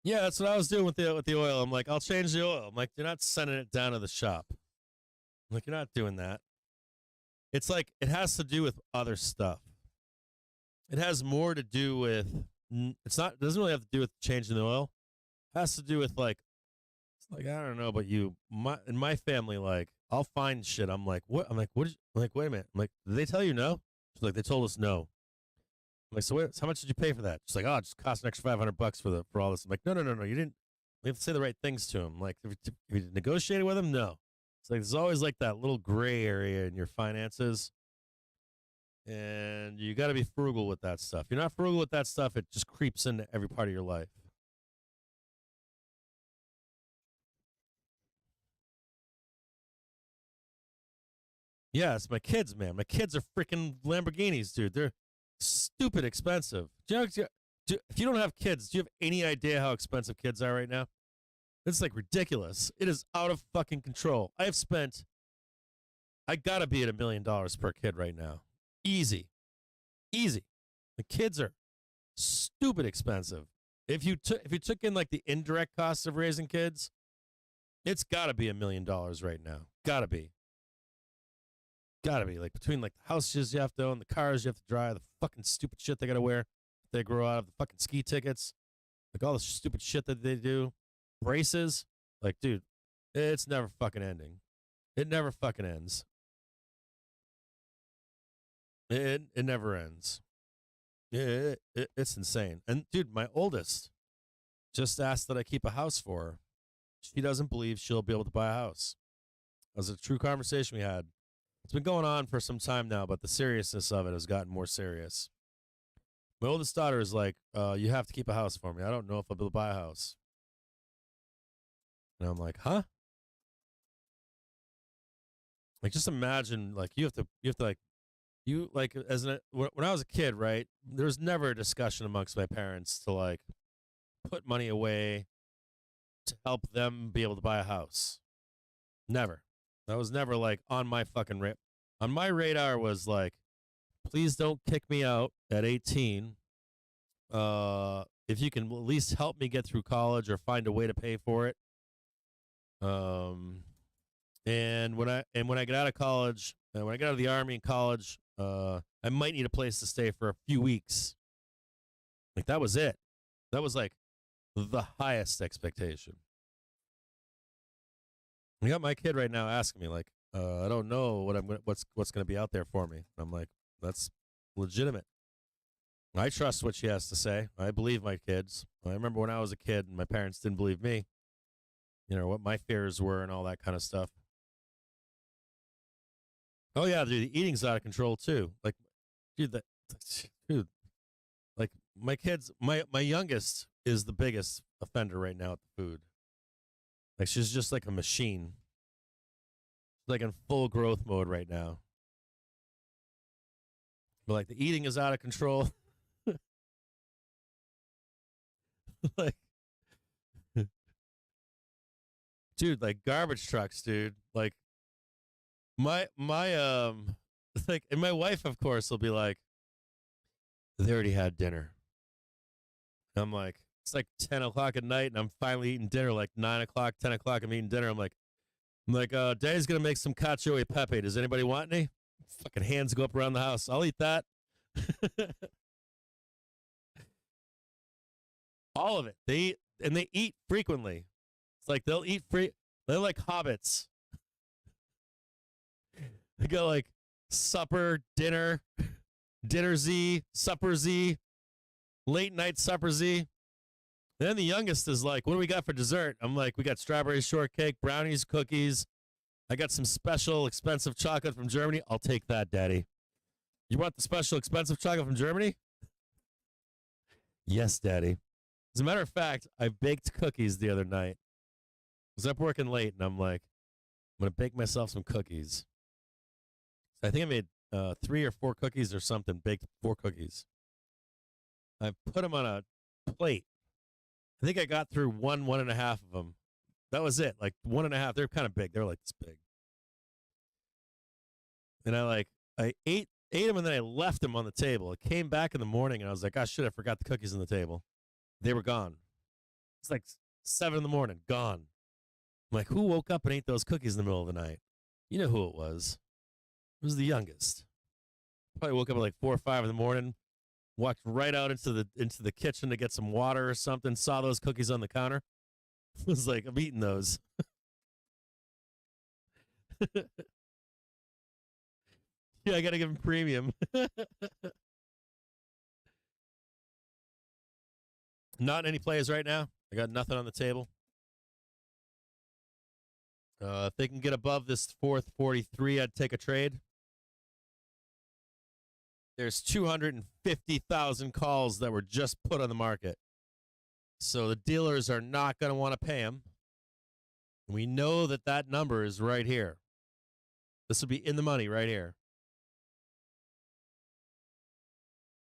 Yeah, that's what I was doing with the oil. I'm like, I'll change the oil. I'm like, you're not sending it down to the shop. I'm like, you're not doing that. It's like, it has to do with other stuff. It has more to do with, it doesn't really have to do with changing the oil. It has to do with like, it's like, I don't know about you. In my family, like, I'll find shit. I'm like, what? I'm like, what? I'm like, wait a minute. I'm like, did they tell you no? She's like, they told us no. I'm like, so how much did you pay for that? She's like, oh, it just cost an extra $500 for all this. I'm like, no, you didn't. We have to say the right things to him. Like, if you negotiated with him, no. It's like, there's always like that little gray area in your finances. And you got to be frugal with that stuff. If you're not frugal with that stuff, it just creeps into every part of your life. Yeah, it's my kids, man. My kids are freaking Lamborghinis, dude. They're stupid expensive. If you don't have kids, do you have any idea how expensive kids are right now? It's like ridiculous. It is out of fucking control. I gotta be at $1 million per kid right now. Easy. The kids are stupid expensive. If you took in like the indirect costs of raising kids, it's gotta be $1 million right now. Gotta be like between like the houses you have to own, the cars you have to drive, the fucking stupid shit they gotta wear. They grow out of the fucking ski tickets, like all the stupid shit that they do, braces. Like, dude, it's never fucking ending. It never fucking ends. It never ends. It's insane. And dude, my oldest just asked that I keep a house for her. She doesn't believe she'll be able to buy a house. That was a true conversation we had. It's been going on for some time now, but the seriousness of it has gotten more serious. My oldest daughter is like, you have to keep a house for me. I don't know if I'll be able to buy a house. And I'm like, huh? Like, just imagine, like, when I was a kid, right? There was never a discussion amongst my parents to like put money away to help them be able to buy a house. Never. That was never like on my fucking on my radar was like, please don't kick me out at 18. If you can at least help me get through college or find a way to pay for it. And when I get out of college, when I get out of the Army in college, I might need a place to stay for a few weeks. Like, that was it. That was like, the highest expectation. I got my kid right now asking me, like, I don't know what's going to be out there for me. I'm like, that's legitimate. I trust what she has to say. I believe my kids. I remember when I was a kid and my parents didn't believe me, what my fears were and all that kind of stuff. Oh yeah, dude, the eating's out of control too. Like, dude, like my kids, my youngest is the biggest offender right now at the food. Like, she's just like a machine. She's like in full growth mode right now. But like, the eating is out of control. Like, dude, like garbage trucks, dude. Like, my like, and my wife, of course, will be like, they already had dinner. And I'm like, it's like 10 o'clock at night, and I'm finally eating dinner. Like 9 o'clock, 10 o'clock, I'm eating dinner. I'm like, Daddy's gonna make some cacio e pepe. Does anybody want any? Fucking hands go up around the house. I'll eat that. All of it. They eat frequently. It's like they'll eat free. They're like hobbits. They go like supper, dinner, dinner Z, supper Z, late night supper Z. And then the youngest is like, what do we got for dessert? I'm like, we got strawberry shortcake, brownies, cookies. I got some special expensive chocolate from Germany. I'll take that, Daddy. You want the special expensive chocolate from Germany? Yes, Daddy. As a matter of fact, I baked cookies the other night. I was up working late, and I'm like, I'm going to bake myself some cookies. So I think I made 3 or 4 cookies or something, baked 4 cookies. I put them on a plate. I think I got through one and a half of them. That was it. Like 1.5. They're kind of big. They're like this big. And I ate them, and then I left them on the table. I came back in the morning, and I was like, oh, shit, I forgot the cookies on the table. They were gone. It's like 7 in the morning, gone. I'm like, who woke up and ate those cookies in the middle of the night? You know who it was. It was the youngest. Probably woke up at like 4 or 5 in the morning, walked right out into the kitchen to get some water or something, saw those cookies on the counter. Was like, I'm eating those. Yeah, I got to give him premium. Not any plays right now. I got nothing on the table. If they can get above this 443, I'd take a trade. There's 250,000 calls that were just put on the market. So the dealers are not going to want to pay them. We know that number is right here. This would be in the money right here.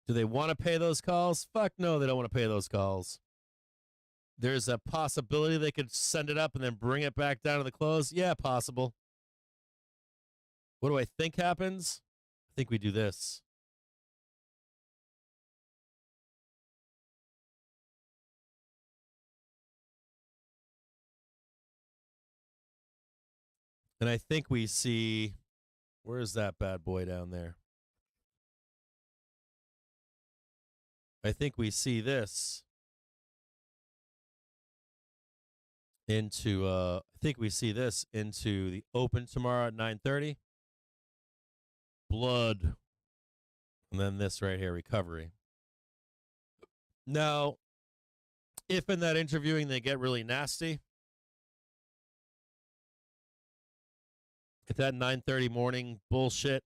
Do they want to pay those calls? Fuck no, they don't want to pay those calls. There's a possibility they could send it up and then bring it back down to the close. Yeah, possible. What do I think happens? I think we do this. And I think we see, where's that bad boy down there? I think we see this into the open tomorrow at 9:30. Blood. And then this right here, recovery. Now, if in that interviewing they get really nasty, if that 9:30 morning bullshit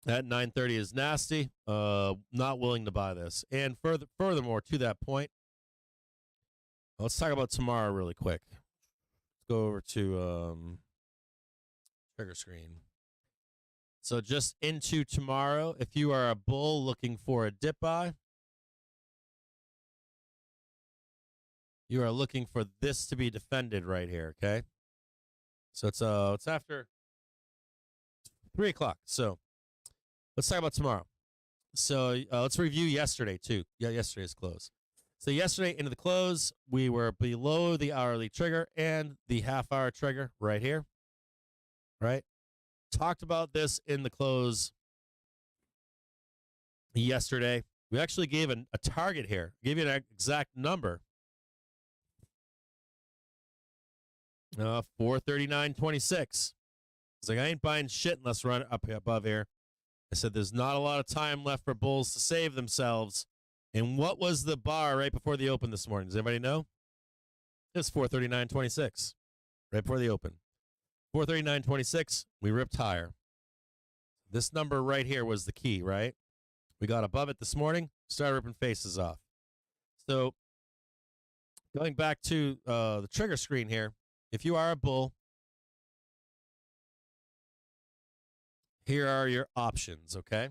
at 9:30 is nasty, not willing to buy this. And furthermore, to that point, let's talk about tomorrow really quick. Let's go over to trigger screen. So just into tomorrow, if you are a bull looking for a dip buy, you are looking for this to be defended right here, okay? So it's after 3 o'clock. So let's talk about tomorrow. So let's review yesterday too. Yeah, yesterday's close. So yesterday into the close, we were below the hourly trigger and the half-hour trigger right here. Right? Talked about this in the close yesterday. We actually gave a target here. Gave you an exact number. 439.26. It's like, I ain't buying shit unless we're up above here. I said there's not a lot of time left for bulls to save themselves. And what was the bar right before the open this morning? Does anybody know? It's 439.26 right before the open. 439.26, we ripped higher. This number right here was the key, right? We got above it this morning, started ripping faces off. So going back to the trigger screen here, if you are a bull, here are your options, okay?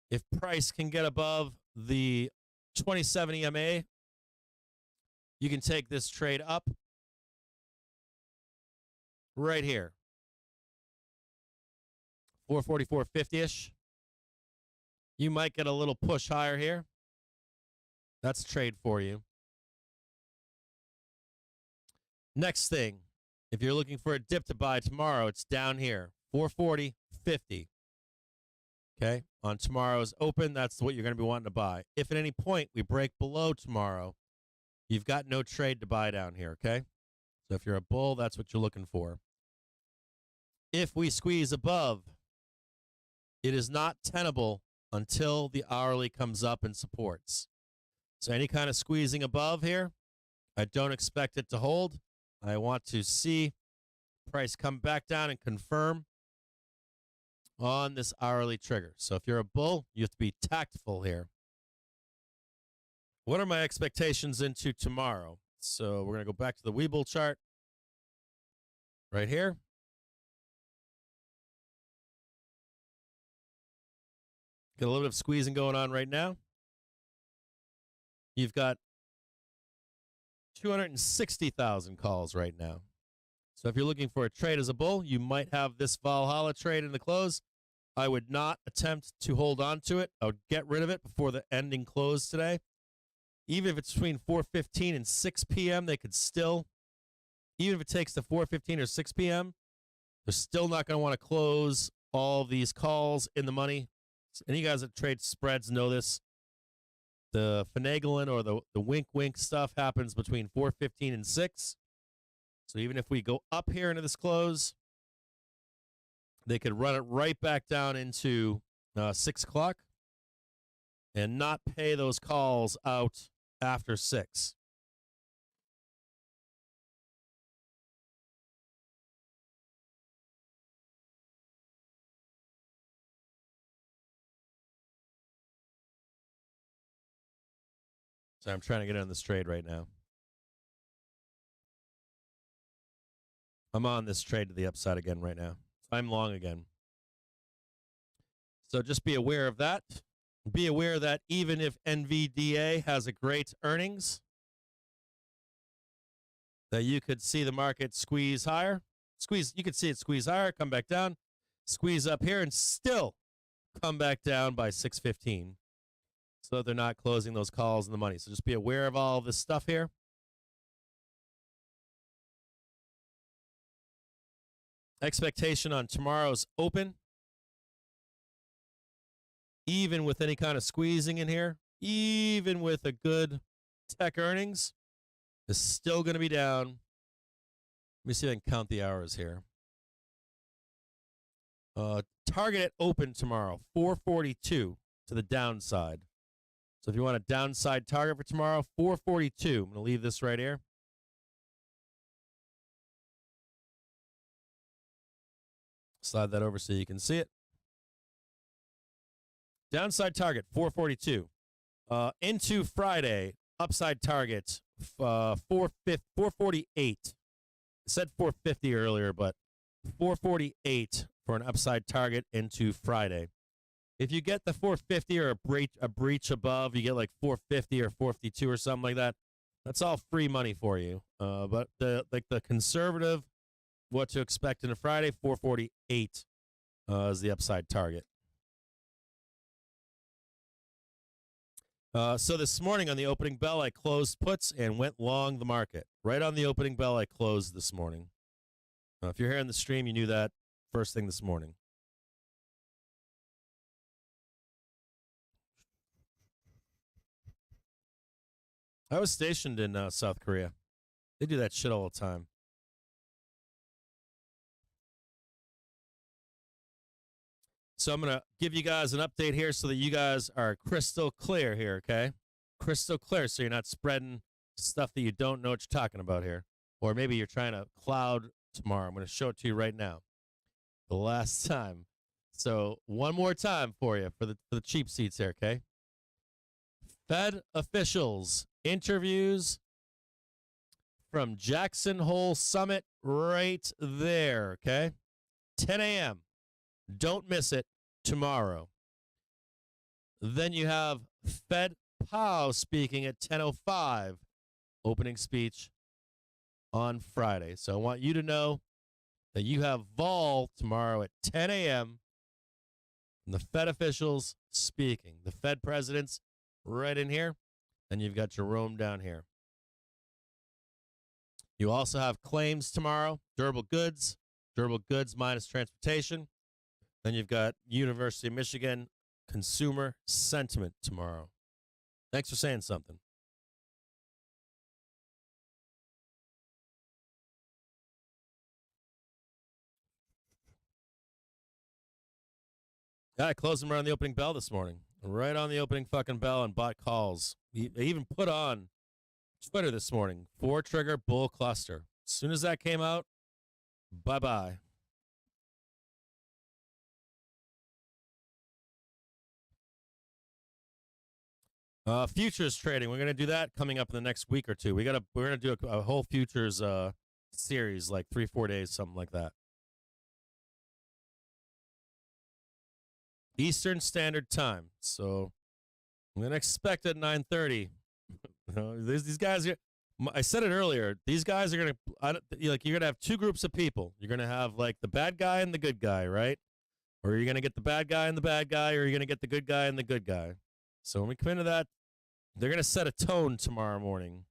If price can get above the 27 EMA, you can take this trade up right here. 444.50-ish. You might get a little push higher here. That's a trade for you. Next thing, if you're looking for a dip to buy tomorrow, it's down here, 440.50. Okay, on tomorrow's open, that's what you're going to be wanting to buy. If at any point we break below tomorrow, you've got no trade to buy down here, okay? So if you're a bull, that's what you're looking for. If we squeeze above, it is not tenable until the hourly comes up and supports. So any kind of squeezing above here, I don't expect it to hold. I want to see price come back down and confirm on this hourly trigger. So if you're a bull, you have to be tactful here. What are my expectations into tomorrow? So we're going to go back to the Webull chart right here. Got a little bit of squeezing going on right now. You've got 260,000 calls right now. So if you're looking for a trade as a bull, you might have this Valhalla trade in the close. I would not attempt to hold on to it. I would get rid of it before the ending close today. Even if it's between 4:15 and 6 p.m., they could still, even if it takes to 4:15 or 6 p.m., they're still not going to want to close all these calls in the money. Any guys that trade spreads know this. The finagling or the wink-wink stuff happens between 4:15 and 6. So even if we go up here into this close, they could run it right back down into 6 o'clock and not pay those calls out after 6. So I'm trying to get on this trade right now. I'm on this trade to the upside again right now. I'm long again. So just be aware of that. Be aware that even if NVDA has a great earnings, that you could see the market squeeze higher. You could see it squeeze higher, come back down, squeeze up here, and still come back down by 6:15. So that they're not closing those calls in the money. So just be aware of all this stuff here. Expectation on tomorrow's open, even with any kind of squeezing in here, even with a good tech earnings, is still going to be down. Let me see if I can count the hours here. Target at open tomorrow, 442 to the downside. So if you want a downside target for tomorrow, 442. I'm going to leave this right here. Slide that over so you can see it. Downside target, 442. Into Friday, upside target, 448. I said 450 earlier, but 448 for an upside target into Friday. If you get the 450 or a breach above, you get like 450 or 452 or something like that. That's all free money for you. But the conservative, what to expect in a Friday, 448 is the upside target. So this morning on the opening bell, I closed puts and went long the market. Right on the opening bell, I closed this morning. If you're here in the stream, you knew that first thing this morning. I was stationed in South Korea. They do that shit all the time. So I'm going to give you guys an update here so that you guys are crystal clear here, okay? Crystal clear so you're not spreading stuff that you don't know what you're talking about here. Or maybe you're trying to cloud tomorrow. I'm going to show it to you right now. The last time. So one more time for you for the cheap seats here, okay? Fed officials interviews from Jackson Hole Summit right there, okay? 10 a.m. Don't miss it tomorrow. Then you have Fed Pow speaking at 10:05, opening speech on Friday. So I want you to know that you have Vol tomorrow at 10 a.m. and the Fed officials speaking. The Fed presidents right in here, and you've got Jerome down here. You also have claims tomorrow, durable goods minus transportation. Then you've got University of Michigan consumer sentiment tomorrow. Thanks for saying something. Yeah, I closed them right on the opening bell this morning. Right on the opening fucking bell and bought calls. I even put on Twitter this morning, 4-trigger bull cluster. As soon as that came out, bye-bye. Futures trading. We're going to do that coming up in the next week or two. We're going to do a whole futures series, like 3-4 days, something like that. Eastern Standard Time. So I'm going to expect at 9:30. These guys are, I said it earlier, these guys are going to, you're going to have two groups of people. You're going to have like the bad guy and the good guy, right? Or you're going to get the bad guy and the bad guy, or you're going to get the good guy and the good guy. So when we come into that, they're going to set a tone tomorrow morning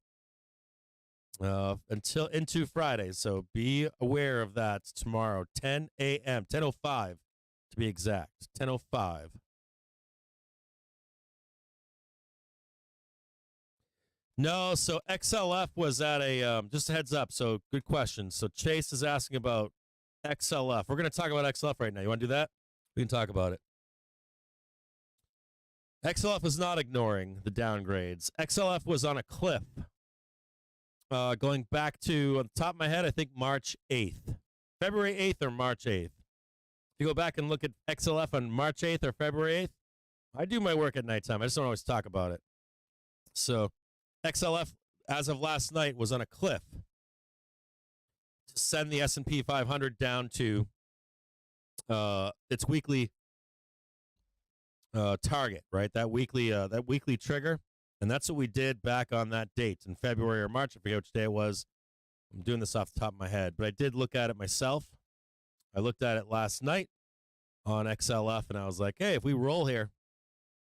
until into Friday. So be aware of that tomorrow, 10 a.m., 10:05 to be exact, 10:05. No, so XLF was at a, just a heads up, so good question. So Chase is asking about XLF. We're going to talk about XLF right now. You want to do that? We can talk about it. XLF was not ignoring the downgrades. XLF was on a cliff. Going back to, on the top of my head, I think March 8th. February 8th or March 8th. If you go back and look at XLF on March 8th or February 8th, I do my work at nighttime. I just don't always talk about it. So XLF, as of last night, was on a cliff to send the S&P 500 down to its weekly target, right? That weekly trigger. And that's what we did back on that date in February or March. I forget which day it was. I'm doing this off the top of my head, but I did look at it myself. I looked at it last night on XLF, and I was like, hey, if we roll here,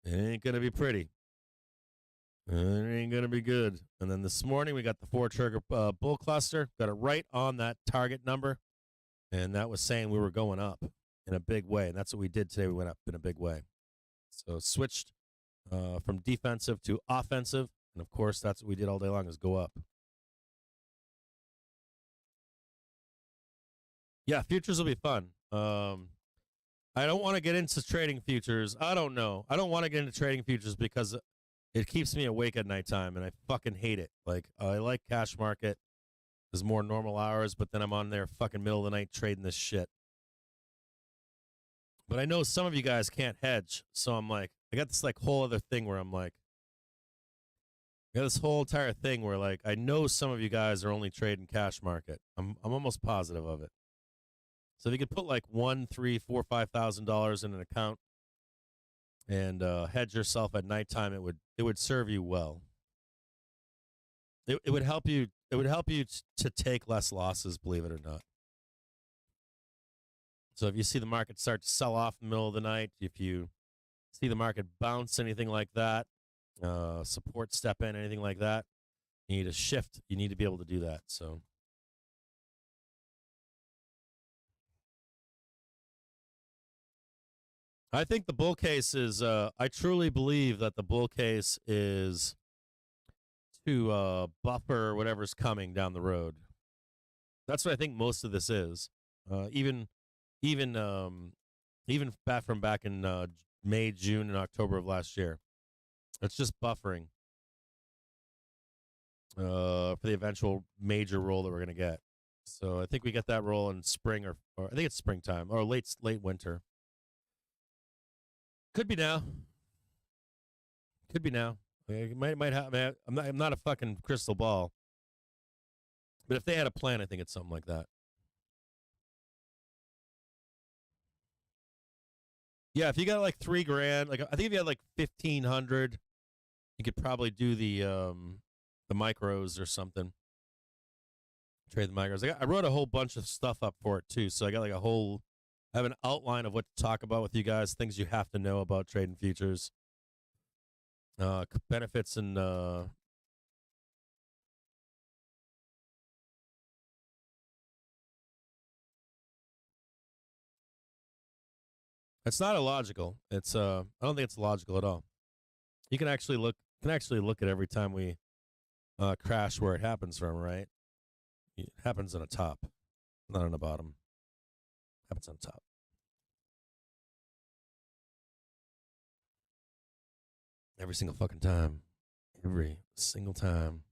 it ain't going to be pretty. It ain't going to be good. And then this morning, we got the 4-trigger bull cluster, got it right on that target number, and that was saying we were going up in a big way, and that's what we did today. We went up in a big way. So switched from defensive to offensive, and of course, that's what we did all day long, is go up. Yeah, futures will be fun. I don't want to get into trading futures. I don't know. I don't want to get into trading futures because it keeps me awake at nighttime, and I fucking hate it. Like, I like cash market. There's more normal hours, but then I'm on there fucking middle of the night trading this shit. But I know some of you guys can't hedge, so I'm like, I got this like whole other thing where I'm like, I got this whole entire thing where like I know some of you guys are only trading cash market. I'm almost positive of it. So if you could put like $1,000, $3,000, $4,000, $5,000 in an account and hedge yourself at nighttime, it would serve you well. It would help you. It would help you to take less losses, believe it or not. So if you see the market start to sell off in the middle of the night, if you see the market bounce, anything like that, support step in, anything like that, you need to shift. You need to be able to do that. So I think the bull case is, I truly believe that the bull case is to buffer whatever's coming down the road. That's what I think most of this is. Even back in May, June, and October of last year. It's just buffering for the eventual major roll that we're going to get. So I think we get that roll in spring or I think it's springtime or late winter. Could be now. Could be now. It might happen. I'm not a fucking crystal ball. But if they had a plan, I think it's something like that. Yeah, if you got like $3,000, like I think if you had like 1,500, you could probably do the micros or something. Trade the micros. I wrote a whole bunch of stuff up for it too, so I got like I have an outline of what to talk about with you guys, things you have to know about trading futures, benefits and it's not illogical. It's I don't think it's logical at all. You can actually look at every time we crash where it happens from, right? It happens on the top, not on the bottom. It happens on top. Every single fucking time. Every single time.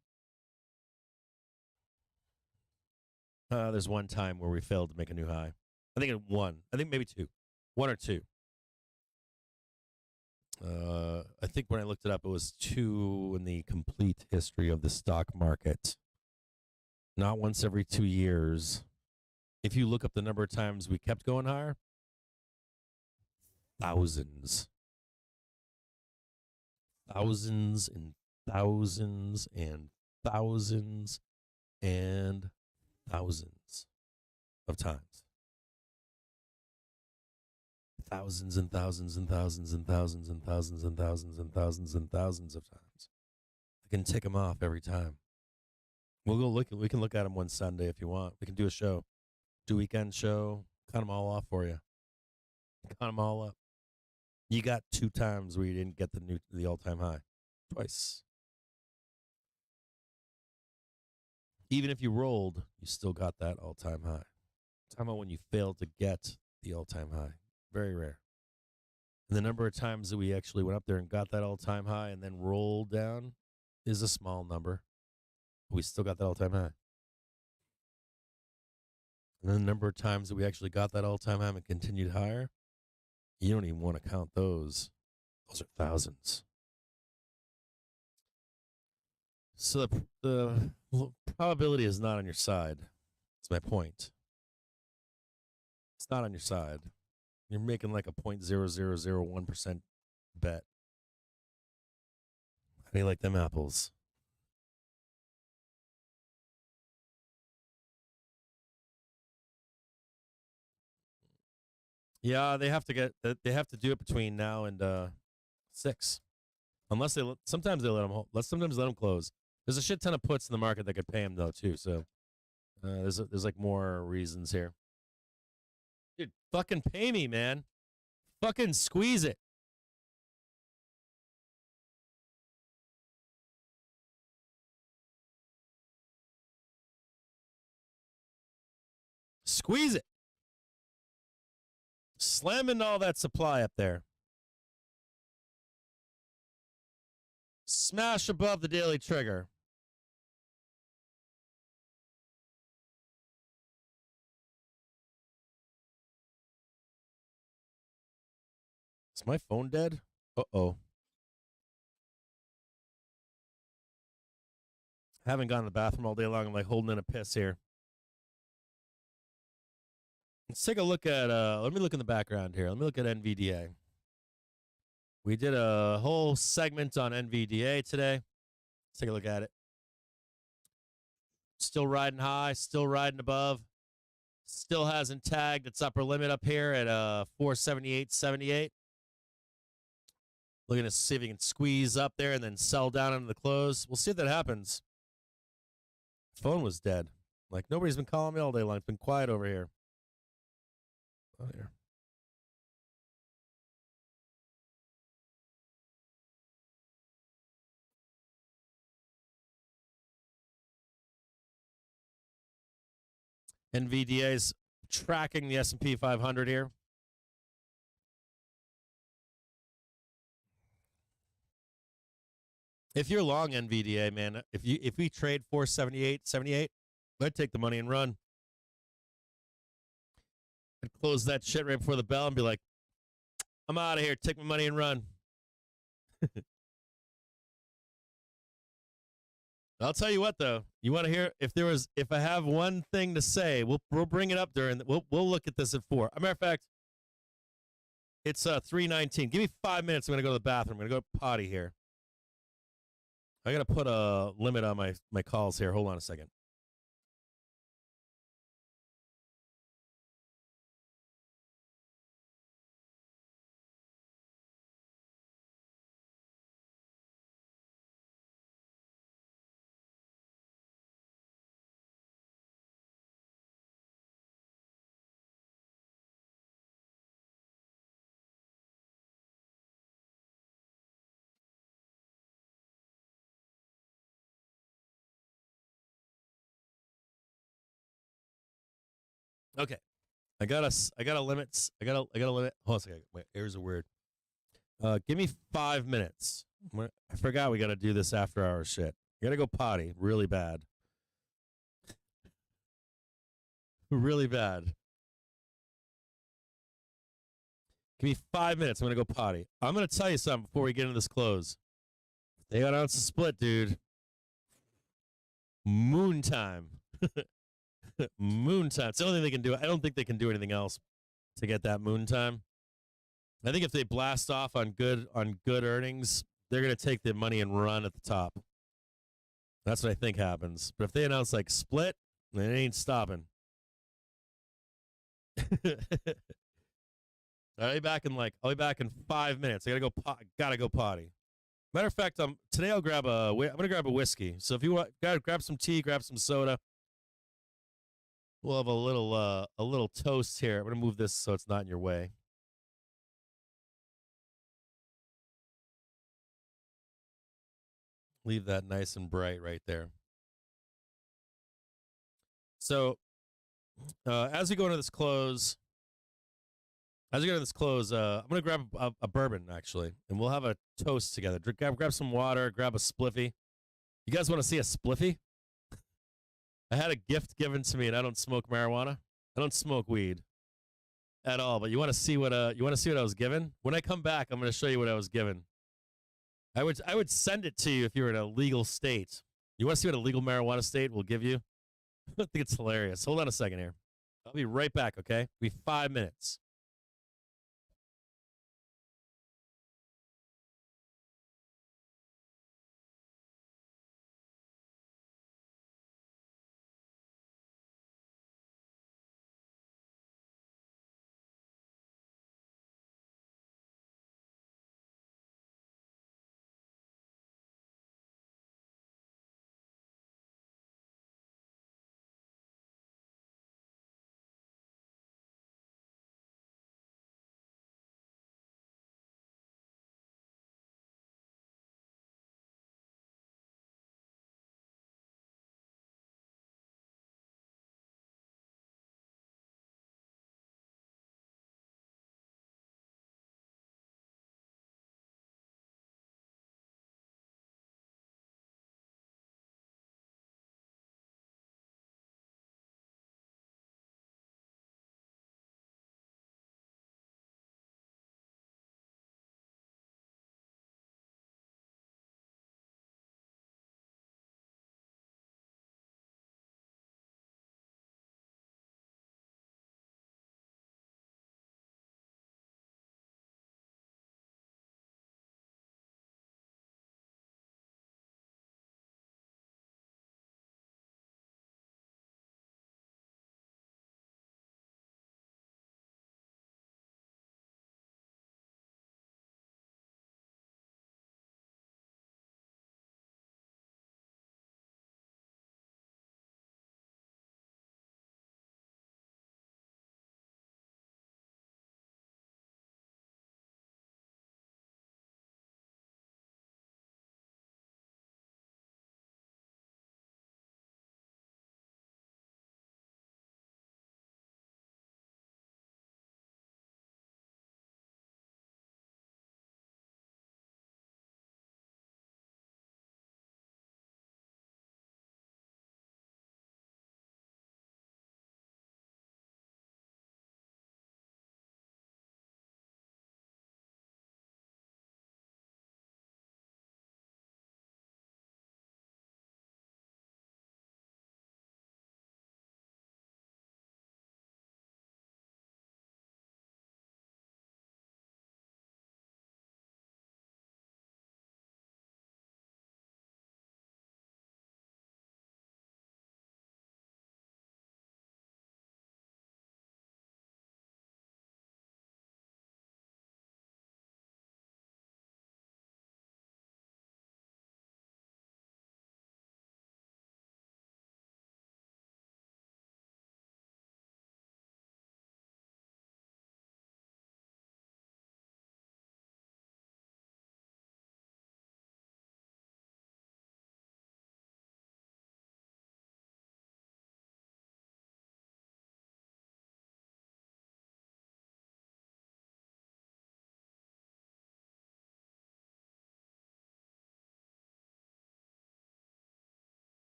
There's one time where we failed to make a new high. I think one. I think maybe two. One or two. I think when I looked it up, it was 2 in the complete history of the stock market. Not once every 2 years. If you look up the number of times we kept going higher, thousands. Thousands and thousands and thousands and thousands of times. Thousands and thousands and thousands and thousands and thousands and thousands and thousands and thousands of times. I can tick them off every time. We'll go look. We can look at them one Sunday if you want. We can do a show, do a weekend show. Count them all off for you. Count them all up. You got 2 times where you didn't get the all-time high. Twice. Even if you rolled, you still got that all-time high. Talking about when you failed to get the all-time high. Very rare. And the number of times that we actually went up there and got that all-time high and then rolled down is a small number. We still got that all-time high. And then the number of times that we actually got that all-time high and continued higher, you don't even want to count those. Those are thousands. So the probability is not on your side. That's my point. It's not on your side. You're making like a 0.0001% bet. How do you like them apples? Yeah, they have to do it between now and 6. Unless sometimes they let them hold. Sometimes let them close. There's a shit ton of puts in the market that could pay them though too. So there's like more reasons here. Dude, fucking pay me, man. Fucking squeeze it. Squeeze it. Slam into all that supply up there. Smash above the daily trigger. Is my phone dead? Uh-oh. Haven't gone to the bathroom all day long. I'm like holding in a piss here. Let's take a look at, let me look in the background here. Let me look at NVDA. We did a whole segment on NVDA today. Let's take a look at it. Still riding high, still riding above. Still hasn't tagged its upper limit up here at 478.78. Looking to see if you can squeeze up there and then sell down into the close. We'll see if that happens. Phone was dead. Like, nobody's been calling me all day long. It's been quiet over here. Oh, here. NVDA is tracking the S&P 500 here. If you're long NVDA, man, if we trade 478, I'd take the money and run. I'd close that shit right before the bell and be like, I'm out of here. Take my money and run. I'll tell you what, though. You want to hear if I have one thing to say, we'll bring it up we'll look at this at 4. As a matter of fact, it's 3:19. Give me 5 minutes. I'm gonna go to the bathroom. I'm gonna go potty here. I gotta put a limit on my calls here. Hold on a second. Okay. I got a limit. I got a limit. Hold on a second. My ears are weird. Give me 5 minutes. I forgot we got to do this after hour shit. I got to go potty really bad. Really bad. Give me 5 minutes. I'm going to go potty. I'm going to tell you something before we get into this close. They announced a split, dude. Moon time. Moon time. It's the only thing they can do. I don't think they can do anything else to get that moon time. I think if they blast off on good earnings, they're going to take the money and run at the top. That's what I think happens. But if they announce like split, it ain't stopping. I'll be back in 5 minutes. I gotta go potty. Matter of fact, today I'm gonna grab a whiskey. So if you want, grab some tea, grab some soda. We'll have a little toast here. I'm gonna move this so it's not in your way. Leave that nice and bright right there. So, as we go into this close, I'm gonna grab a bourbon actually, and we'll have a toast together. Grab some water, grab a spliffy. You guys want to see a spliffy? I had a gift given to me, and I don't smoke marijuana. I don't smoke weed at all. But you want to see what I was given? When I come back, I'm going to show you what I was given. I would send it to you if you were in a legal state. You want to see what a legal marijuana state will give you? I think it's hilarious. Hold on a second here. I'll be right back. Okay, be 5 minutes.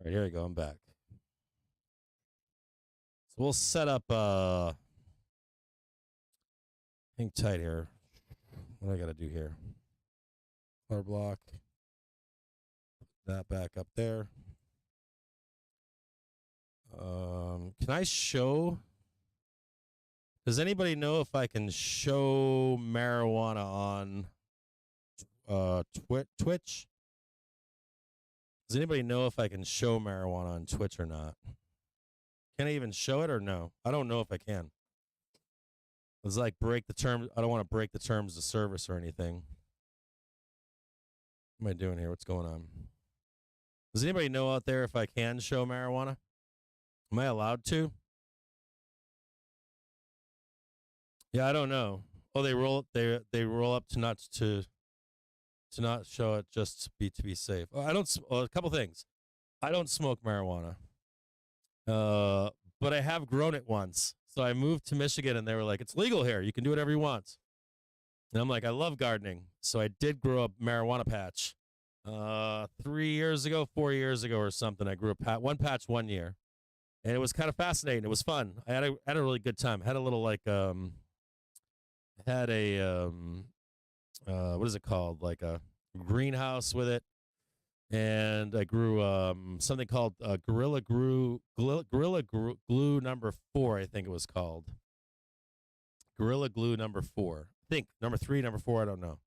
All right, here we go. I'm back. So we'll set up, hang tight here. What do I got to do here? Color block. Put that back up there. Can I show? Does anybody know if I can show marijuana on Twitch? Does anybody know if I can show marijuana on Twitch or not? Can I even show it or no? I don't know if I can. It's like break the terms. I don't want to break the terms of service or anything. What am I doing here? What's going on? Does anybody know out there if I can show marijuana? Am I allowed to? Yeah, I don't know. Oh, they roll up to not show it just to be safe. Oh, I don't. A couple things. I don't smoke marijuana. But I have grown it once. So I moved to Michigan and they were like, it's legal here. You can do whatever you want. And I'm like, I love gardening. So I did grow a marijuana patch. 4 years ago or something, I grew one patch 1 year. And it was kind of fascinating. It was fun. I had a really good time. I had a little like, what is it called? Like a greenhouse with it. And I grew something called Gorilla Glue number 4, I think it was called. Gorilla Glue number 4. I think number 3, number 4, I don't know.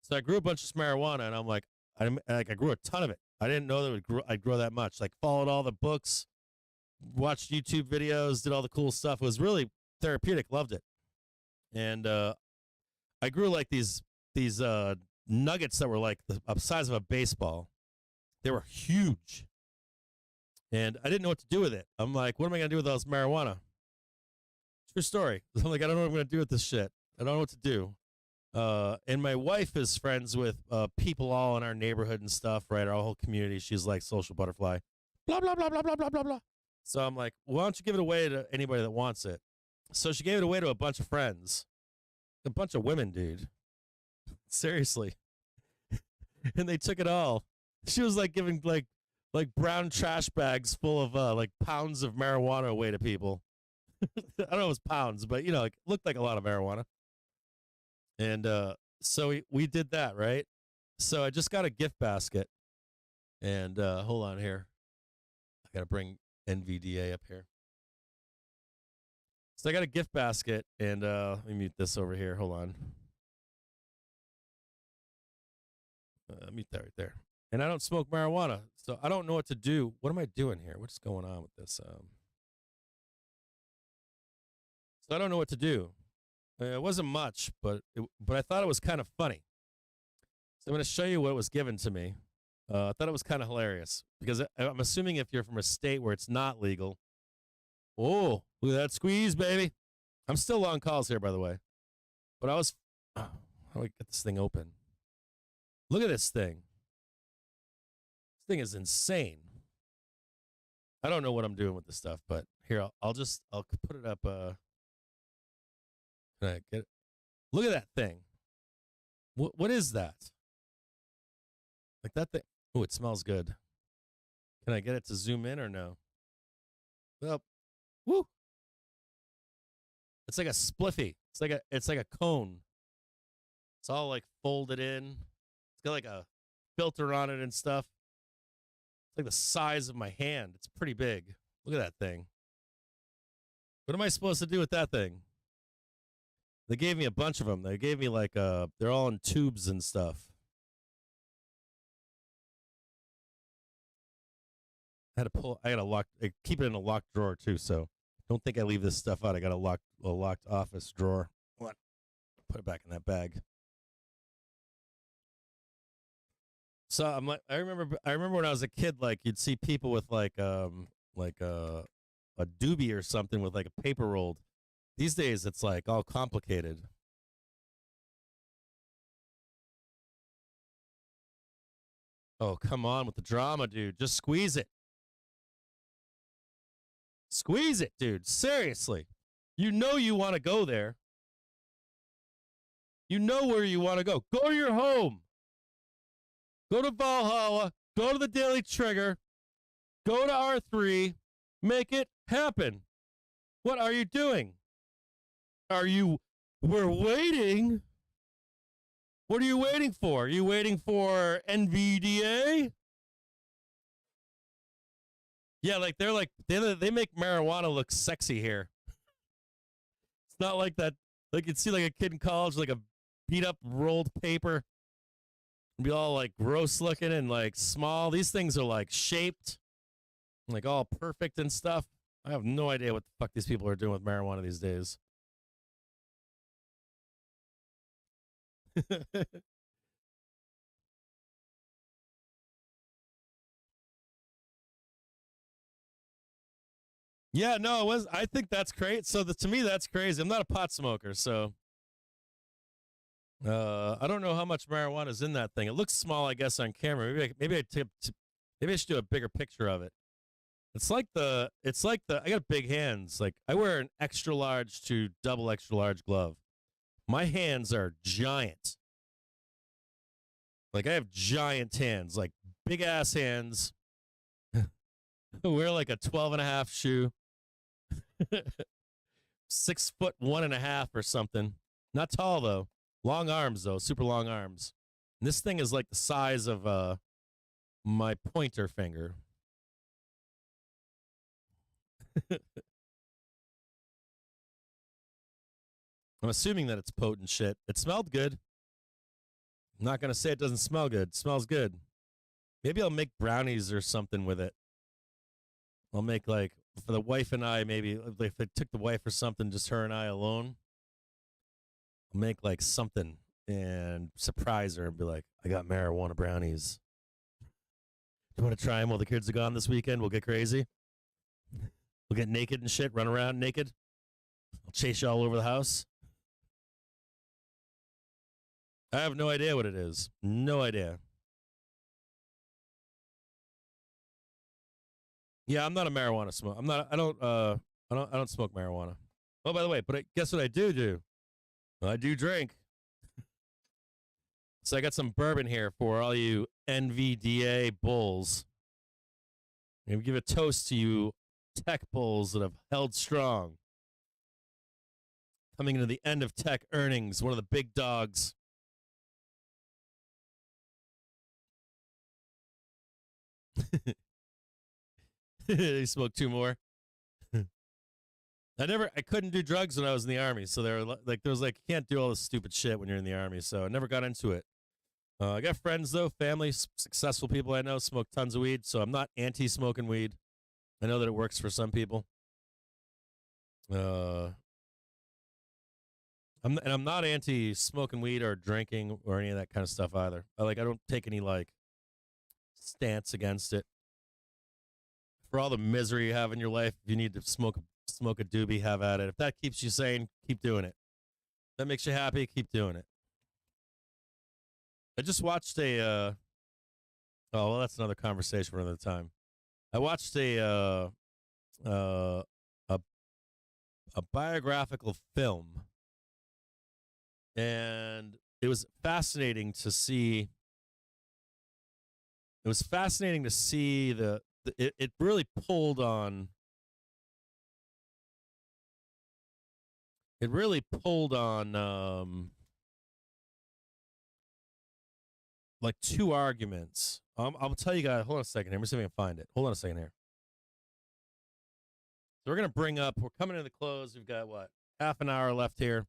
So I grew a bunch of marijuana, and I'm like, I grew a ton of it. I didn't know that I'd grow that much. Like followed all the books, watched YouTube videos, did all the cool stuff. It was really therapeutic. Loved it. And I grew like these nuggets that were like the size of a baseball. They were huge. And I didn't know what to do with it. I'm like, what am I going to do with all this marijuana? True story. I'm like, I don't know what I'm going to do with this shit. I don't know what to do. And my wife is friends with people all in our neighborhood and stuff, right? Our whole community. She's like social butterfly. Blah, blah, blah, blah, blah, blah, blah, blah. So I'm like, why don't you give it away to anybody that wants it? So she gave it away to a bunch of friends. A bunch of women, dude. Seriously. And they took it all. She was like giving like brown trash bags full of like pounds of marijuana away to people. I don't know if it was pounds, but you know, it looked like a lot of marijuana. And so we did that, right? So I just got a gift basket. And hold on here. I got to bring NVDA up here. So I got a gift basket, and let me mute this over here. Hold on. Mute that right there. And I don't smoke marijuana, so I don't know what to do. What am I doing here? What's going on with this? So I don't know what to do. It wasn't much, but I thought it was kind of funny. So I'm going to show you what was given to me. I thought it was kind of hilarious because I'm assuming if you're from a state where it's not legal. Oh, look at that squeeze, baby. I'm still on calls here, by the way. But how do I get this thing open? Look at this thing. This thing is insane. I don't know what I'm doing with this stuff, but here, I'll put it up. Can I get it? Look at that thing. What is that? Like that thing. Oh, it smells good. Can I get it to zoom in or no? Well, woo. It's like a spliffy. It's like a cone. It's all like folded in. It's got like a filter on it and stuff. It's like the size of my hand. It's pretty big. Look at that thing. What am I supposed to do with that thing? They gave me a bunch of them. They gave me like they're all in tubes and stuff. I keep it in a locked drawer too, so don't think I leave this stuff out. I got a locked office drawer. What? Put it back in that bag. So I'm like, I remember when I was a kid, like you'd see people with like a doobie or something with like a paper rolled. These days it's like all complicated. Oh, come on with the drama, dude. Just squeeze it. Squeeze it, dude. Seriously. You know you want to go there. You know where you want to go. Go to your home. Go to Valhalla. Go to the Daily Trigger. Go to R3, make it happen. What are you doing? We're waiting. What are you waiting for? Are you waiting for NVDA? Yeah, like they make marijuana look sexy here. It's not like that. Like you'd see like a kid in college, like a beat up rolled paper, and be all like gross looking and like small. These things are like shaped, like all perfect and stuff. I have no idea what the fuck these people are doing with marijuana these days. Yeah, no, it was. I think that's great. So to me, that's crazy. I'm not a pot smoker, so I don't know how much marijuana is in that thing. It looks small, I guess, on camera. Maybe I should do a bigger picture of it. It's like the. I got big hands. Like I wear an extra large to double extra large glove. My hands are giant. Like I have giant hands, like big ass hands. I wear like a 12.5 shoe. 6'1.5" or something. Not tall though. Long arms though, super long arms. And this thing is like the size of my pointer finger. I'm assuming that it's potent shit. It smelled good. I'm not gonna say it doesn't smell good. It smells good. Maybe I'll make brownies or something with it. I'll make like for the wife and I, maybe if I took the wife or something, just her and I alone, I'll make like something and surprise her and be like, I got marijuana brownies. Do you want to try them while the kids are gone this weekend? We'll get crazy. We'll get naked and shit, run around naked. I'll chase you all over the house. I have no idea what it is. No idea. Yeah, I'm not a marijuana smoker. I don't smoke marijuana. Oh, by the way, but guess what I do? I do drink. So I got some bourbon here for all you NVDA bulls. I'm gonna give a toast to you tech bulls that have held strong. Coming into the end of tech earnings, one of the big dogs. They smoked 2 more. I couldn't do drugs when I was in the army. So there was like, you can't do all this stupid shit when you're in the army. So I never got into it. I got friends though, family, successful people I know smoke tons of weed. So I'm not anti-smoking weed. I know that it works for some people. I'm not anti-smoking weed or drinking or any of that kind of stuff either. I don't take any like stance against it. For all the misery you have in your life, if you need to smoke a doobie, have at it. If that keeps you sane, keep doing it. If that makes you happy, keep doing it. I just watched a that's another conversation for another time. I watched a biographical film, and it was fascinating to see. It was fascinating to see it really pulled on. It really pulled on like 2 arguments. I'll tell you guys. Hold on a second here. Let me see if I can find it. Hold on a second here. So we're gonna bring up. We're coming to the close. We've got what, half an hour left here.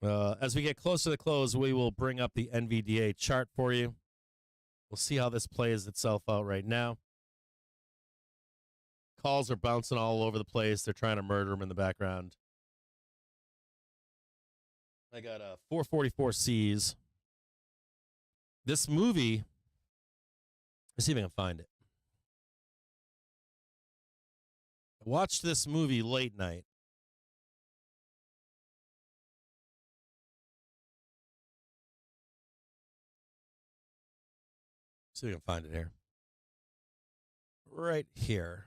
As we get close to the close, we will bring up the NVDA chart for you. We'll see how this plays itself out right now. Calls are bouncing all over the place. They're trying to murder him in the background. I got 444 C's. This movie, let's see if I can find it. I watched this movie late night. See if I can find it here. Right here.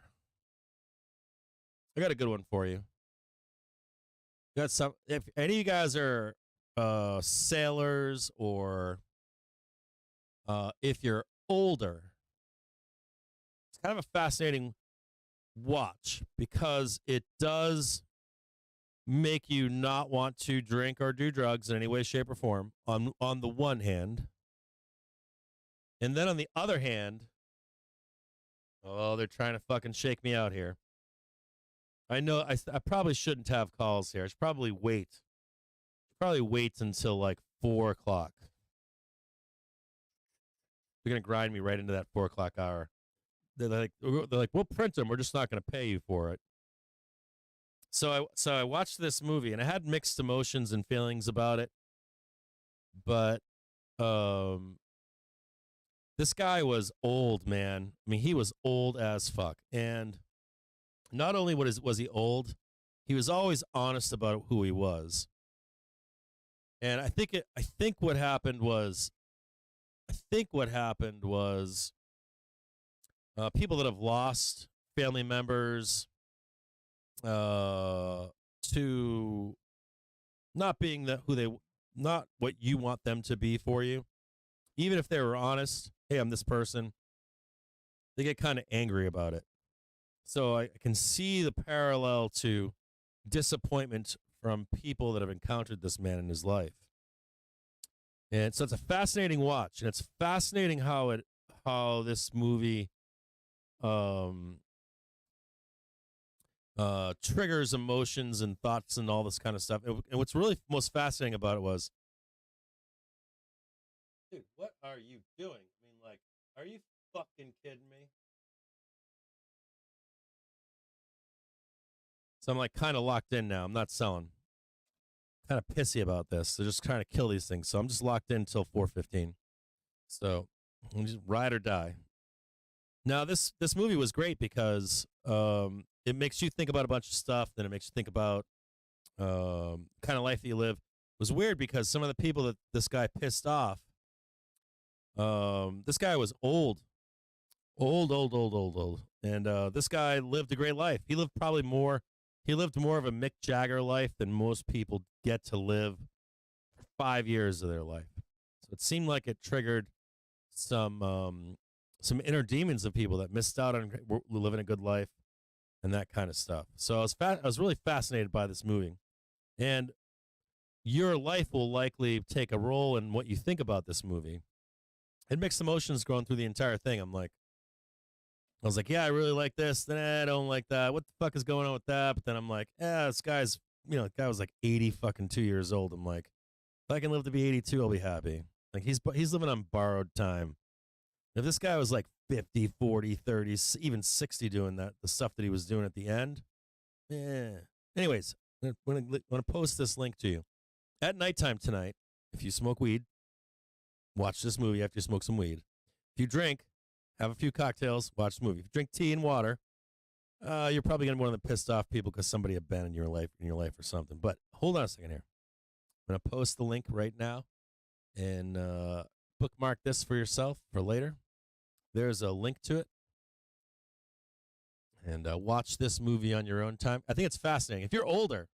I got a good one for you. Got some. If any of you guys are sailors, or if you're older, kind of a fascinating watch because it does make you not want to drink or do drugs in any way, shape, or form on the one hand. And then on the other hand, oh, they're trying to fucking shake me out here. I know I probably shouldn't have calls here. I should probably wait. Until like 4 o'clock. They're going to grind me right into that 4 o'clock hour. They're like, we'll print them. We're just not going to pay you for it. So I watched this movie and I had mixed emotions and feelings about it. But this guy was old, man. I mean, he was old as fuck. And not only was he old, he was always honest about who he was. And I think what happened was people that have lost family members to not being not what you want them to be for you, even if they were honest. Hey, I'm this person. They get kind of angry about it. So I can see the parallel to disappointment from people that have encountered this man in his life. And so it's a fascinating watch, and it's fascinating how this movie triggers emotions and thoughts and all this kind of stuff. And what's really most fascinating about it was, dude, what are you doing? I mean, like, are you fucking kidding me? So I'm like kind of locked in now. I'm not selling. Kind of pissy about this. They're just trying to kill these things. So I'm just locked in until 4:15. So I'm just ride or die. Now this movie was great because it makes you think about a bunch of stuff. Then it makes you think about kind of life that you live. It was weird because some of the people that this guy pissed off. This guy was old, and this guy lived a great life. He lived more of a Mick Jagger life than most people get to live for 5 years of their life. So it seemed like it triggered some inner demons of people that missed out on living a good life and that kind of stuff. So I was really fascinated by this movie. And your life will likely take a role in what you think about this movie. It mixed emotions going through the entire thing. I was like, yeah, I really like this. Then I don't like that. What the fuck is going on with that? But then I'm like, this guy's, the guy was like 80 fucking 2 years old. I'm like, if I can live to be 82, I'll be happy. Like he's living on borrowed time. If this guy was like 50, 40, 30, even 60 doing the stuff that he was doing at the end, Anyways, I'm going to post this link to you. At nighttime tonight, if you smoke weed, watch this movie after you smoke some weed. If you drink, have a few cocktails, watch the movie. If you drink tea and water, you're probably going to be one of the pissed off people because somebody abandoned your life or something. But hold on a second here. I'm going to post the link right now and bookmark this for yourself for later. There's a link to it. And watch this movie on your own time. I think it's fascinating. If you're older,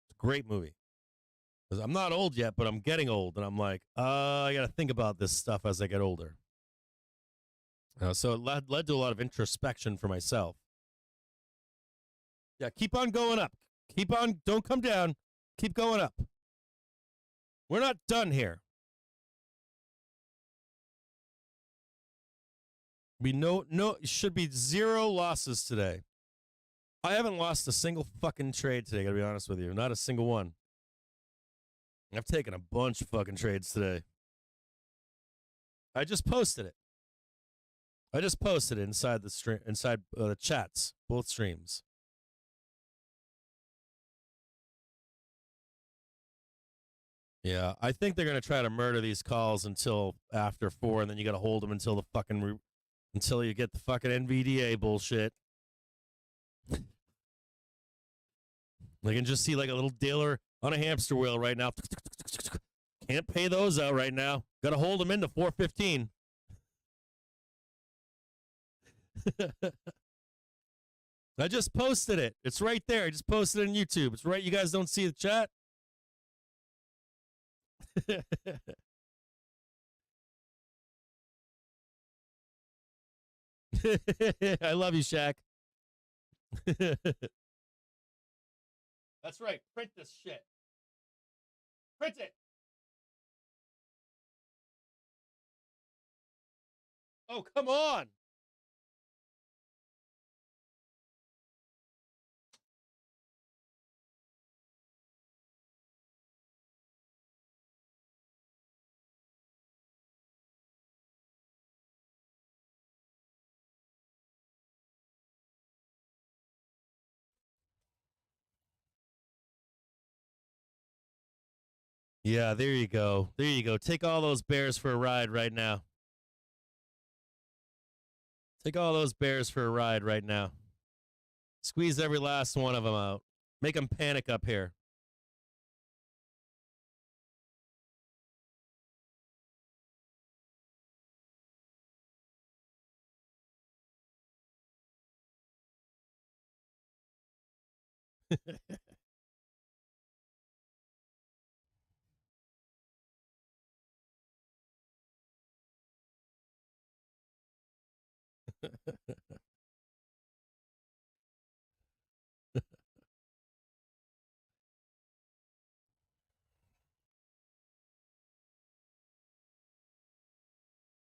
it's a great movie. Because I'm not old yet, but I'm getting old. And I'm like, I got to think about this stuff as I get older. So it led to a lot of introspection for myself. Yeah, keep on going up. Keep on. Don't come down. Keep going up. We're not done here. Should be 0 losses today. I haven't lost a single fucking trade today, gotta be honest with you. Not a single one. I've taken a bunch of fucking trades today. I just posted it. Inside the stream, inside the chats, both streams. Yeah, I think they're gonna try to murder these calls until after 4, and then you gotta hold them until until you get the fucking NVDA bullshit. I can just see like a little dealer on a hamster wheel right now. Can't pay those out right now. Got to hold them into 4:15. I just posted it. It's right there. I just posted it on YouTube. It's right. You guys don't see the chat? I love you, Shaq. That's right. Print this shit. Print it. Oh, come on. Yeah, there you go. There you go. Take all those bears for a ride right now. Take all those bears for a ride right now. Squeeze every last one of them out. Make them panic up here.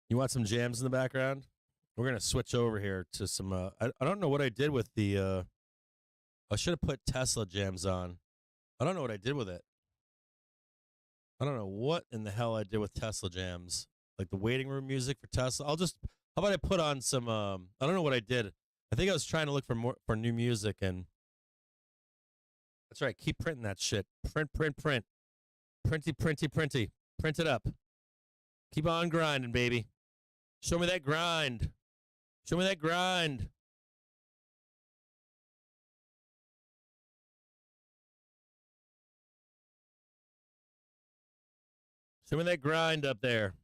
You want some jams in the background? We're going to switch over here to some, I don't know what I did with the, I should have put Tesla jams on. I don't know what I did with it. I don't know what in the hell I did with Tesla jams. Like the waiting room music for Tesla. How about I put on some, I don't know what I did. I think I was trying to look for new music, and that's right. Keep printing that shit. Print. Printy. Print it up. Keep on grinding, baby. Show me that grind. Show me that grind. Show me that grind up there.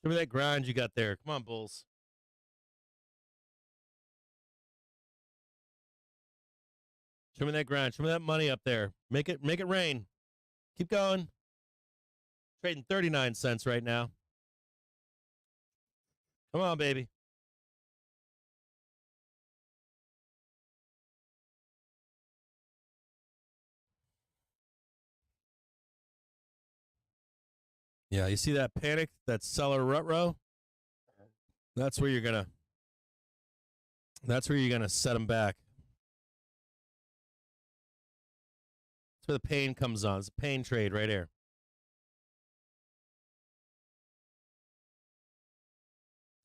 Show me that grind you got there. Come on, Bulls. Show me that grind. Show me that money up there. Make it rain. Keep going. Trading 39 cents right now. Come on, baby. Yeah, you see that panic, that seller rut row? That's where you're gonna set them back. That's where the pain comes on. It's a pain trade right here.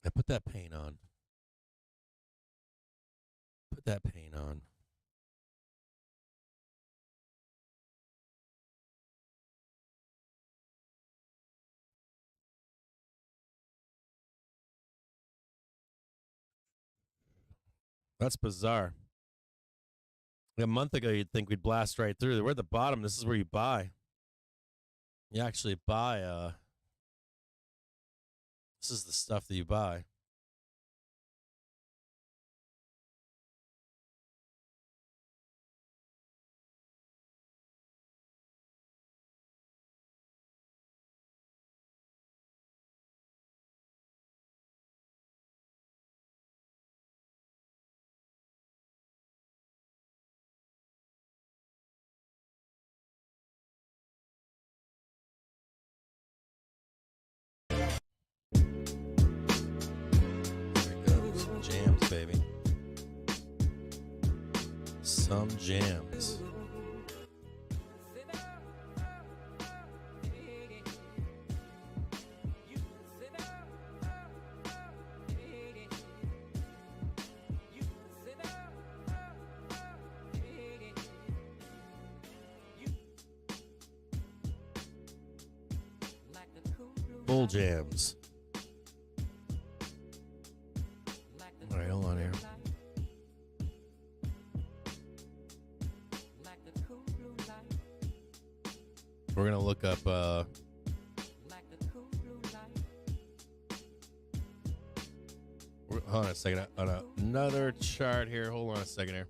I put that pain on. Put that pain on. That's bizarre. A month ago, you'd think we'd blast right through. We're at the bottom. This is where you buy. You actually buy. This is the stuff that you buy. Baby. Some jams. Bull jams. All right, hold on here. We're going to look up hold on a second. On another chart here. Hold on a second here.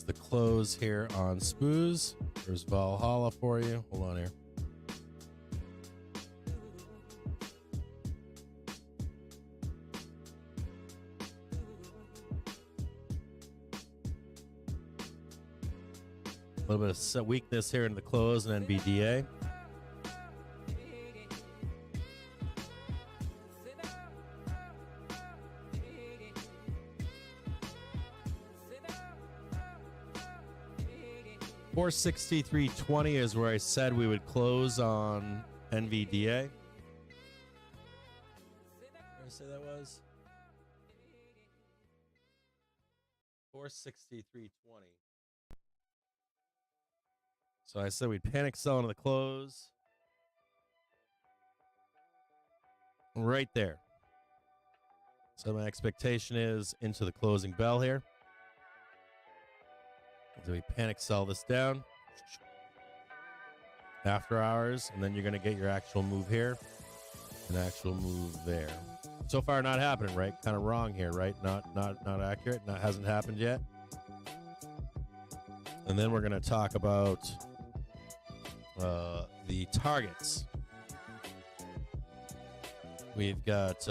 is the close here on Spoos. There's Valhalla for you. Hold on here. A little bit of weakness here in the close and NVDA. $463.20 is where I said we would close on NVDA. Where did I say that was? 463.20. So I said we'd panic sell into the close. Right there. So my expectation is into the closing bell here. So we panic sell this down. After hours, and then you're going to get your actual move here. An actual move there. So far not happening, right? Kind of wrong here, right? Not accurate. Hasn't happened yet. And then we're going to talk about the targets. We've got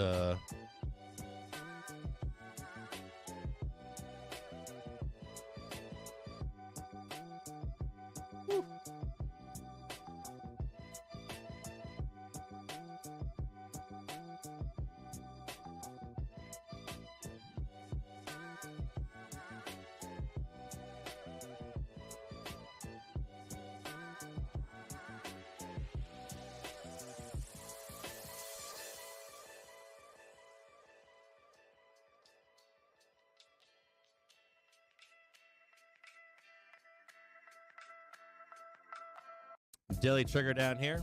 daily trigger down here.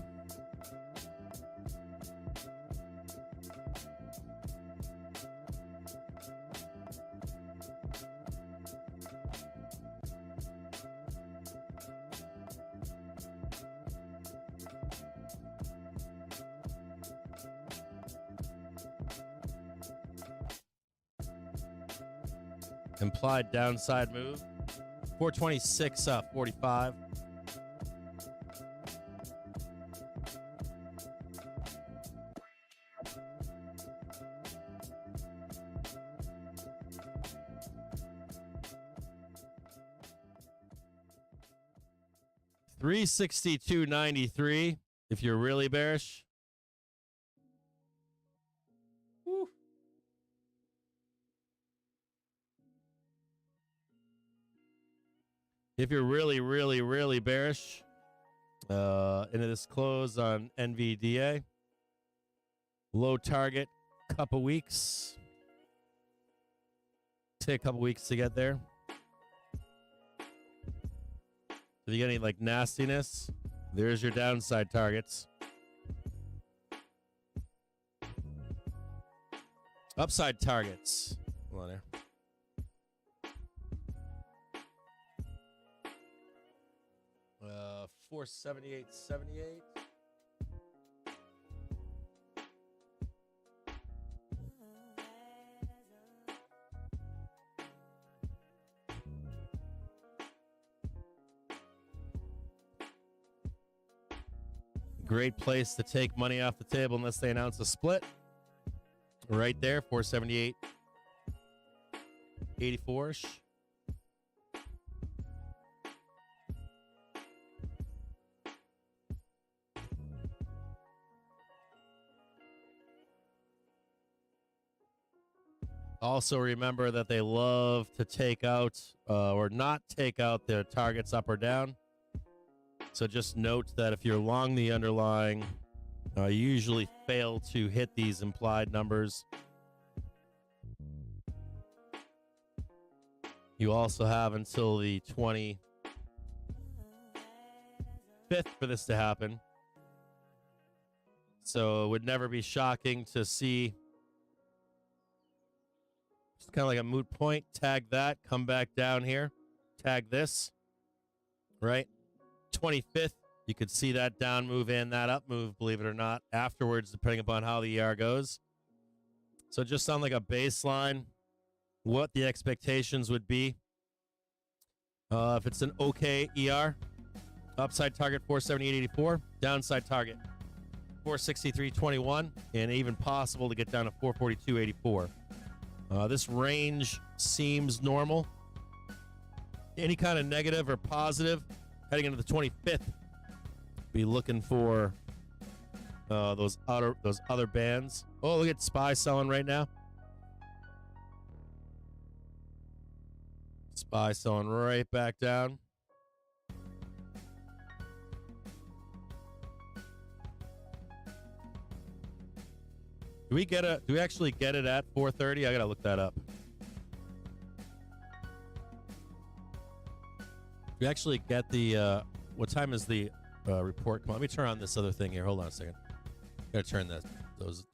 Implied downside move. 426 up, 45. $362.93 if you're really bearish. Woo. If you're really, really, really bearish into this close on NVDA, low target, couple weeks. Take a couple weeks to get there. If you get any like nastiness, there's your downside targets. Upside targets. Hold on there. $478.78. Great place to take money off the table unless they announce a split. Right there, 478.84ish. Also remember that they love to take out or not take out their targets up or down. So just note that if you're long the underlying, you usually fail to hit these implied numbers. You also have until the 25th for this to happen. So it would never be shocking to see just kind of like a moot point. Tag that, come back down here, tag this, right? 25th, you could see that down move and that up move, believe it or not, afterwards, depending upon how the ER goes. So just on like a baseline, what the expectations would be. If it's an okay ER, upside target 478.84, downside target 463.21, and even possible to get down to 442.84. This range seems normal. Any kind of negative or positive heading into the 25th, be looking for those other bands. Oh, look at SPY selling right now. SPY selling right back down. Do we actually get it at 4:30? I gotta look that up. Do we actually get the what time is the report? Come on, let me turn on this other thing here. Hold on a second. I gotta turn that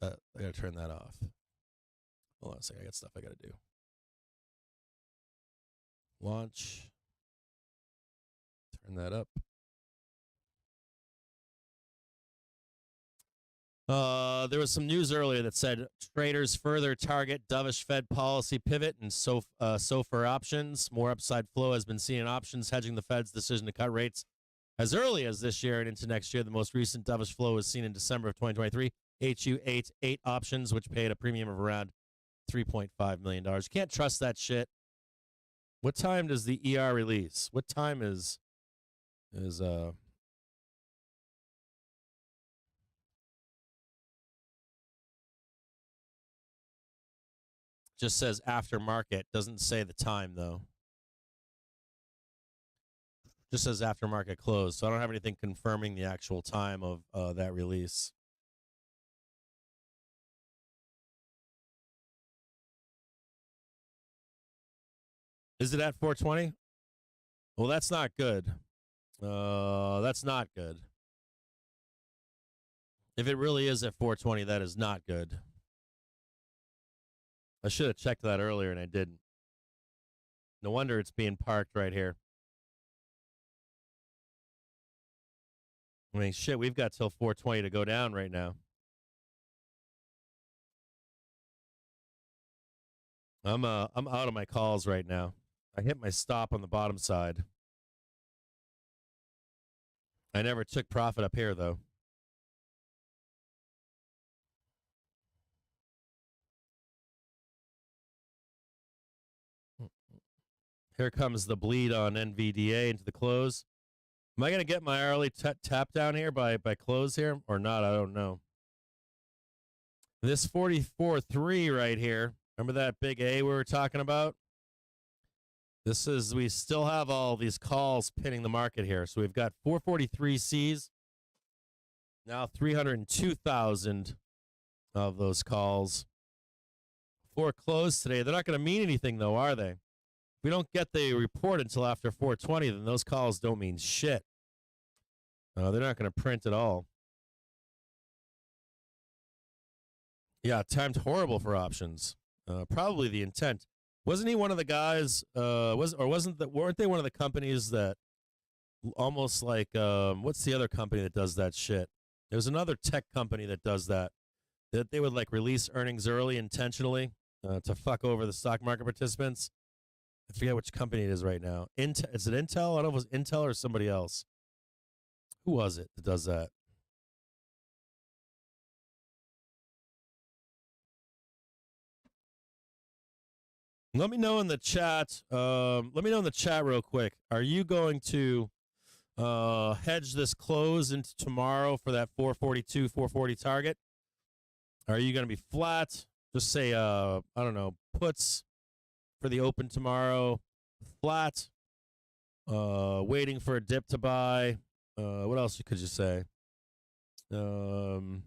I gotta turn that off. Hold on a second. I got stuff I gotta do. Launch. Turn that up. There was some news earlier that said traders further target dovish Fed policy pivot and SOFR options. More upside flow has been seen in options hedging the Fed's decision to cut rates as early as this year and into next year. The most recent dovish flow was seen in December of 2023. HU88 options, which paid a premium of around $3.5 million. You can't trust that shit. What time does the ER release? What time is just says aftermarket, doesn't say the time though. Just says aftermarket close, so I don't have anything confirming the actual time of that release. Is it at 420? Well, that's not good. That's not good. If it really is at 420, that is not good. I should have checked that earlier and I didn't. No wonder it's being parked right here. I mean, shit, we've got till 420 to go down right now. I'm out of my calls right now. I hit my stop on the bottom side. I never took profit up here though. Here comes the bleed on NVDA into the close. Am I going to get my early tap down here by close here or not? I don't know. This 44.3 right here. Remember that big A we were talking about? We still have all these calls pinning the market here. So we've got 443 Cs. Now 302,000 of those calls. For close today. They're not going to mean anything though, are they? If we don't get the report until after 420, then those calls don't mean shit. They're not going to print at all. Yeah, timed horrible for options. Probably the intent. Wasn't he one of the guys? Weren't they one of the companies that almost like what's the other company that does that shit? There's another tech company that does that. That they would like release earnings early intentionally to fuck over the stock market participants. I forget which company it is right now. Is it Intel? I don't know if it was Intel or somebody else. Who was it that does that? Let me know in the chat. Let me know in the chat real quick. Are you going to hedge this close into tomorrow for that 442, 440 target? Are you going to be flat? Just say, I don't know, puts for the open tomorrow, flat, waiting for a dip to buy. What else could you say? Long,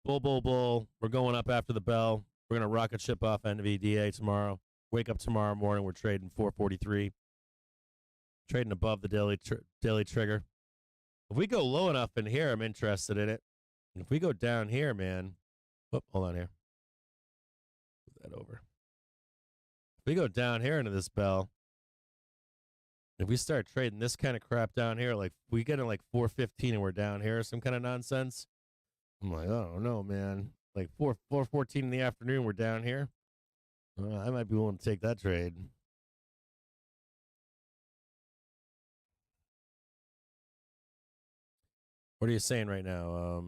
bull. We're going up after the bell. We're going to rocket ship off NVDA tomorrow. Wake up tomorrow morning, we're trading 443. Trading above the daily trigger. If we go low enough in here, I'm interested in it. If we go down here, man. Whoop, hold on here. Put that over. If we go down here into this bell, if we start trading this kind of crap down here, like we get in like 415 and we're down here, some kind of nonsense. I'm like, I don't know, man. Like 4:14 in the afternoon, we're down here. I might be willing to take that trade. What are you saying right now?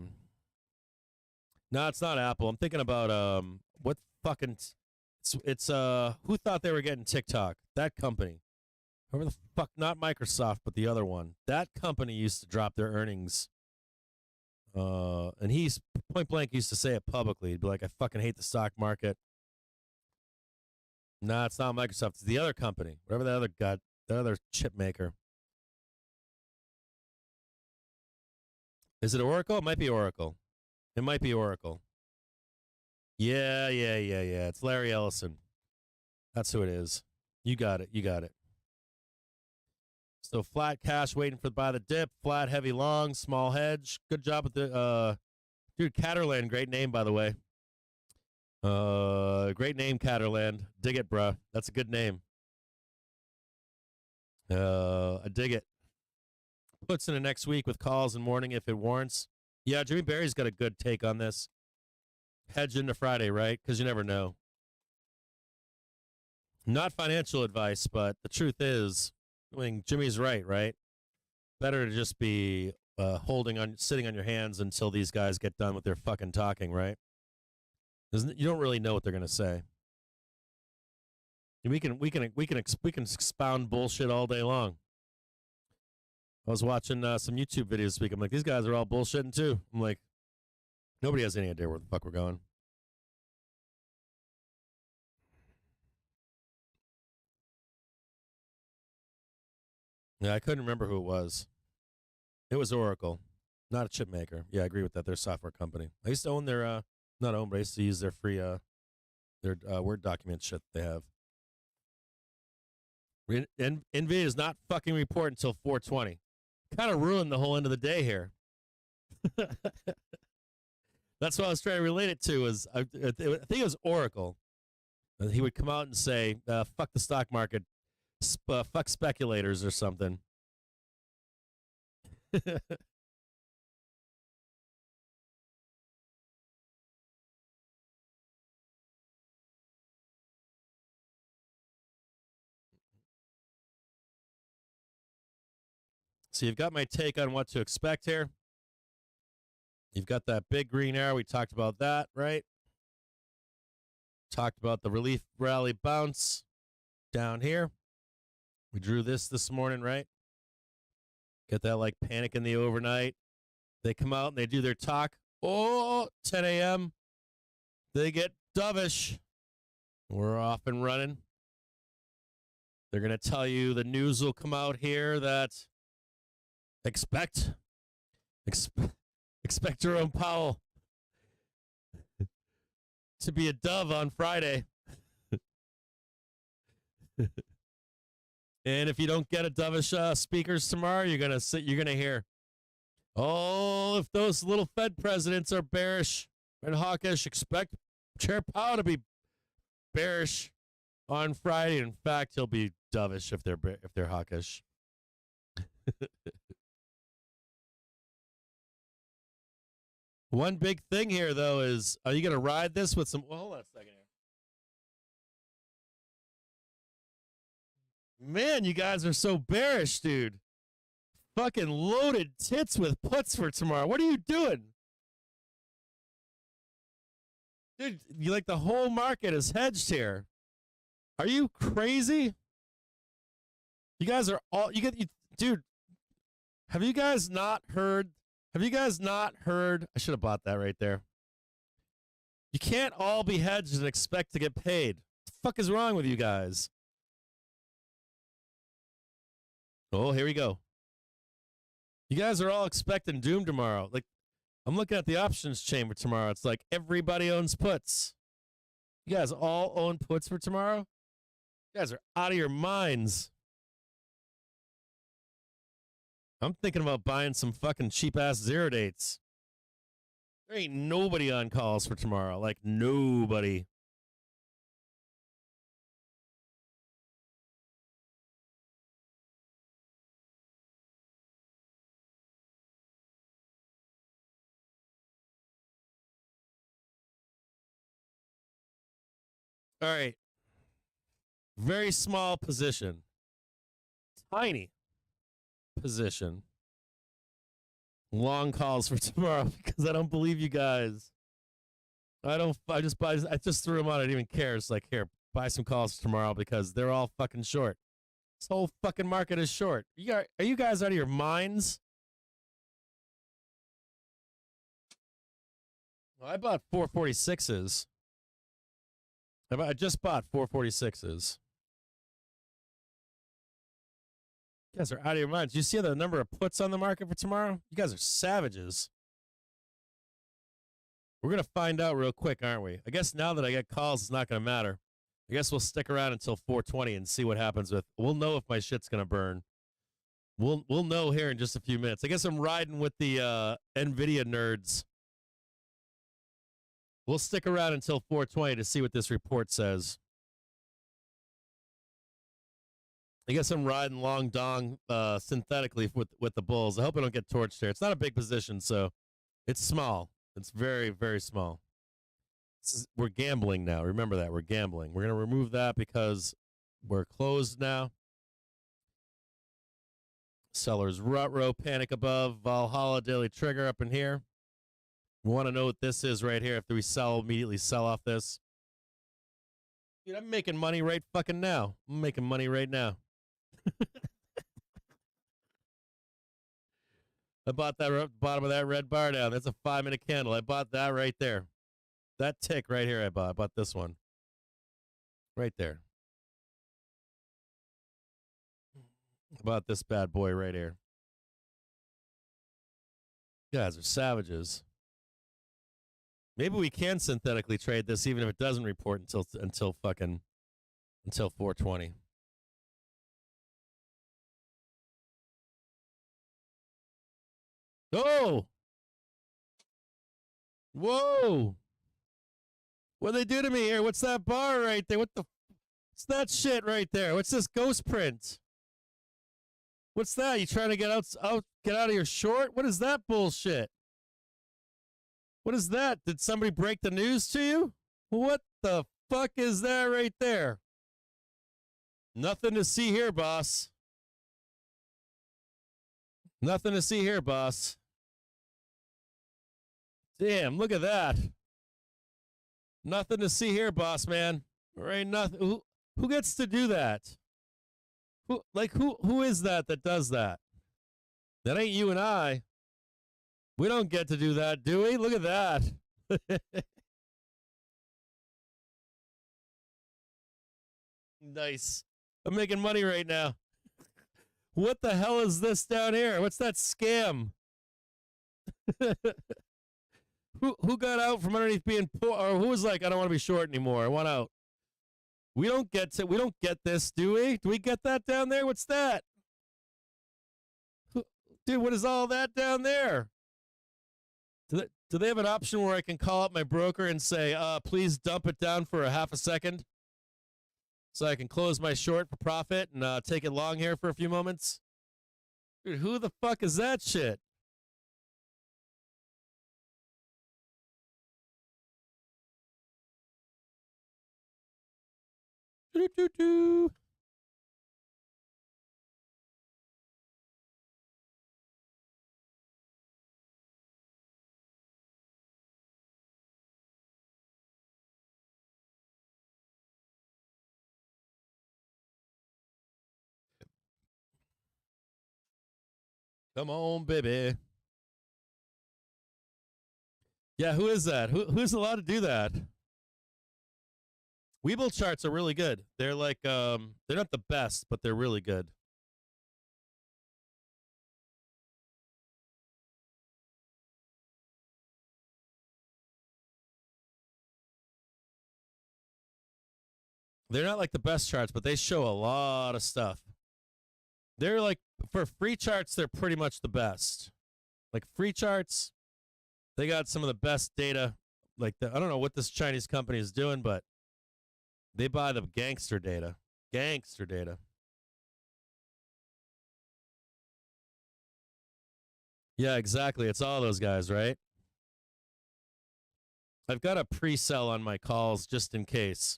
No, it's not Apple. I'm thinking about what fucking it's who thought they were getting TikTok? That company. Whoever the fuck, not Microsoft, but the other one. That company used to drop their earnings. And he's point blank used to say it publicly. He'd be like, I fucking hate the stock market. Nah, it's not Microsoft. It's the other company. Whatever that other chip maker. Is it Oracle? It might be Oracle. It might be Oracle. Yeah. It's Larry Ellison. That's who it is. You got it. So flat cash waiting for buy the dip, flat heavy long, small hedge. Good job with the dude, Caterland, great name by the way. Great name, Caterland. Dig it, bruh. That's a good name. I dig it. Puts in the next week with calls and morning if it warrants. Yeah, Jimmy Barry's got a good take on this. Hedge into Friday, right? Because you never know. Not financial advice, but the truth is, I mean, Jimmy's right? Better to just be sitting on your hands until these guys get done with their fucking talking, right? You don't really know what they're gonna say. We can expound bullshit all day long. I was watching some YouTube videos this week. I'm like, these guys are all bullshitting too. I'm like, nobody has any idea where the fuck we're going. Yeah, I couldn't remember who it was. It was Oracle, not a chip maker. Yeah, I agree with that. They're a software company. I used to own their, not own, but I used to use their free, their Word document shit they have. NVIDIA is not fucking report until 4:20. Kind of ruined the whole end of the day here. That's what I was trying to relate it to. I think it was Oracle. He would come out and say, fuck the stock market. Fuck speculators or something. So you've got my take on what to expect here. You've got that big green arrow. We talked about that, right? Talked about the relief rally bounce down here. We drew this morning, right? Get that like panic in the overnight. They come out and they do their talk. Oh, 10 a.m. They get dovish. We're off and running. They're going to tell you the news will come out here that expect Jerome Powell to be a dove on Friday. And if you don't get a dovish speakers tomorrow, you're gonna hear, oh, if those little Fed presidents are bearish and hawkish, expect Chair Powell to be bearish on Friday. In fact, he'll be dovish if they're hawkish. One big thing here, though, is are you going to ride this with some... Well, hold on a second here. Man, you guys are so bearish, dude. Fucking loaded tits with puts for tomorrow. What are you doing? Dude, you like the whole market is hedged here. Are you crazy? You guys are all... dude, have you guys not heard... I should have bought that right there. You can't all be hedged and expect to get paid. What the fuck is wrong with you guys? Oh, here we go. You guys are all expecting doom tomorrow. Like, I'm looking at the options chamber tomorrow. It's like everybody owns puts. You guys all own puts for tomorrow? You guys are out of your minds. I'm thinking about buying some fucking cheap-ass zero dates. There ain't nobody on calls for tomorrow. Like, nobody. All right. Very small position. Tiny position. long calls for tomorrow because I don't believe you guys. I just threw them on. I didn't even care. It's like, here, buy some calls tomorrow because they're all fucking short. This whole fucking market is short. Are you guys out of your minds? Well, I bought 446s. I just bought 446s. You guys are out of your minds. You see the number of puts on the market for tomorrow? You guys are savages. We're going to find out real quick, aren't we? I guess now that I get calls, it's not going to matter. I guess we'll stick around until 420 and see what happens with. We'll know if my shit's going to burn. We'll know here in just a few minutes. I guess I'm riding with the NVIDIA nerds. We'll stick around until 420 to see what this report says. I guess I'm riding long dong synthetically with the bulls. I hope I don't get torched here. It's not a big position, so it's small. It's very, very small. We're gambling now. Remember that. We're gambling. We're going to remove that because we're closed now. Sellers rut-row, panic above, Valhalla, daily trigger up in here. We want to know what this is right here. After we sell, immediately sell off this. Dude, I'm making money right fucking now. I'm making money right now. I bought that bottom of that red bar down. That's a 5-minute candle. I bought that right there. That tick right here I bought. I bought this one. Right there. I bought this bad boy right here. You guys are savages. Maybe we can synthetically trade this even if it doesn't report until 420. Oh! Whoa! What'd they do to me here? What's that bar right there? What's that shit right there? What's this ghost print? What's that? You trying to get out of your short? What is that bullshit? What is that? Did somebody break the news to you? What the fuck is that right there? Nothing to see here, boss. Nothing to see here, boss. Damn, look at that. Nothing to see here, boss man. There ain't nothing. Who gets to do that? Who is that does that? That ain't you and I. We don't get to do that, do we? Look at that. Nice. I'm making money right now. What the hell is this down here? What's that scam? Who got out from underneath being poor, or who was like, I don't want to be short anymore. I want out. We don't get this, do we? Do we get that down there? What's that? Dude, what is all that down there? Do they have an option where I can call up my broker and say, please dump it down for a half a second so I can close my short for profit and take it long here for a few moments? Dude, who the fuck is that shit? Doo-doo-doo. Come on, baby. Yeah, who is that? Who's allowed to do that? Weeble charts are really good. They're like, they're not the best, but they're really good. They're not like the best charts, but they show a lot of stuff. They're like, for free charts, they're pretty much the best. Like free charts, they got some of the best data. Like, I don't know what this Chinese company is doing, but they buy the gangster data. Gangster data. Yeah, exactly. It's all those guys, right? I've got a pre-sell on my calls just in case.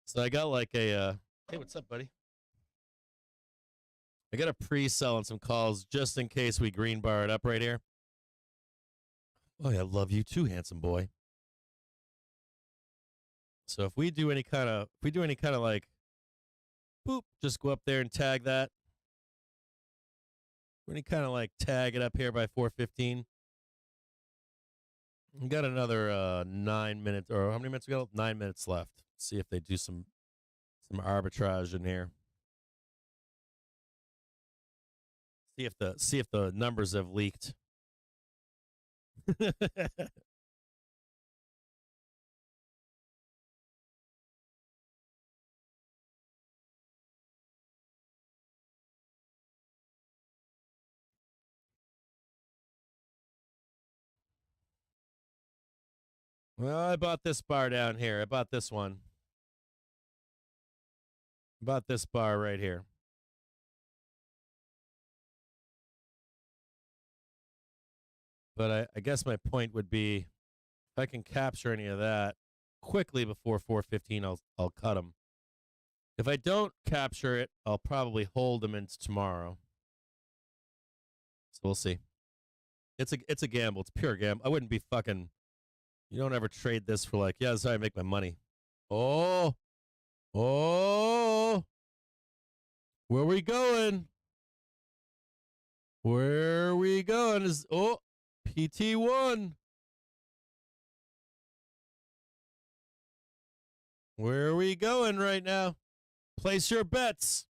So I got like a, hey, what's up, buddy? I got a pre-sell on some calls just in case we green bar it up right here. Oh, yeah, I love you too, handsome boy. So if we do any kind of like, boop, just go up there and tag that. Any kind of like tag it up here by 4:15. We got another 9 minutes, or how many minutes we got? 9 minutes left. See if they do some arbitrage in here. See if the numbers have leaked. Well, I bought this bar down here. I bought this one. I bought this bar right here. But I guess my point would be, if I can capture any of that quickly before 4:15, I'll cut them. If I don't capture it, I'll probably hold them into tomorrow. So we'll see. It's a gamble. It's pure gamble. I wouldn't be fucking. You don't ever trade this for like, yeah, that's how I make my money. Oh, where we going? Where are we going? Is PT1. Where are we going right now? Place your bets.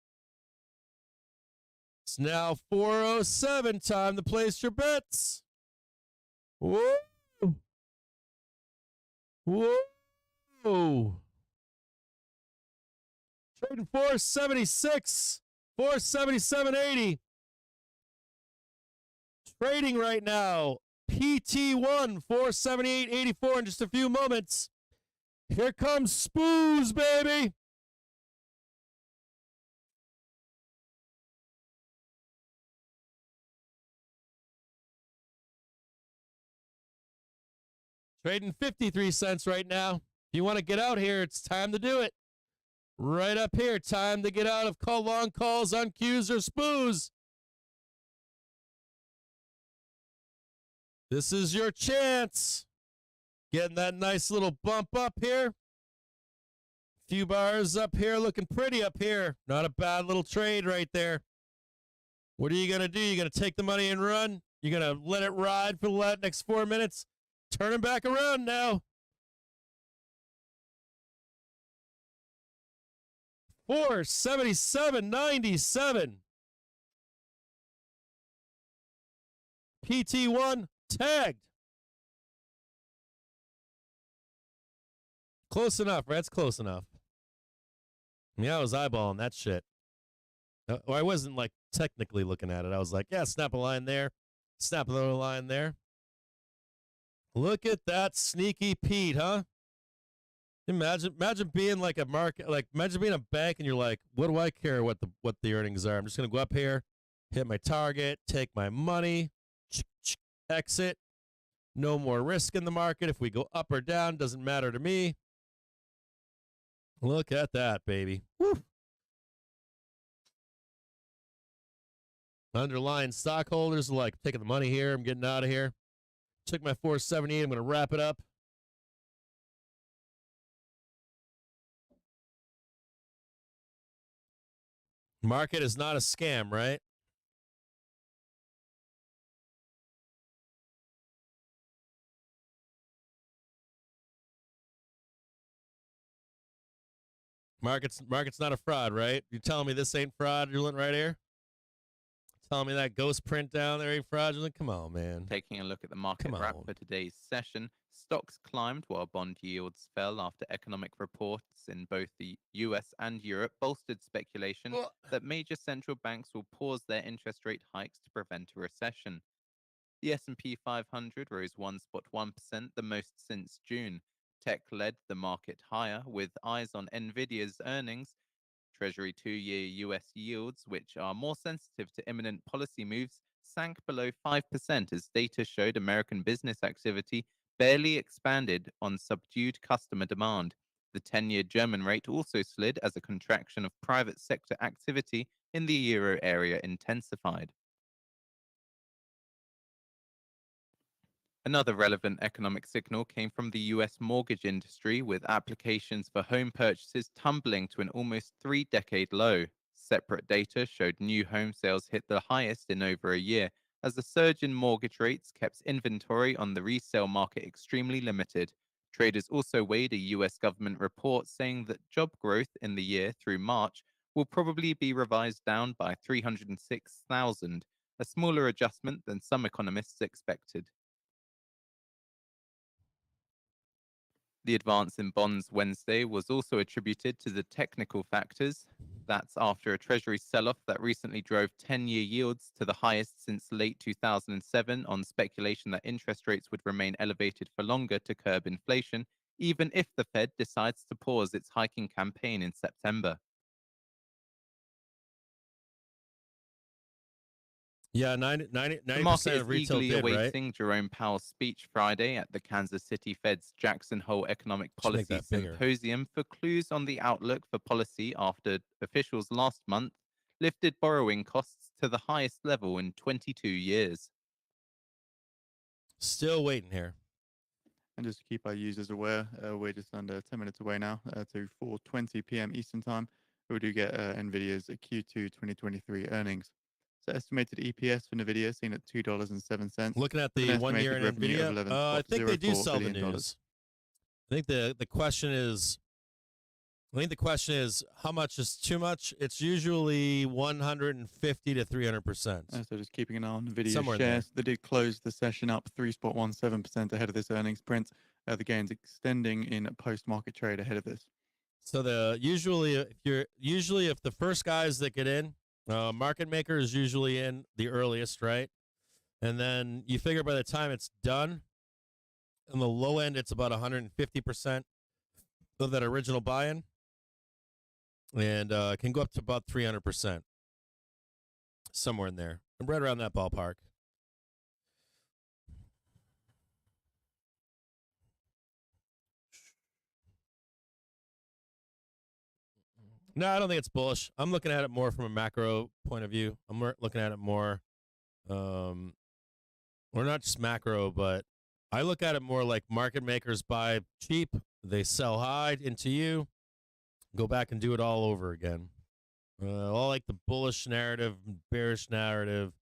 It's now 4:07. Time to place your bets. Whoa. Whoa. Trading 476. 477.80. Trading right now. PT1 478.84 in just a few moments. Here comes Spoos, baby. Trading 53 cents right now. If you want to get out here, it's time to do it. Right up here, time to get out of long calls on Qs or Spoos. This is your chance. Getting that nice little bump up here. Few bars up here, looking pretty up here. Not a bad little trade right there. What are you going to do? You're going to take the money and run? You're going to let it ride for the next 4 minutes? Turn him back around now. 477.97. PT1 tagged. Close enough, right? That's close enough. I mean, I was eyeballing that shit. Or I wasn't like technically looking at it. I was like, yeah, snap a line there. Snap another line there. Look at that sneaky Pete, huh? Imagine being like a market, like imagine being a bank and you're like, what do I care what the earnings are? I'm just gonna go up here, hit my target, take my money, exit. No more risk in the market. If we go up or down, doesn't matter to me. Look at that, baby. Woo. Underlying stockholders are like, taking the money here. I'm getting out of here. Took my 478. I'm going to wrap it up. Market is not a scam, right? Market's not a fraud, right? You're telling me this ain't fraudulent right here? Telling me that ghost print down there ain't fraudulent? Come on, man. Taking a look at the market wrap for today's session, stocks climbed while bond yields fell after economic reports in both the US and Europe bolstered speculation that major central banks will pause their interest rate hikes to prevent a recession. The S&P 500 rose 1.1%, the most since June. Tech led the market higher, with eyes on Nvidia's earnings. Treasury 2-year US yields, which are more sensitive to imminent policy moves, sank below 5% as data showed American business activity barely expanded on subdued customer demand. The 10-year German rate also slid as a contraction of private sector activity in the euro area intensified. Another relevant economic signal came from the US mortgage industry, with applications for home purchases tumbling to an almost 3-decade low. Separate data showed new home sales hit the highest in over a year, as the surge in mortgage rates kept inventory on the resale market extremely limited. Traders also weighed a US government report saying that job growth in the year through March will probably be revised down by 306,000, a smaller adjustment than some economists expected. The advance in bonds Wednesday was also attributed to the technical factors. That's after a Treasury sell-off that recently drove 10-year yields to the highest since late 2007 on speculation that interest rates would remain elevated for longer to curb inflation, even if the Fed decides to pause its hiking campaign in September. Yeah, 90% the market is of retail eagerly did, awaiting right? Jerome Powell's speech Friday at the Kansas City Fed's Jackson Hole Economic Policy Symposium for clues on the outlook for policy after officials last month lifted borrowing costs to the highest level in 22 years. Still waiting here. And just to keep our users aware, we're just under 10 minutes away now to 4:20 p.m. Eastern Time. We do get NVIDIA's Q2 2023 earnings. So estimated EPS for NVIDIA seen at $2.07. Looking at the 1 year in NVIDIA, I think they do sell the news. I think the question is, how much is too much? It's usually 150 to 300%. So just keeping an eye on NVIDIA shares. They did close the session up 3.17% ahead of this earnings print. The gains extending in post-market trade ahead of this. So usually if the first guys that get in, market maker is usually in the earliest, right? And then you figure by the time it's done, on the low end, it's about 150% of that original buy-in. And it can go up to about 300%. Somewhere in there. I'm right around that ballpark. No, I don't think it's bullish. I'm looking at it more from a macro point of view. I'm looking at it more, or not just macro, but I look at it more like market makers buy cheap, they sell high into you, go back and do it all over again. All like the bullish narrative, bearish narrative.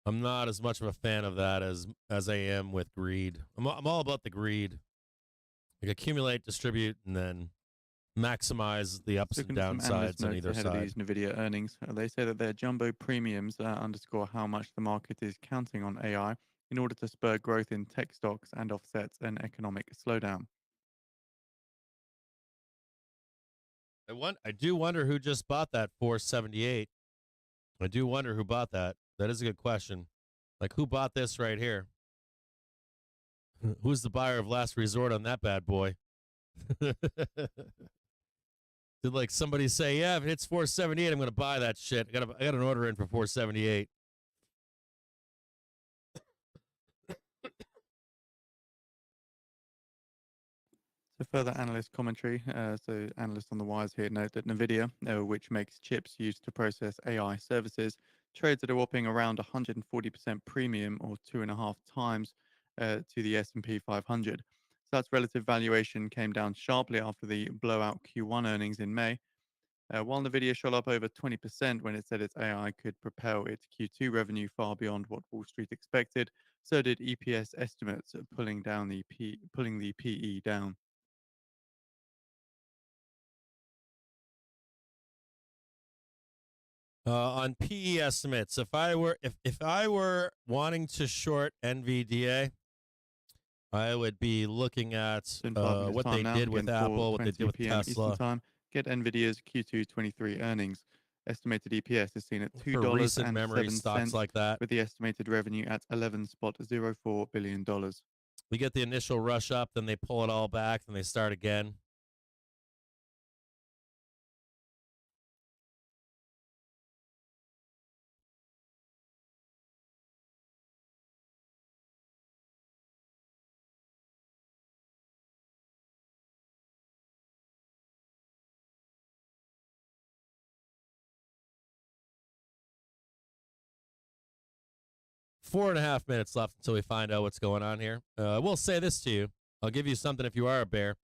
I'm not as much of a fan of that as I am with greed. I'm all about the greed. Like accumulate, distribute, and then maximize the ups and downsides on either ahead side. Of these NVIDIA earnings. They say that their jumbo premiums underscore how much the market is counting on AI in order to spur growth in tech stocks and offsets an economic slowdown. I do wonder who just bought that 478. I do wonder who bought that. That is a good question. Like, who bought this right here? Who's the buyer of last resort on that bad boy? Did like somebody say, yeah, if it hits 478, I'm going to buy that shit. I got an order in for 478. So further analyst commentary. So analysts on the wires here note that NVIDIA, which makes chips used to process AI services, trades at a whopping around 140% premium, or 2.5 times to the S&P 500. So that's relative valuation came down sharply after the blowout Q1 earnings in May. While NVIDIA shot up over 20% when it said its AI could propel its Q2 revenue far beyond what Wall Street expected, so did EPS estimates, pulling the PE down. On PE estimates, if I were wanting to short NVDA, I would be looking at what they did with Apple, what they did with Tesla. Eastern time. Get NVIDIA's Q2 23 earnings. Estimated EPS is seen at $2.07 like that, with the estimated revenue at $11.04 billion. We get the initial rush up, then they pull it all back, then they start again. 4.5 minutes left until we find out what's going on here. I will say this to you. I'll give you something if you are a bear.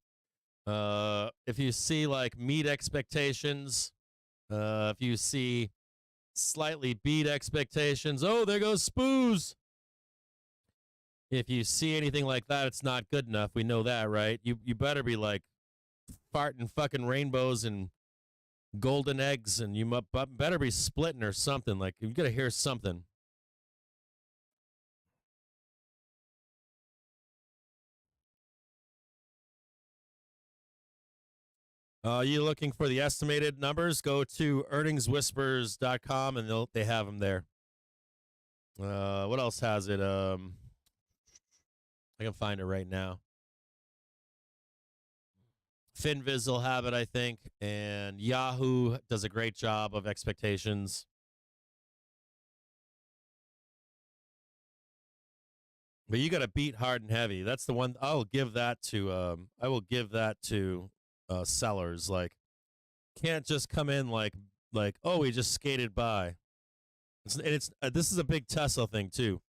If you see like meet expectations, if you see slightly beat expectations, oh, there goes Spoos. If you see anything like that, it's not good enough. We know that, right? You better be like farting fucking rainbows and golden eggs, and you better be splitting or something. Like, you gotta hear something. You looking for the estimated numbers? Go to earningswhispers.com and they have them there. What else has it? I can find it right now. FinViz will have it, I think, and Yahoo does a great job of expectations. But you got to beat hard and heavy. That's the one. I will give that to. Sellers. Like, can't just come in like oh, we just skated by. This is a big Tesla thing too.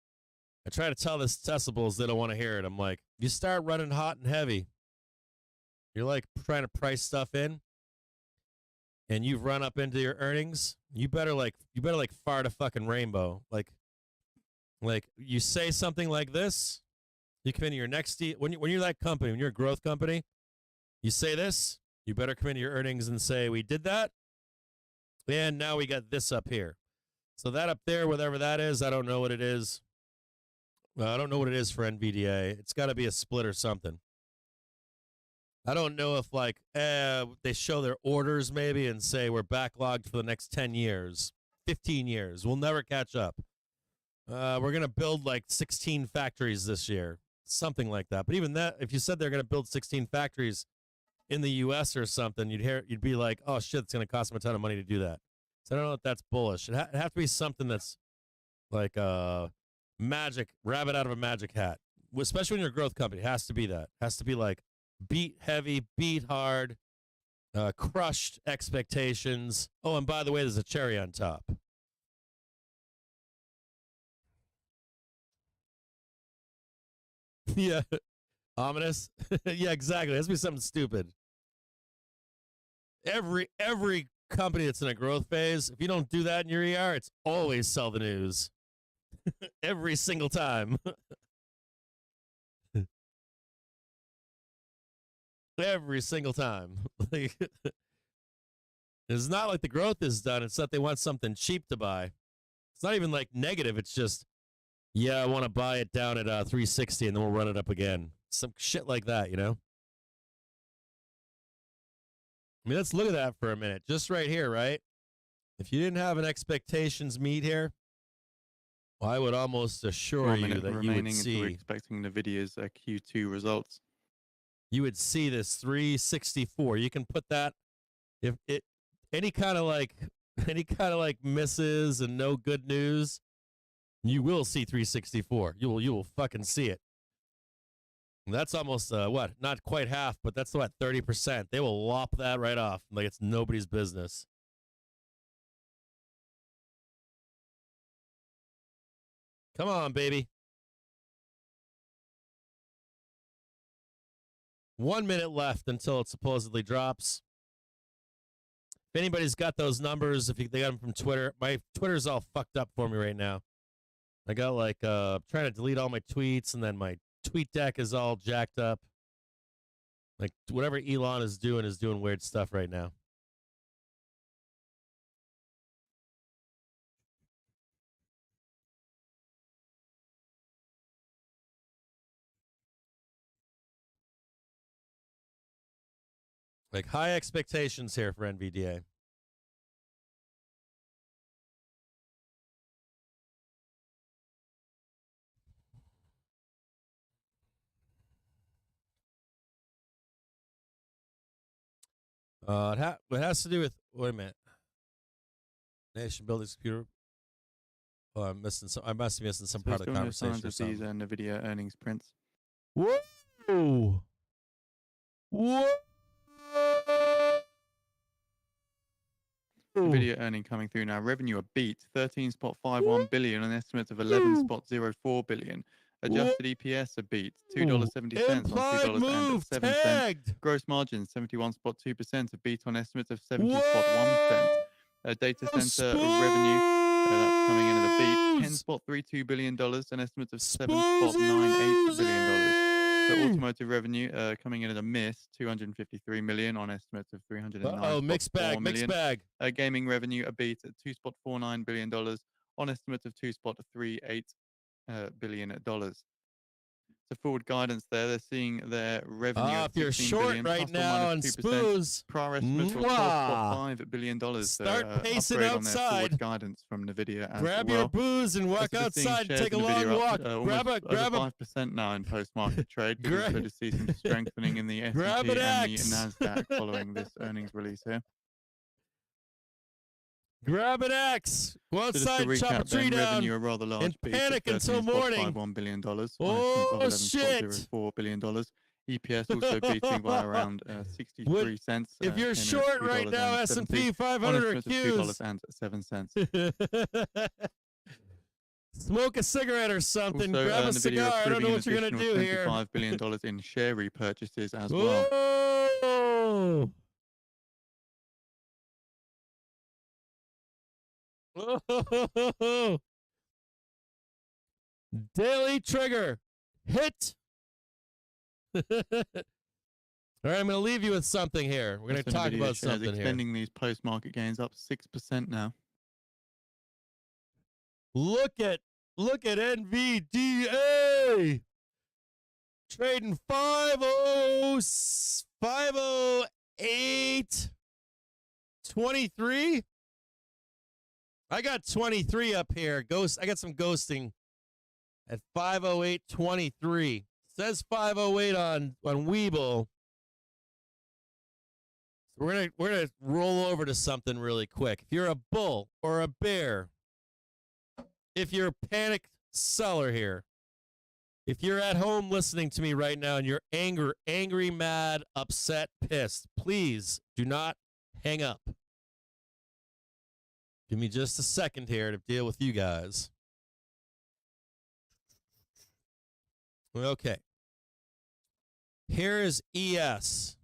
I try to tell this Tesla bulls, they don't want to hear it. I'm like, you start running hot and heavy, you're like trying to price stuff in, and you've run up into your earnings. You better fart a fucking rainbow. Like you say something like this, you come into your next deal. When you're that company, when you're a growth company, you say this, you better come into your earnings and say, we did that, and now we got this up here. So that up there, whatever that is, I don't know what it is. I don't know what it is for NVDA. It's got to be a split or something. I don't know if, like, they show their orders maybe and say we're backlogged for the next 10 years, 15 years. We'll never catch up. We're going to build, like, 16 factories this year, something like that. But even that, if you said they're going to build 16 factories in the U.S. or something, you'd be like, oh, shit, it's going to cost them a ton of money to do that. So I don't know if that's bullish. It'd have to be something that's like magic, rabbit out of a magic hat. Especially when you're a growth company, it has to be that. It has to be like beat heavy, beat hard, crushed expectations. Oh, and by the way, there's a cherry on top. Yeah. Ominous. Yeah, exactly. It has to be something stupid. Every company that's in a growth phase, if you don't do that in your ER, it's always sell the news. Every single time. Every single time. It's not like the growth is done. It's that they want something cheap to buy. It's not even like negative. It's just, yeah, I want to buy it down at 360 and then we'll run it up again. Some shit like that, you know? I mean, let's look at that for a minute. Just right here, right? If you didn't have an expectations meet here, well, I would almost assure you that you would see. We're expecting NVIDIA's Q2 results. You would see this 364. You can put that if it any kind of like misses and no good news. You will see 364. You will fucking see it. And that's almost what? Not quite half, but that's what, 30%. They will lop that right off like it's nobody's business. Come on, baby. 1 minute left until it supposedly drops. If anybody's got those numbers, if they got them from Twitter, my Twitter's all fucked up for me right now. I got like trying to delete all my tweets, and then my tweet deck is all jacked up. Like whatever Elon is doing weird stuff right now. Like high expectations here for NVDA. It has to do with, wait a minute. Nation building computer. Oh, I must be missing some part of the conversation or something. These NVIDIA earnings prints. Whoa! Whoa! Nvidia earning coming through now. Revenue a beat, 13.51 billion, an estimate of 11.04 billion. Adjusted EPS a beat, $2.70 on $2.07. Gross margin 71.2%, a beat on estimates of 70.1%. Data center revenue that's coming in at a beat, $10.32 billion, an estimate of $7.98 billion. So automotive revenue coming in at a miss, 253 million on estimates of 309. Mixed bag. Gaming revenue a beat at $2.49 billion on estimates of $2.38 billion. So forward guidance there, they're seeing their revenue at if you're short billion, right now on SPOOs, prior estimates of $4.5 billion. Start pacing upgrade outside. On their forward guidance from Nvidia as grab well. your booze and walk outside and take a long walk. Grab a 5% now in post-market trade. We also to see some strengthening in the S&P and the Nasdaq following this earnings release here. Grab an axe. Go outside, so chop a tree down, revenue a rather large and panic until morning. $1 billion. Oh, shit. $11.04 billion. EPS also beating by around 63 cents. If you're short right now, S&P 500 accused. $2.07. Smoke a cigarette or something. Also, grab a cigar. I don't know what you're going to do here. $25 billion in share repurchases as well. Daily trigger hit. All right, I'm going to leave you with something here. We're going to talk about something here. Extending these post-market gains up 6% now. Look at NVDA trading 508.23. I got 23 up here. I got some ghosting at 508.23. Says 508 on Webull. So we're gonna roll over to something really quick. If you're a bull or a bear, if you're a panicked seller here, if you're at home listening to me right now and you're angry, mad, upset, pissed, please do not hang up. Give me just a second here to deal with you guys. Okay. Here is ES.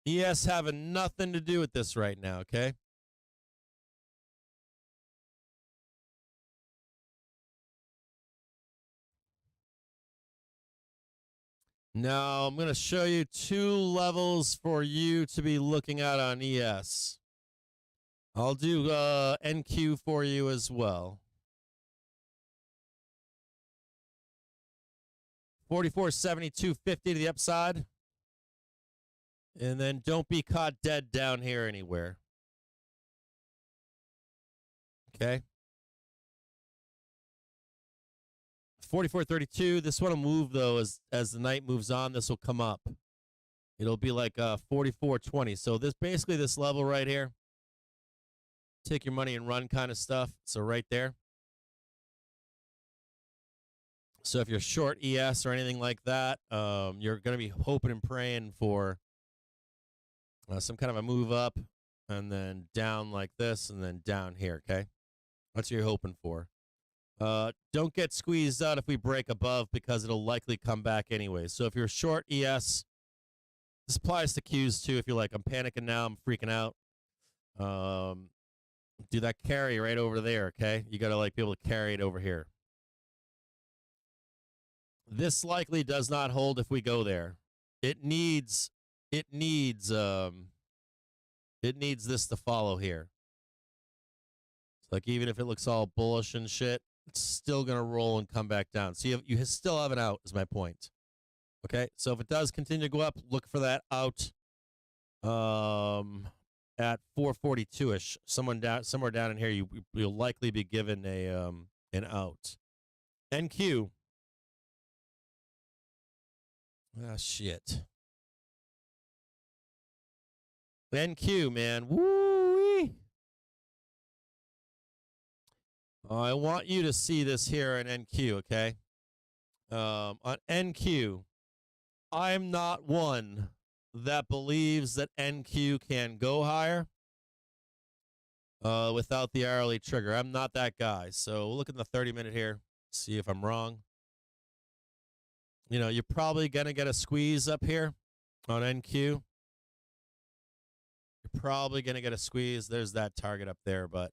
ES having nothing to do with this right now, okay? Now, I'm going to show you two levels for you to be looking at on ES. I'll do NQ for you as well. 44.72.50 to the upside. And then don't be caught dead down here anywhere. Okay. 44.32. This one will move, though, as the night moves on. This will come up. It'll be like 44.20. So basically this level right here. Take your money and run kind of stuff. So right there. So if you're short ES or anything like that, you're going to be hoping and praying for some kind of a move up and then down like this and then down here, okay? That's what you're hoping for. Don't get squeezed out if we break above because it'll likely come back anyway. So if you're short ES, this applies to Qs too. If you're like, I'm panicking now, I'm freaking out. Do that carry right over there, okay? You got to like be able to carry it over here. This likely does not hold if we go there. It needs this to follow here. It's like even if it looks all bullish and shit, it's still going to roll and come back down. So you still have an out is my point. Okay? So if it does continue to go up, look for that out at 442ish. Somewhere down in here you'll likely be given an out. NQ. Ah, shit. NQ, man. Woo-wee. I want you to see this here in NQ, okay? On NQ, I'm not one that believes that NQ can go higher. without the hourly trigger. I'm not that guy. So we'll look at the 30-minute here, see if I'm wrong. You know, you're probably going to get a squeeze up here on NQ. You're probably going to get a squeeze. There's that target up there, but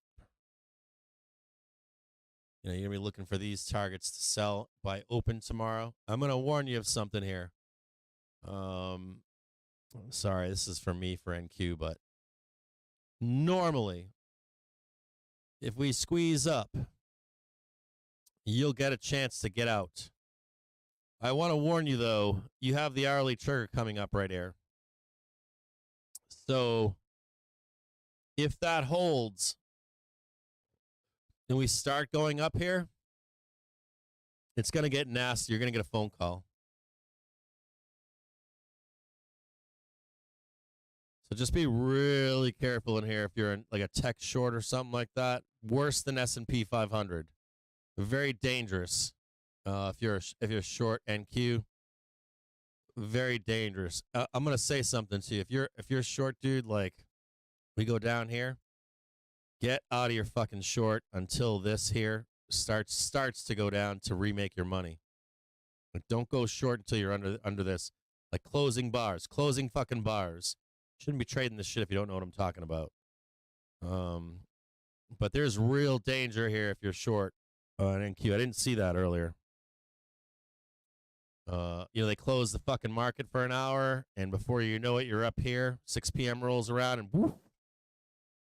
you know, you're going to be looking for these targets to sell by open tomorrow. I'm going to warn you of something here. Sorry, this is for me for NQ, but normally, if we squeeze up, you'll get a chance to get out. I want to warn you, though, you have the hourly trigger coming up right here. So if that holds and we start going up here, it's going to get nasty. You're going to get a phone call. So just be really careful in here if you're in like a tech short or something like that. Worse than S&P 500. Very dangerous. If you're short NQ, very dangerous. I'm gonna say something to you. If you're short, dude, like we go down here, get out of your fucking short until this here starts to go down to remake your money. Like, don't go short until you're under this. Like closing fucking bars. Shouldn't be trading this shit if you don't know what I'm talking about. But there's real danger here if you're short on NQ. I didn't see that earlier. You know, they close the fucking market for an hour, and before you know it, you're up here. 6 p.m. rolls around, and whoop,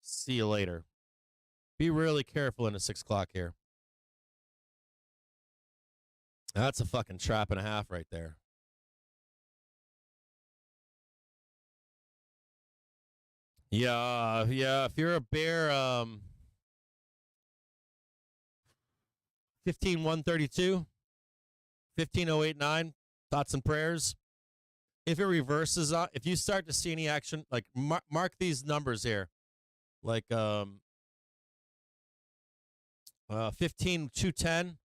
see you later. Be really careful in the 6 o'clock here. That's a fucking trap and a half right there. Yeah. If you're a bear, 15,132, 15,089. Thoughts and prayers. If it reverses, if you start to see any action, like mark these numbers here, like 15,210.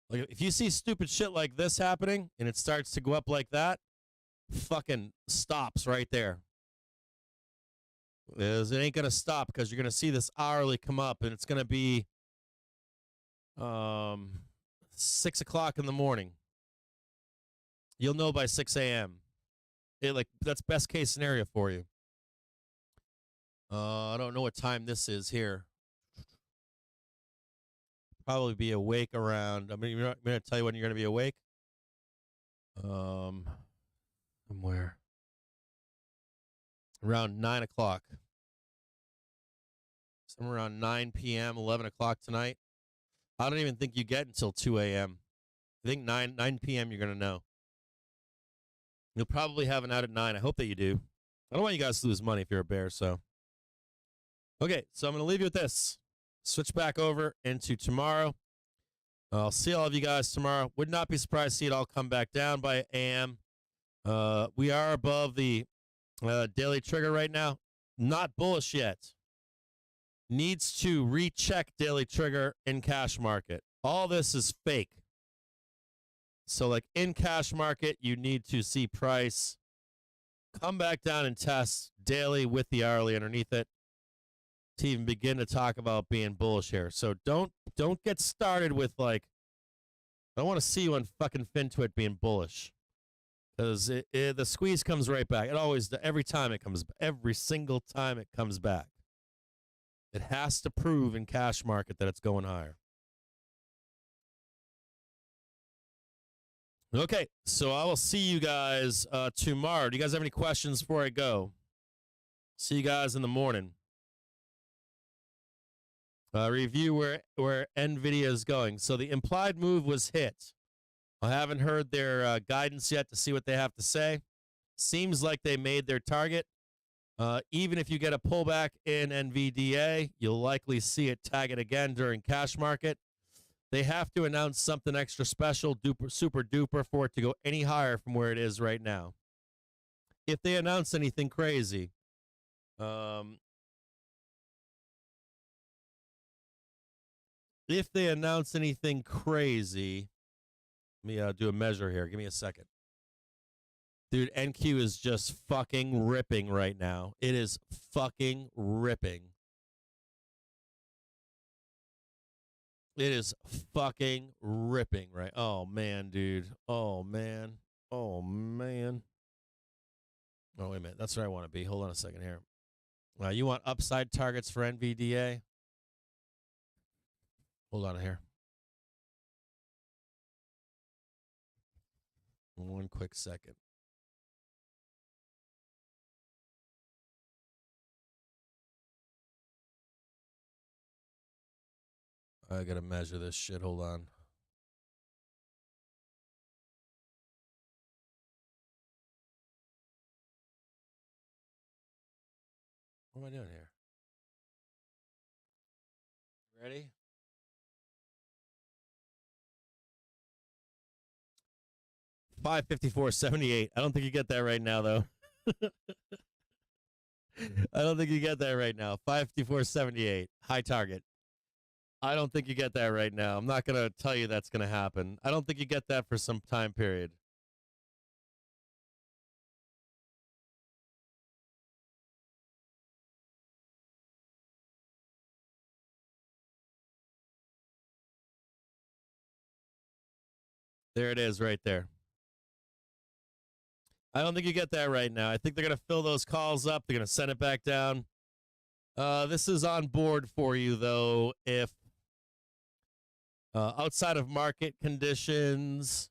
Like if you see stupid shit like this happening and it starts to go up like that, fucking stops right there. It ain't gonna stop because you're gonna see this hourly come up and it's gonna be 6 o'clock in the morning. You'll know by 6 a.m. That's best case scenario for you. I don't know what time this is here. Probably be awake around. I'm going to tell you when you're going to be awake. Somewhere around 9 o'clock. Somewhere around 9 p.m., 11 o'clock tonight. I don't even think you get until 2 a.m. I think 9 p.m. you're going to know. You'll probably have an out at 9. I hope that you do. I don't want you guys to lose money if you're a bear, so. Okay, so I'm going to leave you with this. Switch back over into tomorrow. I'll see all of you guys tomorrow. Would not be surprised to see it all come back down by AM. We are above the daily trigger right now. Not bullish yet. Needs to recheck daily trigger in cash market. All this is fake. So like in cash market, you need to see price come back down and test daily with the hourly underneath it to even begin to talk about being bullish here. So don't get started with like, I don't want to see you on fucking FinTwit being bullish because the squeeze comes right back. It always, every single time it comes back. It has to prove in cash market that it's going higher. Okay, so I will see you guys tomorrow. Do you guys have any questions before I go? See you guys in the morning. Review where NVIDIA is going. So the implied move was hit. I haven't heard their guidance yet to see what they have to say. Seems like they made their target. Even if you get a pullback in NVDA, you'll likely see it tag it again during cash market. They have to announce something extra special, super duper, for it to go any higher from where it is right now. If they announce anything crazy, let me do a measure here. Give me a second. Dude, NQ is just fucking ripping right now. It is fucking ripping. It is fucking ripping, right? Oh, man, dude. Oh, man. Oh, man. Oh, wait a minute. That's where I want to be. Hold on a second here. You want upside targets for NVDA? Hold on here. One quick second. I got to measure this shit. Hold on. What am I doing here? Ready? $554.78. I don't think you get that right now, though. I don't think you get that right now. $554.78. High target. I don't think you get that right now. I'm not going to tell you that's going to happen. I don't think you get that for some time period. There it is right there. I don't think you get that right now. I think they're going to fill those calls up. They're going to send it back down. This is on board for you, though, if outside of market conditions,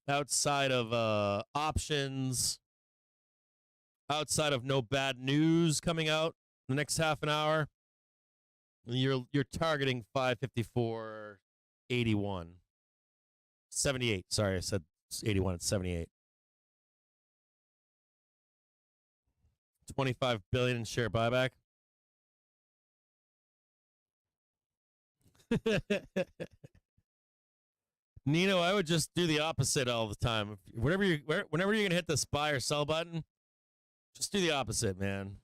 outside of options, outside of no bad news coming out in the next half an hour, you're targeting 554.81. 78. Sorry, I said 81. It's 78. 25 billion in share buyback. Nino, I would just do the opposite all the time. Whenever you're gonna hit the buy or sell button, just do the opposite, man.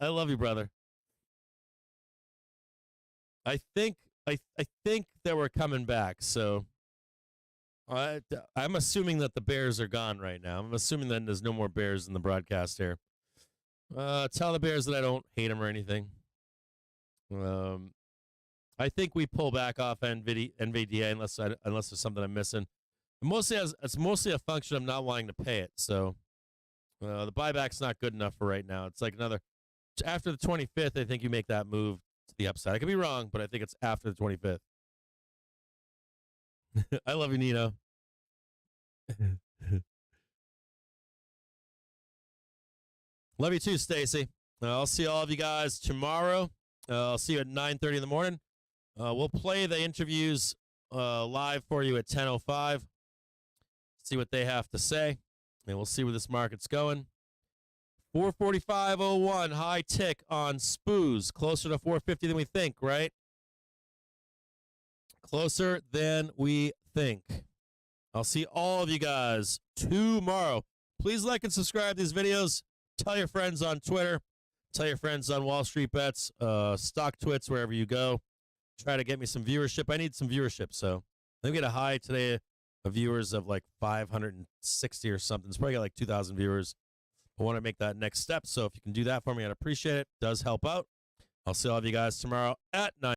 I love you, brother. I think that we're coming back, so I'm assuming that the Bears are gone right now. I'm assuming that there's no more Bears in the broadcast here. Tell the Bears that I don't hate them or anything. I think we pull back off NVDA unless there's something I'm missing. It's mostly a function of not wanting to pay it. So the buyback's not good enough for right now. It's like after the 25th, I think you make that move to the upside. I could be wrong, but I think it's after the 25th. I love you, Nino. Love you too, Stacy. I'll see all of you guys tomorrow. I'll see you at 9:30 in the morning. We'll play the interviews live for you at 10:05. See what they have to say, and we'll see where this market's going. 445.01 high tick on SPOOs, closer to 450 than we think, right? Closer than we think. I'll see all of you guys tomorrow. Please like and subscribe to these videos. Tell your friends on Twitter. Tell your friends on Wall Street Bets, Stock Twits, wherever you go. Try to get me some viewership. I need some viewership. So I get a high today of viewers of like 560 or something. It's probably got like 2,000 viewers. I want to make that next step. So if you can do that for me, I'd appreciate it. It does help out. I'll see all of you guys tomorrow at 9.